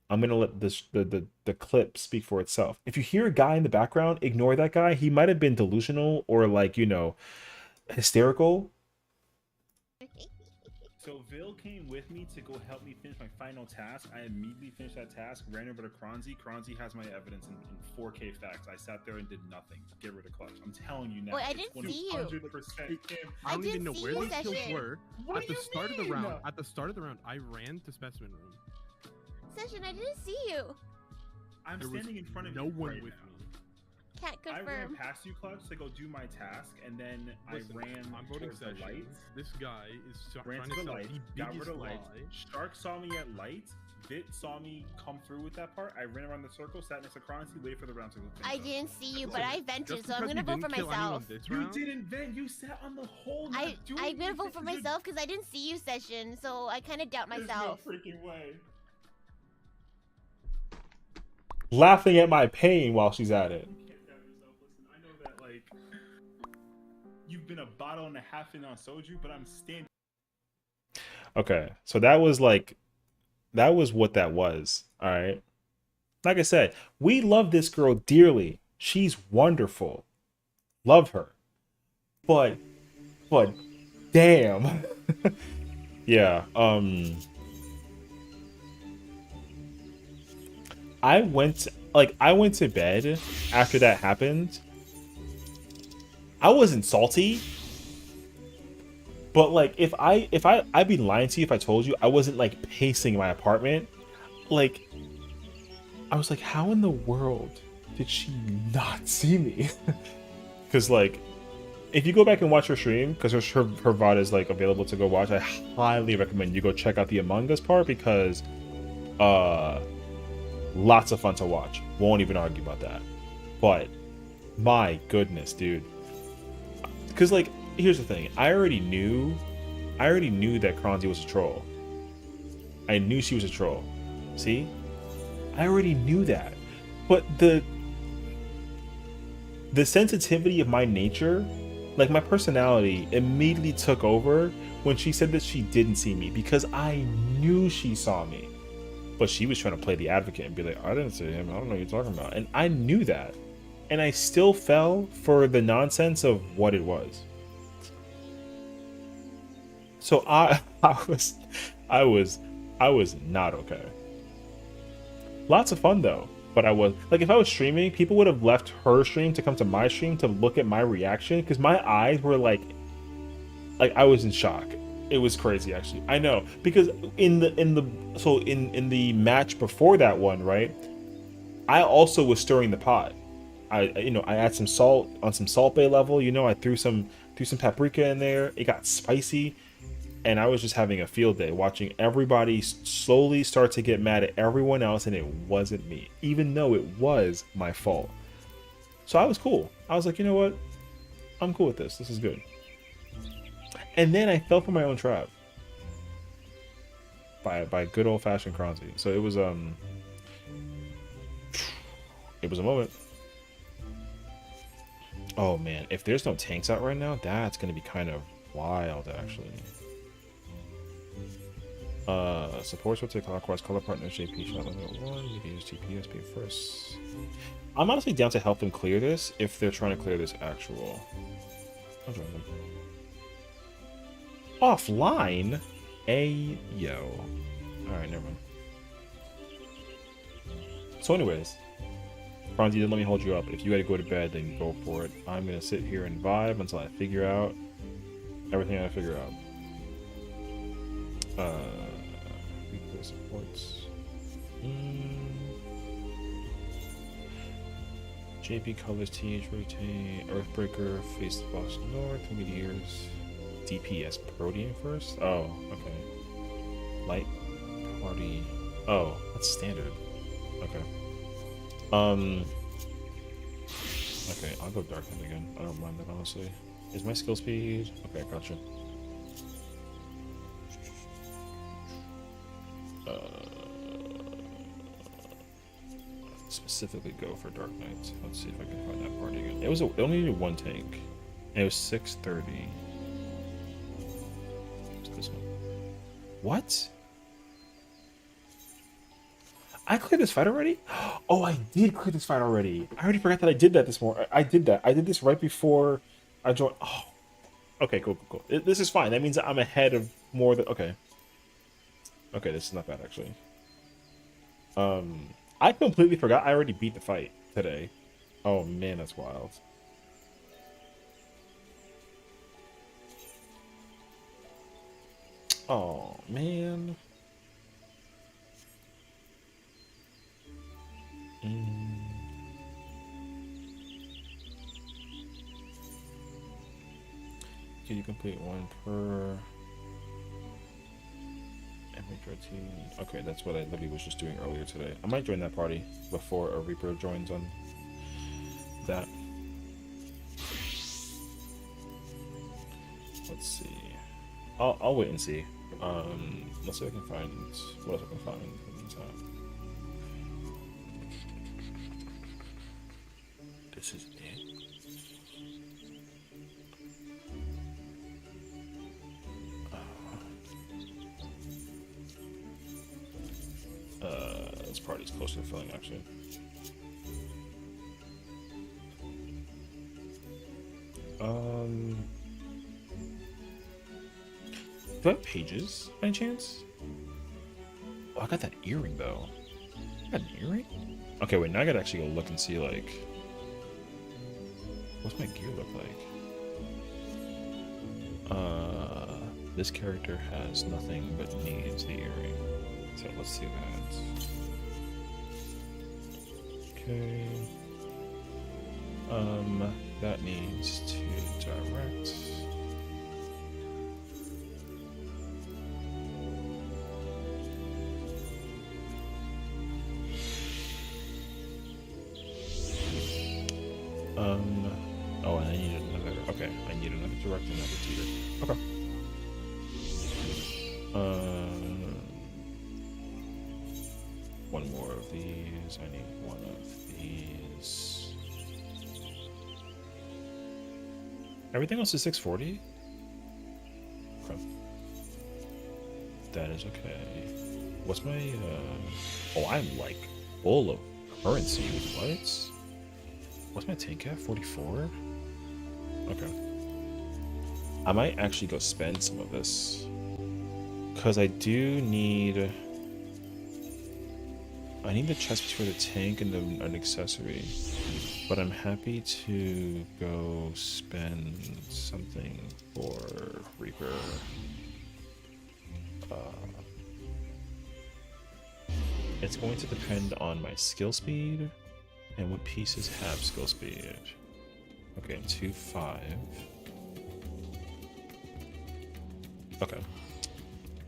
I'm gonna let the clip speak for itself. If you hear a guy in the background, ignore that guy. He might have been delusional or like, you know, hysterical. So Vil came with me to go help me finish my final task. I immediately finished that task, ran over to Kronzi. Kronzi has my evidence in 4K facts. I sat there and did nothing. Get rid of clutch. I'm telling you now. Wait, I didn't see you. 100% him. I don't even know didn't where see you, these kills Session. were. What At do the you start of the mean? round, I ran to specimen room. Session, I didn't see you. I'm There was standing in front of no you one right with now. me. Can't I ran confirm. past you, Clutch, to go do my task, and then Listen, I ran I'm voting towards the Session. lights. This guy is Ran trying to to the sell lights, the got rid biggest of lie. lights. Shark saw me at lights. Vit saw me come through with that part. I ran around the circle, sat next to Kronzi, waited for the round to finish I up. didn't see you, but Listen, I vented, Just so I'm because gonna you vote for didn't kill anyone myself. this You round, didn't vent. You sat on the hole. not I'm doing gonna anything. vote for myself because I didn't see you, Session, so I kind of doubt There's myself. no freaking way. Laughing at my pain while she's at it. You can't doubt yourself. Listen, I know that like you've been a bottle and a half in on soju, but I'm standing. Okay, so that was what that was. All right. Like I said, we love this girl dearly. She's wonderful. Love her. But damn. Yeah, I went to bed after that happened. I wasn't salty. But like I'd be lying to you if I told you I wasn't like pacing my apartment. Like I was like, how in the world did she not see me? Because like if you go back and watch her stream, because her VOD is like available to go watch, I highly recommend you go check out the Among Us part because lots of fun to watch. Won't even argue about that. But my goodness, dude. Because like here's the thing. I already knew that Kronzi was a troll. I knew she was a troll. See? I already knew that. But the sensitivity of my nature, like my personality, immediately took over when she said that she didn't see me because I knew she saw me. But she was trying to play the advocate and be like, I didn't see him. I don't know what you're talking about. And I knew that. And I still fell for the nonsense of what it was. So I was not okay. Lots of fun though. But I was like, if I was streaming, people would have left her stream to come to my stream to look at my reaction because my eyes were like I was in shock. It was crazy actually. I know because in the match before that one, right? I also was stirring the pot. I add some salt on some Salt Bay level. I threw some paprika in there. It got spicy. And I was just having a field day watching everybody slowly start to get mad at everyone else, and it wasn't me, even though it was my fault. So I was cool. I was like, you know what? I'm cool with this. This is good. And then I fell for my own trap by good old fashioned Kronzi. So it was a moment. Oh man, if there's no tanks out right now, that's gonna be kind of wild actually. Supports rotate clockwise, color partners JP shot limit 1, you can use TPS be first. I'm honestly down to help them clear this if they're trying to clear this actual. I'll join them. Offline? Yo. Alright, never mind. So anyways, Franz, you didn't let me hold you up. If you gotta go to bed, then go for it. I'm gonna sit here and vibe until I figure out everything I figure out. Reclear supports. JP colors TH rotate. Earthbreaker face the box north. Meteors. DPS Protean first? Oh, okay. Light party. Oh, that's standard. Okay. Okay, I'll go Dark Knight again. I don't mind that honestly. Is my skill speed? Okay, gotcha. Specifically go for Dark Knight. Let's see if I can find that party again. It only needed one tank. And it was 630. What's this one? What? I cleared this fight already? Oh, I did clear this fight already. I already forgot that I did that this morning. I did that. I did this right before I joined. Oh. Okay, cool. This is fine. That means I'm ahead of more than okay. Okay, this is not bad actually. I completely forgot I already beat the fight today. Oh man, that's wild. Oh man. Can you complete one per MHRT? Okay, that's what I literally was just doing earlier today. I might join that party before a Reaper joins on that. Let's see. I'll wait and see. Let's see if I can find what else I can find in the meantime. This is it. This party's close to filling actually. Do I have pages by any chance? Oh, I got that earring though. I got an earring? Okay, wait, now I gotta actually go look and see like what's my gear look like? This character has nothing but needs the earring. So let's see that. Okay. That needs to direct. Oh, and I need another. Okay, I need another direct and another teeter. Okay. One more of these. I need one of these. Everything else is 640. Okay. That is okay. What's my? Oh, I'm like full of currency. What? What's my tank at? 44? Okay. I might actually go spend some of this. Because I do need... I need the chest piece for the tank and an accessory. But I'm happy to go spend something for Reaper. It's going to depend on my skill speed. And what pieces have skill speed? Okay, 2-5. Okay.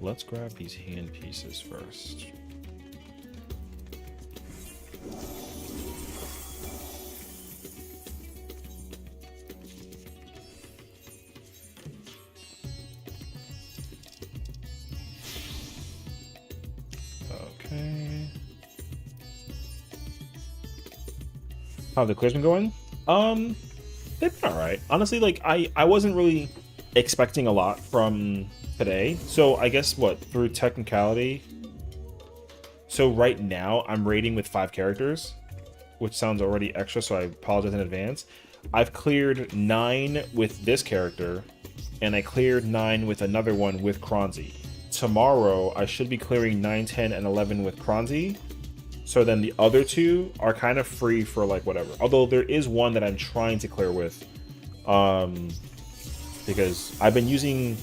Let's grab these hand pieces first. Okay. How the clears been going? They've been alright. Honestly, like I wasn't really expecting a lot from today. So I guess what, through technicality. So right now I'm rating with 5 characters, which sounds already extra, so I apologize in advance. I've cleared 9 with this character, and I cleared 9 with another one with Kronzi. Tomorrow I should be clearing 9, 10, and 11 with Kronzi. So then the other 2 are kind of free for like whatever. Although there is one that I'm trying to clear with. Because I've been using...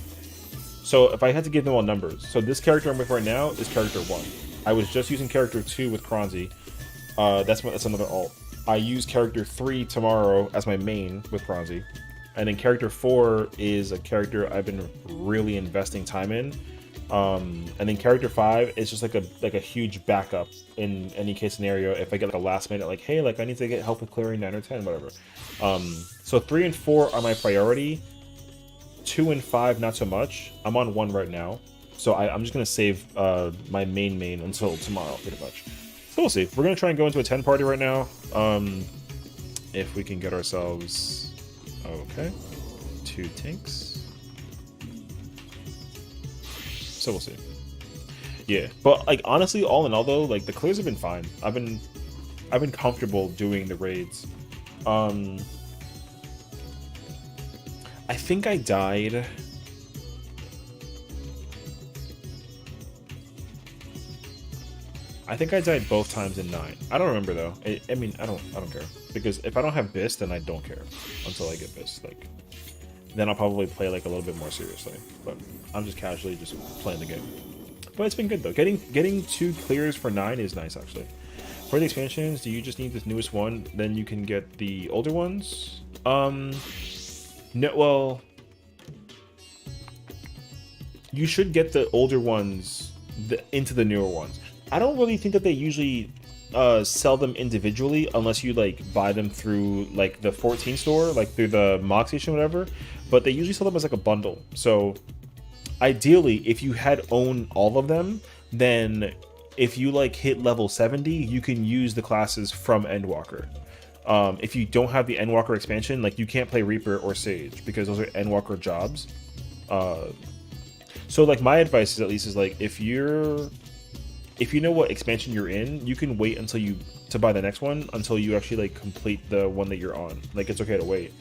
So if I had to give them all numbers. So this character I'm with right now is character 1. I was just using character 2 with Kronzi. That's another alt. I use character 3 tomorrow as my main with Kronzi. And then character 4 is a character I've been really investing time in. And then character 5 is just like a huge backup in any case scenario. If I get like a last minute, like, hey, like I need to get help with clearing 9 or 10, whatever. So 3 and 4 are my priority. 2 and 5, not so much. I'm on 1 right now. So I'm just gonna save my main until tomorrow, pretty much. So we'll see. We're gonna try and go into a 10 party right now. If we can get ourselves, okay, 2 tanks. So we'll see. Yeah, but like honestly, all in all though, like the clears have been fine. I've been comfortable doing the raids. I think I died. I think I died both times in 9. I don't remember though. I mean, I don't care because if I don't have Bis, then I don't care until I get Bis. Like, then I'll probably play like a little bit more seriously. But I'm just casually just playing the game. But it's been good though. Getting 2 clears for 9 is nice actually. For the expansions, do you just need this newest one? Then you can get the older ones. No, well, you should get the older ones into the newer ones. I don't really think that they usually sell them individually unless you like buy them through like the 14 store, like through the Mog Station, whatever. But they usually sell them as like a bundle. So ideally, if you had owned all of them, then if you like hit level 70, you can use the classes from Endwalker. If you don't have the Endwalker expansion, like you can't play Reaper or Sage because those are Endwalker jobs. So like my advice is at least is like if you know what expansion you're in, you can wait until to buy the next one until you actually like complete the one that you're on. Like it's okay to wait.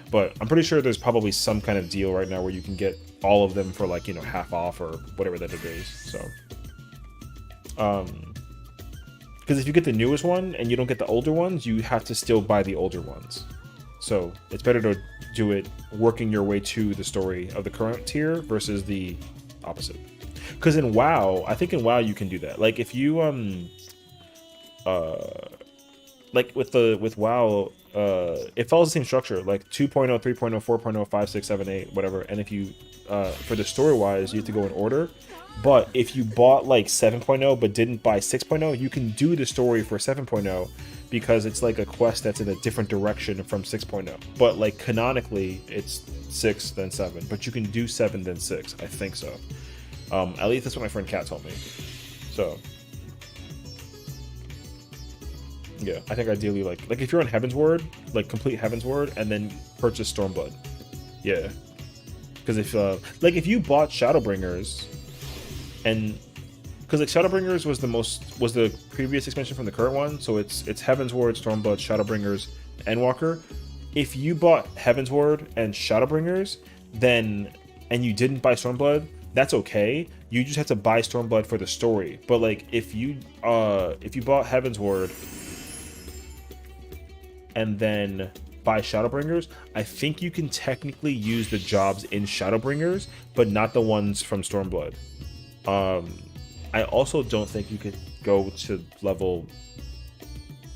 But I'm pretty sure there's probably some kind of deal right now where you can get all of them for like, you know, half off or whatever that it is. So because if you get the newest one and you don't get the older ones, you have to still buy the older ones. So it's better to do it working your way to the story of the current tier versus the opposite. Because in WoW, I think in WoW you can do that. Like if you like with WoW, it follows the same structure, like 2.0, 3.0, 4.0, 5, 6, 7, 8, whatever. And if you for the story wise, you have to go in order. But if you bought like 7.0 but didn't buy 6.0, you can do the story for 7.0 because it's like a quest that's in a different direction from 6.0. But like canonically, it's 6 then 7. But you can do 7 then 6. I think so. At least that's what my friend Kat told me. So yeah, I think ideally like if you're on Heaven's Word, like complete Heaven's Word and then purchase Stormblood. Yeah, because if like if you bought Shadowbringers. And because like Shadowbringers was the previous expansion from the current one, so it's Heaven's Ward, Stormblood, Shadowbringers, Endwalker. If you bought Heaven's Ward and Shadowbringers, and you didn't buy Stormblood, that's okay. You just have to buy Stormblood for the story. But like if you bought Heaven's Ward and then buy Shadowbringers, I think you can technically use the jobs in Shadowbringers, but not the ones from Stormblood. I also don't think you could go to level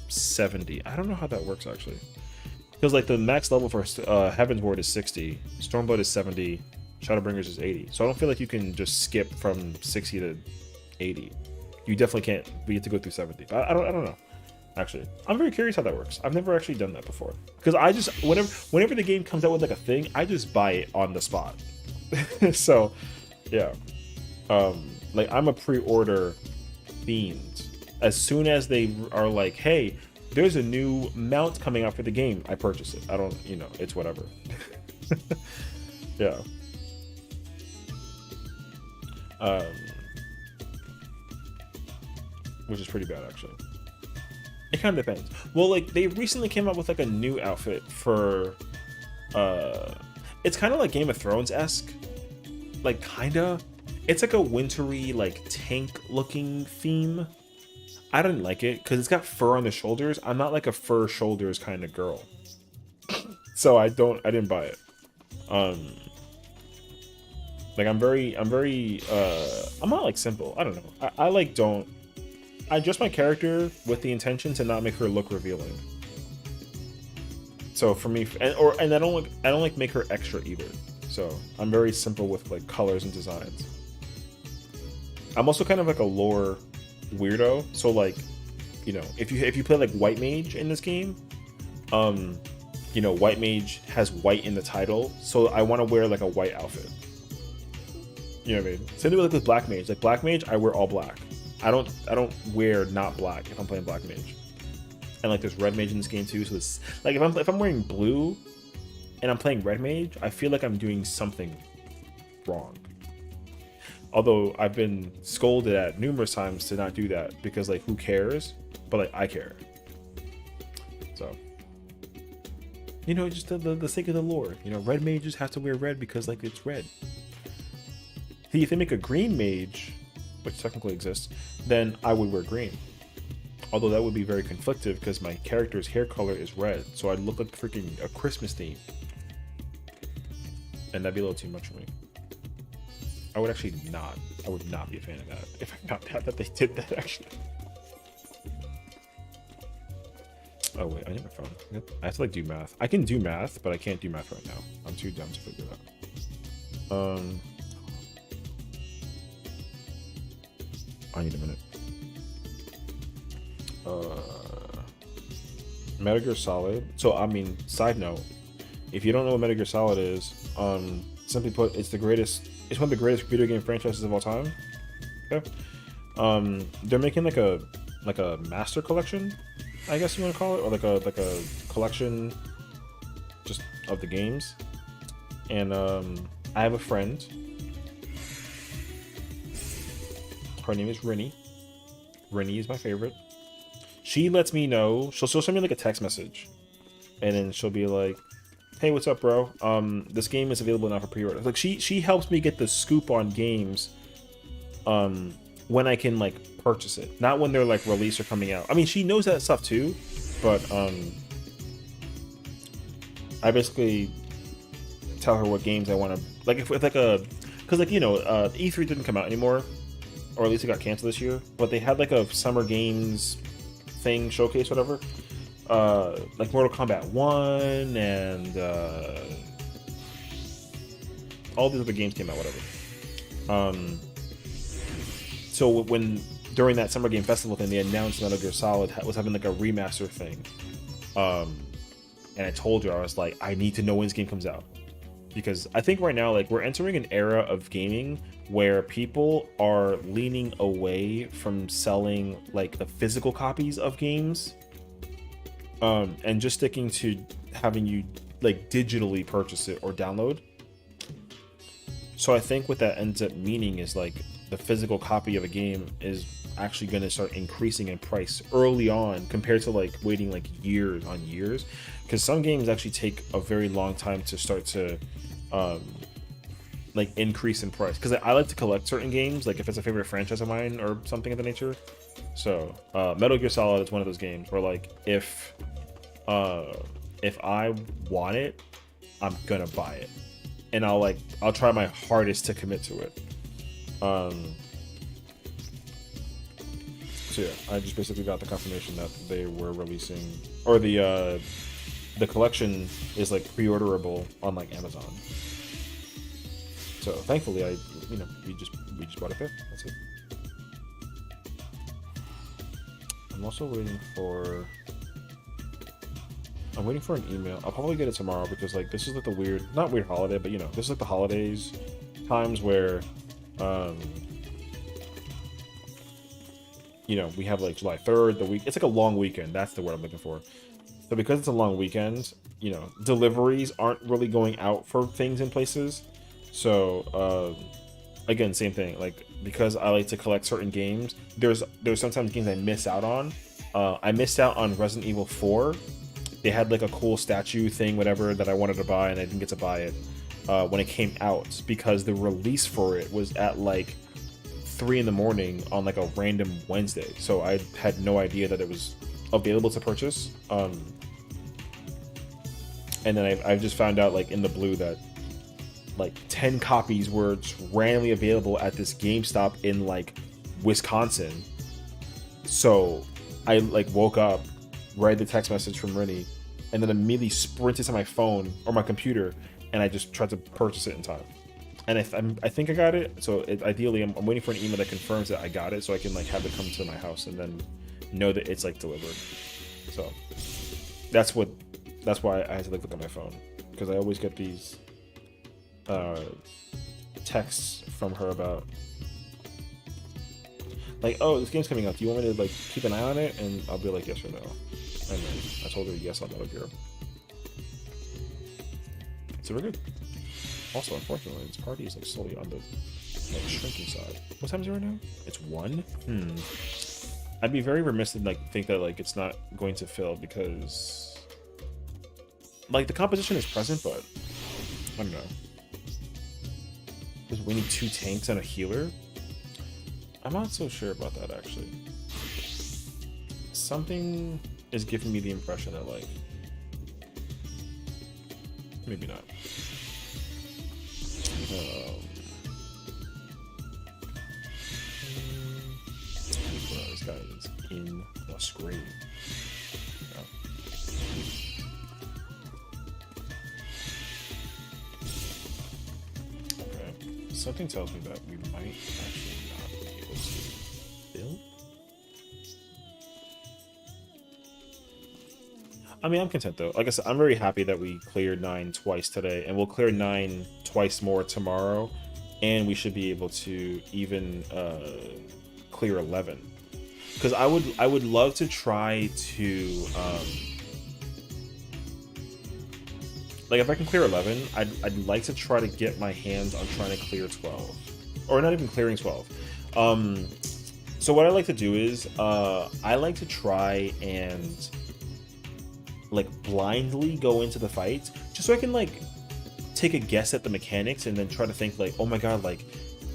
70. I don't know how that works actually, because like the max level for Heaven's Ward is 60, Stormblood is 70, Shadowbringers is 80. So I don't feel like you can just skip from 60 to 80. You definitely can't. We have to go through 70. But I don't know. Actually, I'm very curious how that works. I've never actually done that before because I just whenever the game comes out with like a thing, I just buy it on the spot. So yeah. Like I'm a pre-order fiend. As soon as they are like, hey, there's a new mount coming out for the game, I purchase it. I don't, you know, it's whatever. Yeah. Which is pretty bad actually. It kind of depends. Well, like they recently came out with like a new outfit for it's kind of like Game of Thrones-esque. Like kinda. It's like a wintry, like tank looking theme. I didn't like it because it's got fur on the shoulders. I'm not like a fur shoulders kind of girl. So I didn't buy it. Like I'm not like simple. I don't know. I adjust my character with the intention to not make her look revealing. So for me, and I don't like make her extra either. So I'm very simple with like colors and designs. I'm also kind of like a lore weirdo. So like, you know, if you play like White Mage in this game, you know, White Mage has white in the title, so I want to wear like a white outfit. You know what I mean? Same thing with Black Mage. Like Black Mage, I wear all black. I don't wear not black if I'm playing Black Mage. And like there's Red Mage in this game too, so it's like if I'm wearing blue and I'm playing Red Mage, I feel like I'm doing something wrong. Although I've been scolded at numerous times to not do that because like who cares? But like I care. So, you know, just the sake of the lore. You know, red mages have to wear red because like it's red. See, if they make a green mage, which technically exists, then I would wear green. Although that would be very conflictive because my character's hair color is red, so I'd look like freaking a Christmas theme. And that'd be a little too much for me. I would not be a fan of that if I found out that they did that actually. Oh wait, I need my phone. I have to like do math. I can do math, but I can't do math right now. I'm too dumb to figure it out. I need a minute. Metal Gear Solid. So I mean, side note, if you don't know what Metal Gear Solid is, simply put, it's the greatest. It's one of the greatest video game franchises of all time. Okay. They're making like a master collection, I guess you want to call it, or like a collection just of the games. And I have a friend. Her name is Rennie. Rennie is my favorite. She lets me know. She'll send me like a text message, and then she'll be like, "Hey, what's up, bro? This game is available now for pre-order." Like she helps me get the scoop on games, when I can like purchase it, not when they're like released or coming out. I mean, she knows that stuff too, but I basically tell her what games I want to like. If like because like E3 didn't come out anymore, or at least it got canceled this year. But they had like a summer games thing showcase, whatever. Like Mortal Kombat 1 and all these other games came out, whatever. So when during that summer game festival thing, they announced Metal Gear Solid was having like a remaster thing. And I told her, I was like, I need to know when this game comes out, because I think right now like we're entering an era of gaming where people are leaning away from selling like the physical copies of games, and just sticking to having you like digitally purchase it or download. So I think what that ends up meaning is like the physical copy of a game is actually going to start increasing in price early on compared to like waiting like years on years, because some games actually take a very long time to start to like increase in price, because I like to collect certain games, like if it's a favorite franchise of mine or something of the nature. So Metal Gear Solid is one of those games where like if I want it, I'm gonna buy it, and I'll try my hardest to commit to it. So yeah, I just basically got the confirmation that they were releasing, or the collection is like pre-orderable on like Amazon. So thankfully, we just bought it there. That's it. I'm also waiting for. I'm waiting for an email. I'll probably get it tomorrow, because like this is like the not weird holiday, but this is like the holidays times where we have like July 3rd, the week. It's like a long weekend. That's the word I'm looking for. So because it's a long weekend, deliveries aren't really going out for things in places. So again, same thing. Like, because I like to collect certain games, there's sometimes games I miss out on. I missed out on Resident Evil 4. They had like a cool statue thing, whatever, that I wanted to buy, and I didn't get to buy it when it came out, because the release for it was at like 3 in the morning on like a random Wednesday. So I had no idea that it was available to purchase. And then I just found out like in the blue that like 10 copies were just randomly available at this GameStop in like Wisconsin. So I like woke up, read the text message from Rennie, and then immediately sprinted to my phone or my computer, and I just tried to purchase it in time. And I think I got it. So ideally, I'm waiting for an email that confirms that I got it, so I can like have it come to my house and then know that it's like delivered. So that's why I had to like look at my phone, because I always get these texts from her about like, oh, this game's coming out, do you want me to like keep an eye on it? And I'll be like, yes or no. And then I told her yes on Metal Gear. So we're good. Also, unfortunately, this party is like slowly on the like shrinking side. What time is it right now? It's 1. I'd be very remiss to like think that like it's not going to fill, because like the composition is present, but I don't know. Because we need 2 tanks and a healer. I'm not so sure about that actually. Something is giving me the impression that like maybe not. Bro, this guy is in the screen. Okay. Something tells me that we might actually not be able to build. I mean, I'm content though. Like I said, I'm very happy that we cleared 9 twice today, and we'll clear 9 twice more tomorrow, and we should be able to even clear 11. Because I would love to try to like if I can clear 11, I'd like to try to get my hands on trying to clear 12, or not even clearing 12. So what I like to do is I like to try and like blindly go into the fight just so I can like take a guess at the mechanics and then try to think like, oh my god, like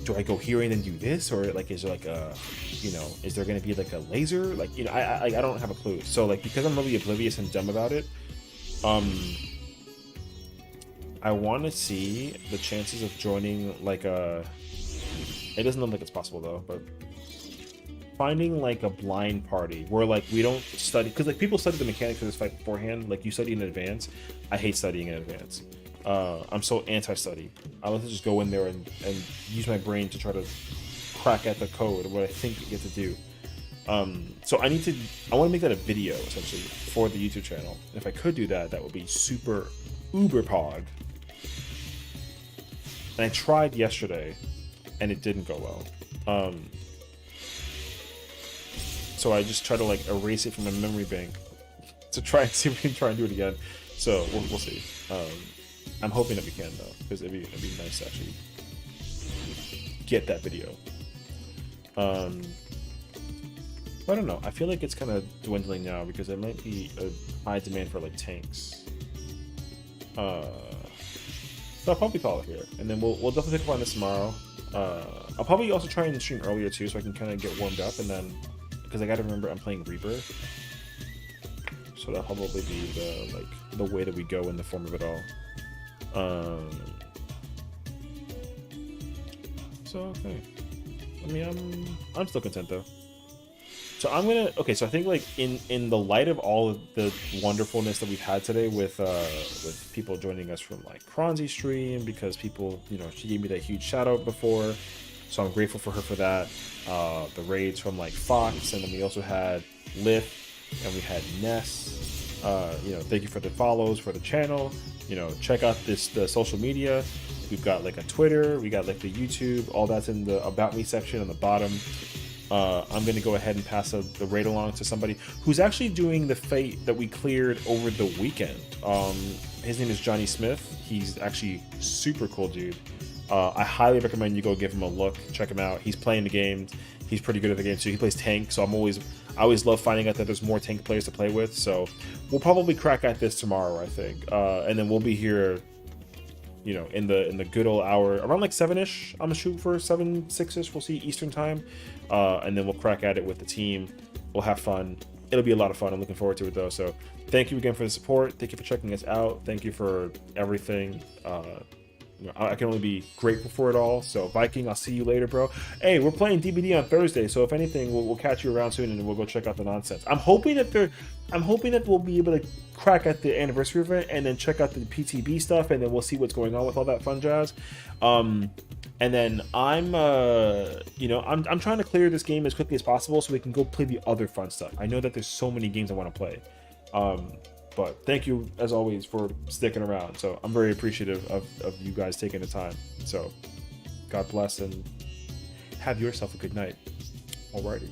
do I go here and then do this, or like is there like a, you know, is there gonna be like a laser, like, you know, I don't have a clue. So like because I'm really oblivious and dumb about it, I want to see the chances of joining like a, it doesn't look like it's possible though, but finding like a blind party where like we don't study, because like people study the mechanics of this fight beforehand, like you study in advance. I hate studying in advance. I'm so anti-study. I like to just go in there and use my brain to try to crack at the code of what I think you get to do. So I want to make that a video essentially for the YouTube channel. If I could do that, that would be super uber pog. And I tried yesterday and it didn't go well. So I just try to like erase it from my memory bank to try and see if we can try and do it again. So we'll see. I'm hoping that we can though, because it'd be nice to actually get that video. I don't know. I feel like it's kind of dwindling now because there might be a high demand for like tanks. So I'll probably call it here, and then we'll definitely pick up on this tomorrow. I'll probably also try and stream earlier too, so I can kind of get warmed up, and then because I gotta remember I'm playing Reaper, so that'll probably be the way that we go in the form of it all. So okay. I mean, I'm still content though. So I'm gonna, okay, so I think like in the light of all of the wonderfulness that we've had today with people joining us from like Kronzi's stream, because people, you know, she gave me that huge shout out before, so I'm grateful for her for that. The raids from like Fox, and then we also had Lift, and we had Ness. You know, thank you for the follows for the channel. You know, check out the social media. We've got like a Twitter, we got like the YouTube, all that's in the About Me section on the bottom. I'm going to go ahead and pass the raid along to somebody who's actually doing the fate that we cleared over the weekend. His name is Johnny Smith. He's actually super cool dude. I highly recommend you go give him a look, check him out. He's playing the game. He's pretty good at the game too. He plays tank, so I always love finding out that there's more tank players to play with. So we'll probably crack at this tomorrow, I think, and then we'll be here, you know, in the good old hour around like 7ish. I'm gonna shoot for 6ish. We'll see Eastern time, and then we'll crack at it with the team. We'll have fun. It'll be a lot of fun. I'm looking forward to it though. So thank you again for the support. Thank you for checking us out. Thank you for everything. You know, I can only be grateful for it all. So Viking, I'll see you later, bro. Hey, we're playing DBD on Thursday, so if anything, we'll catch you around soon, and we'll go check out the nonsense. I'm hoping that we'll be able to crack at the anniversary event, and then check out the PTB stuff, and then we'll see what's going on with all that fun jazz. And then I'm trying to clear this game as quickly as possible so we can go play the other fun stuff. I know that there's so many games I want to play. But thank you, as always, for sticking around. So I'm very appreciative of you guys taking the time. So God bless, and have yourself a good night. Alrighty.